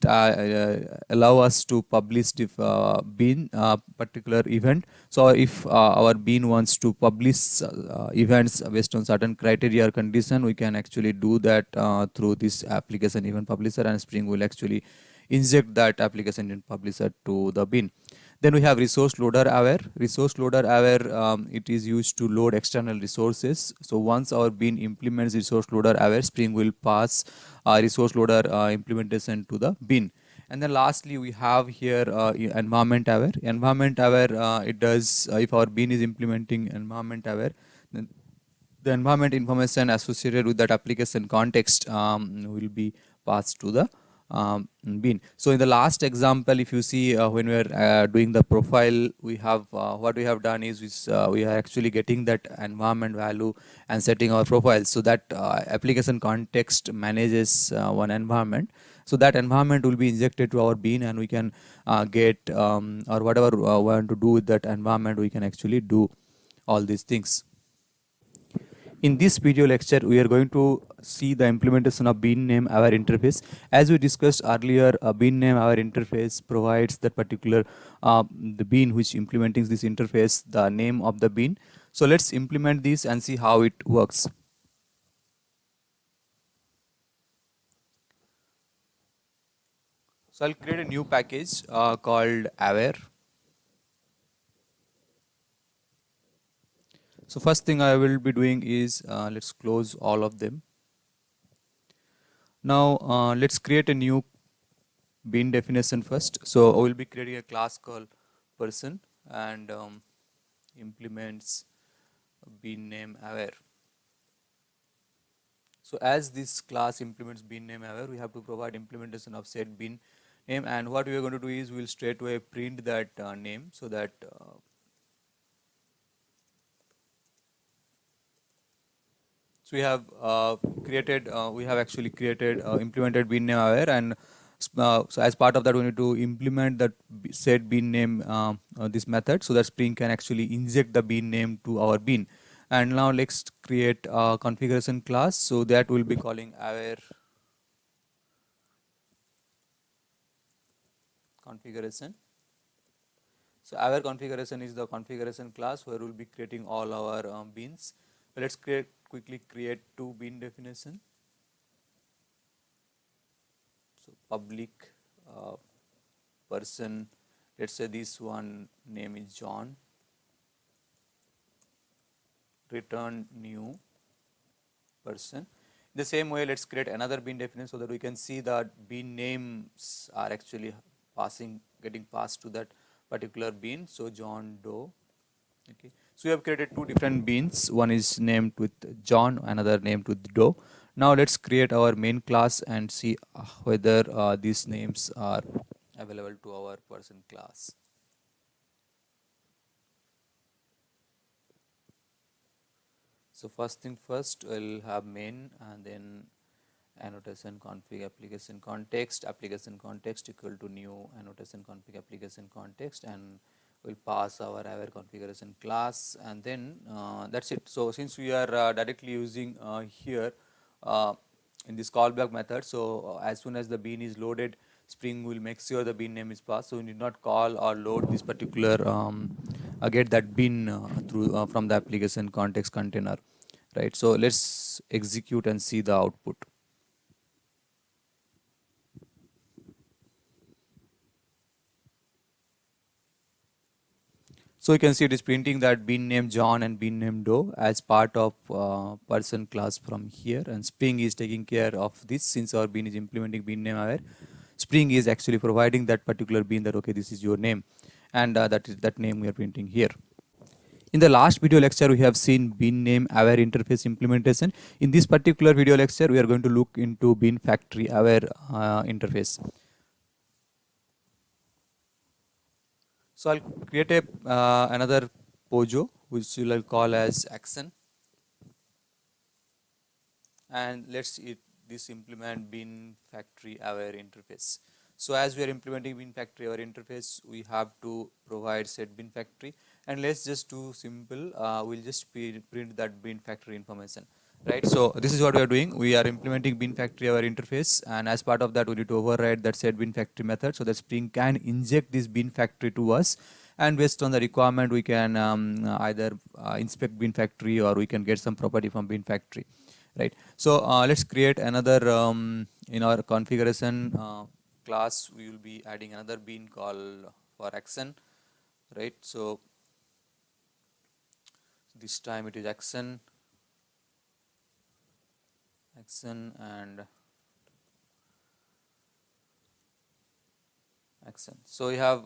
A: allow us to publish bean particular event. So if our bean wants to publish events based on certain criteria or condition, we can actually do that through this application event publisher, and Spring will actually inject that application event publisher to the bean. Then we have resource loader aware. Resource loader aware, it is used to load external resources. So once our bean implements resource loader aware, Spring will pass resource loader implementation to the bean. And then lastly, we have here environment aware. Environment aware, it does if our bean is implementing environment aware, then the environment information associated with that application context will be passed to the bean. So in the last example, if you see when we are doing the profile, we have what we have done is we are actually getting that environment value and setting our profile. So that application context manages one environment. So that environment will be injected to our bean, and we can get or whatever we want to do with that environment, we can actually do all these things. In this video lecture, we are going to see the implementation of bean name aware interface. As we discussed earlier, a bean name aware interface provides that particular the bean which implementing this interface the name of the bean. So let's implement this and see how it works. So I'll create a new package called aware. So first thing I will be doing is let's close all of them. Now let's create a new bean definition first. So I will be creating a class called person and implements bean name aware. So as this class implements bean name aware, we have to provide implementation of set bean name, and what we are going to do is we will straight away print that name, so that so we have actually created implemented bean name aware, and so as part of that we need to implement that set bean name this method, so that Spring can actually inject the bean name to our bean. And now let's create a configuration class. So that will be calling aware configuration. So aware configuration is the configuration class where we'll be creating all our beans. So let's quickly create two bean definition. So public person, let's say this one name is John, return new person. In the same way, let's create another bean definition so that we can see that bean names are actually getting passed to that particular bean. So John Doe. Okay. So we have created two different beans. One is named with John, another named with Doe. Now let's create our main class and see whether these names are available to our person class. So first thing first, we'll have main and then annotation config application context equal to new annotation config application context, and we'll pass our aware configuration class, and then that's it. So since we are directly using here in this callback method, so as soon as the bean is loaded, Spring will make sure the bean name is passed. So we need not call or load this particular get that bean through from the application context container, right? So let's execute and see the output. So you can see it is printing that bean name John and bean name Doe as part of person class from here, and Spring is taking care of this. Since our bean is implementing bean name aware, Spring is actually providing that particular bean that okay, this is your name, and that is that name we are printing here. In the last video lecture, we have seen bean name aware interface implementation. In this particular video lecture, we are going to look into bean factory aware interface. So I'll create a another POJO which we'll call as action, and let's this implement bean factory aware interface. So as we are implementing bean factory aware interface, we have to provide set bean factory, and let's just do simple. We'll just print that bean factory information. Right, so this is what we are doing. We are implementing bean factory aware interface, and as part of that, we need to override that set bean factory method so that Spring can inject this bean factory to us, and based on the requirement, we can either inspect bean factory or we can get some property from bean factory. Right, so let's create another in our configuration class. We will be adding another bean called for action. Right, so this time it is action and action. So we have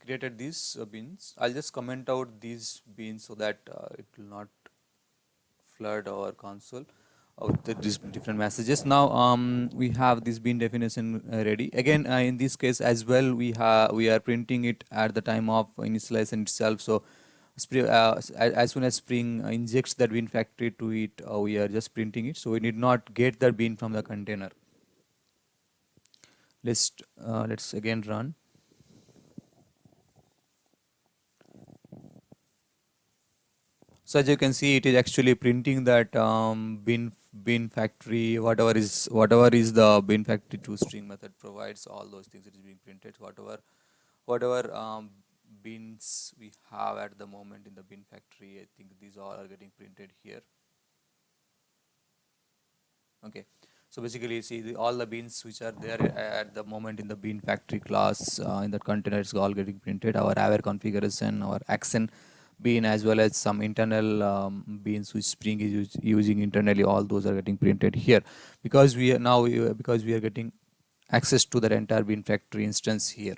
A: created these beans. I'll just comment out these beans so that it will not flood our console with these different messages. Now we have this bean definition ready. Again, in this case as well, we are printing it at the time of initialization itself. So as soon as Spring injects that bean factory to it, we are just printing it. So we need not get the bean from the container. Let's again run. So as you can see, it is actually printing that bean factory, whatever is the bean factory toString method provides, all those things it is being printed. Whatever beans we have at the moment in the bean factory, I think these all are getting printed here. Okay, so basically you see all the beans which are there at the moment in the bean factory class in that container is all getting printed. Our aware configuration, our action bean, as well as some internal beans which Spring is using internally, all those are getting printed here because we are getting access to the entire bean factory instance here.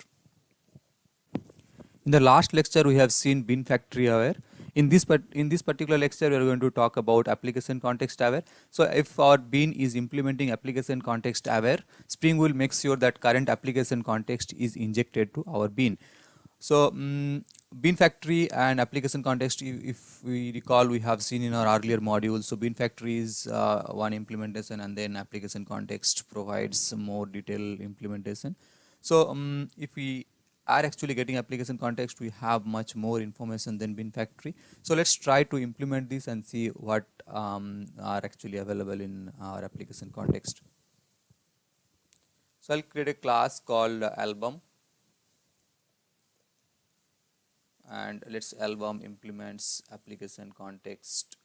A: In the last lecture, we have seen bean factory aware. In this particular lecture, we are going to talk about application context aware. So if our bean is implementing application context aware, Spring will make sure that current application context is injected to our bean. So bean factory and application context, if we recall, we have seen in our earlier modules. So bean factory is one implementation, and then application context provides more detailed implementation. So if we are actually getting application context, we have much more information than bin factory. So let's try to implement this and see what are actually available in our application context. So I'll create a class called album, and let's album implements application context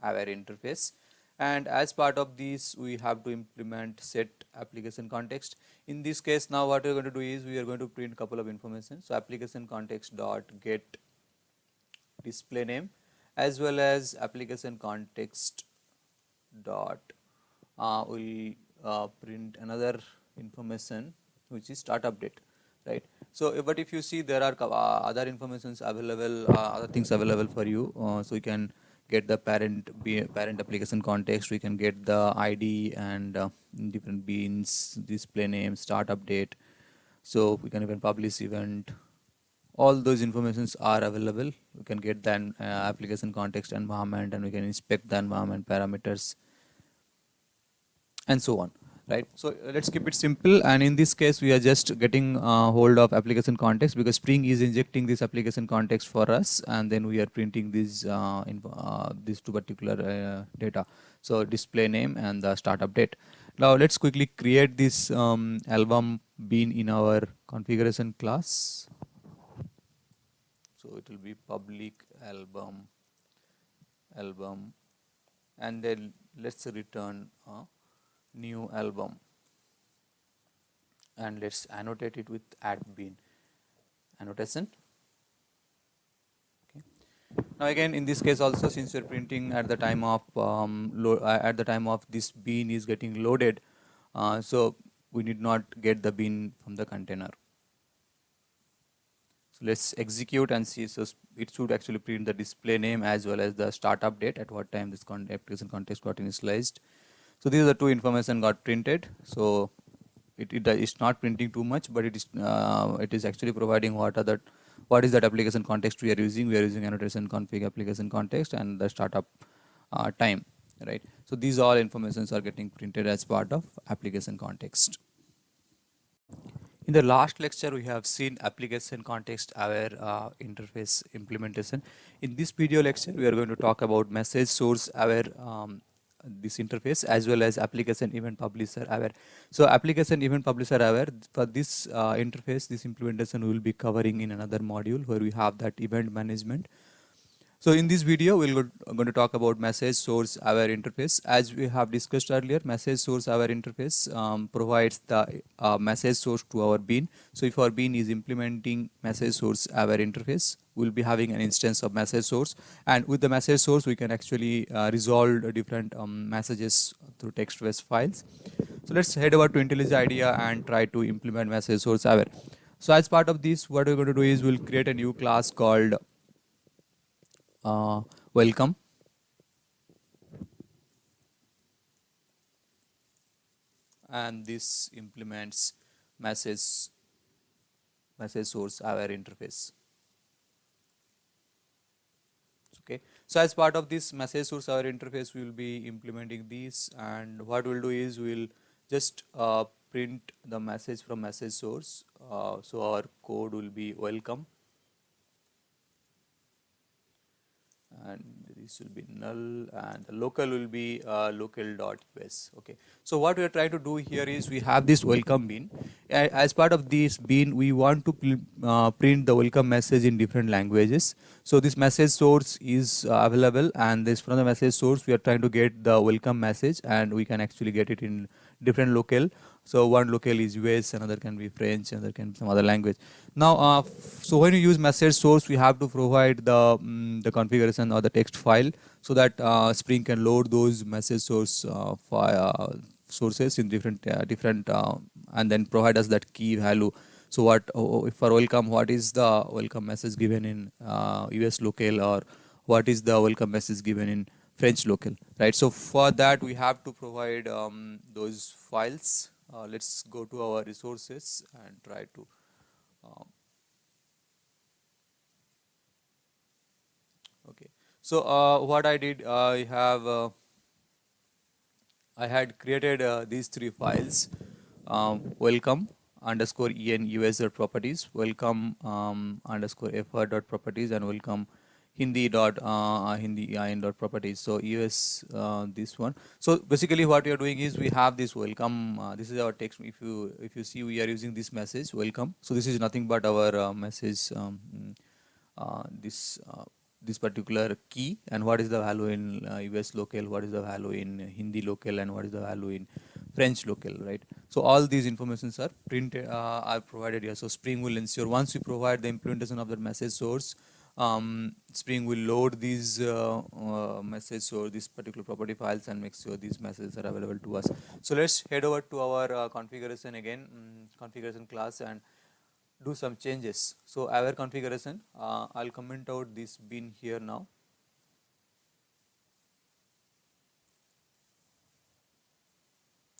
A: our interface, and as part of this we have to implement set application context. In this case, now what we are going to do is we are going to print couple of information. So application context dot get display name, as well as application context dot we print another information which is start update, right? So but if you see, there are other informations available, other things available for you. So you can get the parent application context, we can get the ID and different beans, display name, start update. So we can even publish event. All those informations are available. We can get the application context environment, and we can inspect the environment parameters and so on, right? So let's keep it simple, and in this case we are just getting hold of application context because Spring is injecting this application context for us, and then we are printing these these two particular data, so display name and the start update. Now let's quickly create this album bean in our configuration class. So it will be public album, and then let's return new album, and let's annotate it with @bean annotation. Okay. Now again, in this case also, since you're printing at the time of this bean is getting loaded, so we need not get the bean from the container. So let's execute and see. So it should actually print the display name as well as the start update at what time this application context got initialized. So these are the two information got printed. So it's not printing too much, but it is actually providing what is that application context we are using. We are using annotation config application context and the startup time, right? So these all informations are getting printed as part of application context. In the last lecture, we have seen application context aware interface implementation. In this video lecture, we are going to talk about message source aware this interface, as well as application event publisher aware. So application event publisher aware, for this interface, this implementation we will be covering in another module where we have that event management. So in this video, we're going to talk about message source aware interface. As we have discussed earlier, message source aware interface provides the message source to our bean. So if our bean is implementing message source aware interface, we'll be having an instance of message source, and with the message source, we can actually resolve different messages through text-based files. So let's head over to Intellij IDEA and try to implement message source aware. So as part of this, what we're going to do is we'll create a new class called welcome, and this implements message source aware interface. Okay, so as part of this message source aware interface, we will be implementing these, and what we'll do is we'll just print the message from message source. So our code will be welcome, and this will be null, and the local will be local.us. Okay, so what we are trying to do here is we have this welcome bean. As part of this bean, we want to print the welcome message in different languages. So this message source is available, and this from the message source we are trying to get the welcome message, and we can actually get it in different local. So one local is US, another can be French, another can be some other language. Now, so when you use message source, we have to provide the configuration or the text file, so that Spring can load those message source sources in different and then provide us that key value. So what for welcome, what is the welcome message given in US local, or what is the welcome message given in French local, right? So for that we have to provide those files. Let's go to our resources and try to okay. So what I did, I had created these three files. welcome underscore en us dot properties, welcome underscore fr dot properties, and welcome hindi dot hindi in dot properties. So us this one. So basically what we are doing is we have this welcome. This is our text. If you see, we are using this message welcome. So this is nothing but our message. This this particular key, and what is the value in US local, what is the value in Hindi local, and what is the value in French local, right? So all these informations are printed, are provided here. So Spring will ensure once we provide the implementation of the message source, Spring will load these message source, this particular property files, and make sure these messages are available to us. So let's head over to our configuration again, configuration class, and do some changes. So our configuration, I'll comment out this bin here now.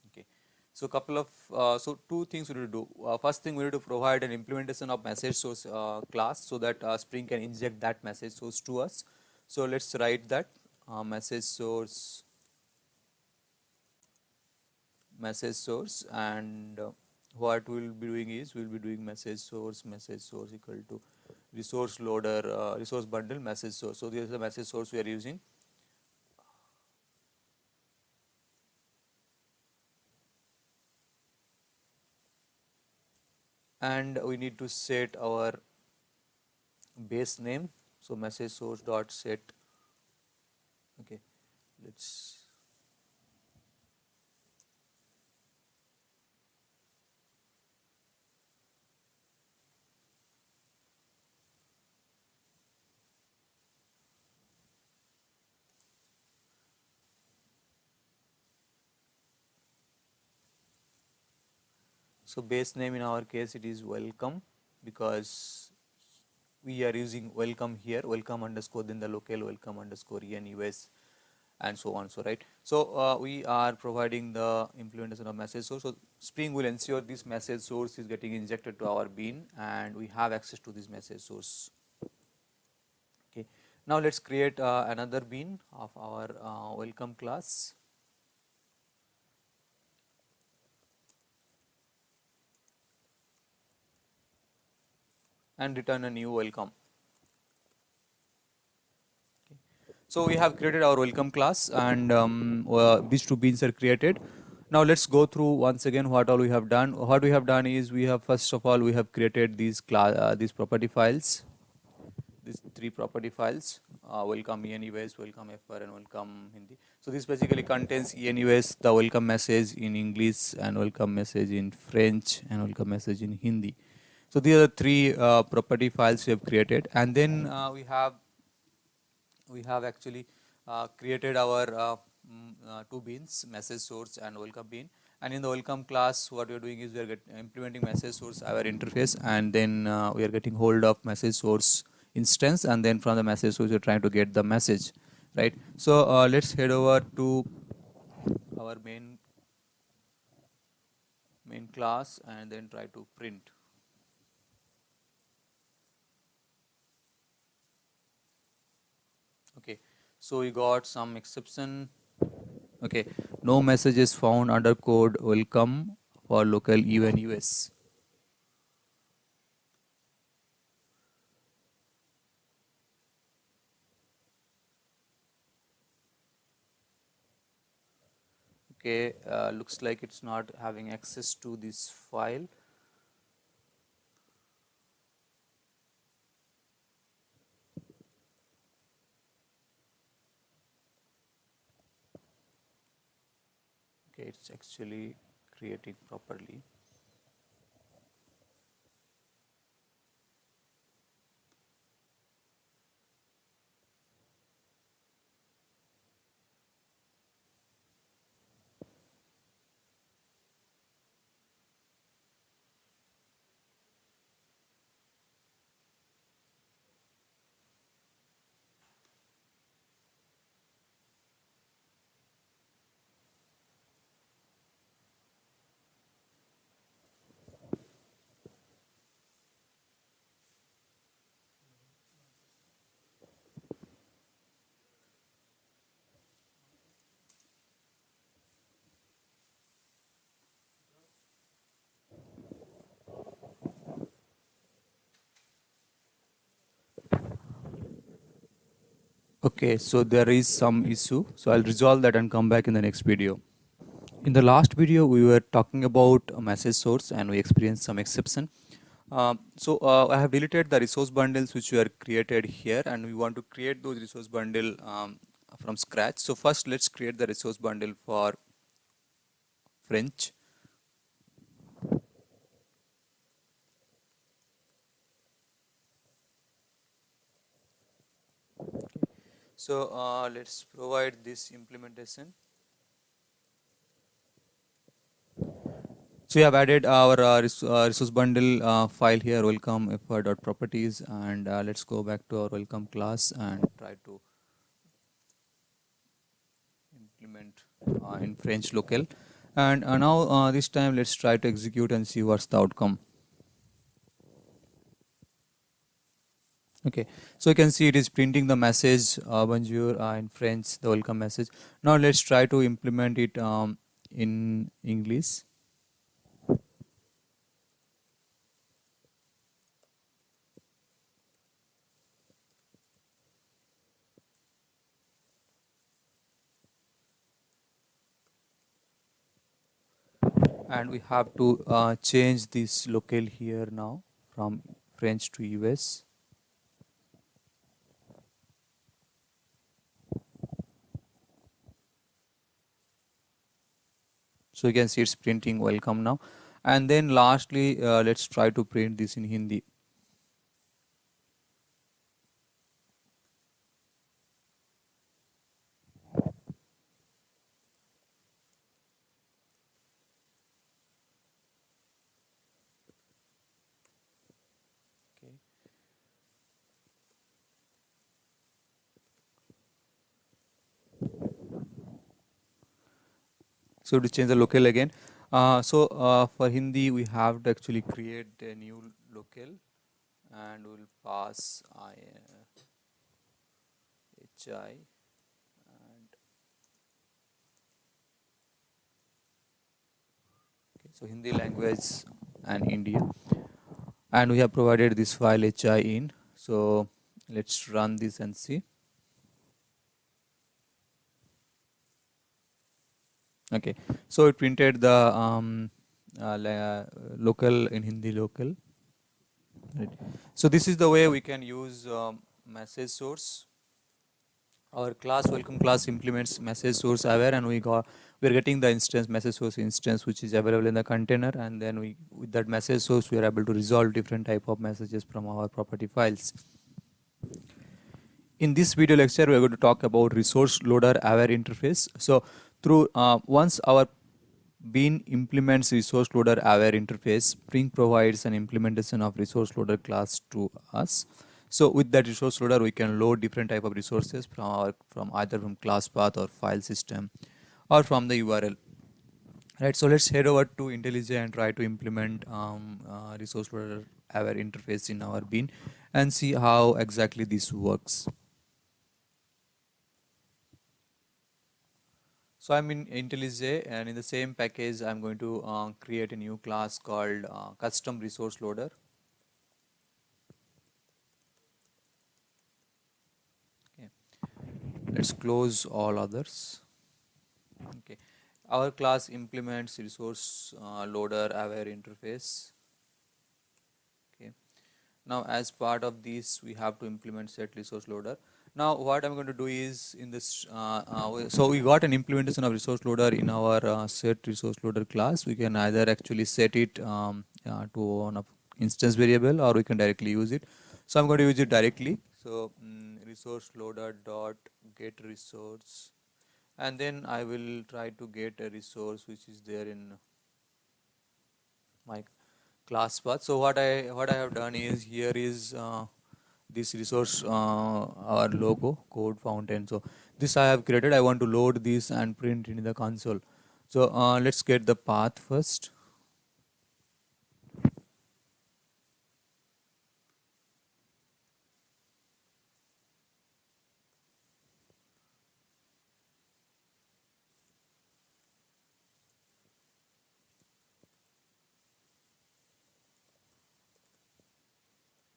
A: Okay, so couple of so two things we need to do. First thing, we need to provide an implementation of message source class so that Spring can inject that message source to us. So let's write that message source and what we will be doing is we will be doing message source equal to resource loader resource bundle message source. So this is the message source we are using. And we need to set our base name. So message source dot set. Okay, let's so base name in our case it is welcome, because we are using welcome here, welcome underscore, then the local welcome underscore en us, and so on. So right, so we are providing the implementation of message source. So Spring will ensure this message source is getting injected to our bean, and we have access to this message source. Okay, now let's create another bean of our welcome class. And return a new welcome. Okay. So we have created our welcome class, and these two beans are created. Now let's go through once again what all we have done. What we have done is we have, first of all, we have created these these property files, these three property files, welcome enus, welcome fr, and welcome hindi. So this basically contains enus, the welcome message in English, and welcome message in French, and welcome message in Hindi. So these are the three property files we have created, and then we have actually created our two beans, message source and welcome bean. And in the welcome class, what we are doing is we are implementing message source our interface, and then we are getting hold of message source instance, and then from the message source we are trying to get the message, right? So let's head over to our main class and then try to print. Okay, so we got some exception. Okay, no message is found under code welcome for local even US. Okay, looks like it's not having access to this file. Okay, it's actually creating properly. Okay, so there is some issue. So I'll resolve that and come back in the next video. In the last video, we were talking about a message source and we experienced some exception. I have deleted the resource bundles which were created here, and we want to create those resource bundle from scratch. So first, let's create the resource bundle for French. So let's provide this implementation. So we have added our resource bundle file here, welcome effort.properties, and let's go back to our welcome class and try to implement in French local. And now this time let's try to execute and see what's the outcome. Okay, so you can see it is printing the message bonjour in French, the welcome message. Now let's try to implement it in English. And we have to change this local here now from French to US. So you can see it's printing welcome now. And then lastly, let's try to print this in Hindi. Okay. So to change the local again. For Hindi, we have to actually create a new local and we'll pass HI and okay, so Hindi language and India, and we have provided this file HI in. So let's run this and see. Okay, so it printed the local in Hindi local. Right. So this is the way we can use message source. Our class welcome class implements message source aware, and we're getting the instance message source instance which is available in the container, and then we with that message source we are able to resolve different type of messages from our property files. In this video lecture, we are going to talk about resource loader aware interface. So through once our bean implements resource loader aware interface, Spring provides an implementation of resource loader class to us. So with that resource loader, we can load different type of resources from either from class path or file system or from the URL. Right, so let's head over to Intellij and try to implement resource loader aware interface in our bean and see how exactly this works. So I'm in Intellij, and in the same package I'm going to create a new class called custom resource loader. Okay. Let's close all others. Okay. Our class implements resource loader aware interface. Okay. Now as part of this we have to implement set resource loader. Now what I'm going to do is in this, so we got an implementation of resource loader in our set resource loader class. We can either actually set it to one instance variable or we can directly use it. So I'm going to use it directly. So resource loader dot get resource, and then I will try to get a resource which is there in my class path. So what I have done is here is this resource our logo code fountain. So this I have created. I want to load this and print in the console. So let's get the path first.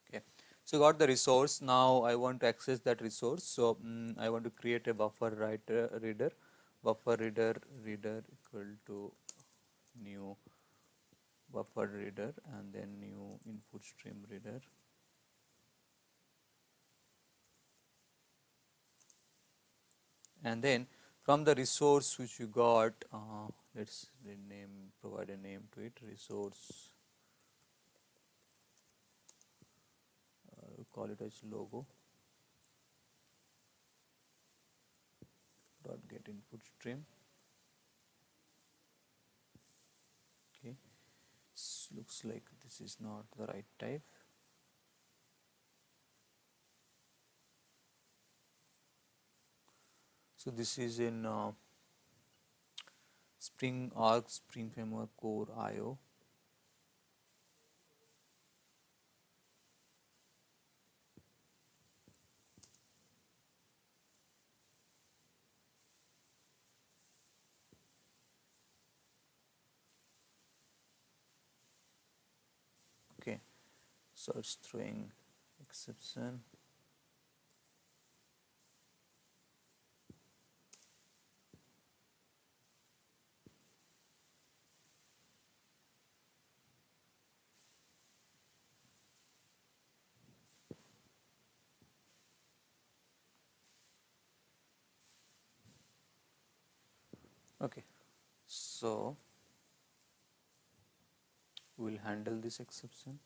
A: Okay,
B: So got the resource. Now I want to access that resource. So I want to create a buffer reader. Buffer reader equal to new buffer reader and then new input stream reader. And then from the resource which you got, let's provide a name to it, resource, call it as logo dot get input stream. Okay, looks like this is not the right type. So this is in Spring Arc Spring Framework Core IO. Okay, so it's throwing exception. Okay, so we'll handle this exception.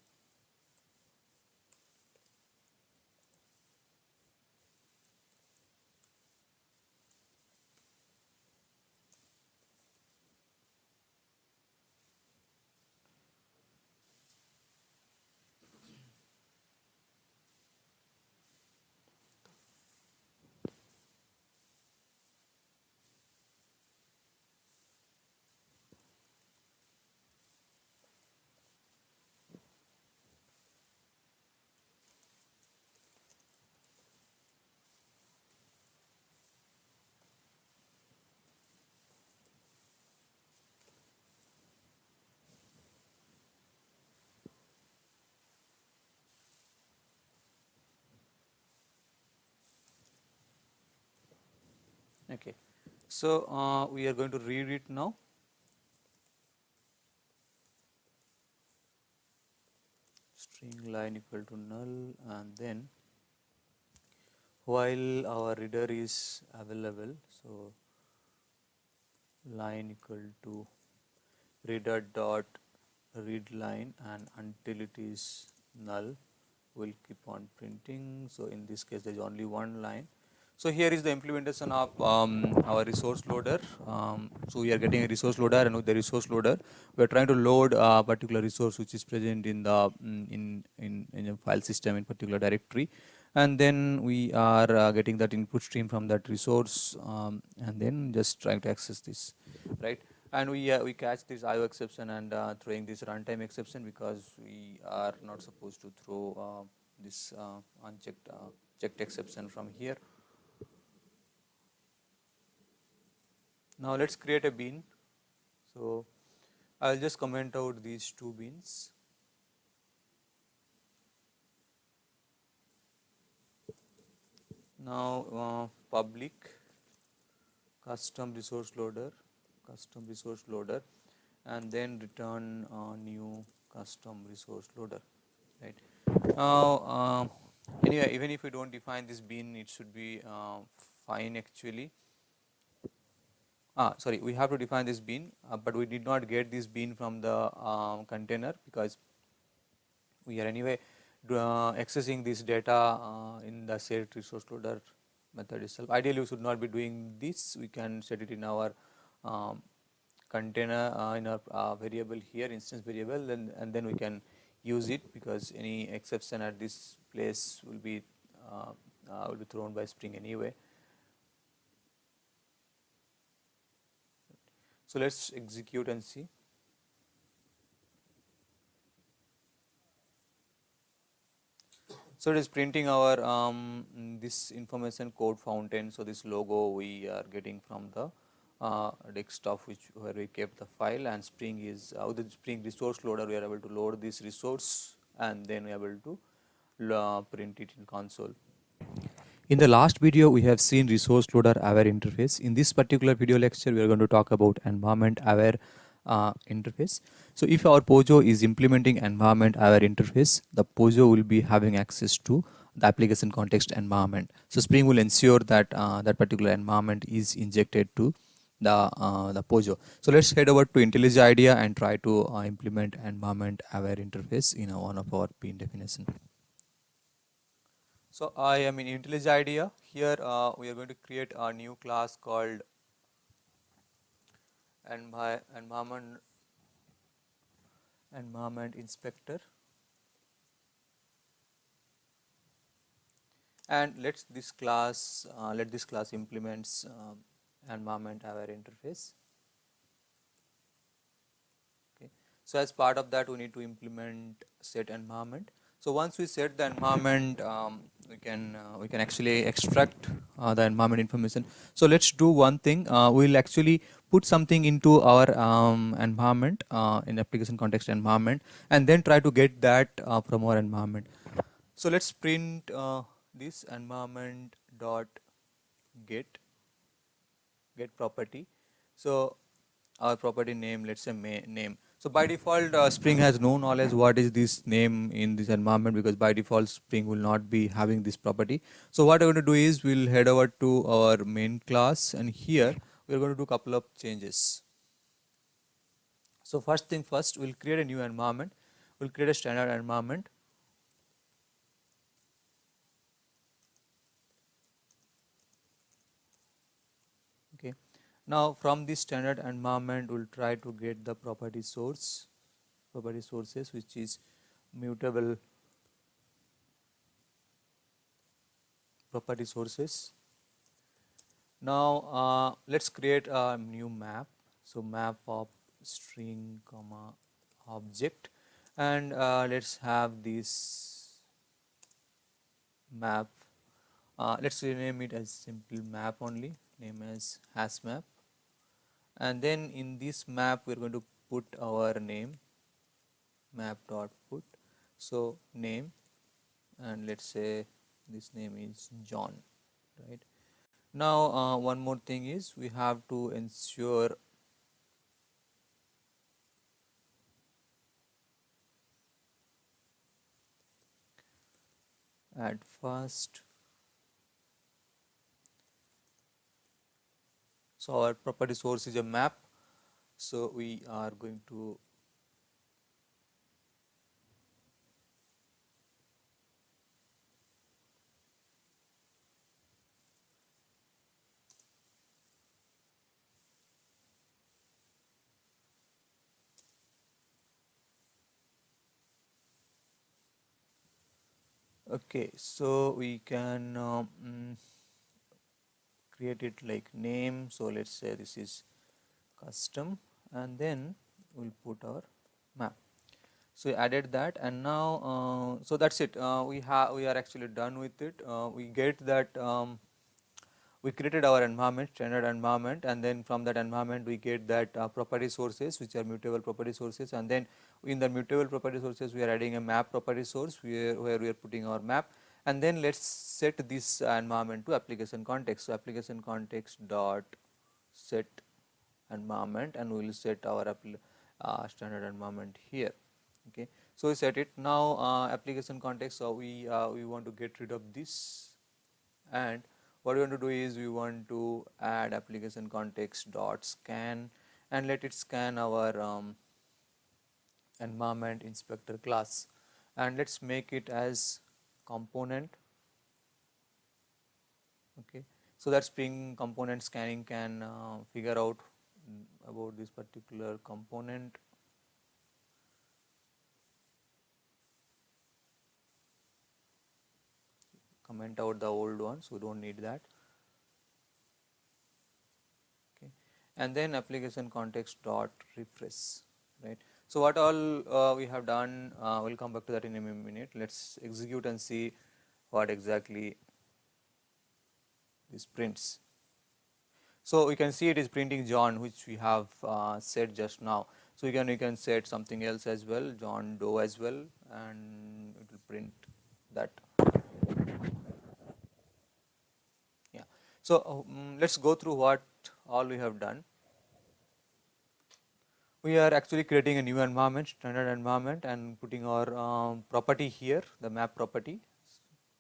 B: Okay, so we are going to read it now. String line equal to null, and then while our reader is available, so line equal to reader dot read line, and until it is null we'll keep on printing. So in this case there is only one line. So here is the implementation of our resource loader. So we are getting a resource loader, and with the resource loader we are trying to load a particular resource which is present in the in a file system in particular directory, and then we are getting that input stream from that resource, and then just trying to access this, right? And we catch this IO exception and throwing this runtime exception, because we are not supposed to throw this unchecked checked exception from here. Now let's create a bean. So I'll just comment out these two beans. Now public custom resource loader, and then return new custom resource loader, right? Now anyway, even if we don't define this bean, it should be fine actually. Sorry, we have to define this bean, but we did not get this bean from the container, because we are anyway accessing this data in the set resource loader method itself. Ideally, we should not be doing this. We can set it in our container in our variable here, instance variable, and then we can use it, because any exception at this place will be thrown by Spring anyway. So let's execute and see. So it is printing our this information code fountain. So this logo we are getting from the desktop, where we kept the file, and Spring is with the Spring resource loader we are able to load this resource, and then we are able to print it in console.
A: In the last video, we have seen resource loader aware interface. In this particular video lecture, we are going to talk about environment aware interface. So if our POJO is implementing environment aware interface, the POJO will be having access to the application context environment. So Spring will ensure that that particular environment is injected to the POJO. So let's head over to IntelliJ IDEA and try to implement environment aware interface in one of our pin definition.
B: So I am in Intellij IDEA. Here we are going to create a new class called environment inspector, and let this class implements environment aware interface. Okay. So as part of that, we need to implement set environment. So once we set the environment, we can actually extract the environment information. So let's do one thing. We'll actually put something into our environment in application context environment, and then try to get that from our environment. So let's print this environment dot get property. So our property name, let's say name. So by default, Spring has no knowledge what is this name in this environment, because by default Spring will not be having this property. So what we're going to do is we'll head over to our main class, and here we're going to do a couple of changes. So first thing first, we'll create a new environment. We'll create a standard environment. Okay. Now from this standard environment, we'll try to get the property sources, which is mutable property sources. Now let's create a new map. So map of string comma object, and let's have this map. Let's rename it as simple map only, name as hash map. And then in this map we are going to put our name, map dot put, so name, and let's say this name is John, right? Now one more thing is we have to ensure at first. So our property source is a map, so we are going to okay, so we can create it like name. So let's say this is custom, and then we'll put our map. So we added that, and now so that's it. We are actually done with it. We get that we created our environment, standard environment, and then from that environment we get that property sources, which are mutable property sources, and then in the mutable property sources we are adding a map property source where we are putting our map. And then let's set this environment to application context. So application context dot set environment, and we will set our standard environment here. Okay, so we set it. Now application context, so we want to get rid of this, and what we want to do is we want to add application context dot scan, and let it scan our environment inspector class, and let's make it as component. Okay, so that Spring component scanning can figure out about this particular component. Comment out the old one, so we don't need that. Okay, and then application context dot refresh, right? So what all we have done, we'll come back to that in a minute. Let's execute and see what exactly this prints. So we can see it is printing John, which we have set just now. So you can set something else as well, John Doe as well, and it will print that So let's go through what all we have done. We are actually creating a new environment, standard environment, and putting our property here, the map property,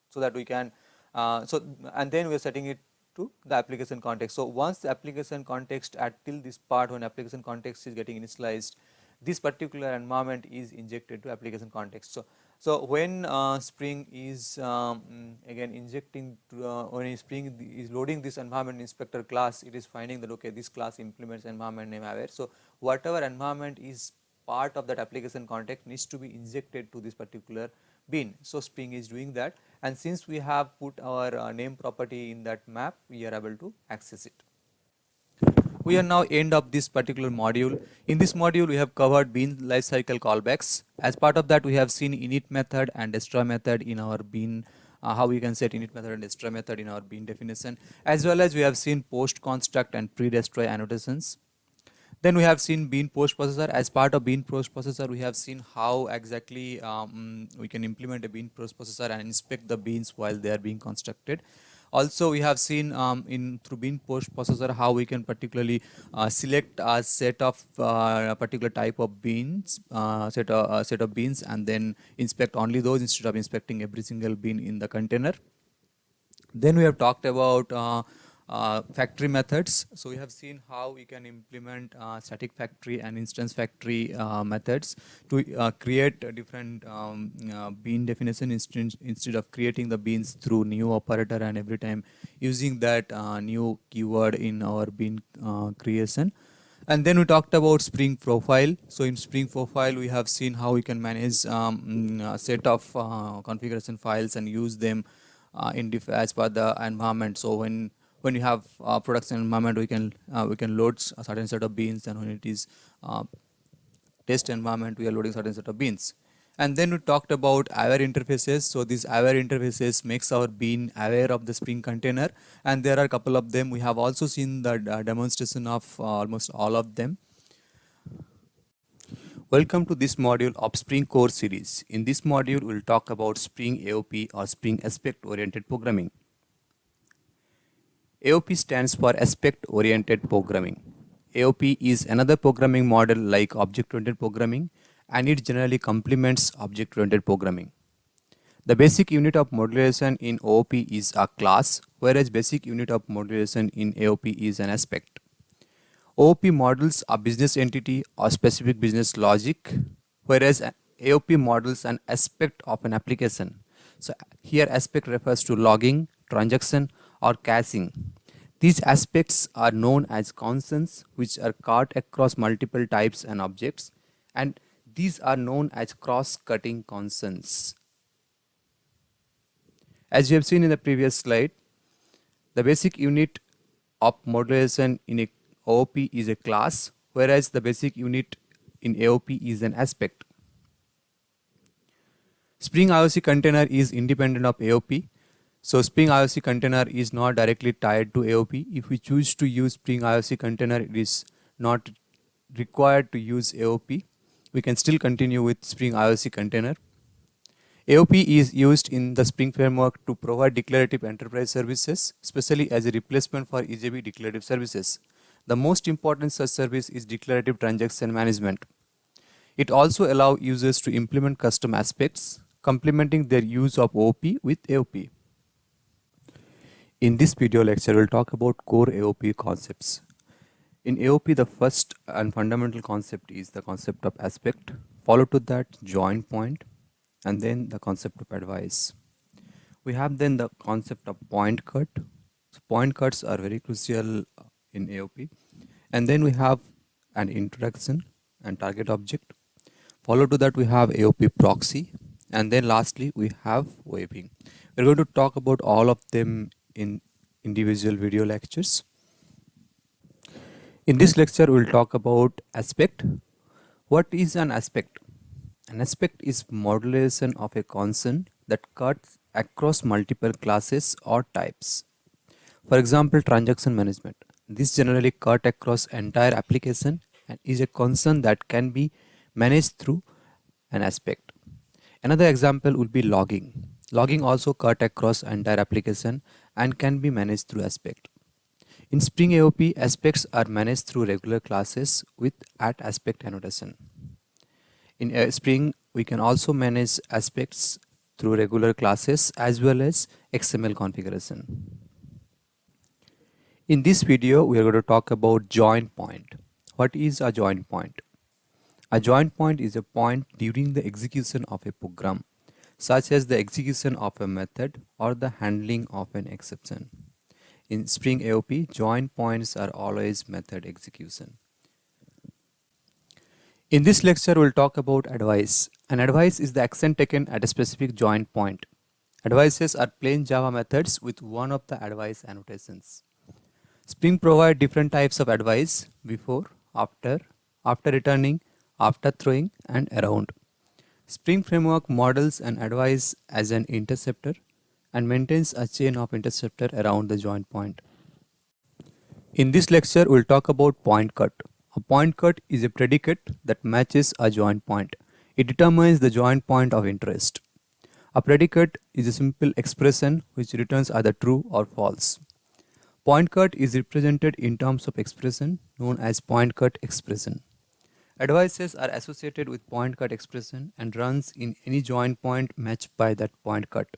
B: so that we can and then we are setting it to the application context. So once the application context till this part, when application context is getting initialized, this particular environment is injected to application context. So when Spring is again injecting to, when Spring is loading this environment inspector class, it is finding that okay, this class implements environment name aware. So whatever environment is part of that application context needs to be injected to this particular bin. So Spring is doing that, and since we have put our name property in that map, we are able to access it. We are now end of this particular module. In this module, we have covered bean lifecycle callbacks. As part of that, we have seen init method and destroy method in our bean, how we can set init method and destroy method in our bean definition, as well as we have seen post construct and pre-destroy annotations. Then we have seen bean post processor. As part of bean post processor, we have seen how exactly we can implement a bean post processor and inspect the beans while they are being constructed. Also, we have seen through bean post processor how we can particularly select a set of a particular type of beans, set of beans, and then inspect only those instead of inspecting every single bean in the container. Then we have talked about factory methods. So we have seen how we can implement static factory and instance factory methods to create a different bean definition instead of creating the beans through new operator and every time using that new keyword in our bean creation. And then we talked about Spring Profile. So in Spring Profile, we have seen how we can manage a set of configuration files and use them as per the environment. So when you have production environment, we can load a certain set of beans, and when it is test environment, we are loading certain set of beans. And then we talked about aware interfaces. So these aware interfaces makes our bean aware of the Spring container, and there are a couple of them. We have also seen the demonstration of almost all of them. Welcome to this module of Spring Core series. In this module, we will talk about Spring AOP or Spring Aspect Oriented Programming. AOP stands for Aspect Oriented Programming. AOP is another programming model like Object-Oriented Programming, and it generally complements Object-Oriented Programming. The basic unit of modulation in OOP is a class, whereas basic unit of modulation in AOP is an aspect. OOP models a business entity or specific business logic, whereas AOP models an aspect of an application. So here aspect refers to logging, transaction, or caching. These aspects are known as constants, which are cut across multiple types and objects, and these are known as cross-cutting constants. As you have seen in the previous slide, the basic unit of modulation in a OOP is a class, whereas the basic unit in AOP is an aspect. Spring IOC container is independent of AOP. So Spring IOC container is not directly tied to AOP. If we choose to use Spring IOC container, it is not required to use AOP. We can still continue with Spring IOC container. AOP is used in the Spring framework to provide declarative enterprise services, especially as a replacement for EJB declarative services. The most important such service is declarative transaction management. It also allows users to implement custom aspects, complementing their use of OOP with AOP. In this video lecture, we will talk about core AOP concepts. In AOP, the first and fundamental concept is the concept of aspect, followed to that join point, and then the concept of advice. We have then the concept of point cut. So point cuts are very crucial in AOP. And then we have an introduction and target object. Followed to that, we have AOP proxy. And then lastly, we have waving. We're going to talk about all of them in individual video lectures. In this lecture, we'll talk about aspect. What is an aspect? An aspect is modulation of a constant that cuts across multiple classes or types. For example, transaction management. This generally cut across entire application and is a constant that can be managed through an aspect. Another example would be logging. Logging also cut across entire application and can be managed through aspect.
A: In Spring AOP, aspects are managed through regular classes with @aspect annotation. In Spring, we can also manage aspects through regular classes as well as XML configuration. In this video, we are going to talk about join point. What is a join point? A join point is a point during the execution of a program, such as the execution of a method or the handling of an exception. In Spring AOP, join points are always method execution. In this lecture, we'll talk about advice. An advice is the action taken at a specific join point. Advices are plain Java methods with one of the advice annotations. Spring provides different types of advice: before, after returning, after throwing, and around. Spring Framework models an advice as an interceptor and maintains a chain of interceptor around the join point. In this lecture, we'll talk about point cut. A point cut is a predicate that matches a join point. It determines the join point of interest. A predicate is a simple expression which returns either true or false. Point cut is represented in terms of expression known as point cut expression. Advices are associated with point cut expression and runs in any join point matched by that point cut.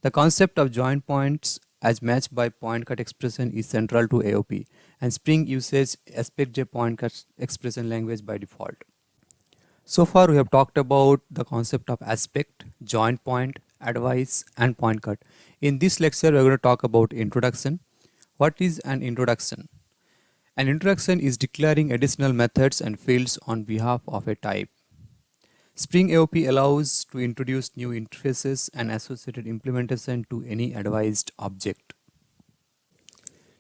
A: The concept of join points as matched by point cut expression is central to AOP, and Spring uses AspectJ point cut expression language by default. So far we have talked about the concept of aspect, join point, advice, and point cut. In this lecture we are going to talk about introduction. What is an introduction? An introduction is declaring additional methods and fields on behalf of a type. Spring AOP allows to introduce new interfaces and associated implementation to any advised object.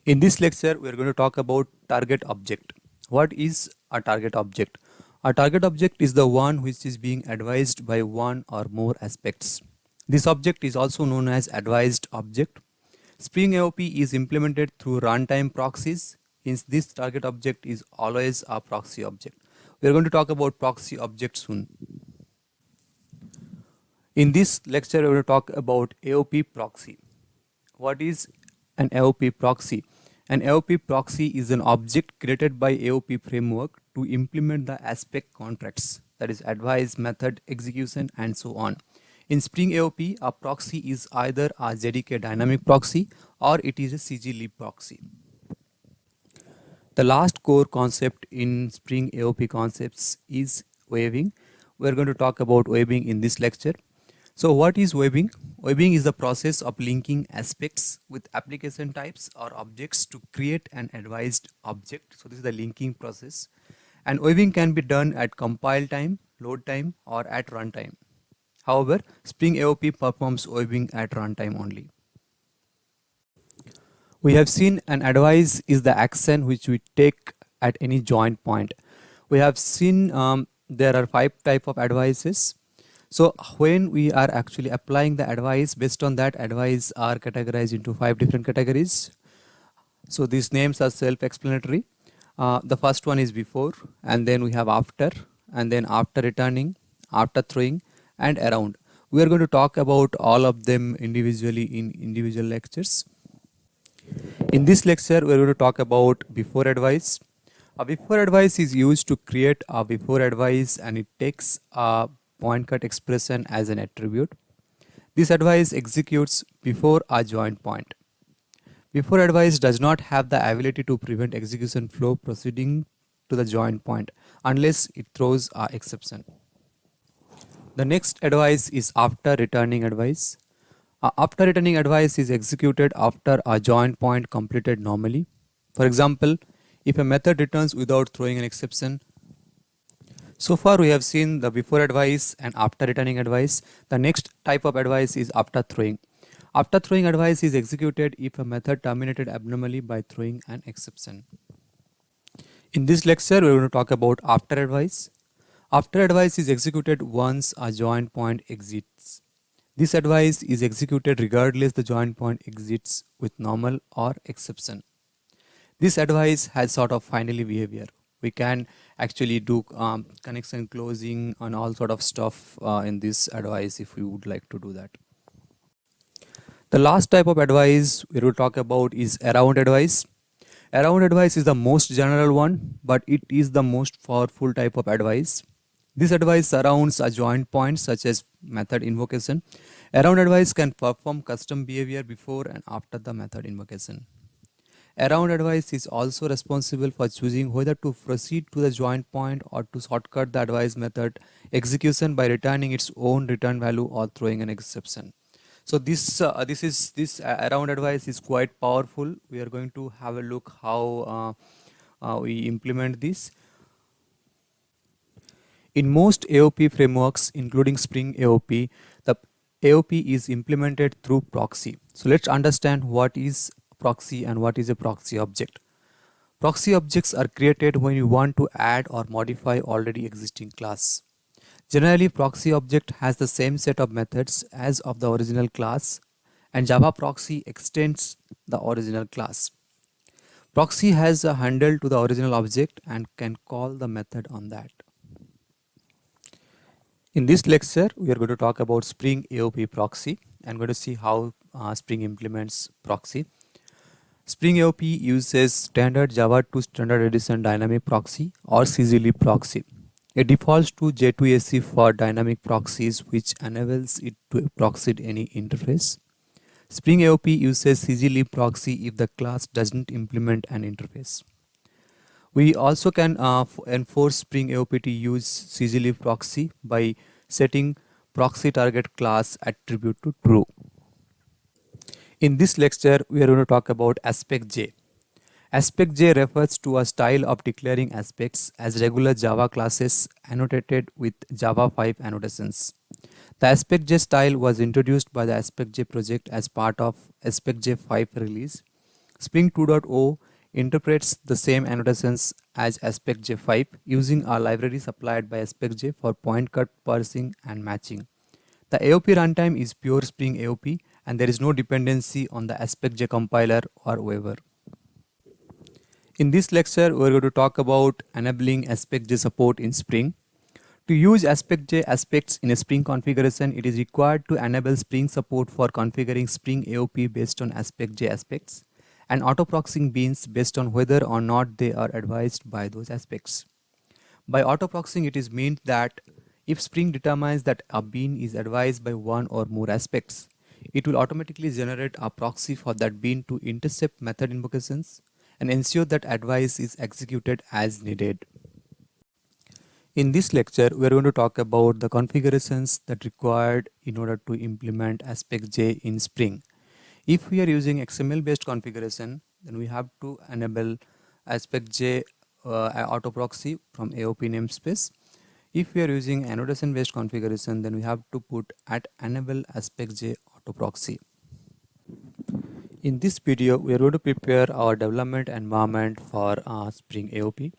A: In this lecture, we are going to talk about target object. What is a target object? A target object is the one which is being advised by one or more aspects. This object is also known as advised object. Spring AOP is implemented through runtime proxies. Hence, this target object is always a proxy object. We are going to talk about proxy objects soon. In this lecture, we are going to talk about AOP proxy. What is an AOP proxy? An AOP proxy is an object created by AOP framework to implement the aspect contracts, that is advice, method, execution, and so on. In Spring AOP, a proxy is either a JDK dynamic proxy or it is a CG-lib proxy. The last core concept in Spring AOP concepts is webbing. We are going to talk about webbing in this lecture. So what is webbing? Webbing is the process of linking aspects with application types or objects to create an advised object. So this is the linking process. And webbing can be done at compile time, load time, or at runtime. However, Spring AOP performs webbing at runtime only. We have seen an advice is the action which we take at any join point. We have seen there are 5 types of advices. So when we are actually applying the advice, based on that advice are categorized into 5 different categories. So these names are self-explanatory. The first one is before, and then we have after, and then after returning, after throwing, and around. We are going to talk about all of them individually in individual lectures. In this lecture, we are going to talk about before advice. A before advice is used to create a before advice, and it takes a point cut expression as an attribute. This advice executes before a join point. Before advice does not have the ability to prevent execution flow proceeding to the join point unless it throws an exception. The next advice is after returning advice. After returning advice is executed after a join point completed normally. For example, if a method returns without throwing an exception. So far we have seen the before advice and after returning advice. The next type of advice is after throwing. After throwing advice is executed if a method terminated abnormally by throwing an exception. In this lecture we are going to talk about after advice. After advice is executed once a join point exits. This advice is executed regardless the join point exits with normal or exception. This advice has sort of finally behavior. We can actually do connection closing and all sort of stuff in this advice if we would like to do that. The last type of advice we will talk about is around advice. Around advice is the most general one, but it is the most powerful type of advice. This advice surrounds a joint point such as method invocation. Around advice can perform custom behavior before and after the method invocation. Around advice is also responsible for choosing whether to proceed to the joint point or to shortcut the advice method execution by returning its own return value or throwing an exception. So this around advice is quite powerful. We are going to have a look how we implement this. In most AOP frameworks, including Spring AOP, the AOP is implemented through proxy. So let's understand what is proxy and what is a proxy object. Proxy objects are created when you want to add or modify already existing class. Generally, proxy object has the same set of methods as of the original class, and Java proxy extends the original class. Proxy has a handle to the original object and can call the method on that. In this lecture, we are going to talk about Spring AOP proxy and going to see how Spring implements proxy. Spring AOP uses standard Java 2 standard edition dynamic proxy or CGLib proxy. It defaults to J2SE for dynamic proxies, which enables it to proxy any interface. Spring AOP uses CGLib proxy if the class doesn't implement an interface. We also can enforce Spring AOP to use CGLib proxy by setting proxy target class attribute to true. In this lecture, we are going to talk about aspect J. Aspect J refers to a style of declaring aspects as regular Java classes annotated with Java 5 annotations. The aspect J style was introduced by the aspect J project as part of aspect J 5 release. Spring 2.0 interprets the same annotations as aspect J 5 using a library supplied by aspect J for point cut parsing and matching. The AOP runtime is pure Spring AOP and there is no dependency on the aspect J compiler or waiver. In this lecture, we are going to talk about enabling aspect J support in Spring. To use aspect J aspects in a Spring configuration, it is required to enable Spring support for configuring Spring AOP based on aspect J aspects and auto-proxying beans based on whether or not they are advised by those aspects. By auto-proxying, it is meant that if Spring determines that a bean is advised by one or more aspects, it will automatically generate a proxy for that bean to intercept method invocations and ensure that advice is executed as needed. In this lecture, we are going to talk about the configurations that required in order to implement aspect J in Spring. If we are using XML based configuration, then we have to enable aspect J auto proxy from AOP namespace. If we are using annotation based configuration, then we have to put @enable aspect J auto proxy. In this video, we are going to prepare our development environment for Spring AOP.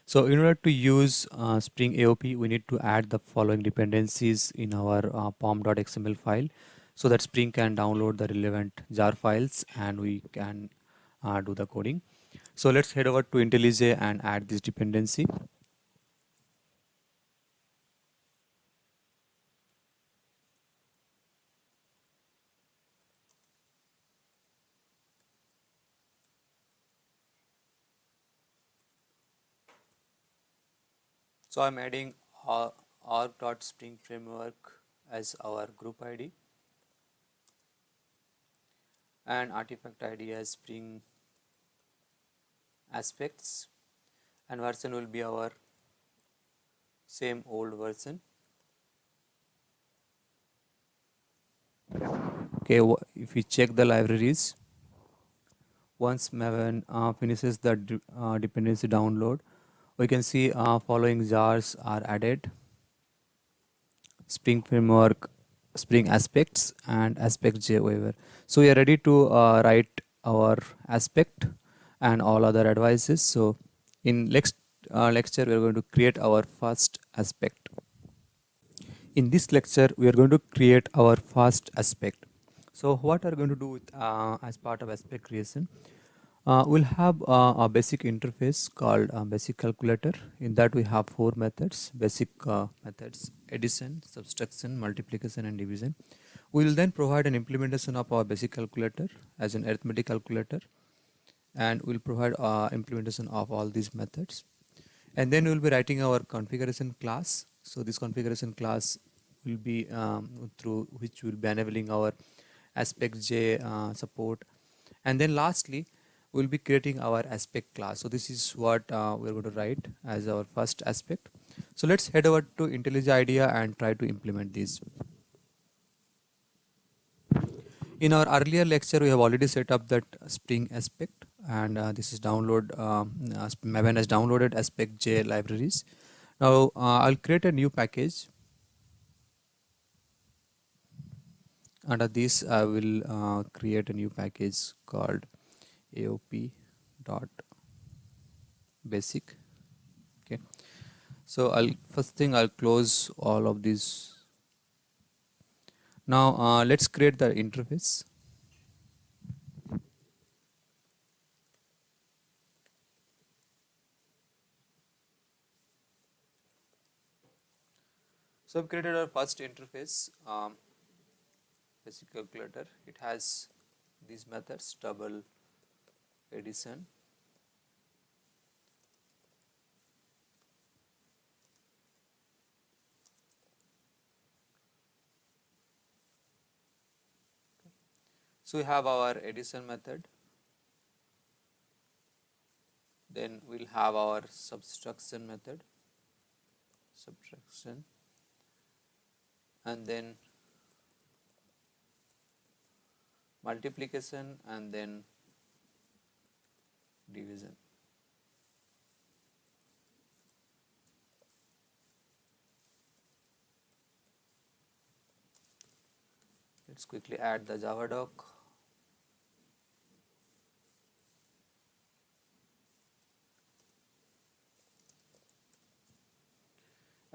A: So in order to use Spring AOP, we need to add the following dependencies in our pom.xml file so that Spring can download the relevant jar files and we can do the coding. So let's head over to Intellij and add this dependency. So I'm adding org.spring framework as our group ID and artifact ID as Spring aspects, and version will be our same old version. Okay, if we check the libraries, once Maven finishes the dependency download, we can see following jars are added: Spring framework, Spring aspects, and aspect J waiver. So we are ready to write our aspect and all other advices. So in next lecture, we are going to create our first aspect. In this lecture, we are going to create our first aspect. So what are we going to do with as part of aspect creation? We'll have a basic interface called basic calculator. In that we have four methods, basic methods: addition, subtraction, multiplication, and division. We will then provide an implementation of our basic calculator as an arithmetic calculator. and we'll provide implementation of all these methods. And then we'll be writing our configuration class. So this configuration class will be through which we'll be enabling our aspect-j support. And then lastly, we'll be creating our aspect class. So this is what we're going to write as our first aspect. So let's head over to Intellij IDEA and try to implement this. In our earlier lecture, we have already set up that Spring aspect, and this is download. Maven has downloaded aspect-j libraries. Now I'll create a new package. Under this, I will create a new package called aop.basic. Okay. So first thing I'll close all of these. Now let's create the interface. So I've created our first interface, basic calculator. It has these methods: double, addition, so we have our addition method. Then we'll have our subtraction method, subtraction, and then multiplication, and then division. Let's quickly add the Java doc.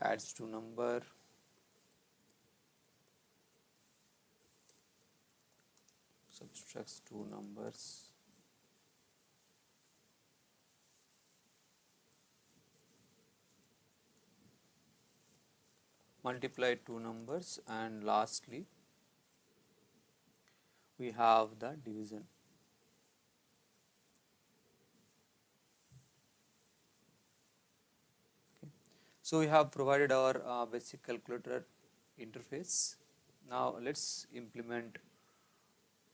A: Adds to number, subtracts two numbers, multiply two numbers, and lastly we have the division. Okay. So we have provided our basic calculator interface. Now let's implement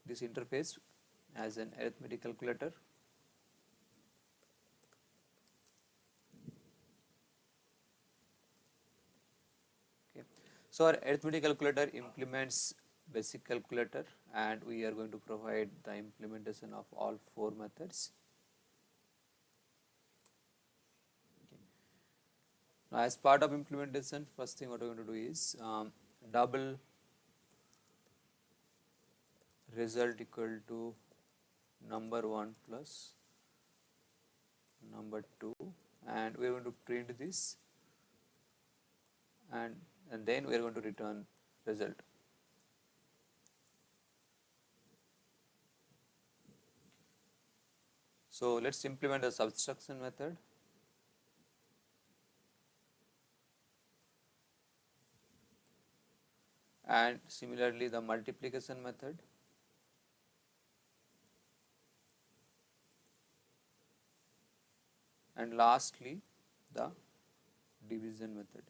A: this interface as an arithmetic calculator. Okay. So our arithmetic calculator implements basic calculator, and we are going to provide the implementation of all four methods. Okay. Now as part of implementation, first thing what we're going to do is double result equal to number 1 plus number 2, and we are going to print this, and then we are going to return result. So let's implement the subtraction method. And similarly the multiplication method. And lastly the division method.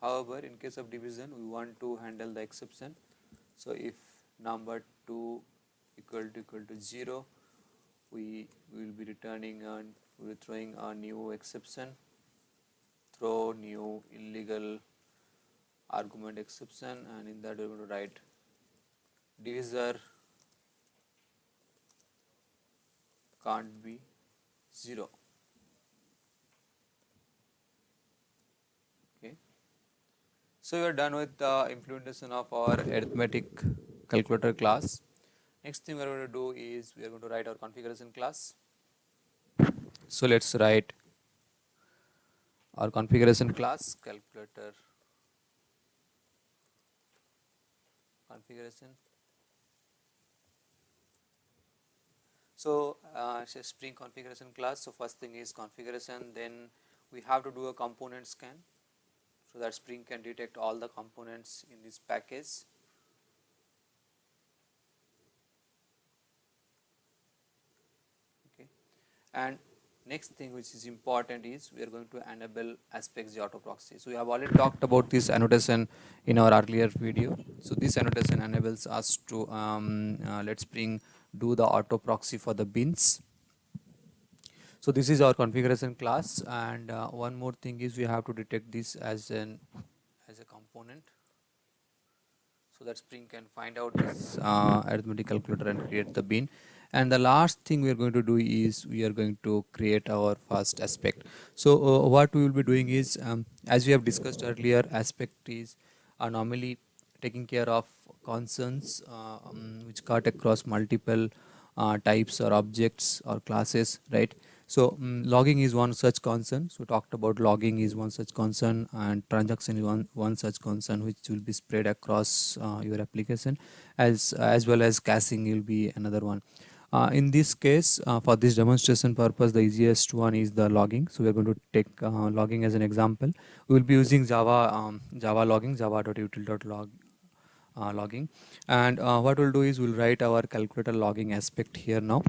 A: However, in case of division, we want to handle the exception. So if number 2 equal to 0, we will be returning throwing a new exception, throw new illegal argument exception, and in that we are going to write divisor can't be 0. Okay. So we are done with the implementation of our arithmetic calculator class. Next thing we are going to do is we are going to write our configuration class. So let's write our configuration class, calculator configuration. So it's a Spring configuration class. So first thing is configuration, then we have to do a component scan so that Spring can detect all the components in this package.
B: And next thing which is important is we are going to enable aspects auto proxy. So we have already talked about this annotation in our earlier video. So this annotation enables us to let Spring do the auto proxy for the bins. So this is our configuration class, and one more thing is we have to detect this as a component, so that Spring can find out this arithmetic calculator and create the bin. And the last thing we are going to do is we are going to create our first aspect. So what we will be doing is, as we have discussed earlier, aspect is normally taking care of concerns which cut across multiple types or objects or classes, right? So logging is one such concern. So talked about logging is one such concern, and transaction is one such concern which will be spread across your application, as well as caching will be another one. In this case, for this demonstration purpose, the easiest one is the logging. So we are going to take logging as an example. We will be using Java logging, java.util.log logging, and what we'll do is we'll write our calculator logging aspect here now.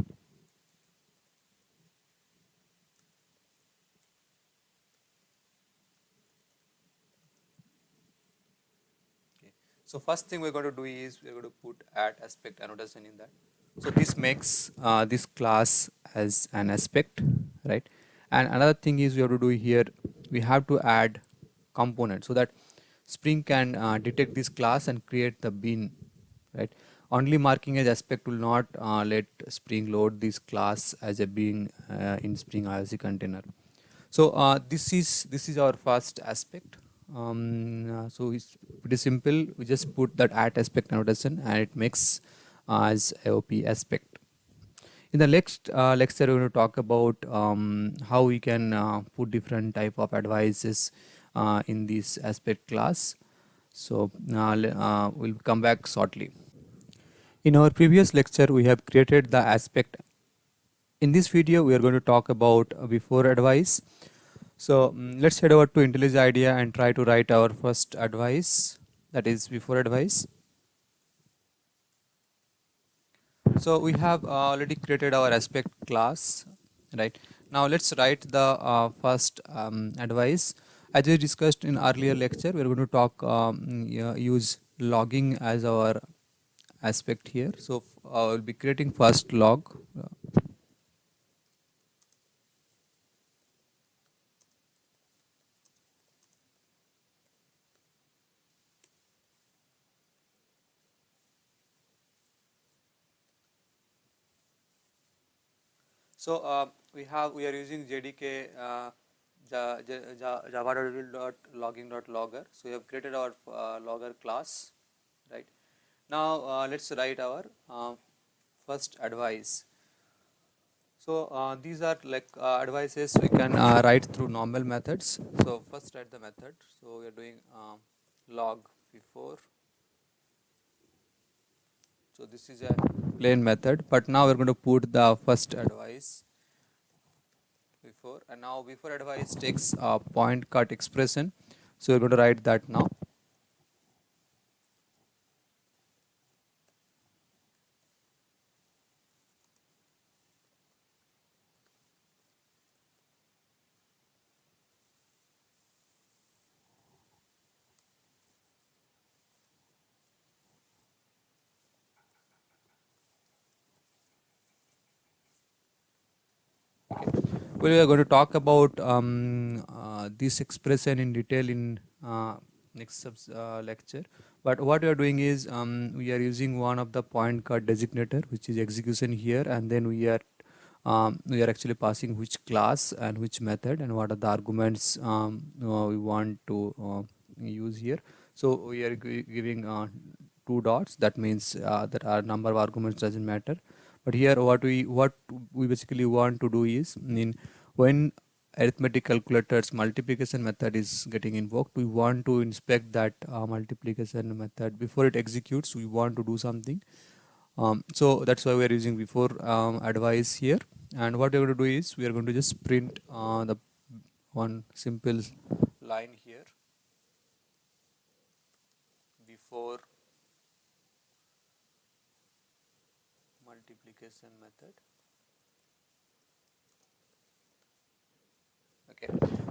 B: So first thing we're going to do is we're going to put add aspect annotation in that. So this makes this class as an aspect, right? And another thing is we have to do here, we have to add component so that Spring can detect this class and create the bin, right? Only marking as aspect will not let Spring load this class as a bin in Spring IOC container. So this is our first aspect. So it's pretty simple. We just put that at aspect annotation and it makes as AOP aspect. In the next lecture, we're going to talk about how we can put different type of advices in this aspect class. So we'll come back shortly. In our previous lecture, we have created the aspect. In this video, we are going to talk about before advice. So let's head over to Intellij IDEA and try to write our first advice, that is before advice. So we have already created our aspect class, right? Now let's write the first advice. As we discussed in earlier lecture, we are going to talk use logging as our aspect here. So I will be creating first log. So we are using JDK java.logging.logger. So we have created our logger class, right? Now let's write our first advice. So these are like advices we can write through normal methods. So first write the method. So we are doing log before. So this is a plain method, but now we're going to put the first advice before, and now before advice takes a point cut expression. So we're going to write that now. We are going to talk about this expression in detail in next lecture. But what we are doing is we are using one of the point cut designator, which is execution here, and then we are actually passing which class and which method and what are the arguments we want to use here. So we are giving two dots. That means that our number of arguments doesn't matter. But here what we basically want to do is, when arithmetic calculator's multiplication method is getting invoked, we want to inspect that multiplication method before it executes. We want to do something. So that's why we are using before advice here. And what we are going to do is we are going to just print the one simple line here before multiplication method.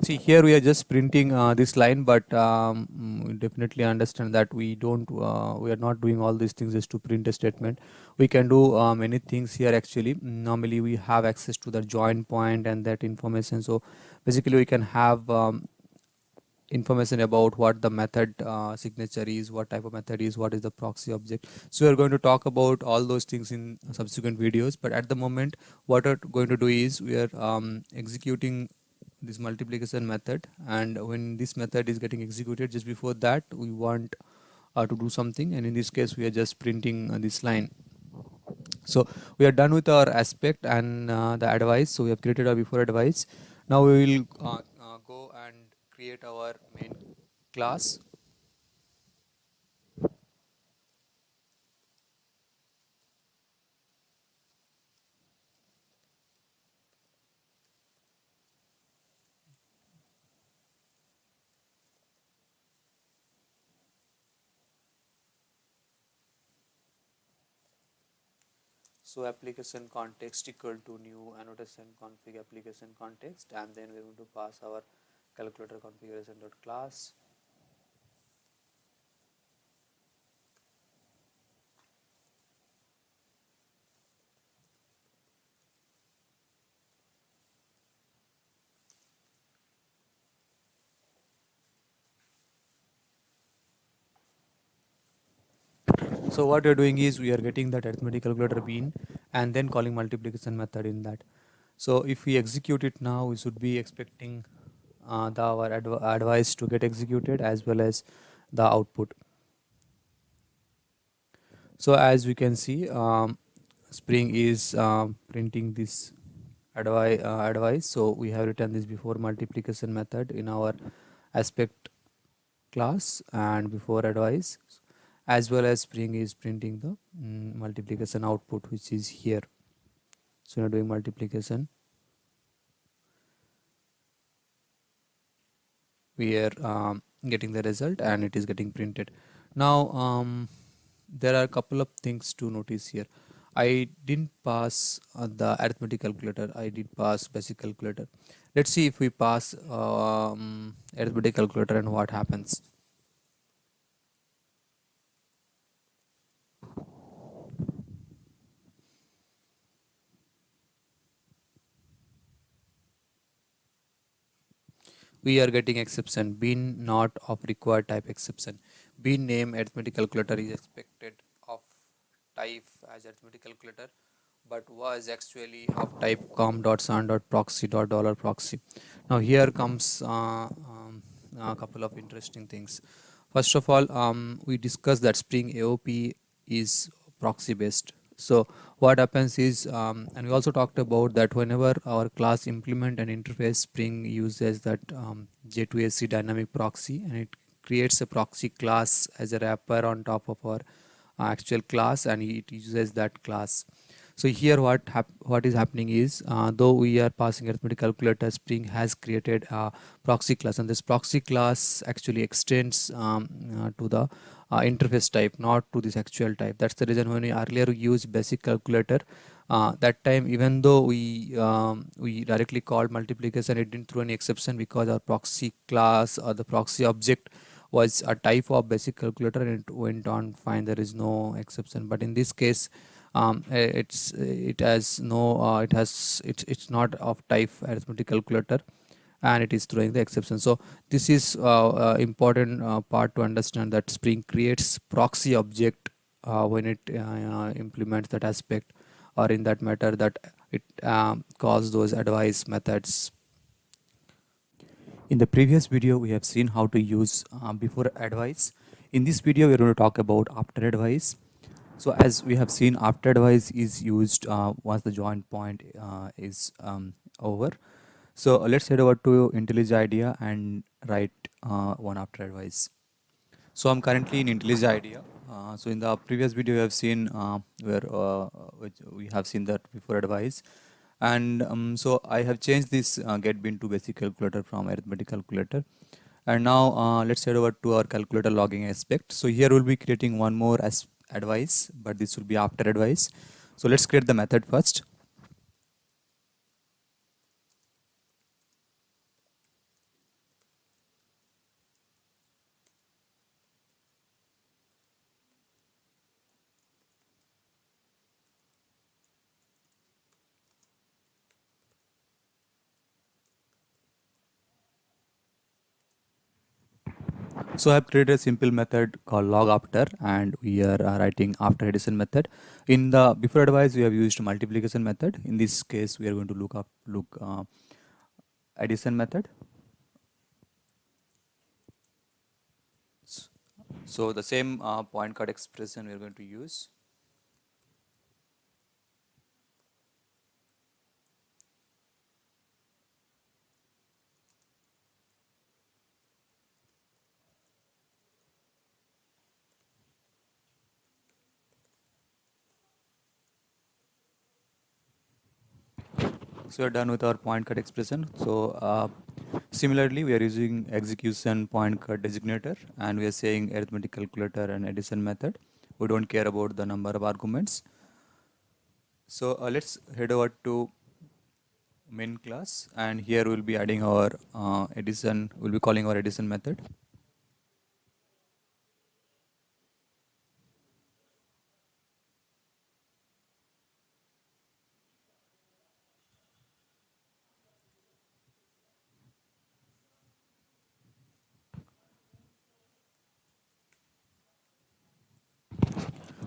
A: See, here we are just printing this line, but we definitely understand that we are not doing all these things just to print a statement. We can do many things here actually. Normally we have access to the join point and that information. So basically we can have information about what the method signature is, what type of method is, what is the proxy object. So we are going to talk about all those things in subsequent videos, but at the moment what we're going to do is we are executing this multiplication method, and when this method is getting executed, just before that we want to do something, and in this case we are just printing this line. So we are done with our aspect and the advice. So we have created our before advice. Now we will go and create our main class. So application context equal to new annotation config application context, and then we are going to pass our calculator configuration dot class. So what we're doing is we are getting that arithmetic calculator bean and then calling multiplication method in that. So if we execute it now, we should be expecting our advice to get executed as well as the output. So as we can see, Spring is printing this advice. So we have written this before multiplication method in our aspect class and before advice, as well as Spring is printing the multiplication output, which is here. So we are doing multiplication. We are getting the result and it is getting printed. Now there are a couple of things to notice here. I didn't pass the arithmetic calculator, I did pass basic calculator. Let's see if we pass arithmetic calculator and what happens. We are getting exception, bean not of required type exception. Bean name arithmetic calculator is expected of type as arithmetic calculator, but was actually of type com.sun.proxy.$proxy. Now here comes a couple of interesting things. First of all, we discussed that Spring AOP is proxy based. So what happens is, and we also talked about that whenever our class implement an interface, Spring uses that J2SC dynamic proxy, and it creates a proxy class as a wrapper on top of our actual class, and it uses that class. So here what is happening is, though we are passing arithmetic calculator, Spring has created a proxy class, and this proxy class actually extends to the interface type, not to this actual type. That's the reason when we earlier used basic calculator, that time even though we directly called multiplication, it didn't throw any exception because our proxy class or the proxy object was a type of basic calculator, and it went on fine, there is no exception. But in this case, it's not of type arithmetic calculator, and it is throwing the exception. So this is important part to understand, that Spring creates proxy object when it implements that aspect, or in that matter that it calls those advice methods. In the previous video, we have seen how to use before advice. In this video, we are going to talk about after advice. So as we have seen, after advice is used once the join point is over. So let's head over to Intellij idea and write one after advice. So I'm currently in Intellij idea. So in the previous video, we have seen which we have seen that before advice, and so I have changed this get bin to basic calculator from arithmetic calculator. And now let's head over to our calculator logging aspect. So here we'll be creating one more as advice, but this will be after advice. So let's create the method first. So I have created a simple method called log after, and we are writing after addition method. In the before advice, we have used multiplication method. In this case, we are going to look addition method. So the same point card expression we are going to use. So we are done with our point cut expression. So similarly, we are using execution point cut designator, and we are saying arithmetic calculator and addition method. We don't care about the number of arguments. So let's head over to main class, and here we'll be adding our addition. We'll be calling our addition method.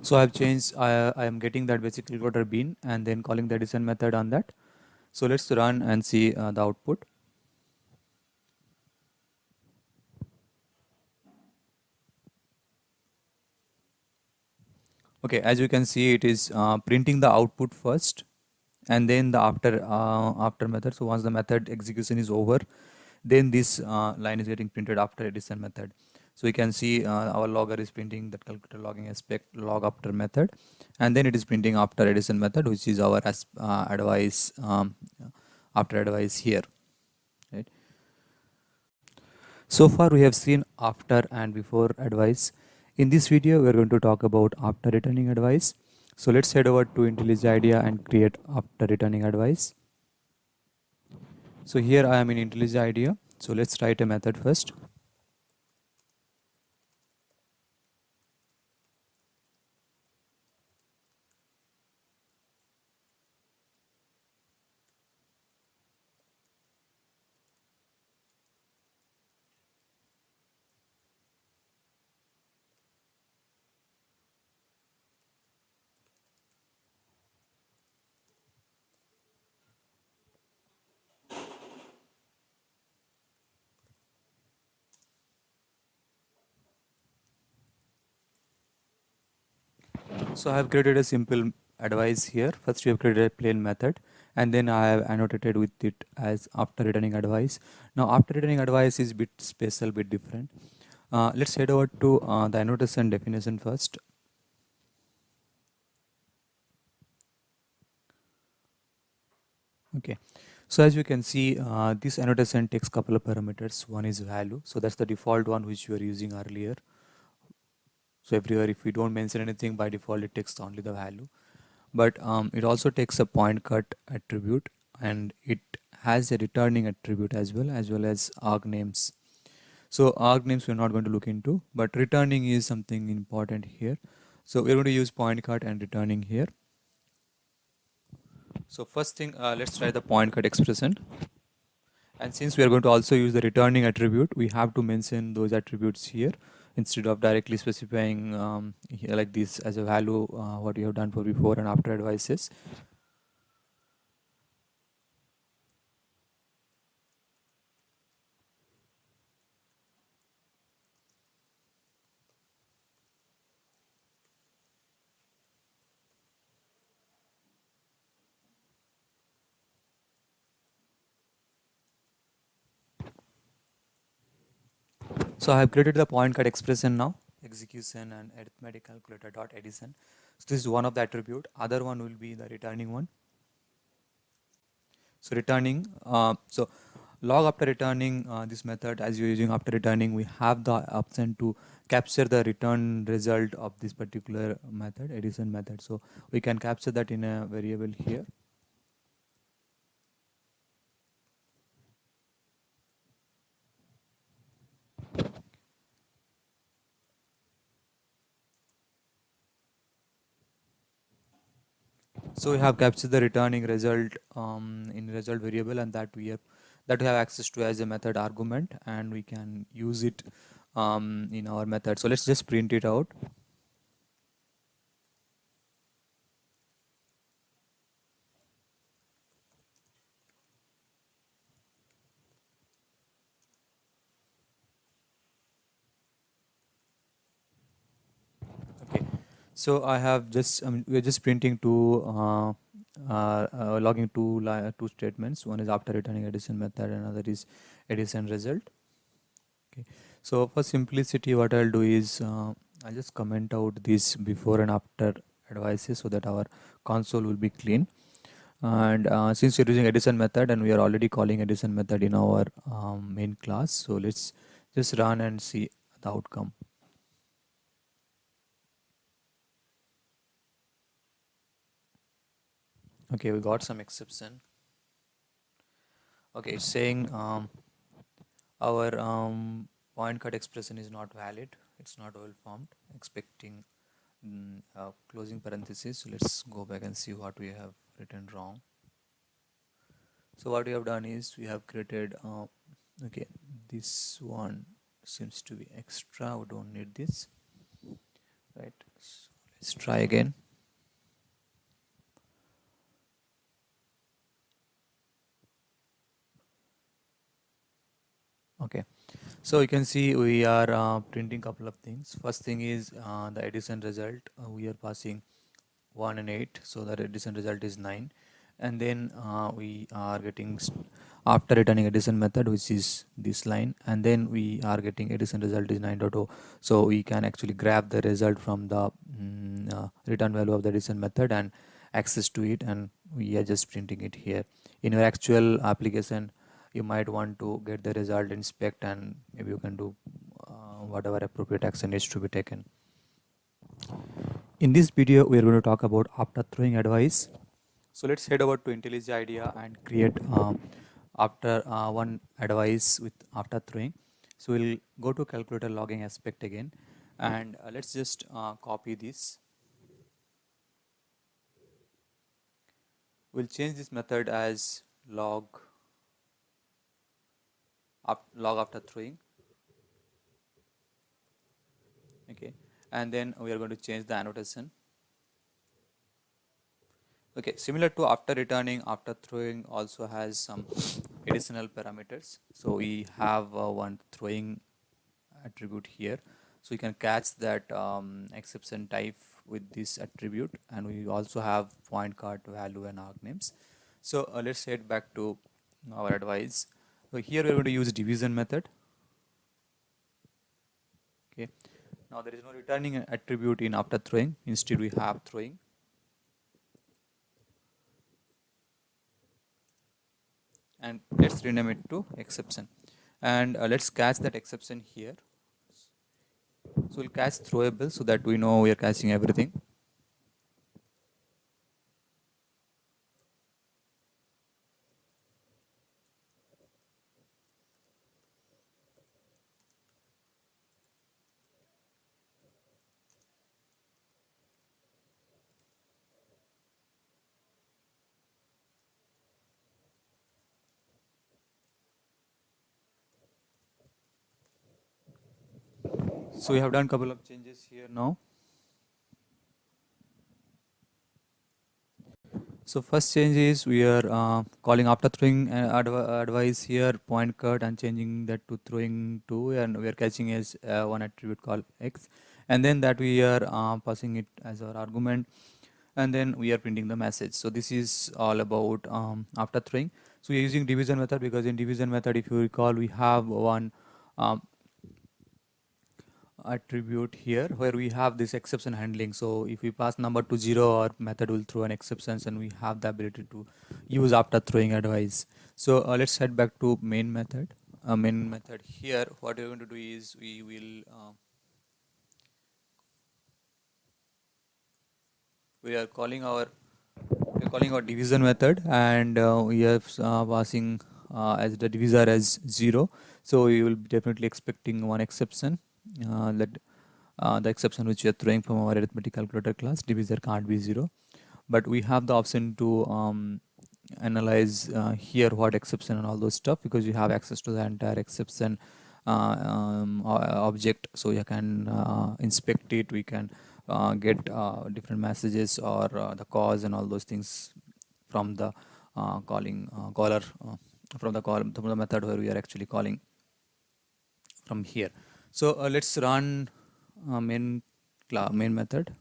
A: So I've changed, I am getting that basic calculator bean and then calling the addition method on that. So let's run and see the output. Okay, as you can see, it is printing the output first and then the after method. So once the method execution is over, then this line is getting printed after addition method. So you can see our logger is printing that calculator logging aspect log after method, and then it is printing after addition method, which is our advice after advice here, right? So far we have seen after and before advice. In this video we are going to talk about after returning advice. So let's head over to IntelliJ IDEA and create after returning advice. So here I am in IntelliJ IDEA. So let's write a method first. So I have created a simple advice here. First we have created a plain method, and then I have annotated with it as after returning advice. Now after returning advice is bit special, bit different. Let's head over to the annotation definition first. Okay, so as you can see, this annotation takes couple of parameters. One is value, so that's the default one which we were using earlier. So everywhere if we don't mention anything, by default it takes only the value. But it also takes a point cut attribute, and it has a returning attribute as well as arg names. So arg names we're not going to look into, but returning is something important here. So we're going to use point cut and returning here. So first thing, let's try the point cut expression. And since we are going to also use the returning attribute, we have to mention those attributes here instead of directly specifying here like this as a value what you have done for before and after advices. So I have created the point cut expression now, execution and arithmetic calculator dot addition. So this is one of the attribute. Other one will be the returning one. So returning, so log after returning this method, as you're using after returning, we have the option to capture the return result of this particular method, addition method. So we can capture that in a variable here. So we have captured the returning result in result variable, and that we have access to as a method argument, and we can use it
B: in our method. So let's just print it out. Okay, so I have just we're just printing logging two statements. One is after returning addition method, another is addition result. Okay, so for simplicity, what I'll do is I'll just comment out this before and after advices so that our console will be clean. And since we're using addition method and we are already calling addition method in our main class, so let's just run and see the outcome. Okay, we got some exception. Okay, it's saying our point cut expression is not valid. It's not well formed. Expecting closing parenthesis. So let's go back and see what we have written wrong. So what we have done is we have created okay, this one seems to be extra. We don't need this, right? So let's try again. Okay, so you can see we are printing couple of things. First thing is the addition result. We are passing 1 and 8, so the addition result is 9. And then we are getting after returning addition method, which is this line, and then we are getting addition result is 9.0. So we can actually grab the result from the return value of the addition method and access to it, and we are just printing it here. In your actual application, you might want to get the result, inspect, and maybe you can do whatever appropriate action needs to be taken. In this video, we are going to talk about after throwing advice. So let's head over to Intellij idea and create after one advice with after throwing. So we'll go to calculator logging aspect again, and let's just copy this. We'll change this method as log after throwing. Okay, and then we are going to change the annotation. Okay, similar to after returning, after throwing also has some additional parameters. So we have one throwing attribute here. So you can catch that exception type with this attribute, and we also have point card value and arg names. So let's head back to our advice. So here we are going to use division method. Okay, now there is no returning attribute in after throwing. Instead we have throwing. And let's rename it to exception, and let's catch that exception here. So we'll catch throwable so that we know we are catching everything. So we have done a couple of changes here now. So first change is we are calling after throwing advice here point cut and changing that to throwing 2, and we are catching as one attribute called x, and then that we are passing it as our argument, and then we are printing the message. So this is all about after throwing. So we are using division method because in division method, if you recall, we have one attribute here where we have this exception handling. So if we pass number to 0, our method will throw an exception, and we have the ability to use after throwing advice. So let's head back to main method. Main method here, what we're going to do is we are calling our division method, and we are passing as the divisor as 0. So we will be definitely expecting one exception. The exception which we are throwing from our arithmetic calculator class, divisor can't be 0, but we have the option to analyze here what exception and all those stuff, because you have access to the entire exception object, so you can inspect it, we can get different messages or the cause and all those things from the caller from the method where we are actually calling from here. So let's run main method.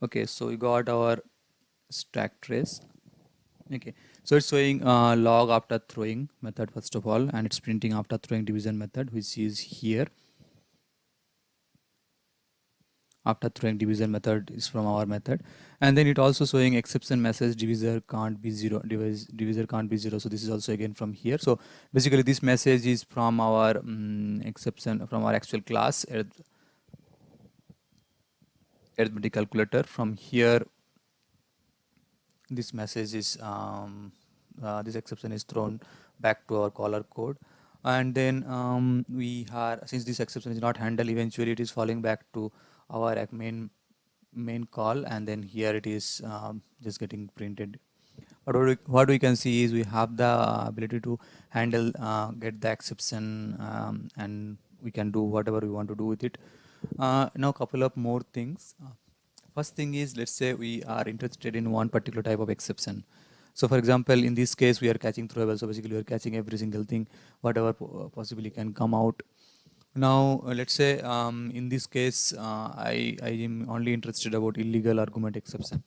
B: Okay, so we got our stack trace. Okay, so it's showing log after throwing method first of all, and it's printing after throwing division method, which is here. After throwing division method is from our method, and then it also showing exception message divisor can't be zero, divisor can't be zero. So this is also again from here. So basically this message is from our exception from our actual class arithmetic calculator. From here this message is this exception is thrown back to our caller code, and then we are, since this exception is not handled, eventually it is falling back to our main call, and then here it is just getting printed. But what we can see is we have the ability to handle get the exception, and we can do whatever we want to do with it. Now a couple of more things. First thing is, let's say we are interested in one particular type of exception. So for example, in this case we are catching throwable, so basically we are catching every single thing whatever possibly can come out. Now let's say in this case I am only interested about illegal argument exception.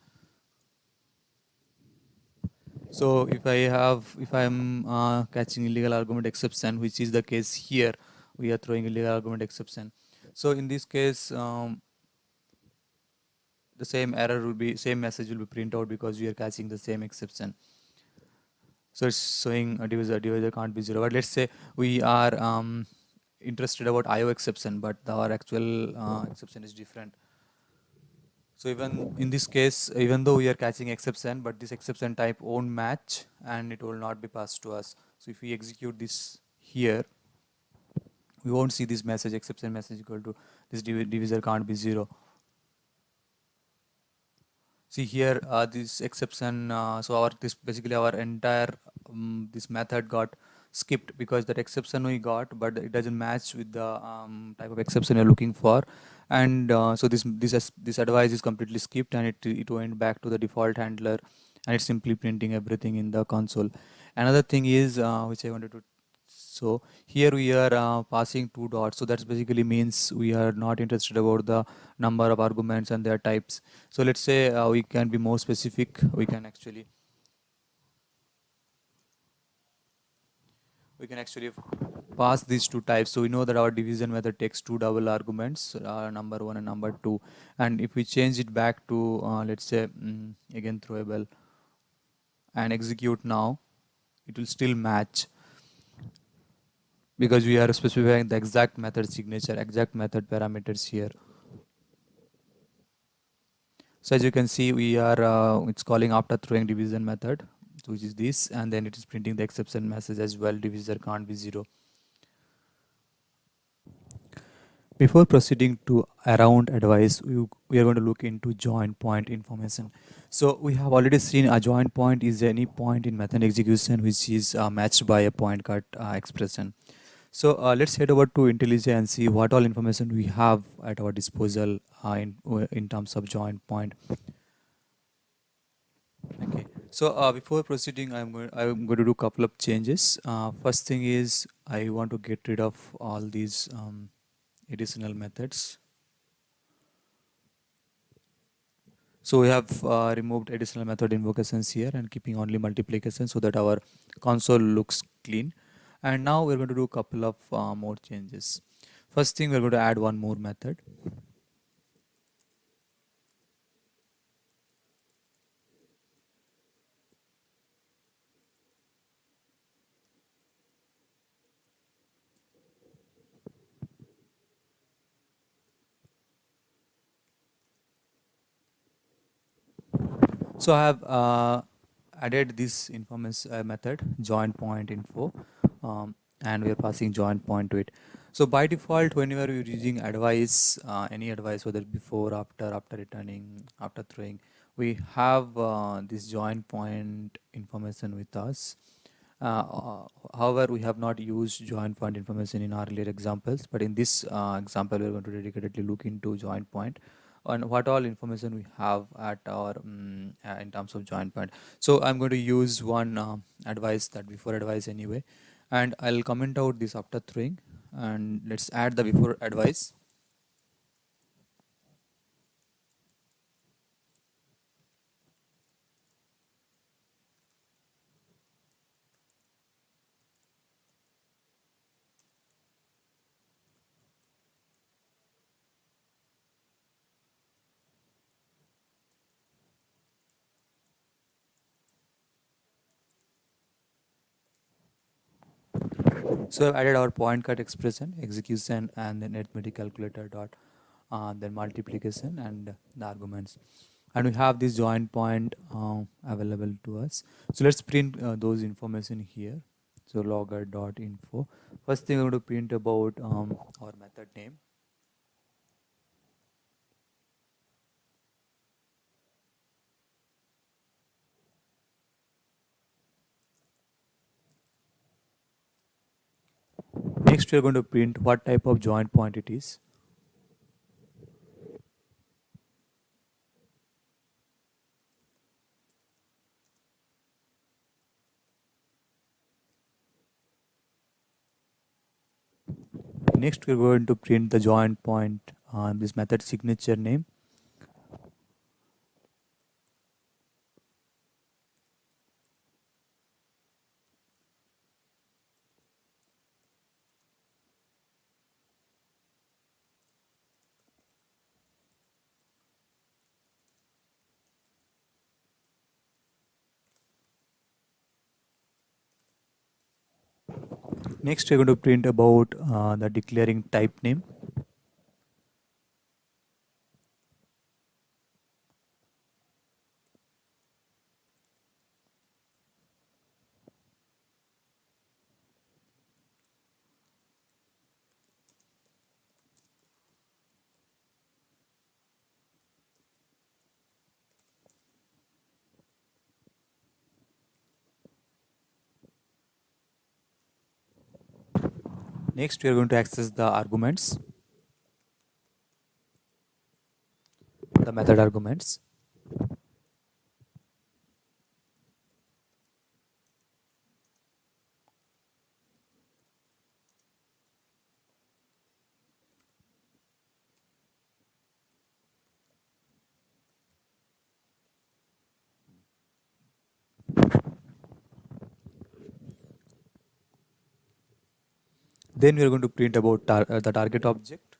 B: So if I am catching illegal argument exception, which is the case here, we are throwing illegal argument exception. So in this case the same message will be printed out because we are catching the same exception. So it's showing a divisor can't be zero. But let's say we are interested about IO exception, but our actual exception is different. So even in this case, even though we are catching exception, but this exception type won't match and it will not be passed to us. So if we execute this here, we won't see this message, exception message equal to this divisor can't be zero. See here this exception, so basically our entire this method got skipped because that exception we got, but it doesn't match with the type of exception you're looking for, and so this advice is completely skipped, and it went back to the default handler, and it's simply printing everything in the console. Another thing is which I wanted to, so here we are passing two dots, so that basically means we are not interested about the number of arguments and their types. So let's say we can be more specific. We can actually pass these two types. So we know that our division method takes two double arguments, number 1 and number 2, and if we change it back to let's say again throwable and execute now, it will still match because we are specifying the exact method signature, exact method parameters here. So as you can see, we are it's calling after throwing division method, which is this, and then it is printing the exception message as well, divisor can't be zero. Before proceeding to around advice, we are going to look into join point information. So we have already seen a join point is any point in method execution which is matched by a point cut expression. So let's head over to Intellij and see what all information we have at our disposal in terms of join point. Okay. So before proceeding, I'm going to do a couple of changes. First thing is I want to get rid of all these additional methods. So we have removed additional method invocations here and keeping only multiplication so that our console looks clean. And now we're going to do a couple of more changes. First thing, we're going to add one more method. So I have added this information method join point info, and we are passing join point to it. So by default, whenever you're using advice, any advice, whether before, after returning, after throwing,
A: we have this join point information with us. However, we have not used join point information in our earlier examples, but in this example, we are going to dedicatedly look into join point and what all information we have at our in terms of join point. So I'm going to use one advice that before advice anyway, and I'll comment out this after throwing, and let's add the before advice. So I've added our point cut expression, execution, and then arithmetic calculator dot, then multiplication and the arguments. And we have this join point available to us. So let's print those information here. So logger dot info. First thing I'm going to print about our method name. Next, we're going to print what type of join point it is. Next, we're going to print the join point on this method signature name. Next, we're going to print about the declaring type name. Next, we are going to access the arguments, the method arguments. Then we are going to print about the target object.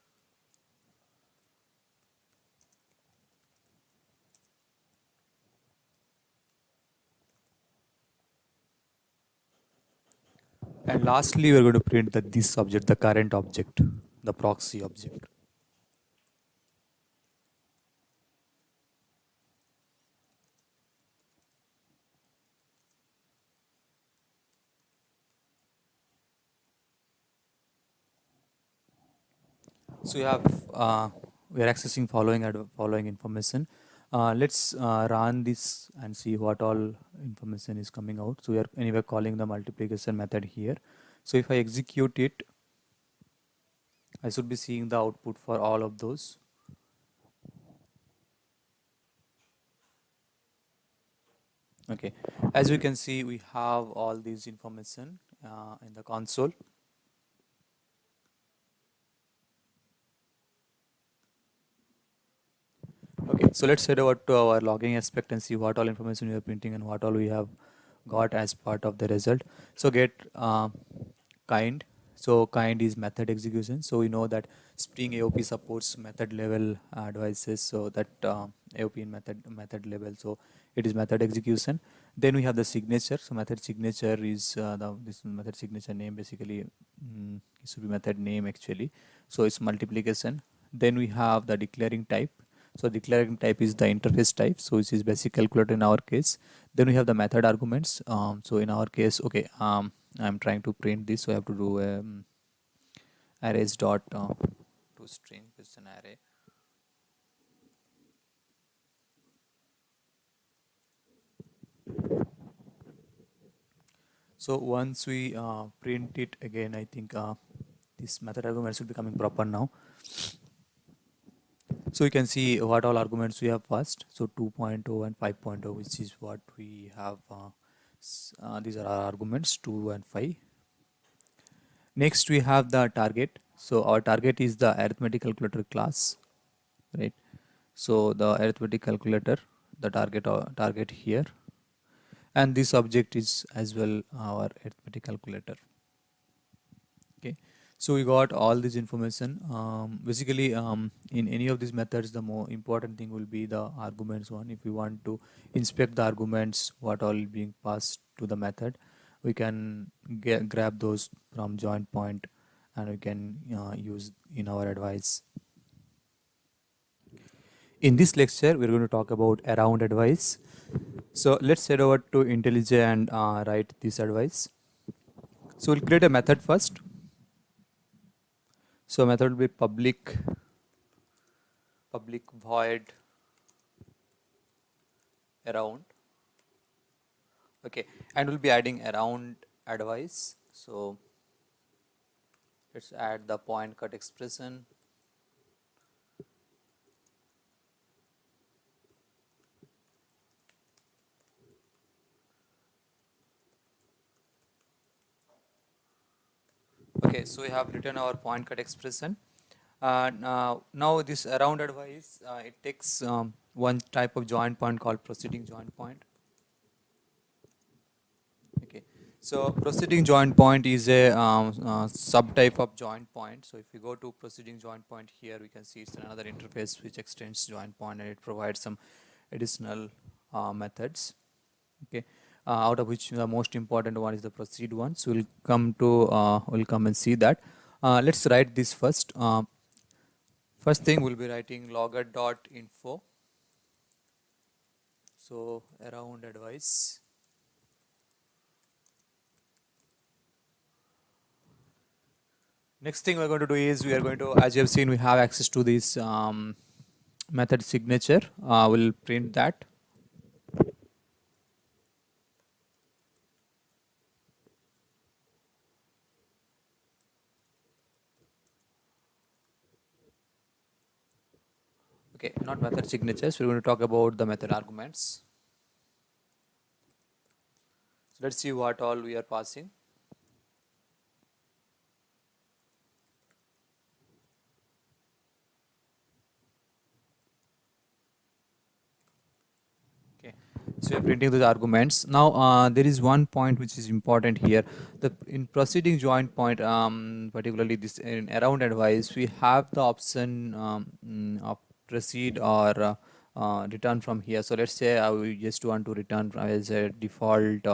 A: And lastly, we are going to print this object, the current object, the proxy object. So we are accessing following information. Let's run this and see what all information is coming out. So we are anyway calling the multiplication method here. So if I execute it, I should be seeing the output for all of those. Okay, as you can see, we have all these information in the console. Okay, so let's head over to our logging aspect and see what all information we are printing and what all we have got as part of the result. So get kind. So kind is method execution. So we know that Spring AOP supports method level devices. So that AOP in method level. So it is method execution. Then we have the signature. So method signature is this method signature name basically. It should be method name actually. So it's multiplication. Then we have the declaring type. So declaring type is the interface type, so which is basic calculator in our case. Then we have the method arguments. So in our case, okay, I'm trying to print this, so I have to do arrays dot to string is an array. So once we print it again, I think this method arguments will be coming proper now. So you can see what all arguments we have passed. So 2.0 and 5.0, which is what we have. These are our arguments 2 and 5. Next we have the target. So our target is the arithmetic calculator class, right? So the arithmetic calculator, the target here, and this object is as well our arithmetic calculator. Okay, so we got all this information. Basically, in any of these methods, the more important thing will be the arguments one. If we want to inspect the arguments, what all being passed to the method, we can grab those from join point, and we can use in our advice. In this lecture, we're going to talk about around advice. So let's head over to Intellij and write this advice. So we'll create a method first. So method will be public void around. Okay, and we'll be adding around advice. So let's add the point cut expression. Okay, so we have written our point cut expression. Now this around advice, it takes one type of join point called proceeding join point. Okay, so proceeding join point is a subtype of join point. So if we go to proceeding join point here, we can see it's another interface which extends join point, and it provides some additional methods. Okay, out of which the most important one is the proceed one. So we'll come and see that. Let's write this first. First thing we'll be writing logger.info. So around advice. Next thing we're going to do is we are going to, as you have seen, we have access to this method signature. We'll print that. Okay, not method signatures. We're going to talk about the method arguments. So let's see what all we are passing. Okay, so we're printing those arguments. Now there is one point which is important here. In proceeding join point, particularly this in around advice, we have the option of proceed or return from here. So let's say we just want to return as a default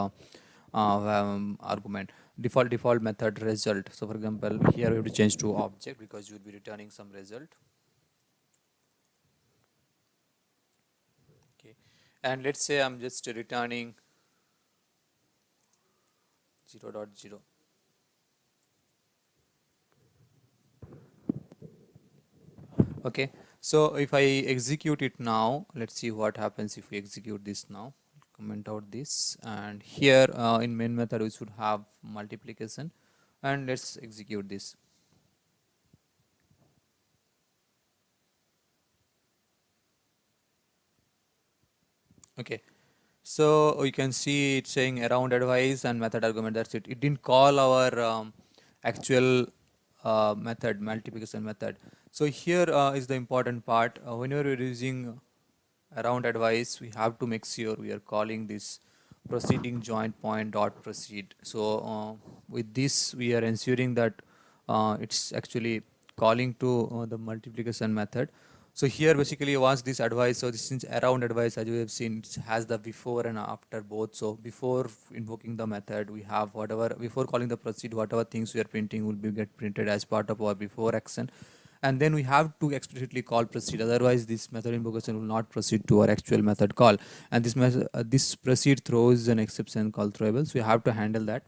A: argument, default method result. So for example, here we have to change to object because you will be returning some result. Okay, and let's say I'm just returning 0.0. Okay, so if I execute it now, let's see what happens if we execute this now. Comment out this, and here in main method we should have multiplication, and let's execute this. Okay, so we can see it saying around advice and method argument. That's it. It didn't call our actual method, multiplication method. So here is the important part. Whenever we're using around advice, we have to make sure we are calling this proceeding join point dot proceed. So with this, we are ensuring that it's actually calling to the multiplication method. So here basically once this advice, so this is around advice, as you have seen, it has the before and after both. So before invoking the method, we have whatever, before calling the proceed, whatever things we are printing will be get printed as part of our before action. And then we have to explicitly call proceed, otherwise this method invocation will not proceed to our actual method call. And this method, this proceed throws an exception called throwable, so we have to handle that.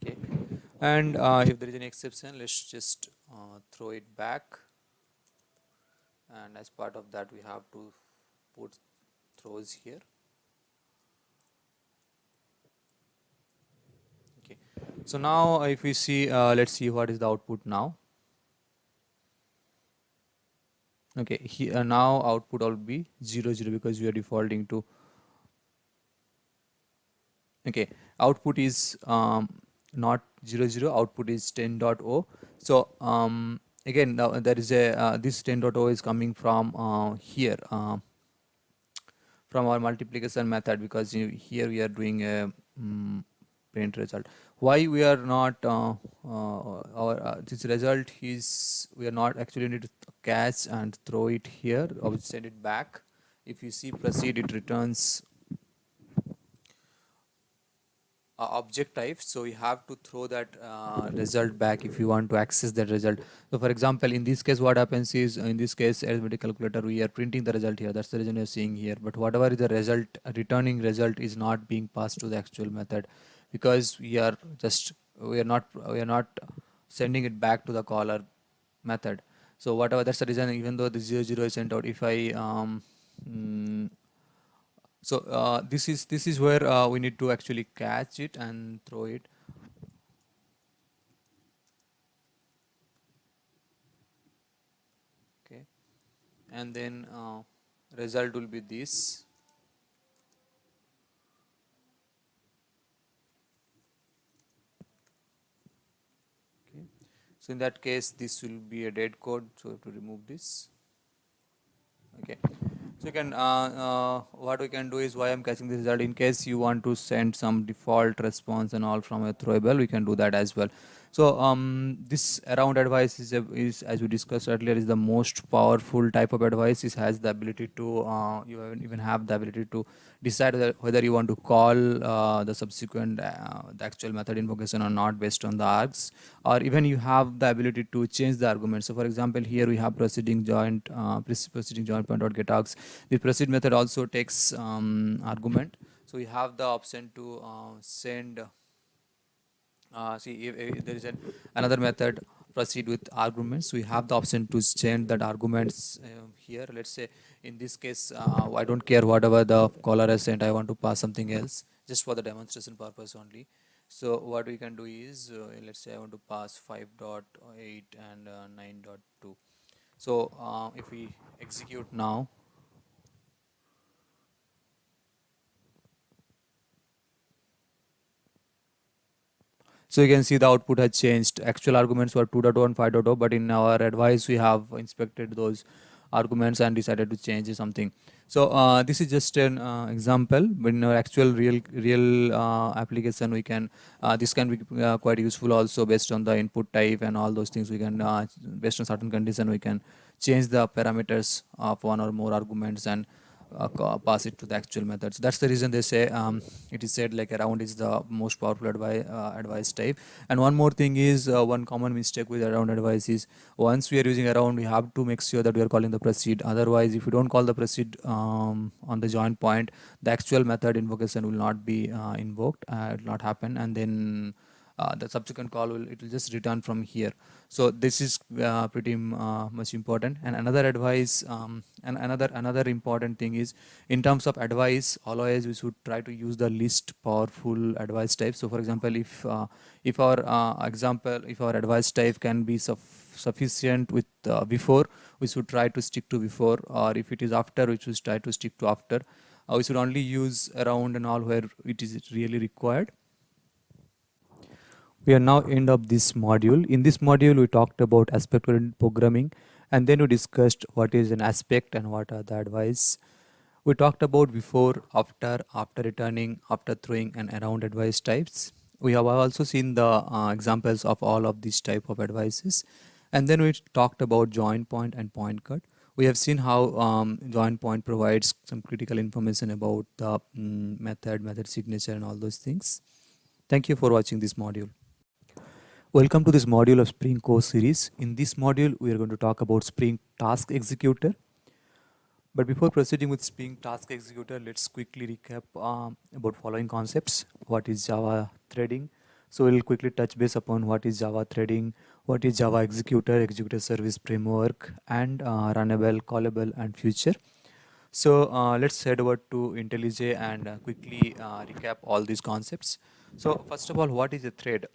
A: Okay, And if there is any exception, let's just throw it back, and as part of that we have to put throws here. Okay, so now if we see, let's see what is the output now. Okay, here now output will be 0 0 because we are defaulting to. Okay, output is not 0 0, output is 10.0. So again, now there is a this 10.0 is coming from here, from our multiplication method, because here we are doing a print result. Why we are not our this result is, we are not actually need to catch and throw it here or send it back. If you see proceed, it returns object type, so you have to throw that result back if you want to access that result. So for example, in this case what happens is, in this case arithmetic calculator, we are printing the result here, that's the reason you're seeing here, but whatever is the result, returning result is not being passed to the actual method, because we are not sending it back to the caller method. So whatever, that's the reason, even though the 0 0 is sent out, if I so this is where we need to actually catch it and throw it. Okay, and then result will be this. Okay, so in that case this will be a dead code, so we have to remove this. Okay, so you can what we can do is, why I'm catching this result, in case you want to send some default response and all from a throwable, we can do that as well. So this around advice is, as we discussed earlier, is the most powerful type of advice. It has the ability to you even have the ability to decide whether you want to call the subsequent the actual method invocation or not based on the args, or even you have the ability to change the argument. So for example, here we have proceeding joint point dot get args. The proceed method also takes argument, so we have the option to send see if there is another method proceed with arguments, we have the option to send that arguments here. Let's say in this case I don't care whatever the caller has sent, I want to pass something else just for the demonstration purpose only. So what we can do is, let's say I want to pass 5.8 and 9.2. So if we execute now, so you can see the output has changed. Actual arguments were 2.0 and 5.0, but in our advice we have inspected those arguments and decided to change something. So this is just an example, but in our actual real application, we can this can be quite useful also, based on the input type and all those things. We can based on certain condition, we can change the parameters of one or more arguments and pass it to the actual method. So that's the reason they say it is said like around is the most powerful advice type. And one more thing is, one common mistake with around advice is, once we are using around, we have to make sure that we are calling the proceed. Otherwise, if you don't call the proceed on the join point, the actual method invocation will not be invoked, it will not happen, and then the subsequent call will just return from here. So this is pretty much important. And another advice and another important thing is, in terms of advice, always we should try to use the least powerful advice type. So for example, if our advice type can be sufficient with before, we should try to stick to before, or if it is after, we should try to stick to after. We should only use around and all where it is really required. We are now end of this module. In this module, we talked about aspect-oriented programming, and then we discussed what is an aspect and what are the advice. We talked about before, after returning, after throwing, and around advice types. We have also seen the examples of all of these type of advices. And then we talked about join point and point cut. We have seen how join point provides some critical information about the method signature, and all those things. Thank you for watching this module. Welcome to this module of Spring course series. In this module, we are going to talk about Spring Task Executor. But before proceeding with Spring Task Executor, let's quickly recap about following concepts. What is Java threading? So we'll quickly touch base upon what is Java threading, what is Java executor, executor service framework, and runnable, callable, and future. So let's head over to Intellij and quickly recap all these concepts. So first of all, what is a thread?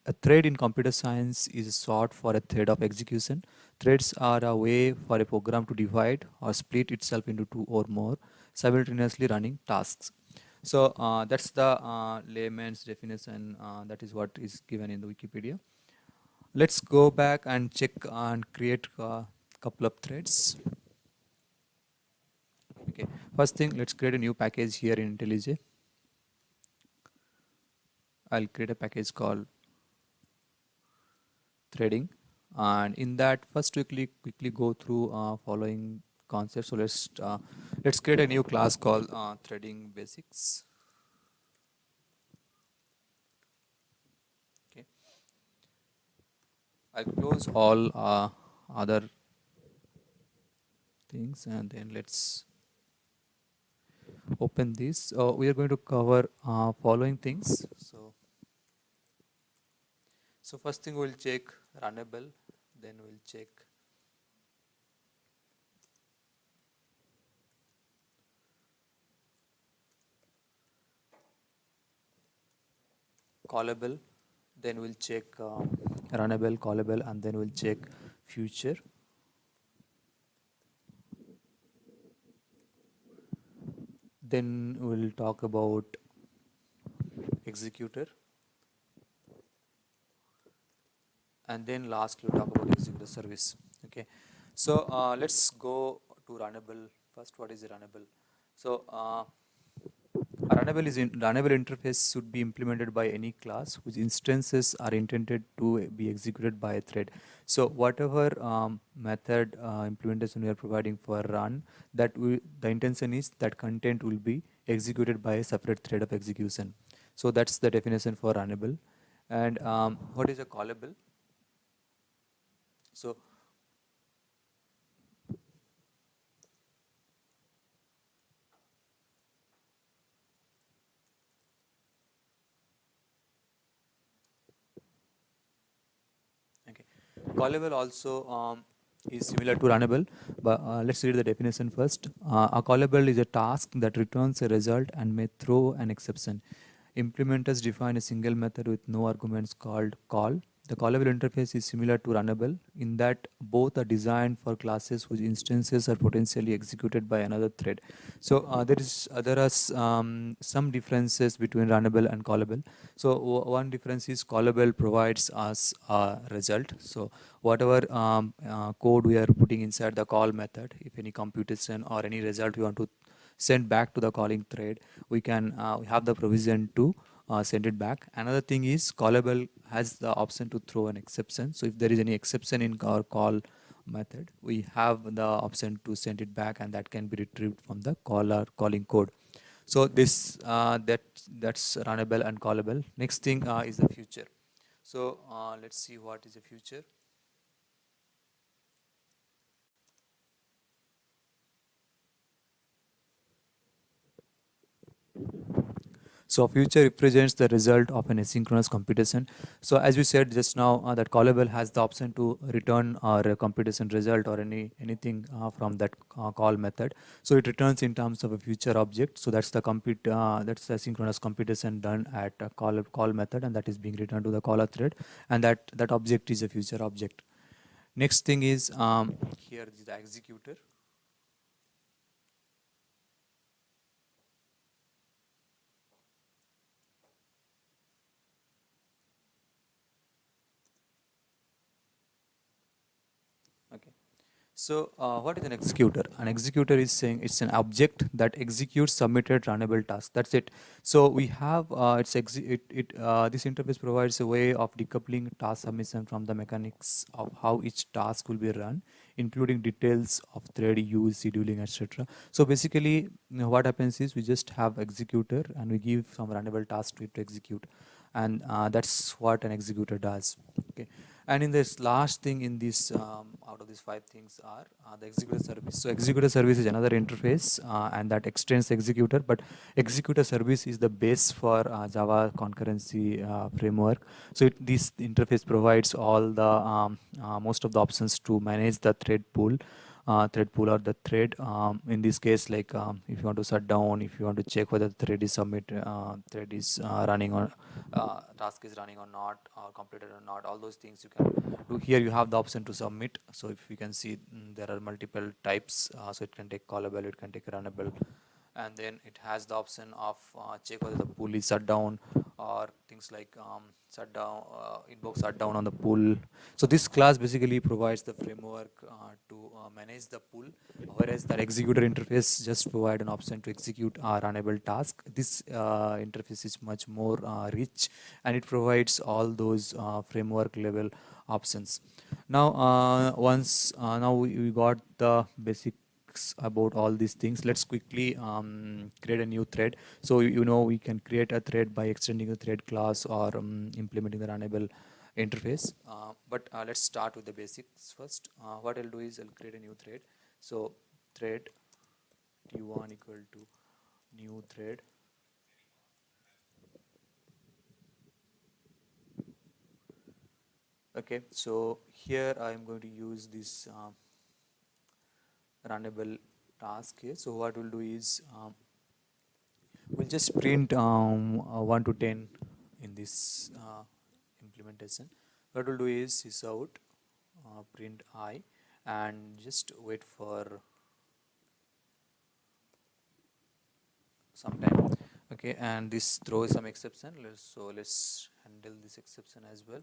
A: A thread in computer science is short for a thread of execution. Threads are a way for a program to divide or split itself into two or more simultaneously running tasks. So that's the layman's definition. That is what is given in the Wikipedia. Let's go back and check and create a couple of threads. Okay, first thing, let's create a new package here in Intellij. I'll create a package called threading, and in that first quickly go through following concepts. So let's create a new class called threading basics. Okay, I'll close all other things and then let's open this. We are going to cover following things. So first thing we'll check runnable, then we'll check callable, then we'll check runnable, callable, and then we'll check future. Then we'll talk about executor, and then last we'll talk about executor service. Okay, so let's go to runnable first. What is a runnable? So a runnable interface should be implemented by any class whose instances are intended to be executed by a thread. So whatever method implementation we are providing for run, the intention is that content will be executed by a separate thread of execution. So that's the definition for runnable. And what is a callable? So okay, callable also is similar to runnable, but let's read the definition first. A callable is a task that returns a result and may throw an exception. Implementers define a single method with no arguments called call. The callable interface is similar to runnable in that both are designed for classes whose instances are potentially executed by another thread. So there are some differences between runnable and callable. So one difference is callable provides us a result. So whatever code we are putting inside the call method, if any computation or any result we want to send back to the calling thread, we can we have the provision to send it back. Another thing is callable has the option to throw an exception. So if there is any exception in our call method, we have the option to send it back, and that can be retrieved from the calling code. So this that's runnable and callable. Next thing is the future. So let's see what is the future. So future represents the result of an asynchronous computation. So as we said just now, that callable has the option to return our computation result or anything from that call method. So it returns in terms of a future object. So that's the that's the asynchronous computation done at a call method, and that is being returned to the caller thread, and that object is a future object. Next thing is here is the executor. Okay. So what is an executor? An executor is saying it's an object that executes submitted runnable task. That's it. So we have this interface provides a way of decoupling task submission from the mechanics of how each task will be run, including details of thread use, scheduling, etc. So basically, what happens is we just have executor and we give some runnable task to it to execute, and that's what an executor does. Okay. And in this last thing in this
B: out of these 5 things are the executor service. So executor service is another interface and that extends executor, but executor service is the base for Java concurrency framework. So this interface provides all the most of the options to manage the thread pool or the thread. In this case, like if you want to shut down, if you want to check whether the thread is thread is running on task is running or not, or completed or not, all those things you can do. Here you have the option to submit. So if you can see, there are multiple types. So it can take callable, it can take runnable, and then it has the option of check whether the pool is shut down, or things like shut down, invoke shutdown on the pool. So this class basically provides the framework to manage the pool, whereas the executor interface just provide an option to execute a runnable task. This interface is much more rich, and it provides all those framework level options. Now now we got the basic about all these things. Let's quickly create a new thread. So you know, we can create a thread by extending a thread class or implementing the runnable interface, but let's start with the basics first. What I'll do is I'll create a new thread. So thread t1 equal to new thread. Okay, so here I'm going to use this runnable task here. So what we'll do is we'll just print 1 to 10 in this implementation. What we'll do is sysout print I, and just wait for some time. Okay, and this throws some exception. Let's handle this exception as well.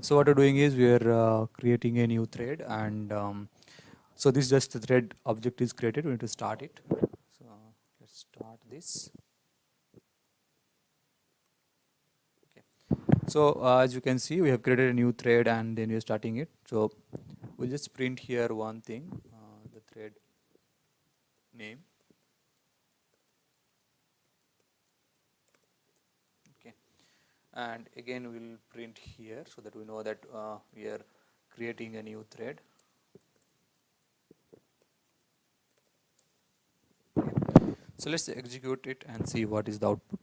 B: So what we're doing is we're creating a new thread, and so this just the thread object is created. We need to start it. So let's start this. Okay. So as you can see, we have created a new thread, and then we're starting it. So we'll just print here one thing, the thread name. And again we'll print here so that we know that we are creating a new thread. Okay. So let's execute it and see what is the output.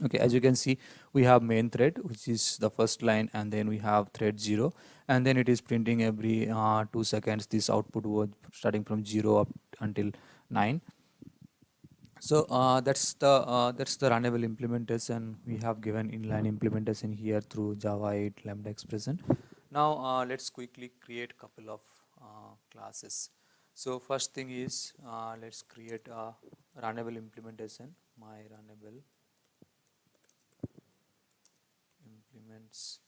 B: Okay, as you can see, we have main thread, which is the first line, and then we have thread 0, and then it is printing every 2 seconds. This output was starting from 0 up until 9. So that's the runnable implementation. We have given inline implementation here through Java 8 Lambda expression. Now let's quickly create a couple of classes. So first thing is let's create a runnable implementation. My runnable implements.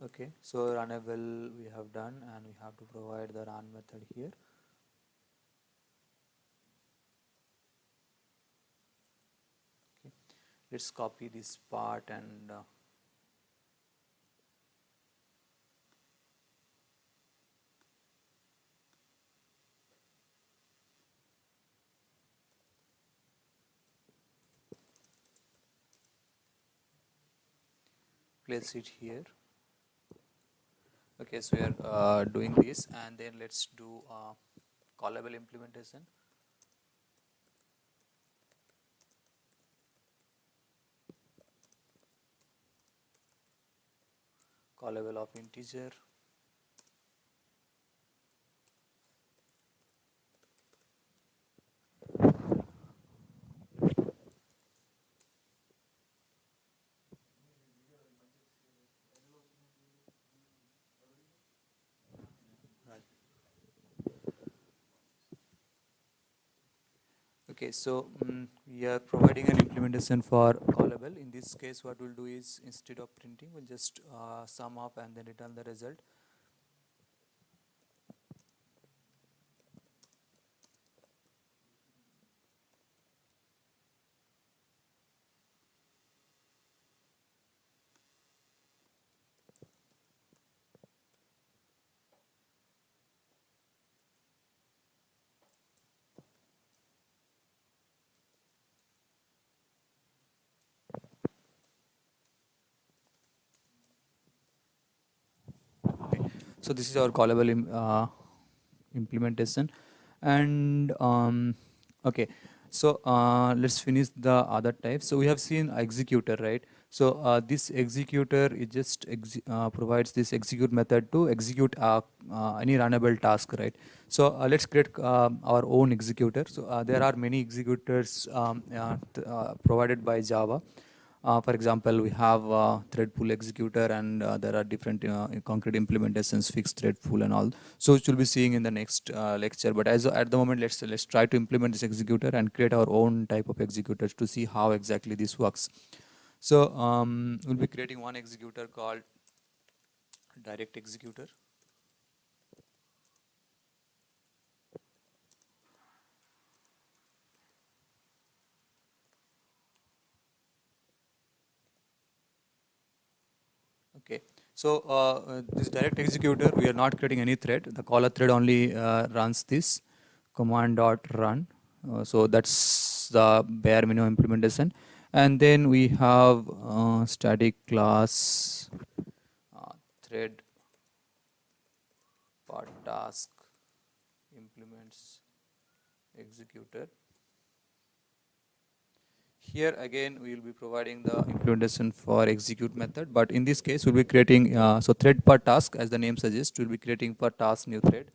B: Okay, so runnable we have done, and we have to provide the run method here. Okay, let's copy this part and place it here. Okay, so we are doing this, and then let's do callable implementation. Callable of integer.
A: Okay, so we are providing an implementation for callable. In this case, what we'll do is instead of printing, we'll just sum up and then return the result. Okay. So this is our callable implementation, and okay. So let's finish the other types. So we have seen executor, right? So this executor is just provides this execute method to execute any runnable task, right? So let's create our own executor. So there are many executors provided by Java. For example, we have thread pool executor, and there are different concrete implementations, fixed thread pool and all. So which we'll be seeing in the next lecture. But as at the moment, let's try to implement this executor and create our own type of executors to see how exactly this works. So we'll be creating one executor called direct executor. Okay, so this direct executor, we are not creating any thread. The caller thread only runs this command dot run. So that's the bare minimum implementation. And then we have static class thread part task implements executor. Here again we will be providing the implementation for execute method, but in this case we'll be creating so thread per task, as the name suggests, we'll be creating per task new thread.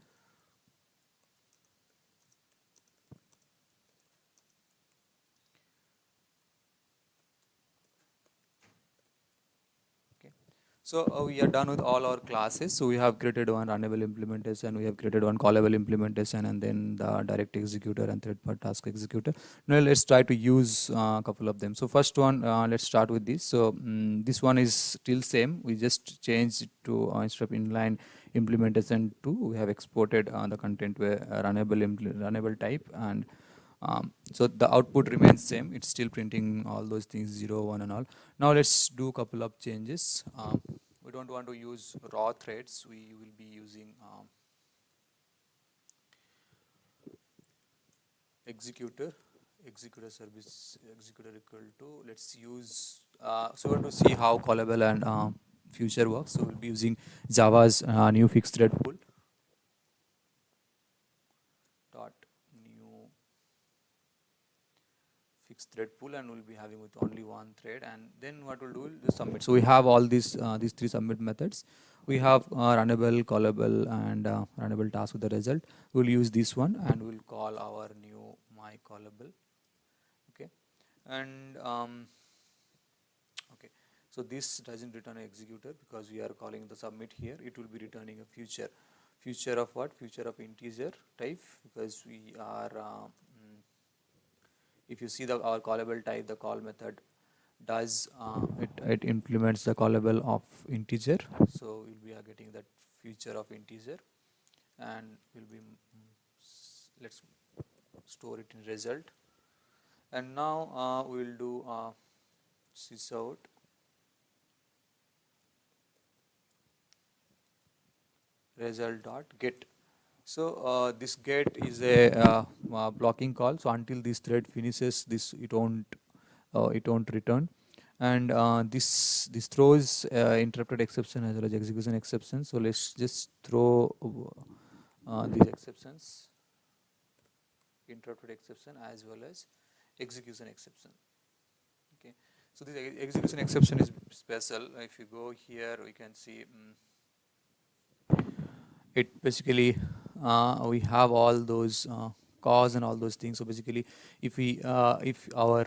A: So we are done with all our classes. So we have created one runnable implementation, we have created one callable implementation, and then the direct executor and thread per task executor. Now let's try to use a couple of them. So first one, let's start with this. So this one is still same. We just changed it to instead of inline implementation to, we have exported the content to a runnable type, and so the output remains same. It's still printing all those things 0, 1 and all. Now let's do a couple of changes. We don't want to use raw threads. We will be using executor service executor equal to, let's use so we want to see how callable and future works. So we'll be using Java's new fixed thread pool dot new fixed thread pool, and we'll be having with only one thread. And then what we'll do is submit. So we have all these three submit methods. We have runnable, callable, and runnable task with the result. We'll use this one and we'll call our new my callable. Okay, and okay, so this doesn't return an executor because we are calling the submit here. It will be returning a future of what? Future of integer type, because we are if you see our callable type, the call method does it implements the callable of integer. So we'll be getting that future of integer, and we'll be let's store it in result. And now we will do sysout result dot get. So this get is a blocking call. So until this thread finishes, this it won't return. And this throws interrupted exception as well as execution exception. So let's just throw these exceptions, interrupted exception as well as execution exception. Okay, so this execution exception is special. If you go here, we can see it basically we have all those cause and all those things. So basically, if we if our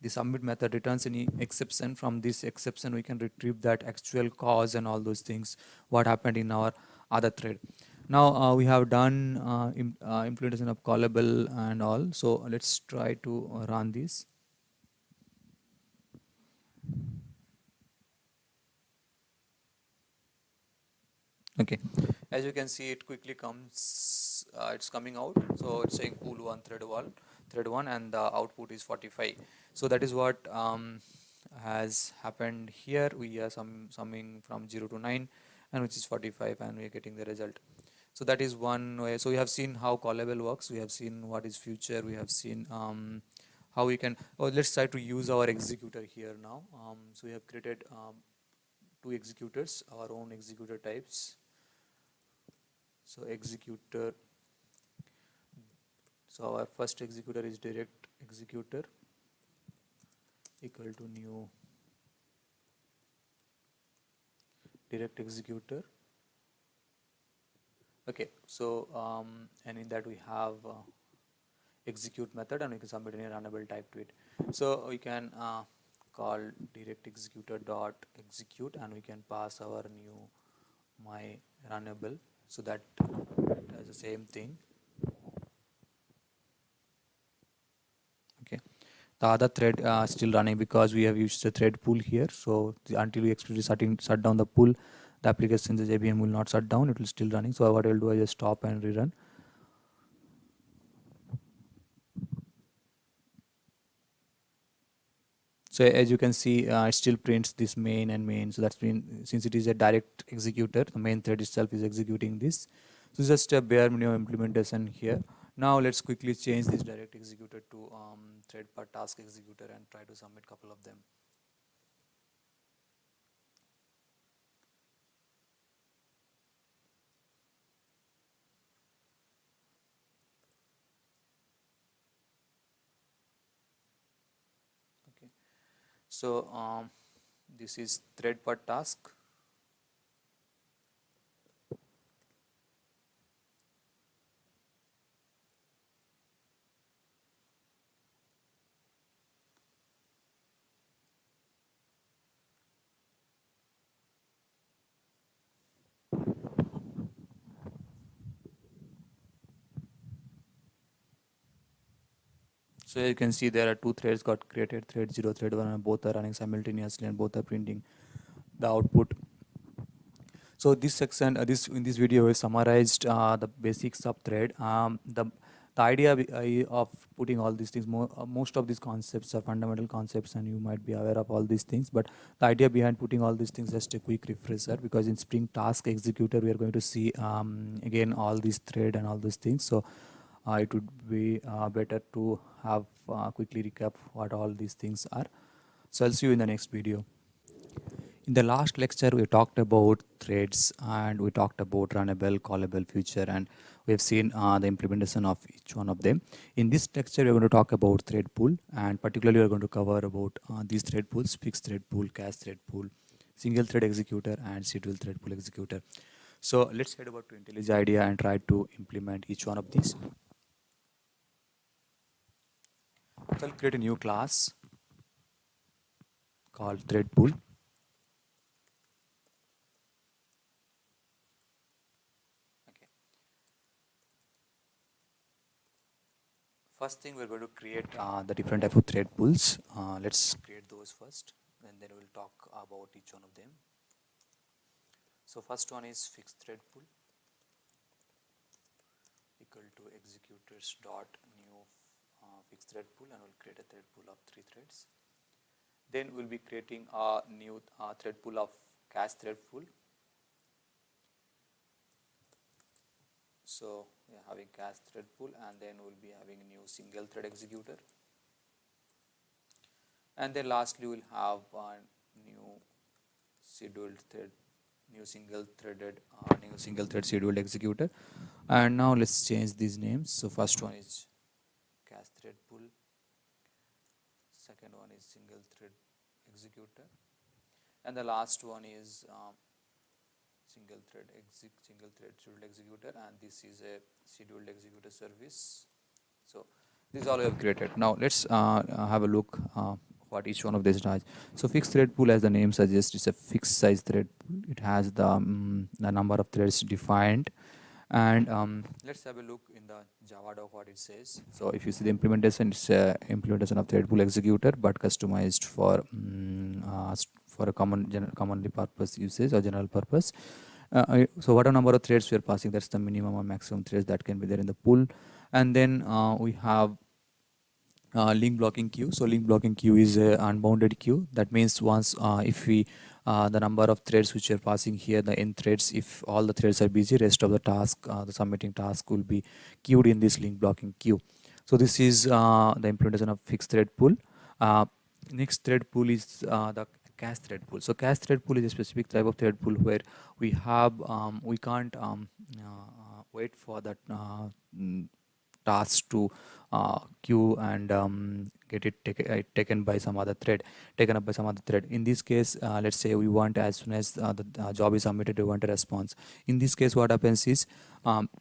A: the submit method returns any exception, from this exception we can retrieve that actual cause and all those things what happened in our other thread. Now we have done implementation of callable and all. So let's try to run this. Okay, as you can see, it quickly comes. It's coming out. So it's saying pool one, thread one, and the output is 45. So that is what has happened here. We are summing from 0 to 9, and which is 45, and we are getting the result. So that is one way. So we have seen how callable works. We have seen what is future. We have seen how we can. Oh, let's try to use our executor here now. So we have created two executors, our own executor types. So executor. So our first executor is direct executor equal to new direct executor. Okay, so and in that we have execute method, and we can submit any runnable type to it. So we can call direct executor dot execute, and we can pass our new my runnable, so that does the same thing. Okay, the other thread still running because we have used the thread pool here. So until we explicitly shut down the pool, the application, the JVM will not shut down. It will still running. So what I will do is just stop and rerun. So as you can see, it still prints this main and main. So that's been, since it is a direct executor, the main thread itself is executing this. So just a bare minimum implementation here. Now let's quickly change this direct executor to thread per task executor and try to submit couple of them. Okay. So this is thread per task. So you can see there are two threads got created, thread 0, thread 1, and both are running simultaneously and both are printing the output. So this section, in this video is summarized the basics of thread. The idea of putting all these things, most of these concepts are fundamental concepts, and you might be aware of all these things. But the idea behind putting all these things, just a quick refresher, because in Spring Task Executor we are going to see again all these thread and all these things. So it would be better to have quickly recap what all these things are. So I'll see you in the next video. In the last lecture, we talked about threads, and we talked about runnable, callable, future, and we have seen the implementation of each one of them. In this lecture, we are going to talk about thread pool, and particularly we are going to cover about these thread pools: fixed thread pool, cached thread pool, single thread executor, and scheduled thread pool executor. So let's head over to Intellij IDEA and try to implement each one of these. So I'll create a new class called thread pool. First thing, we're going to create the different type of thread pools. Let's create those first, and then we'll talk about each one of them. So first one is fixed thread pool equal to executors dot new fixed thread pool, and we'll create a thread pool of 3 threads. Then we'll be creating a new thread pool of cached thread pool. So we are having cached thread pool, and then we'll be having a new single thread executor. And then lastly, we'll have a new scheduled thread, new single thread scheduled executor. And now let's change these names. So first one is cached thread pool. Second one is single thread executor, and the last one is single thread scheduled executor, and this is a scheduled executor service. So this is all we have created. Now let's have a look what each one of these does. So fixed thread pool, as the name suggests, is a fixed size thread pool. It has the number of threads defined,
B: And let's have a look in the Java doc what it says. So if you see the implementation, it's implementation of thread pool executor, but customized for for a commonly purpose usage or general purpose. So what a number of threads we are passing, that's the minimum or maximum threads that can be there in the pool. And then we have link blocking queue. So link blocking queue is a unbounded queue. That means once if we the number of threads which are passing here, the n threads, if all the threads are busy, rest of the task, the submitting task will be queued in this link blocking queue. So this is the implementation of fixed thread pool. Next thread pool is the cache thread pool. So cache thread pool is a specific type of thread pool where we have we can't wait for that task to queue and get it taken by some other thread, taken up by some other thread. In this case, let's say we want, as soon as the job is submitted, we want a response. In this case, what happens is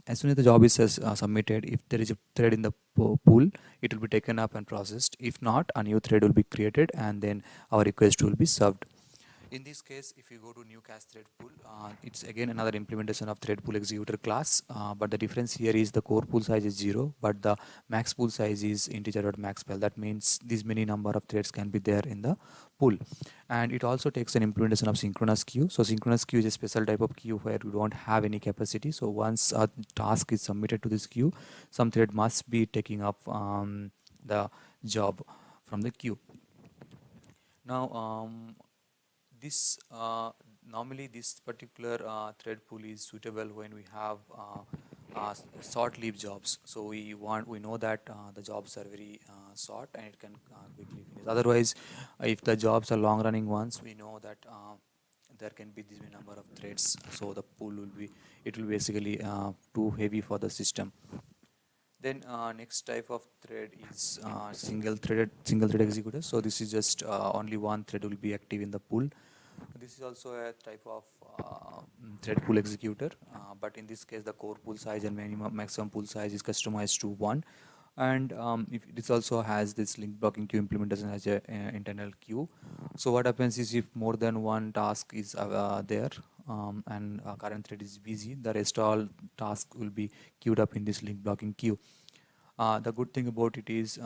B: as soon as the job is submitted, if there is a thread in the pool, it will be taken up and processed. If not, a new thread will be created and then our request will be served. In this case, if you go to new cache thread pool, it's again another implementation of thread pool executor class, but the difference here is the core pool size is 0, but the max pool size is integer.maxpel. That means this many number of threads can be there in the pool. And it also takes an implementation of synchronous queue. So synchronous queue is a special type of queue where you don't have any capacity. So once a task is submitted to this queue, some thread must be taking up the job from the queue. Now, this normally this particular thread pool is suitable when we have short-lived jobs. So we know that the jobs are very short and it can quickly finish. Otherwise, if the jobs are long-running ones, we know that there can be this number of threads. So the pool will be basically too heavy for the system. Then next type of thread is single thread executor. So this is just only one thread will be active in the pool. This is also a type of thread pool executor, but in this case the core pool size and maximum pool size is customized to 1. And if this also has this link blocking queue implementation as a internal queue. So what happens is if more than one task is there and current thread is busy, the rest all tasks will be queued up in this link blocking queue. The good thing about it is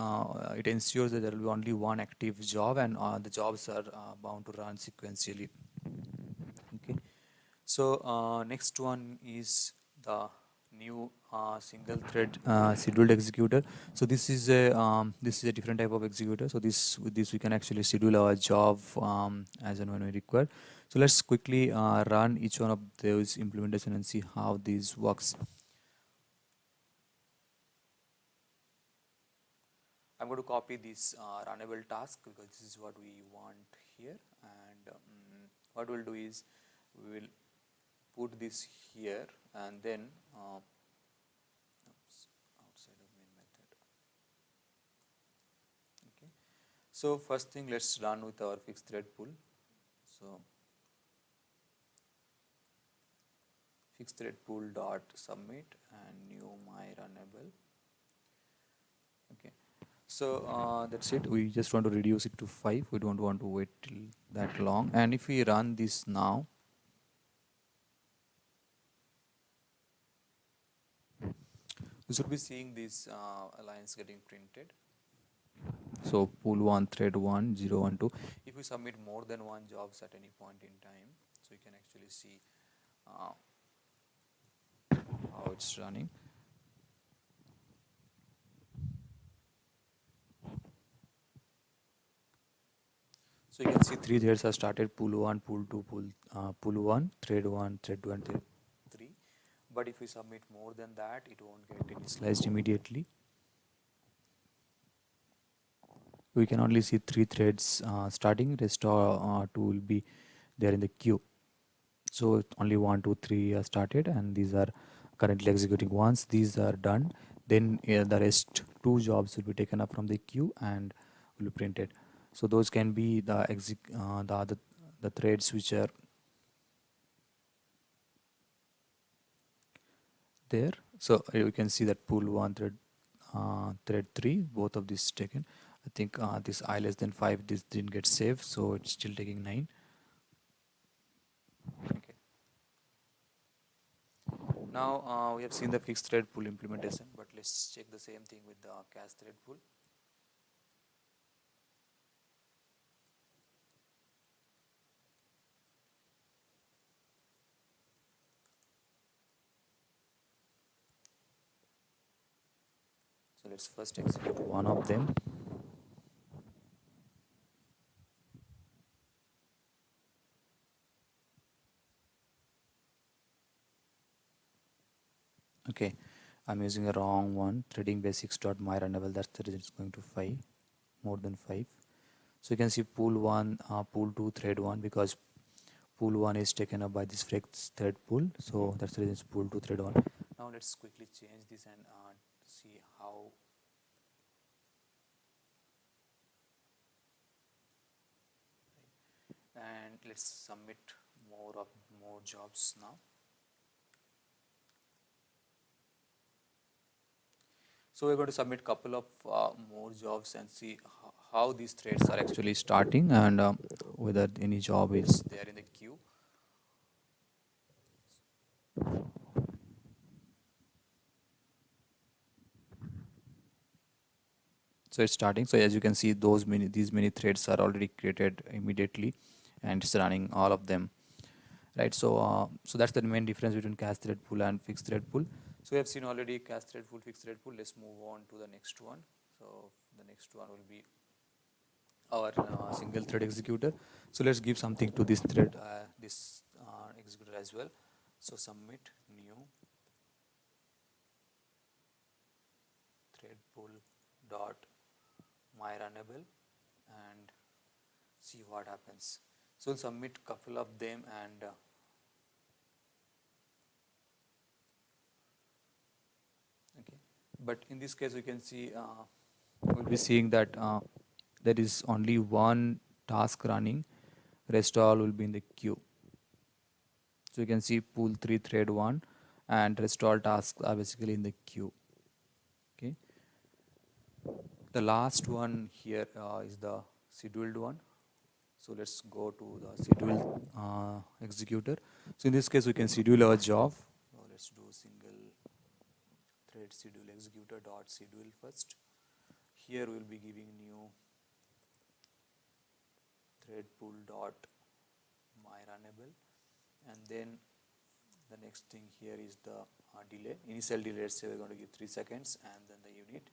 B: it ensures that there will be only one active job and the jobs are bound to run sequentially. Okay. So next one is the new single thread scheduled executor. So this is a different type of executor. So with this we can actually schedule our job as and when we require. So let's quickly run each one of those implementation and see how this works. I'm going to copy this runnable task because this is what we want here, and what we'll do is we will put this here and then outside of main method. Okay, so first thing, let's run with our fixed thread pool. So fixed thread pool dot submit and new my runnable. Okay. So that's it. We just want to reduce it to 5. We don't want to wait till that long. And if we run this now, we should be seeing these lines getting printed. So pool 1, thread 1, 0, 1, 2. If we submit more than one jobs at any point in time, so you can actually see how it's running. So you can see 3 threads are started: pool 1, pool 2, pool 1, thread 1, thread 2, and thread 3. But if we submit more than that, it won't get initialized immediately. We can only see 3 threads starting. Rest 2 will be there in the queue. So only 1, 2, 3 are started, and these are currently executing. Once these are done, then the rest 2 jobs will be taken up from the queue and will be printed. So those can be the threads which are there. So you can see that pool 1, thread 3, both of these taken. I think this I less than 5, this didn't get saved, so it's still taking 9. Okay. Now we have seen the fixed thread pool implementation, but let's check the same thing with the cast thread pool. So let's first execute one of them. Okay, I'm using a wrong one. Threading basics.myrunnable. That's the reason it's going to 5, more than 5. So you can see pool 1, pool 2, thread 1, because pool 1 is taken up by this fixed thread pool. So that's the reason it's pool 2, thread 1. Now let's quickly change this and see how. And let's submit more jobs now. So we're going to submit couple of more jobs and see how these threads are actually starting, and whether any job is there in the queue. So it's starting. So as you can see, these many threads are already created immediately, and it's running all of them, right? So so that's the main difference between cast thread pool and fixed thread pool. So we have seen already cast thread pool, fixed thread pool. Let's move on to the next one. So the next one will be our single thread executor. So let's give something to this thread, executor as well. So submit new thread pool dot myrunnable and see what happens. So we'll submit couple of them, and okay, but in this case we can see we'll be seeing that there is only one task running, rest all will be in the queue. So you can see pool 3 thread 1 and rest all tasks are basically in the queue. Okay, the last one here is the scheduled one. So let's go to the schedule executor. So in this case we can schedule our job. So let's do single thread schedule executor dot schedule first. Here we will be giving new thread pool dot myrunnable, and then the next thing here is the delay, initial delay. Let's say we're going to give 3 seconds, and then the unit,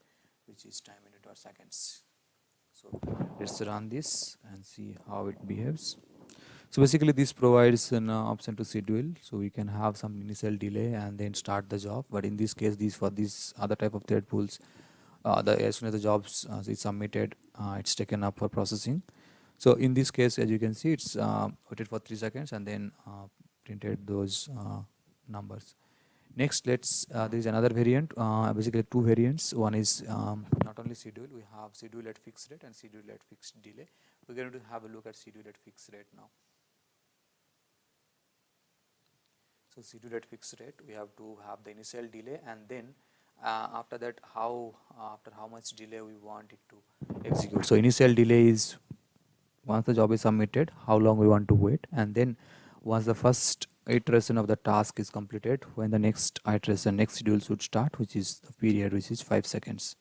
B: which is time unit or seconds. So let's run this and see how it behaves. So basically this provides an option to schedule, so we can have some initial delay and then start the job. But in this case, for these other type of thread pools, as soon as the jobs is submitted, it's taken up for processing. So in this case, as you can see, it's waited for 3 seconds and then printed those numbers. Next, let's there is another variant, basically two variants. One is not only schedule, we have schedule at fixed rate and schedule at fixed delay. We're going to have a look at schedule at fixed rate now. So schedule at fixed rate, we have to have the initial delay, and then after that, after how much delay we want it to execute. So initial delay is once the job is submitted, how long we want to wait, and then once the first iteration of the task is completed, when the next iteration, next schedule should start, which is the period, which is 5 seconds.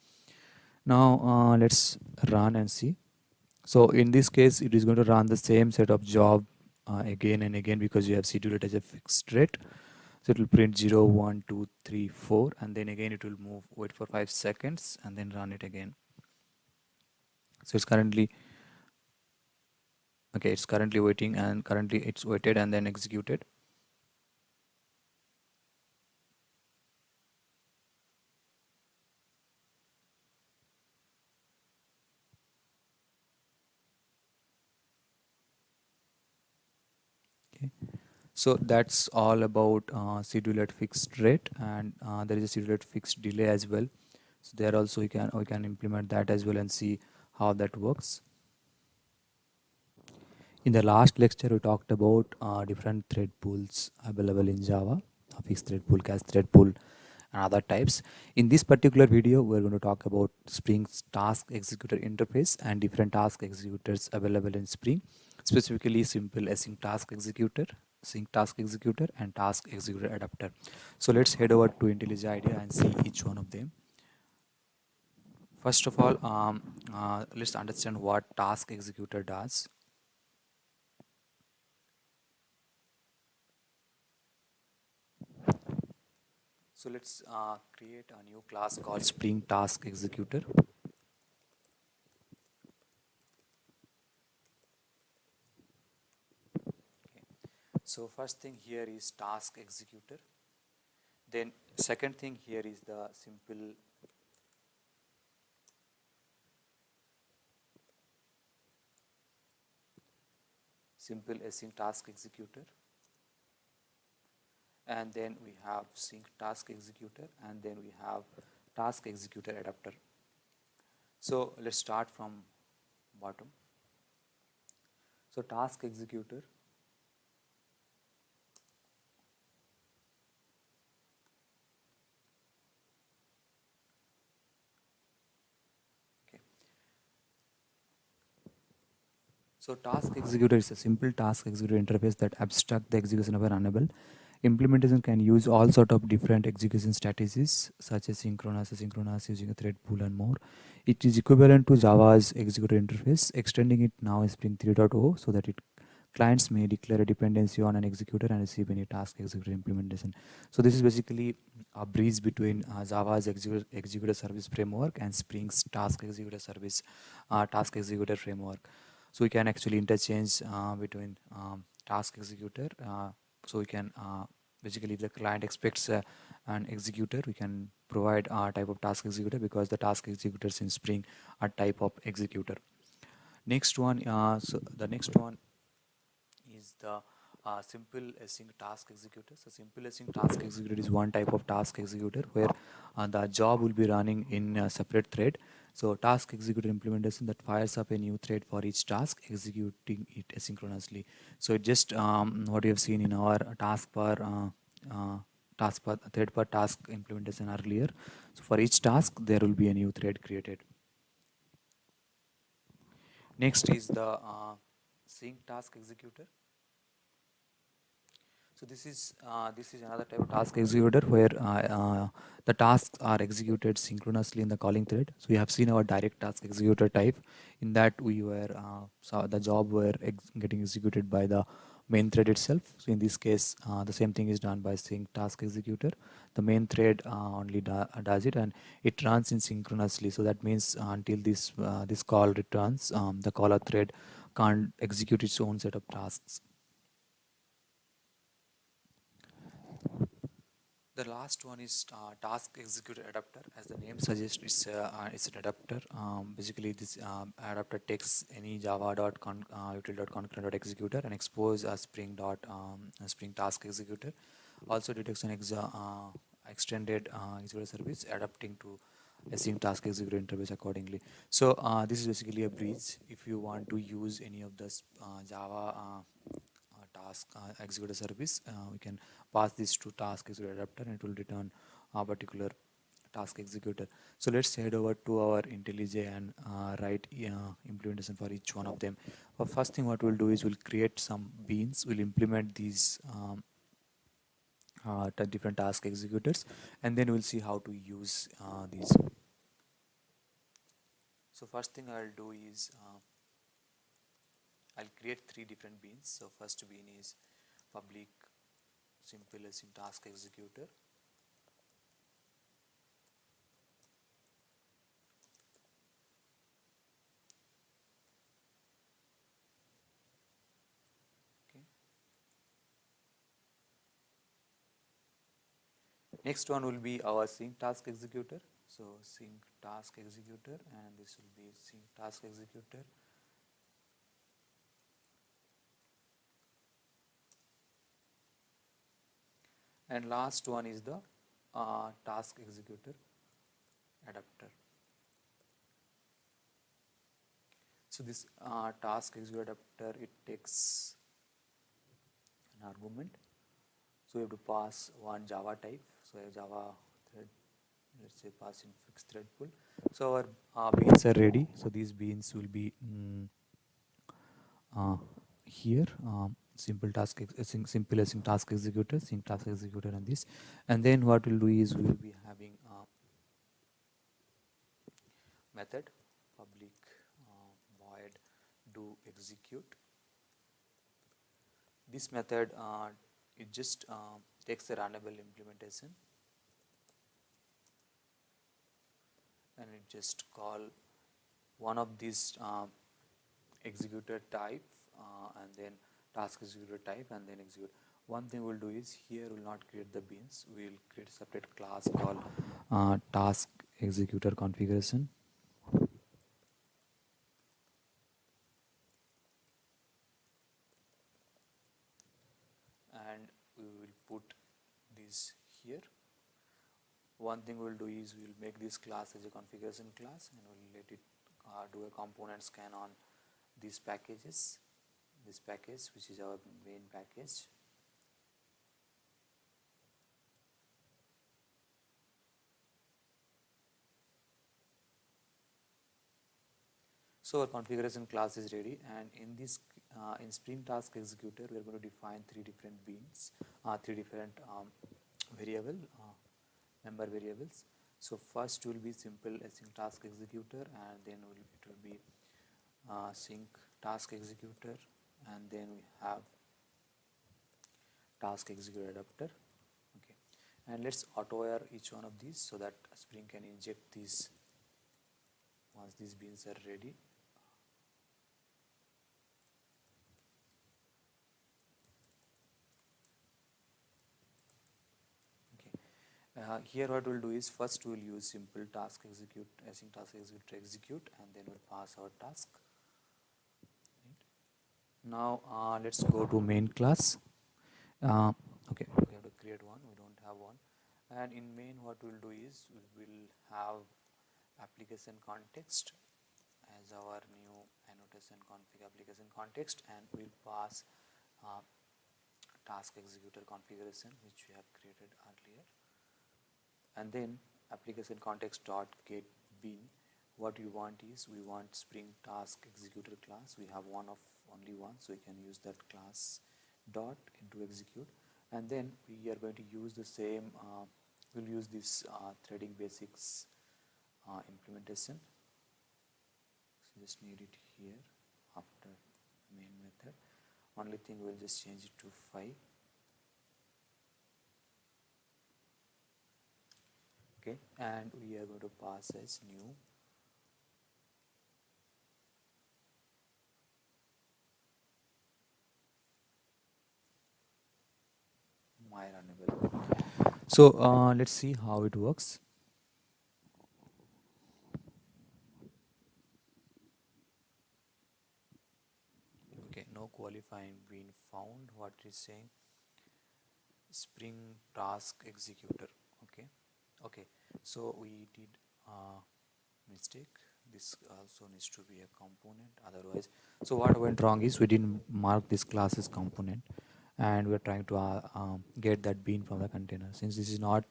B: Now let's run and see. So in this case, it is going to run the same set of job again and again, because you have scheduled it as a fixed rate. So it will print 0, 1, 2, 3, 4, and then again it will wait for 5 seconds and then run it again. So it's currently waiting, and currently it's waited and then executed. Okay, so that's all about schedule at fixed rate, and there is a schedule at fixed delay as well. So there also we can implement that as well and see how that works. In the last lecture, we talked about different thread pools available in Java, fixed thread pool, cast thread pool, and other types. In this particular video, we're going to talk about Spring's task executor interface and different task executors available in Spring, specifically simple async task executor sync task executor and task executor adapter. So let's head over to IntelliJ IDEA and see each one of them. First of all, let's understand what task executor does. So let's create a new class called Spring Task Executor. Okay. So first thing here is task executor. Then second thing here is the simple async task executor. And then we have sync task executor, and then we have task executor adapter. So let's start from bottom. So task executor, okay. So task executor is a simple task executor interface that abstract the execution of a runnable. Implementation can use all sort of different execution strategies such as synchronous, asynchronous, using a thread pool and more. It is equivalent to Java's executor interface, extending it now in Spring 3.0 so that clients may declare a dependency on an executor and receive any task executor implementation. So this is basically a bridge between Java's executor service framework and Spring's task executor service task executor framework. So we can actually interchange between task executor. So we can basically, if the client expects an executor, we can provide a type of task executor because the task executors in Spring are type of executor. Next one, so the next one is the simple async task executor. So simple async task executor is one type of task executor where the job will be running in a separate thread. So task executor implementation that fires up a new thread for each task, executing it asynchronously. So it just what we have seen in our task per thread per task implementation earlier. So for each task there will be a new thread created. Next is the sync task executor. So this is another type of task executor where the tasks are executed synchronously in the calling thread. So we have seen our direct task executor type. In that we were so the job were getting executed by the main thread itself. So in this case, the same thing is done by sync task executor. The main thread only does it, and it runs in synchronously. So that means until this call returns, the caller thread can't execute its own set of tasks. The last one is task executor adapter. As the name suggests, it's an adapter. Basically, this adapter takes any java.util.concurrent.executor and expose a Spring task executor. Also detects an extended executor service adapting to async task executor interface accordingly. So this is basically a bridge. If you want to use any of this Java task executor service, we can pass this to task executor adapter and it will return a particular task executor. So let's head over to our IntelliJ and write implementation for each one of them. First thing what we'll do is we'll create some beans. We'll implement these different task executors, and then we'll see how to use these. So first thing I'll do is I'll create 3 different beans. So first bean is public simple async task executor. Okay. Next one will be our sync task executor. So sync task executor, and this will be sync task executor. And last one is the task executor adapter. So this task executor adapter, it takes an argument. So we have to pass one Java type. So a Java thread, let's say pass in fixed thread pool. So our beans are ready. So these beans will be here. simple async task executor, sync task executor on this. And then what we'll do is we will be having a method public void do execute. This method it just takes a runnable implementation and it just call one of these executor type and then task executor type and then execute. One thing we'll do is here we'll not create the beans, we'll create a separate class called task executor configuration. And we will put this here. One thing we'll do is we'll make this class as a configuration class and we'll let it do a component scan on these packages, this package which is our main package. So our configuration class is ready, and in this in Spring Task Executor we are going to define three different beans, three different member variables. So first will be simple async task executor, and then it will be sync task executor, and then we have task executor adapter. Okay, and let's auto-wire each one of these so that Spring can inject these once these beans are ready. Here what we'll do is first we'll use simple task execute, async task execute to execute, and then we'll pass our task. Right. Now let's go to main class. Okay, we have to create one, we don't have one. And in main what we'll do is we will have application context as our new annotation config application context, and we'll pass task executor configuration which we have created earlier. And then application context dot get bean. What we want is we want Spring Task Executor class. We have only one, so we can use that class dot into execute. And then we are going to use the same. We'll use this threading basics implementation. So just need it here after main method. Only thing we'll just change it to 5. Okay, and we are going to pass as new my runnable. So let's see how it works. Okay, no qualifying being found. What it is saying, Spring Task Executor. Okay, so we did mistake. This also needs to be a component, otherwise. So what went wrong is we didn't mark this class as component, and we're trying to get that bean from the container. Since this is not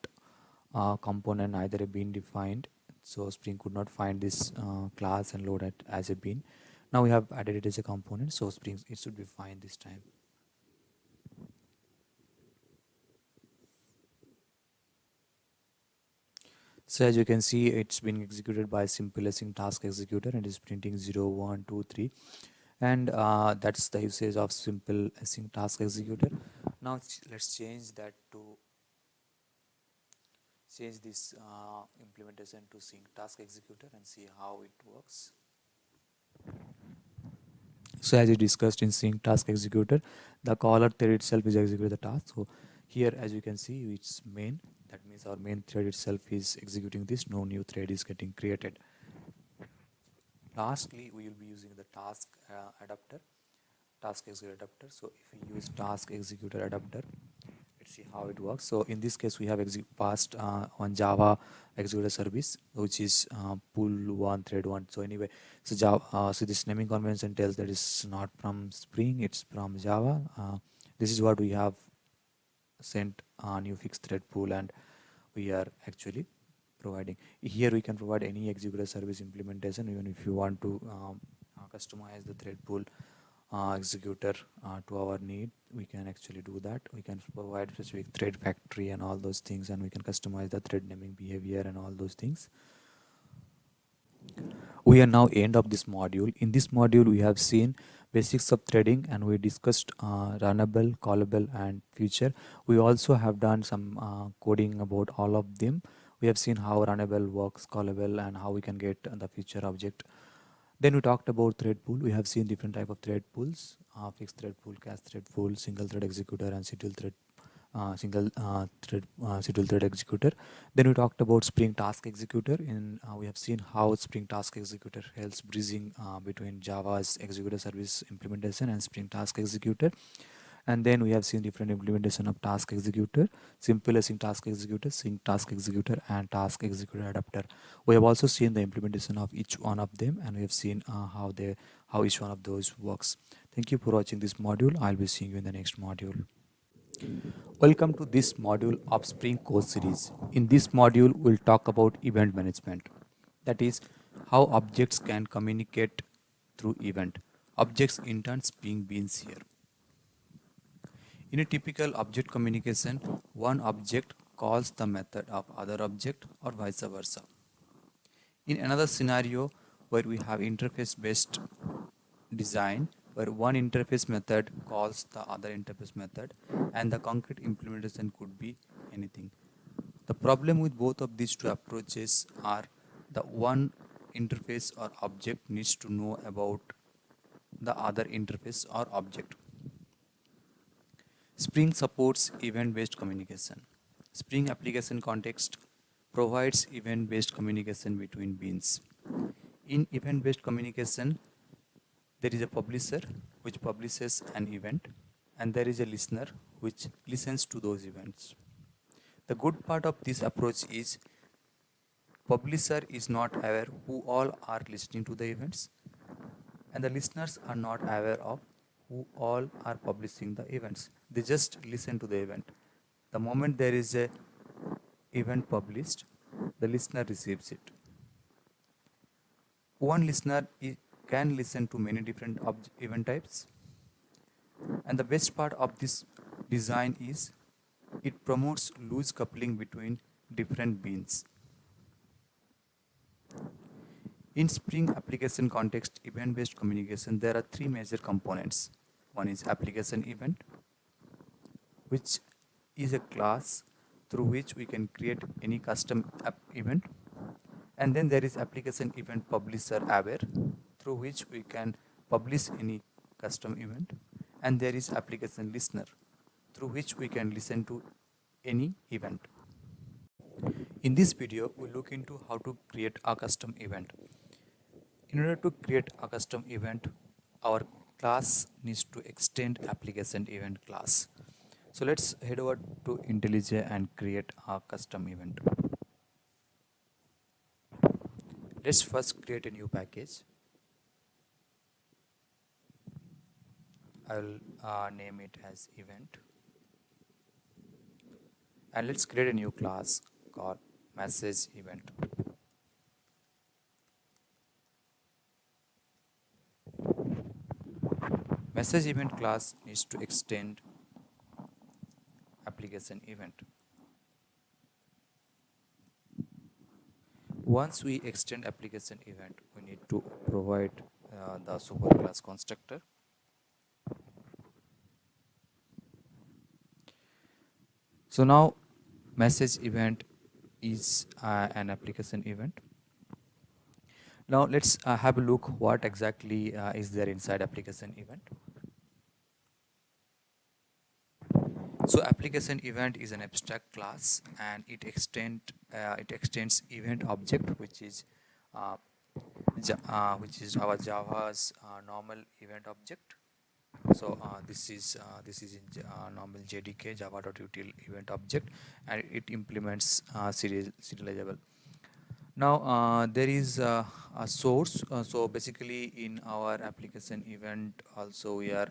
B: a component, either a bean defined, so Spring could not find this class and load it as a bean. Now we have added it as a component, so Spring it should be fine this time. So as you can see, it's been executed by simple async task executor and is printing 0, 1, 2, 3. And that's the usage of simple async task executor. Now let's change that to change this implementation to sync task executor and see how it works. So as we discussed in sync task executor, the caller thread itself is executing the task. So here, as you can see, it's main. That means our main thread itself is executing this. No new thread is getting created. Lastly, we will be using the task adapter, task executor adapter. So if we use task executor adapter, let's see how it works. So in this case, we have passed on Java executor service, which is pull one thread one. So anyway, so Java, so this naming convention tells that it's not from Spring, it's from Java. This is what we have sent a new fixed thread pool, and we are actually providing. Here we can provide any executor service implementation, even if you want to customize the thread pool executor to our need, we can actually do that. We can provide specific thread factory and all those things, and we can customize the thread naming behavior and all those things. We are now end of this module. In this module, we have seen basics of threading, and we discussed runnable, callable, and future. We also have done some coding about all of them. We have seen how runnable works, callable, and how we can get the future object. Then we talked about thread pool. We have seen different type of thread pools: fixed thread pool, cast thread pool, single thread executor, and schedule thread schedule thread executor. Then we talked about Spring Task Executor. We have seen how Spring Task Executor helps bridging between Java's executor service implementation and Spring Task Executor. And then we have seen different implementation of Task Executor: simple async Task Executor, sync Task Executor, and Task Executor Adapter. We have also seen the implementation of each one of them, and we have seen how each one of those works. Thank you for watching this module. I'll be seeing you in the next module. Welcome to this module of Spring course series. In this module, we'll talk about event management. That is, how objects can communicate through event. Objects in turn being beans here. In a typical object communication, one object calls the method of other object or vice versa. In another scenario where we have interface-based design, where one interface method calls the other interface method, and the concrete implementation could be anything. The problem with both of these two approaches are the one interface or object needs to know about the other interface or object. Spring supports event-based communication. Spring application context provides event-based communication between beans. In event-based communication, there is a publisher which publishes an event, and there is a listener which listens to those events. The good part of this approach is publisher is not aware who all are listening to the events, and the listeners are not aware of who all are publishing the events. They just listen to the event. The moment there is a event published, the listener receives it. One listener can listen to many different event types, and the best part of this design is it promotes loose coupling between different beans. In Spring application context event-based communication, there are three major components. One is application event, which is a class through which we can create any custom app event. And then there is application event publisher aware, through which we can publish any custom event. And there is application listener, through which we can listen to any event. In this video, we'll look into how to create a custom event. In order to create a custom event, our class needs to extend application event class. So let's head over to Intellij and create a custom event. Let's first create a new package. I'll name it as event. And let's create a new class called message event. Message event class needs to extend application event. Once we extend application event, we need to provide the superclass constructor. So now message event is an application event. Now let's have a look what exactly is there inside application event. So application event is an abstract class, and it extends event object, which is our Java's normal event object. So this is in normal JDK java.util event object, and it implements serializable. Now there is a source. So basically in our application event also we are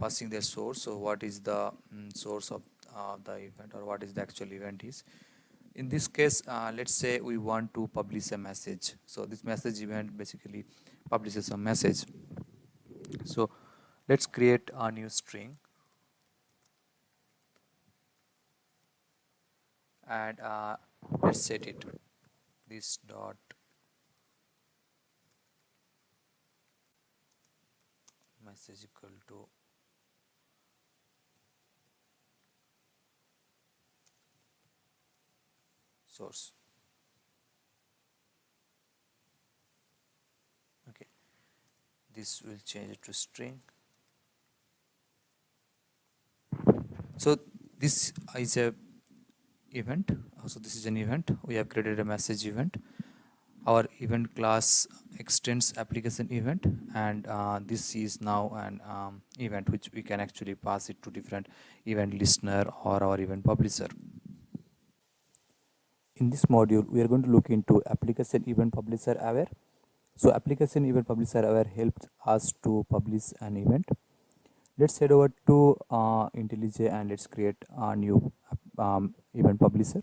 B: passing the source. So what is the source of the event, or what is the actual event is. In this case, let's say we want to publish a message. So this message event basically publishes a message. So Let's create a new string and let's set it this dot message equal to source. Okay, this will change it to string. So this is a event. So this is an event. We have created a message event. Our event class extends application event, and this is now an event which we can actually pass it to different event listener or our event publisher.
A: In this module, we are going to look into application event publisher aware. So application event publisher aware helps us to publish an event. Let's head over to Intellij and let's create a new event publisher.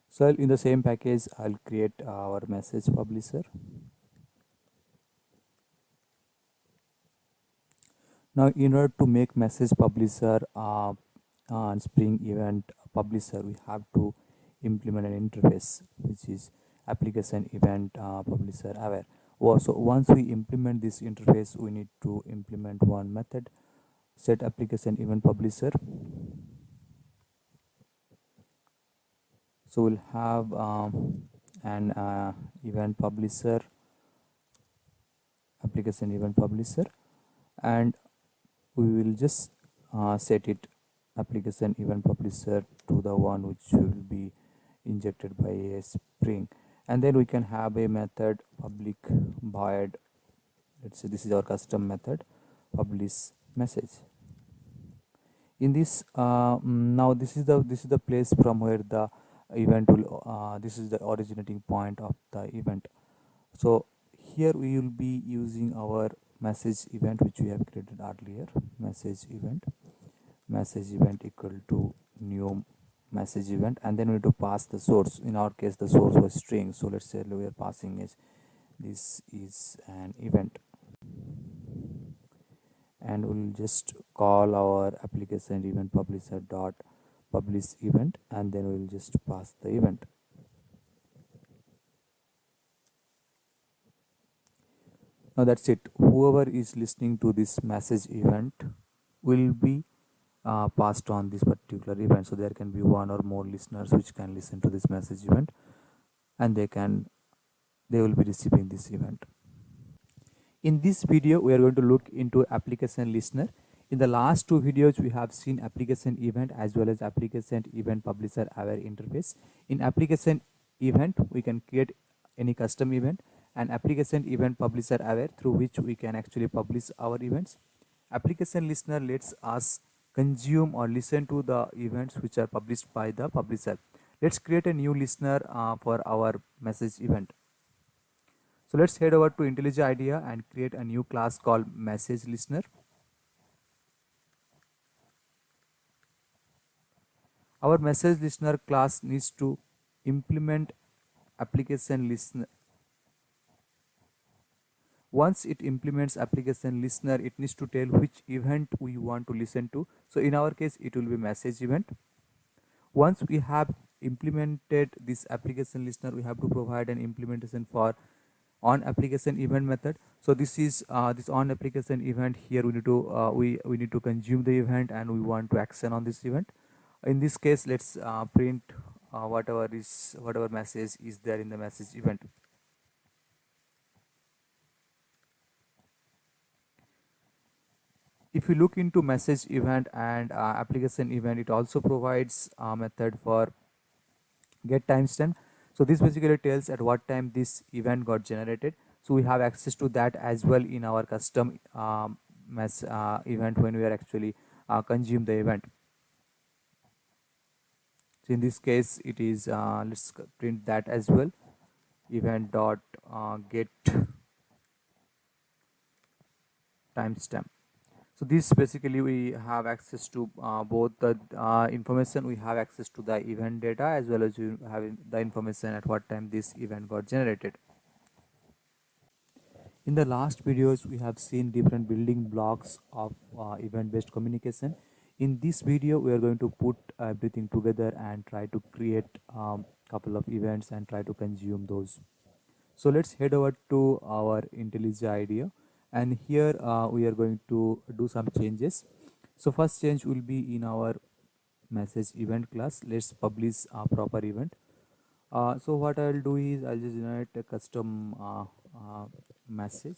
A: So in the same package, I'll create our message publisher. Now, in order to make message publisher and Spring event publisher, we have to implement an interface, which is application event publisher aware. So once we implement this interface, we need to implement one method, set application event publisher. So we'll have an event publisher, application event publisher, and we will just set it application event publisher to the one which will be injected by a Spring, and then we can have a method public void. Let's say this is our custom method, publish message. In this now this is the place from where the event will this is the originating point of the event. So here we will be using our message event which we have created earlier, message event equal to new message event, and then we need to pass the source. In our case the source was string, so let's say we are passing is this is an event, and we'll just call our application event publisher dot publish event, and then we'll just pass the event. Now that's it. Whoever is listening to this message event will be passed on this particular event. So there can be one or more listeners which can listen to this message event, and they will be receiving this event. In this video, we are going to look into application listener. In the last two videos, we have seen application event as well as application event publisher aware interface. In application event, we can create any custom event, and application event publisher aware through which we can actually publish our events. Application listener lets us consume or listen to the events which are published by the publisher. Let's create a new listener for our message event. So let's head over to Intellij IDEA and create a new class called message listener. Our message listener class needs to implement application listener. Once it implements application listener, it needs to tell which event we want to listen to. So in our case, it will be message event. Once we have implemented this application listener, we have to provide an implementation for on application event method. So this is this on application event. Here we need to we need to consume the event, and we want to action on this event. In this case, let's print whatever message is there in the message event. If you look into message event and application event, it also provides a method for get timestamp. So this basically tells at what time this event got generated. So we have access to that as well in our custom event when we are actually consume the event. So in this case, it is let's print that as well. Event dot get timestamp. So this basically we have access to both the information. We have access to the event data as well as you have the information at what time this event got generated.
B: In the last videos, we have seen different building blocks of event-based communication. In this video, we are going to put everything together and try to create couple of events and try to consume those. So let's head over to our IntelliJ IDEA, and here we are going to do some changes. So first change will be in our message event class. Let's publish a proper event. So what I'll do is I'll just generate a custom message.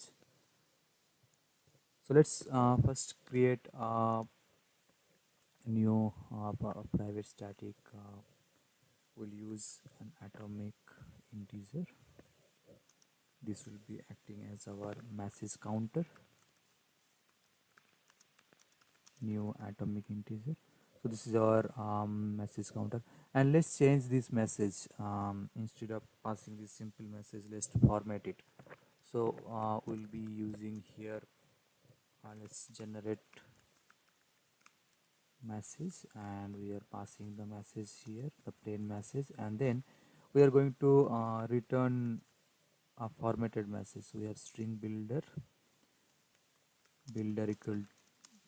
B: So let's first create a new private static. We'll use an atomic integer. This will be acting as our message counter. New atomic integer. So this is our message counter, and let's change this message. Instead of passing this simple message, let's format it. So we'll be using here, let's generate message, and we are passing the message here, the plain message, and then we are going to return a formatted message. So we have string builder equal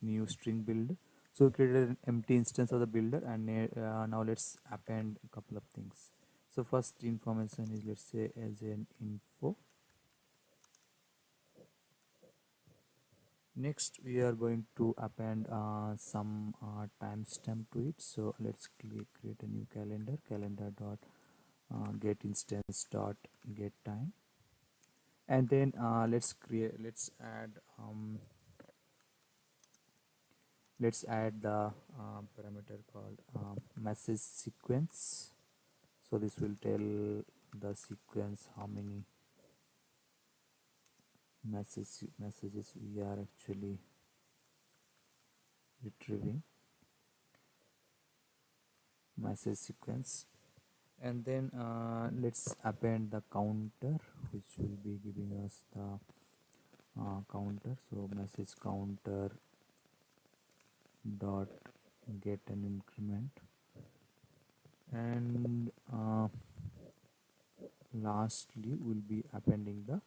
B: new string builder. So we created an empty instance of the builder, and now let's append a couple of things. So first information is, let's say, as an info. Next we are going to append some timestamp to it. So let's create a new calendar dot get instance dot get time, and then let's add the parameter called message sequence. So this will tell the sequence how many messages we are actually retrieving, message sequence. And then let's append the counter, which will be giving us the counter. So message counter dot get an increment, and lastly we'll be appending the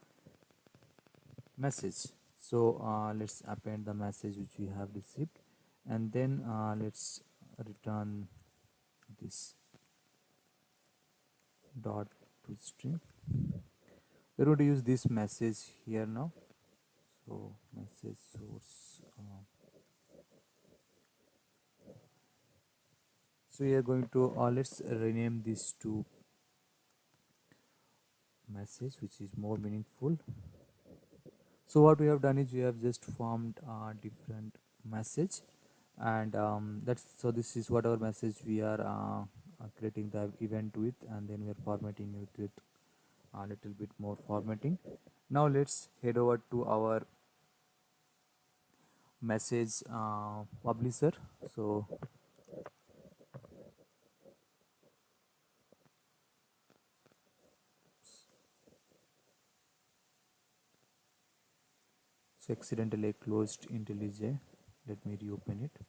B: message. So let's append the message which we have received, and then let's return this dot to string. We're going to use this message here now. So message source. So we are going to let's rename this to message, which is more meaningful. So what we have done is we have just formed a different message, and this is whatever message we are creating the event with, and then we are formatting it with a little bit more formatting. Now let's head over to our message publisher. So accidentally I closed IntelliJ. Let me reopen it.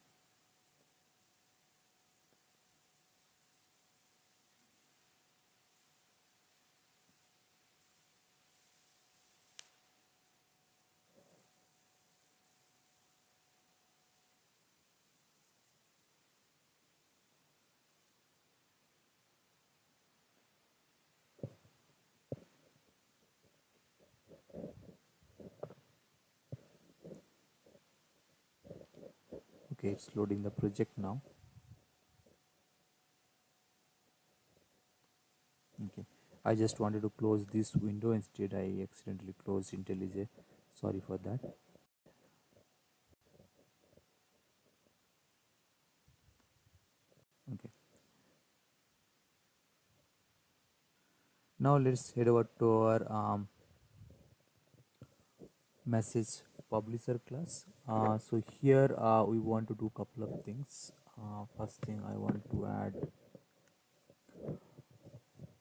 B: Okay, it's loading the project now. Okay, I just wanted to close this window, instead I accidentally closed IntelliJ. Sorry for that. Okay, now let's head over to our message publisher class. So here we want to do couple of things. First thing, I want to add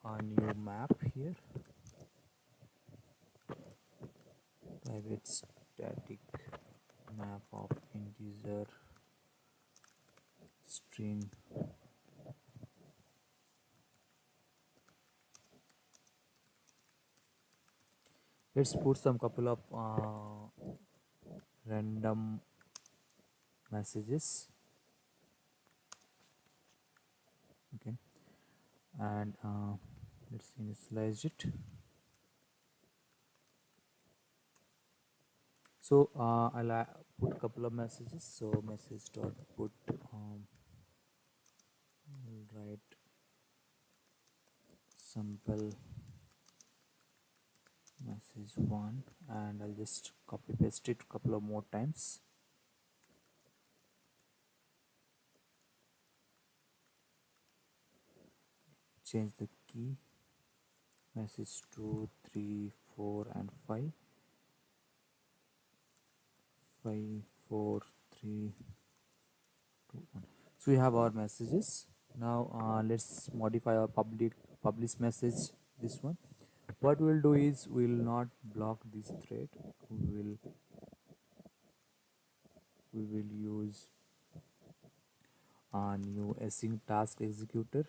B: a new map here, private static map of integer string Let's put some couple of random messages. Okay, and let's initialize it. So I'll put a couple of messages. So message dot put we'll write sample message 1, and I'll just copy paste it a couple of more times. Change the key, message 2, 3, 4 and 5. 5, 4, 3, 2, 1. So we have our messages. Now let's modify our publish message, this one. What we'll do is we'll not block this thread. We will use a new async task executor,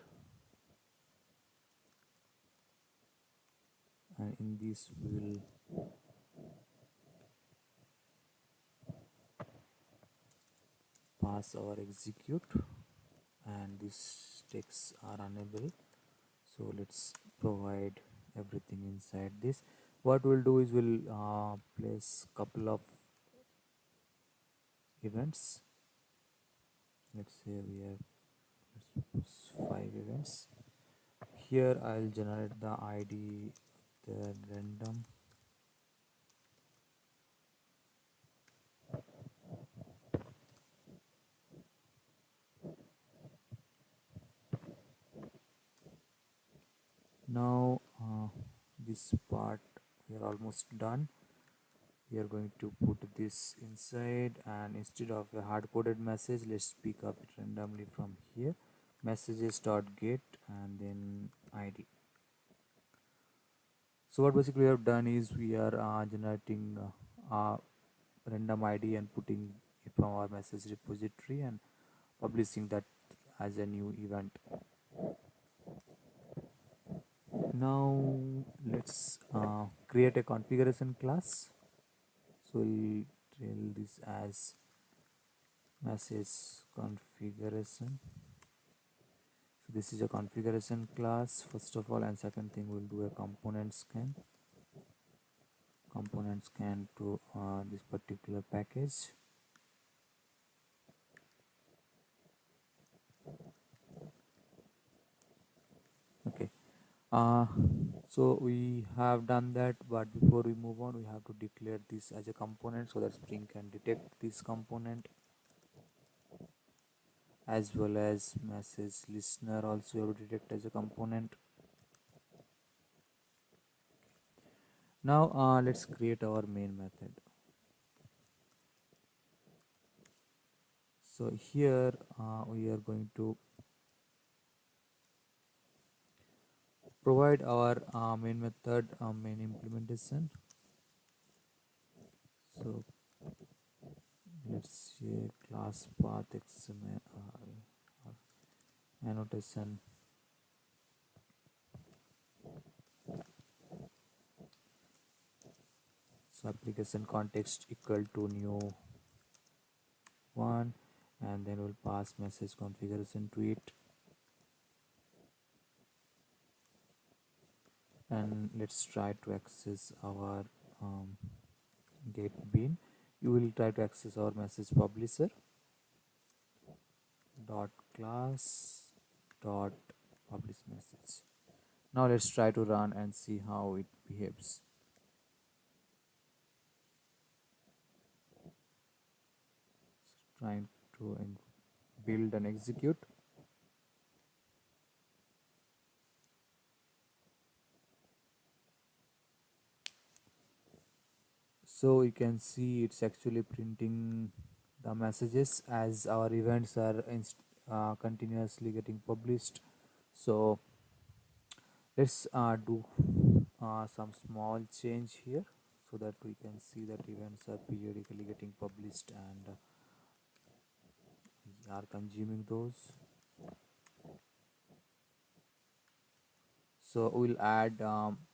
B: and in this we will pass our execute, and these texts are unable. So let's provide everything inside this. What we'll do is we'll place couple of events. Let's say we have 5 events. Here I'll generate the ID, the random, now this part we are almost done. We are going to put this inside, and instead of a hard-coded message, let's pick up it randomly from here. Messages dot get and then ID. So what basically we have done is we are generating random ID and putting it from our message repository and publishing that as a new event. Now let's create a configuration class. So we'll tell this as message configuration. So this is a configuration class first of all, and second thing we'll do a component scan to this particular package. Okay, so we have done that, but before we move on we have to declare this as a component so that Spring can detect this component, as well as message listener also you have to detect as a component. Now let's create our main method. So here we are going to provide our main method main implementation. So let's say class path XML annotation. So application context equal to new one, and then we'll pass message configuration to it, and let's try to access our get bin. You will try to access our message publisher dot class dot publish message. Now let's try to run and see how it behaves. Trying to build and execute. So you can see it's actually printing the messages as our events are continuously getting published. So let's do some small change here so that we can see that events are periodically getting published and we are consuming those. So we'll add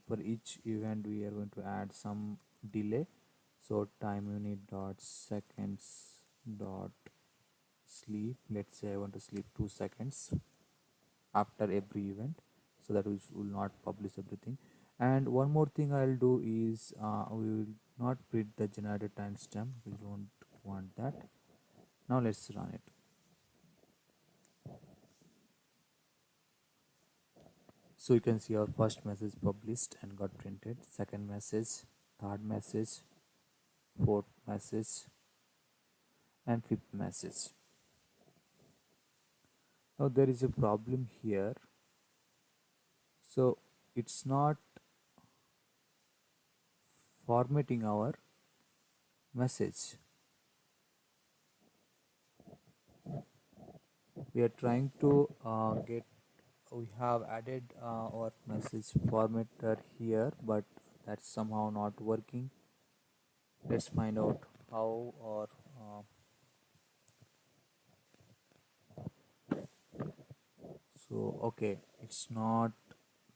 B: for each event we are going to add some delay. So time unit dot seconds dot sleep. Let's say I want to sleep 2 seconds after every event, so that we will not publish everything. And one more thing I'll do is we will not print the generated timestamp. We don't want that. Now let's run it. So you can see our first message published and got printed, second message, third message, fourth message, and fifth message. Now there is a problem here. So it's not formatting our message. We are trying to we have added our message formatter here, but that's somehow not working. Let's find out how. Or so okay, it's not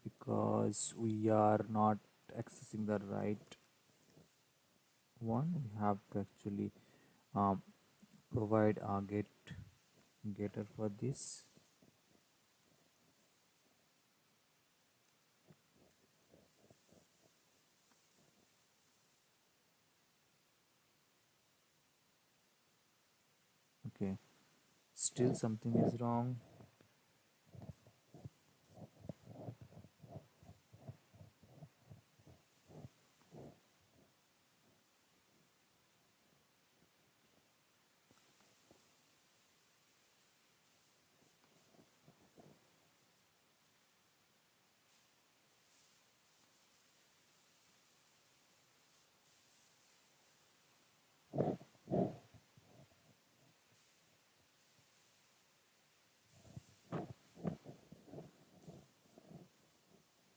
B: because we are not accessing the right one. We have to actually provide a getter for this. Okay, still something is wrong.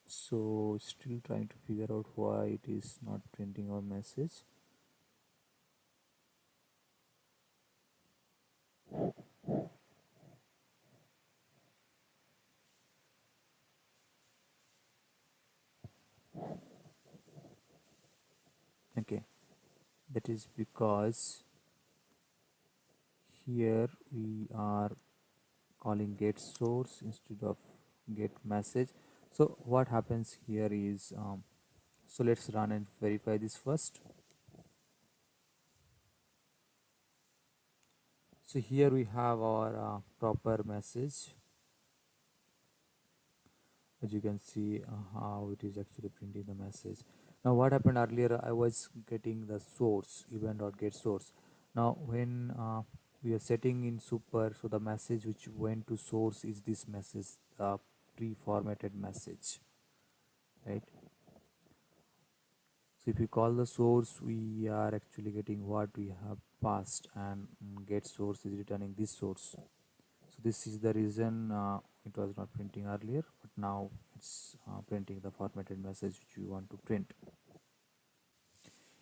B: So still trying to figure out why it is not printing our message. Okay, that is because here we are calling get source instead of get message. So what happens here is so let's run and verify this first. So here we have our proper message. As you can see how it is actually printing the message. Now what happened earlier, I was getting the source event.get source. Now when we are setting in super, so the message which went to source is this message, pre-formatted message, right? So if we call the source, we are actually getting what we have passed, and get source is returning this source. So this is the reason it was not printing earlier, but now it's printing the formatted message which we want to print.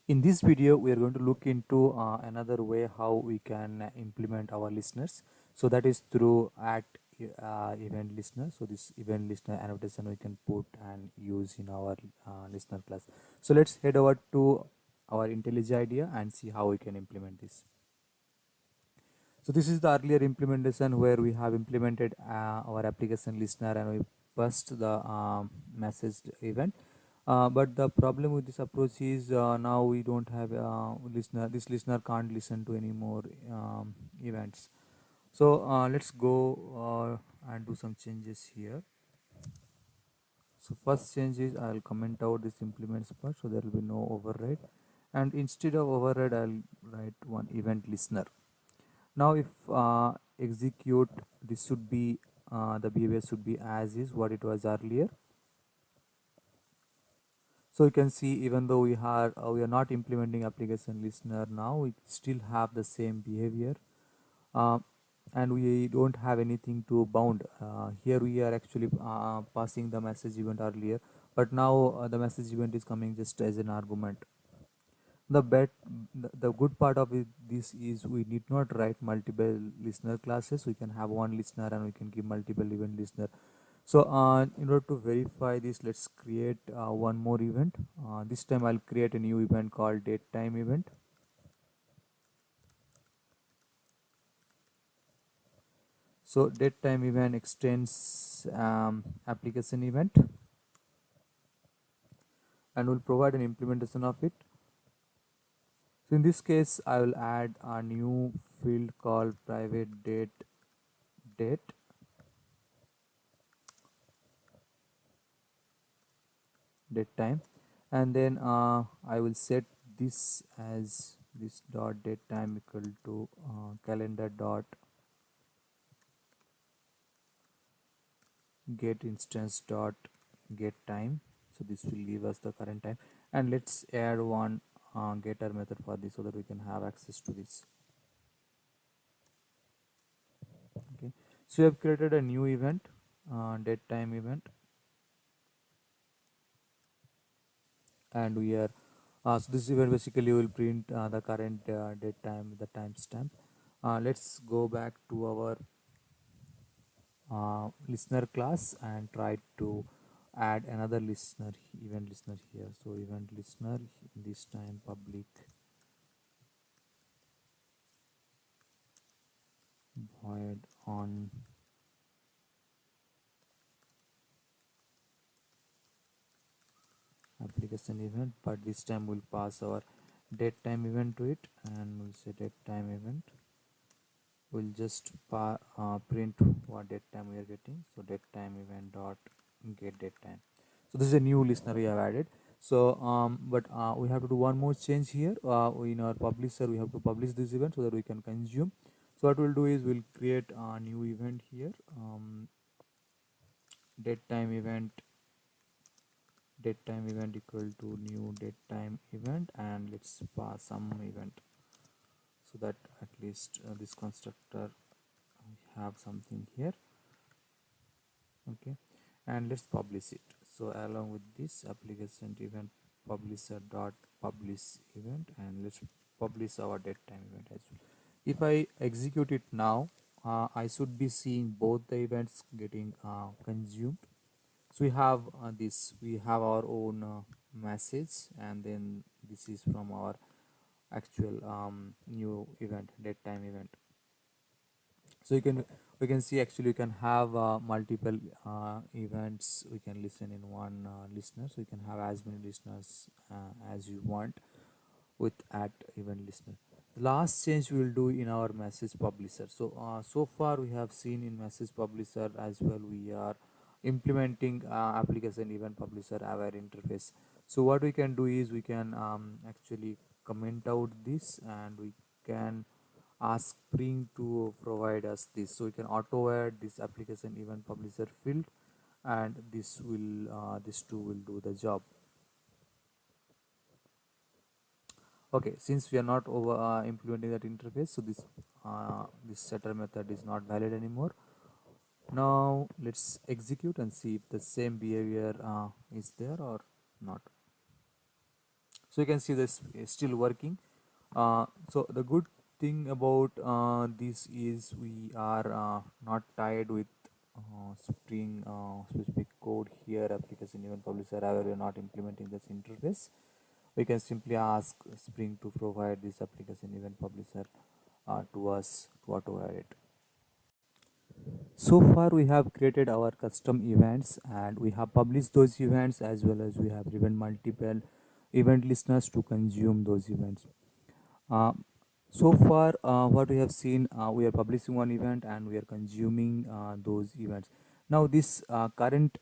B: In this video, we are going to look into another way how we can implement our listeners. So that is through event listener. So this event listener annotation we can put and use in our listener class. So let's head over to our Intellij idea and see how we can implement this. So this is the earlier implementation where we have implemented our application listener and we passed the message event. But the problem with this approach is now we don't have listener. This listener can't listen to any more events. So let's go and do some changes here. So first change is I'll comment out this implements part, so there will be no override, and instead of override I'll write one event listener. Now if execute, this should be the behavior should be as is what it was earlier. So you can see even though we are not implementing application listener now, we still have the same behavior and we don't have anything to bound. Here we are actually passing the message event earlier, but now the message event is coming just as an argument. The good part of this is we need not write multiple listener classes. We can have one listener and we can give multiple event listener. So in order to verify this, let's create one more event. This time I'll create a new event called datetime event. So datetime event extends application event, and will provide an implementation of it. So in this case, I will add a new field called private date time, and then I will set this as this dot date time equal to calendar dot get instance dot get time. So this will give us the current time, and let's add one getter method for this so that we can have access to this. Okay, so we have created a new event, date time event, and we are so this event basically will print the current date time, the timestamp. Let's go back to our listener class and try to add another event listener here. So event listener, this time public void on application event, but this time we'll pass our date time event to it, and we'll say date time event. We'll just print what date time we are getting. So date time event dot get date time. So this is a new listener we have added. So but we have to do one more change here. In our publisher, we have to publish this event so that we can consume. So what we'll do is we'll create a new event here, date time event equal to new date time event, and let's pass some event so that at least this constructor have something here. Okay, and let's publish it. So along with this application event publisher dot publish event, and let's publish our date time event as well. If I execute it now, I should be seeing both the events getting consumed. So we have our own message, and then this is from our actual new event, date time event. So we can see actually you can have multiple events we can listen in one listener. So you can have as many listeners as you want with at event listener. The last change we will do in our message publisher. So so far we have seen in message publisher as well, we are implementing application event publisher aware interface. So what we can do is we can actually comment out this, and we can ask Spring to provide us this. So we can auto add this application event publisher field, and this too will do the job. Okay, since we are not over implementing that interface, so this setter method is not valid anymore. Now let's execute and see if the same behavior is there or not. So you can see this is still working. So the good thing about this is we are not tied with Spring specific code here, application event publisher, however we are not implementing this interface. We can simply ask Spring to provide this application event publisher to us to auto add it. So far we have created our custom events, and we have published those events, as well as we have driven multiple event listeners to consume those events. Uh, so far what we have seen, we are publishing one event and we are consuming those events. Now this current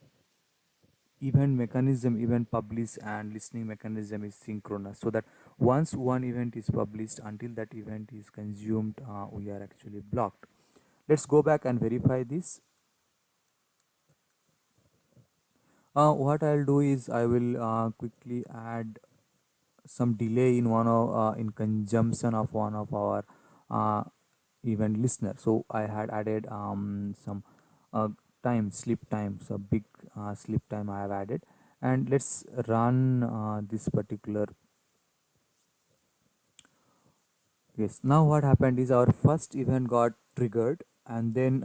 B: event mechanism, event publish and listening mechanism is synchronous, so that once one event is published, until that event is consumed, we are actually blocked. Let's go back and verify this. What I'll do is I will quickly add some delay in in consumption of one of our event listener. So I had added some sleep time, so big sleep time I have added, and let's run this particular Yes. Now what happened is our first event got triggered, and then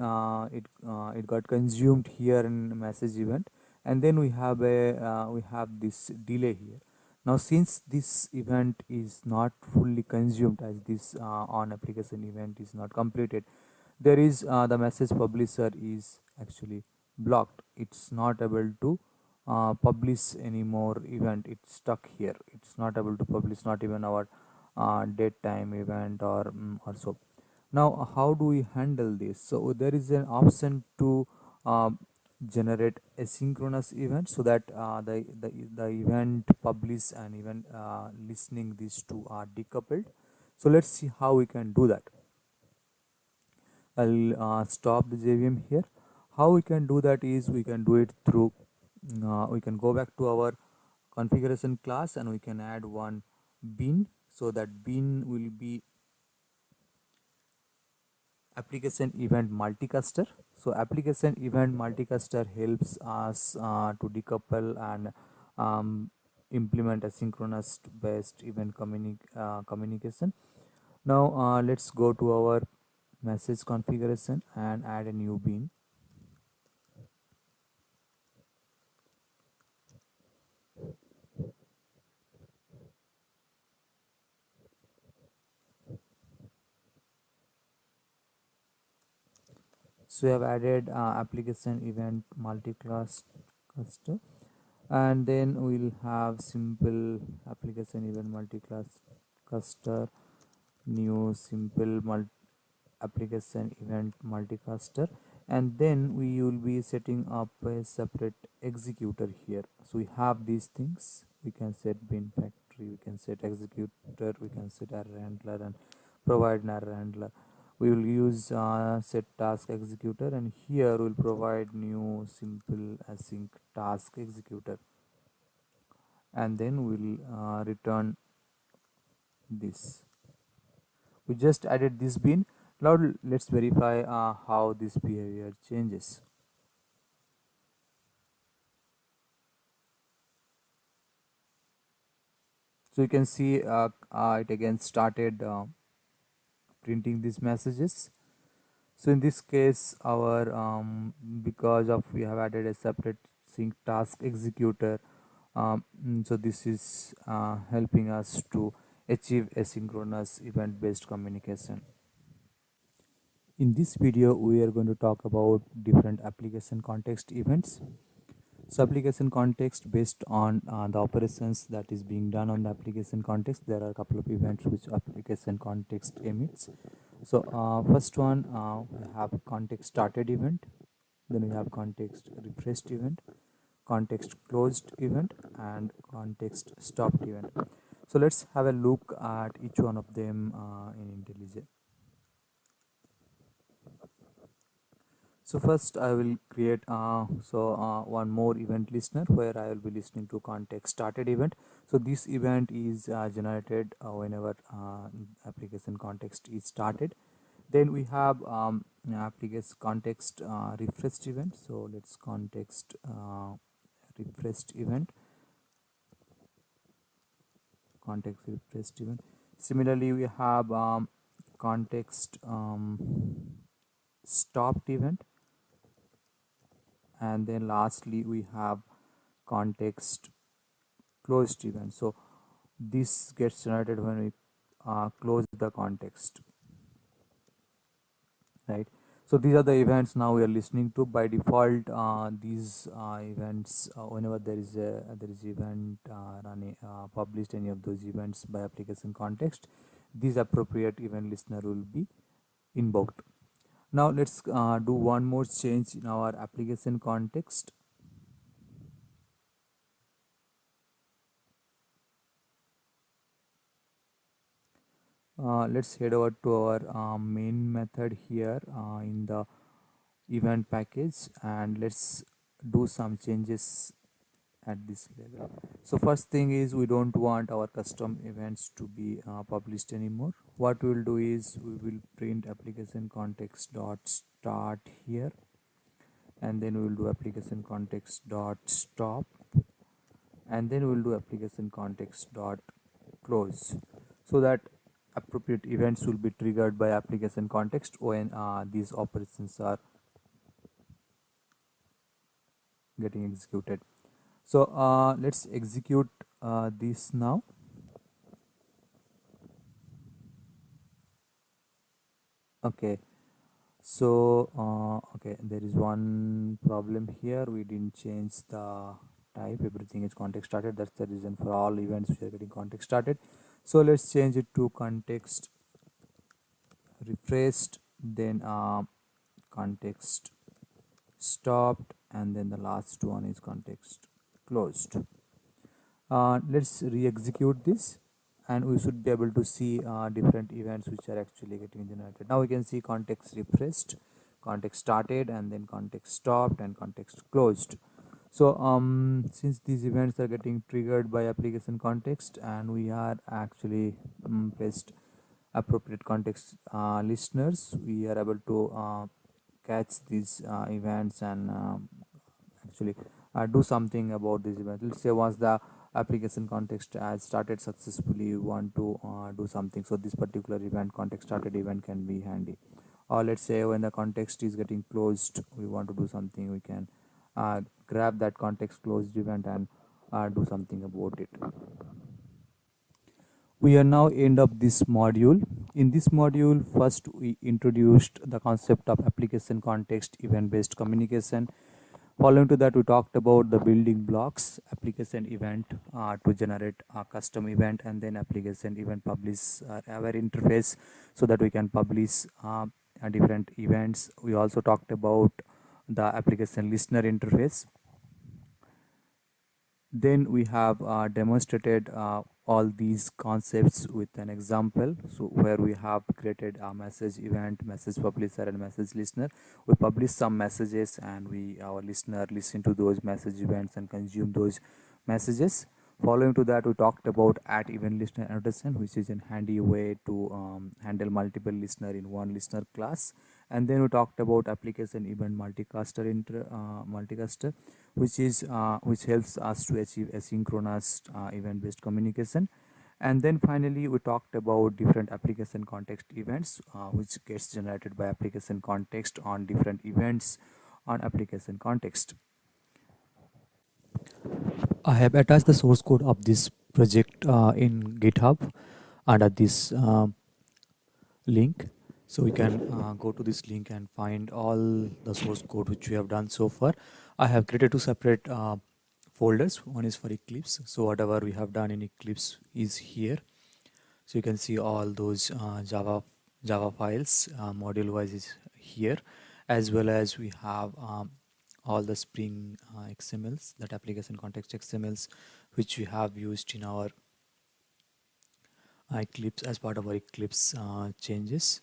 B: it got consumed here in message event, and then we have this delay here. Now since this event is not fully consumed, as this on application event is not completed, there is the message publisher is actually blocked. It's not able to publish any more event. It's stuck here. It's not able to publish, not even our date time event or so. Now how do we handle this? So there is an option to generate asynchronous event, so that the event publish and event listening, these two are decoupled. So let's see how we can do that. I'll stop the JVM here. How we can do that is we can do it through we can go back to our configuration class and we can add one bean. So that bean will be application event multicaster. So application event multicaster helps us to decouple and implement asynchronous based event communication. Now let's go to our message configuration and add a new bean. So we have added application event multi-class cluster, and then we'll have simple application event multi-class cluster, new simple application event multi-cluster, and then we will be setting up a separate executor here. So we have these things. We can set bin factory, we can set executor, we can set error handler and provide an error handler. We will use set task executor, and here we'll provide new simple async task executor, and then we'll return this. We just added this bin. Now let's verify how this behavior changes. So you can see it again started printing these messages. So in this case, our because of we have added a separate sync task executor, so this is helping us to achieve asynchronous event based communication. In this video, we are going to talk about different application context events. So application context, based on the operations that is being done on the application context, there are a couple of events which application context emits. So first one, we have context started event, then we have context refreshed event, context closed event, and context stopped event. So let's have a look at each one of them in Intellij. So first I will create one more event listener where I will be listening to context started event. So this event is generated whenever application context is started. Then we have application context refreshed event. So let's context refreshed event, context refreshed event. Similarly, we have context stopped event, and then lastly we have context closed event. So this gets generated when we close the context, right? So these are the events now we are listening to. By default, these events, whenever there is event running published, any of those events by application context, this appropriate event listener will be invoked. Now let's do one more change in our application context. Let's head over to our main method here in the event package, and let's do some changes at this level. So first thing is, we don't want our custom events to be published anymore. What we will do is we will print application context dot start here, and then we will do application context dot stop, and then we will do application context dot close, so that appropriate events will be triggered by application context when these operations are getting executed. So let's execute this now. Okay, so okay, there is one problem here. We didn't change the type. Everything is context started. That's the reason for all events we are getting context started. So let's change it to context refreshed, then context stopped, and then the last one is context closed. Let's re-execute this, and we should be able to see different events which are actually getting generated. Now we can see context refreshed, context started, and then context stopped, and context closed. So since these events are getting triggered by application context, and we are actually placed appropriate context listeners, we are able to catch these events and actually do something about this event. Let's say once the application context has started successfully, you want to do something, so this particular event, context started event, can be handy. Or let's say when the context is getting closed, we want to do something, we can grab that context closed event and do something about it. We are now end of this module. In this module, first we introduced the concept of application context event based communication. Following to that, we talked about the building blocks, application event to generate a custom event, and then application event publish our interface so that we can publish different events. We also talked about the application listener interface. Then we have demonstrated all these concepts with an example, so where we have created a message event, message publisher, and message listener. We publish some messages, and our listener listen to those message events and consume those messages. Following to that, we talked about at event listener annotation, which is a handy way to handle multiple listener in one listener class. And then we talked about application event multicaster, which helps us to achieve asynchronous event based communication. And then finally we talked about different application context events which gets generated by application context on different events on application context. I have attached the source code of this project in GitHub under this link, so we can go to this link and find all the source code which we have done so far. I have created two separate folders. One is for Eclipse, so whatever we have done in Eclipse is here. So you can see all those Java files module wise is here, as well as we have all the Spring XMLs, that application context XMLs, which we have used in our Eclipse as part of our Eclipse changes.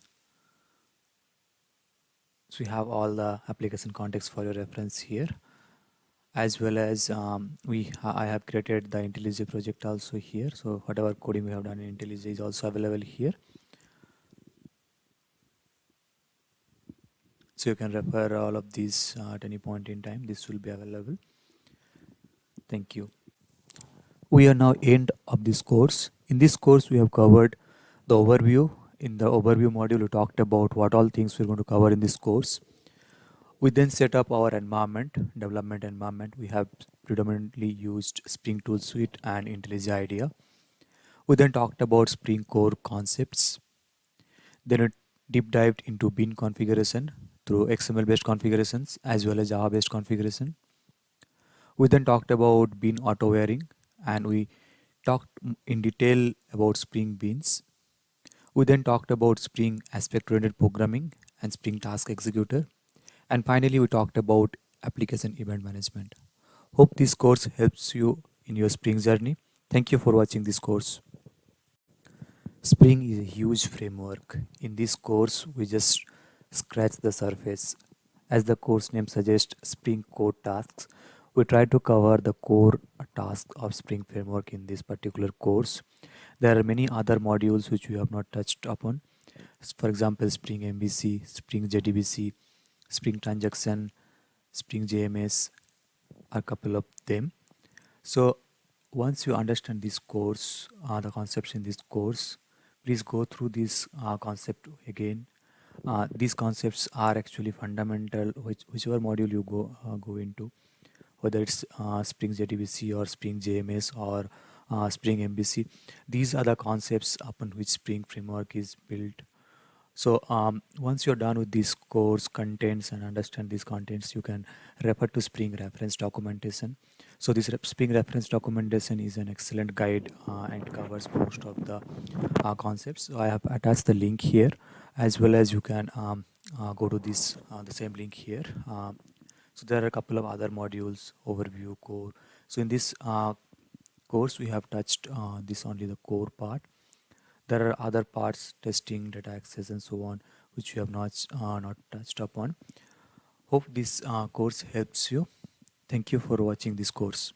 B: So we have all the application context for your reference here, as well as I have created the Intellij project also here. So whatever coding we have done in Intellij is also available here. So you can refer all of these at any point in time. This will be available. Thank you. We are now end of this course. In this course, we have covered the overview. In the overview module, we talked about what all things we're going to cover in this course. We then set up our environment, development environment. We have predominantly used Spring Tool Suite and Intellij IDEA. We then talked about Spring Core concepts. Then it deep dived into bean configuration through XML based configurations as well as Java based configuration. We then talked about bean auto wearing, and we talked in detail about Spring Beans. We then talked about Spring aspect oriented programming and Spring task executor. And finally, we talked about application event management. Hope this course helps you in your Spring journey. Thank you for watching this course. Spring is a huge framework. In this course, we just scratch the surface. As the course name suggests, Spring Core tasks, we try to cover the core tasks of Spring framework in this particular course. There are many other modules which we have not touched upon. For example, Spring MVC, Spring JDBC, Spring Transaction, Spring JMS are a couple of them. So once you understand this course, the concepts in this course, please go through this concept again. These concepts are actually fundamental, whichever module you go into, whether it's Spring JDBC or Spring JMS or Spring MVC. These are the concepts upon which Spring Framework is built. So once you're done with these course contents and understand these contents, you can refer to Spring reference documentation. So this Spring reference documentation is an excellent guide and covers most of the concepts. So I have attached the link here, as well as you can go to this the same link here. So there are a couple of other modules, overview, core. So in this course, we have touched this only the core part. There are other parts, testing, data access, and so on, which we have not touched upon. Hope this course helps you. Thank you for watching this course.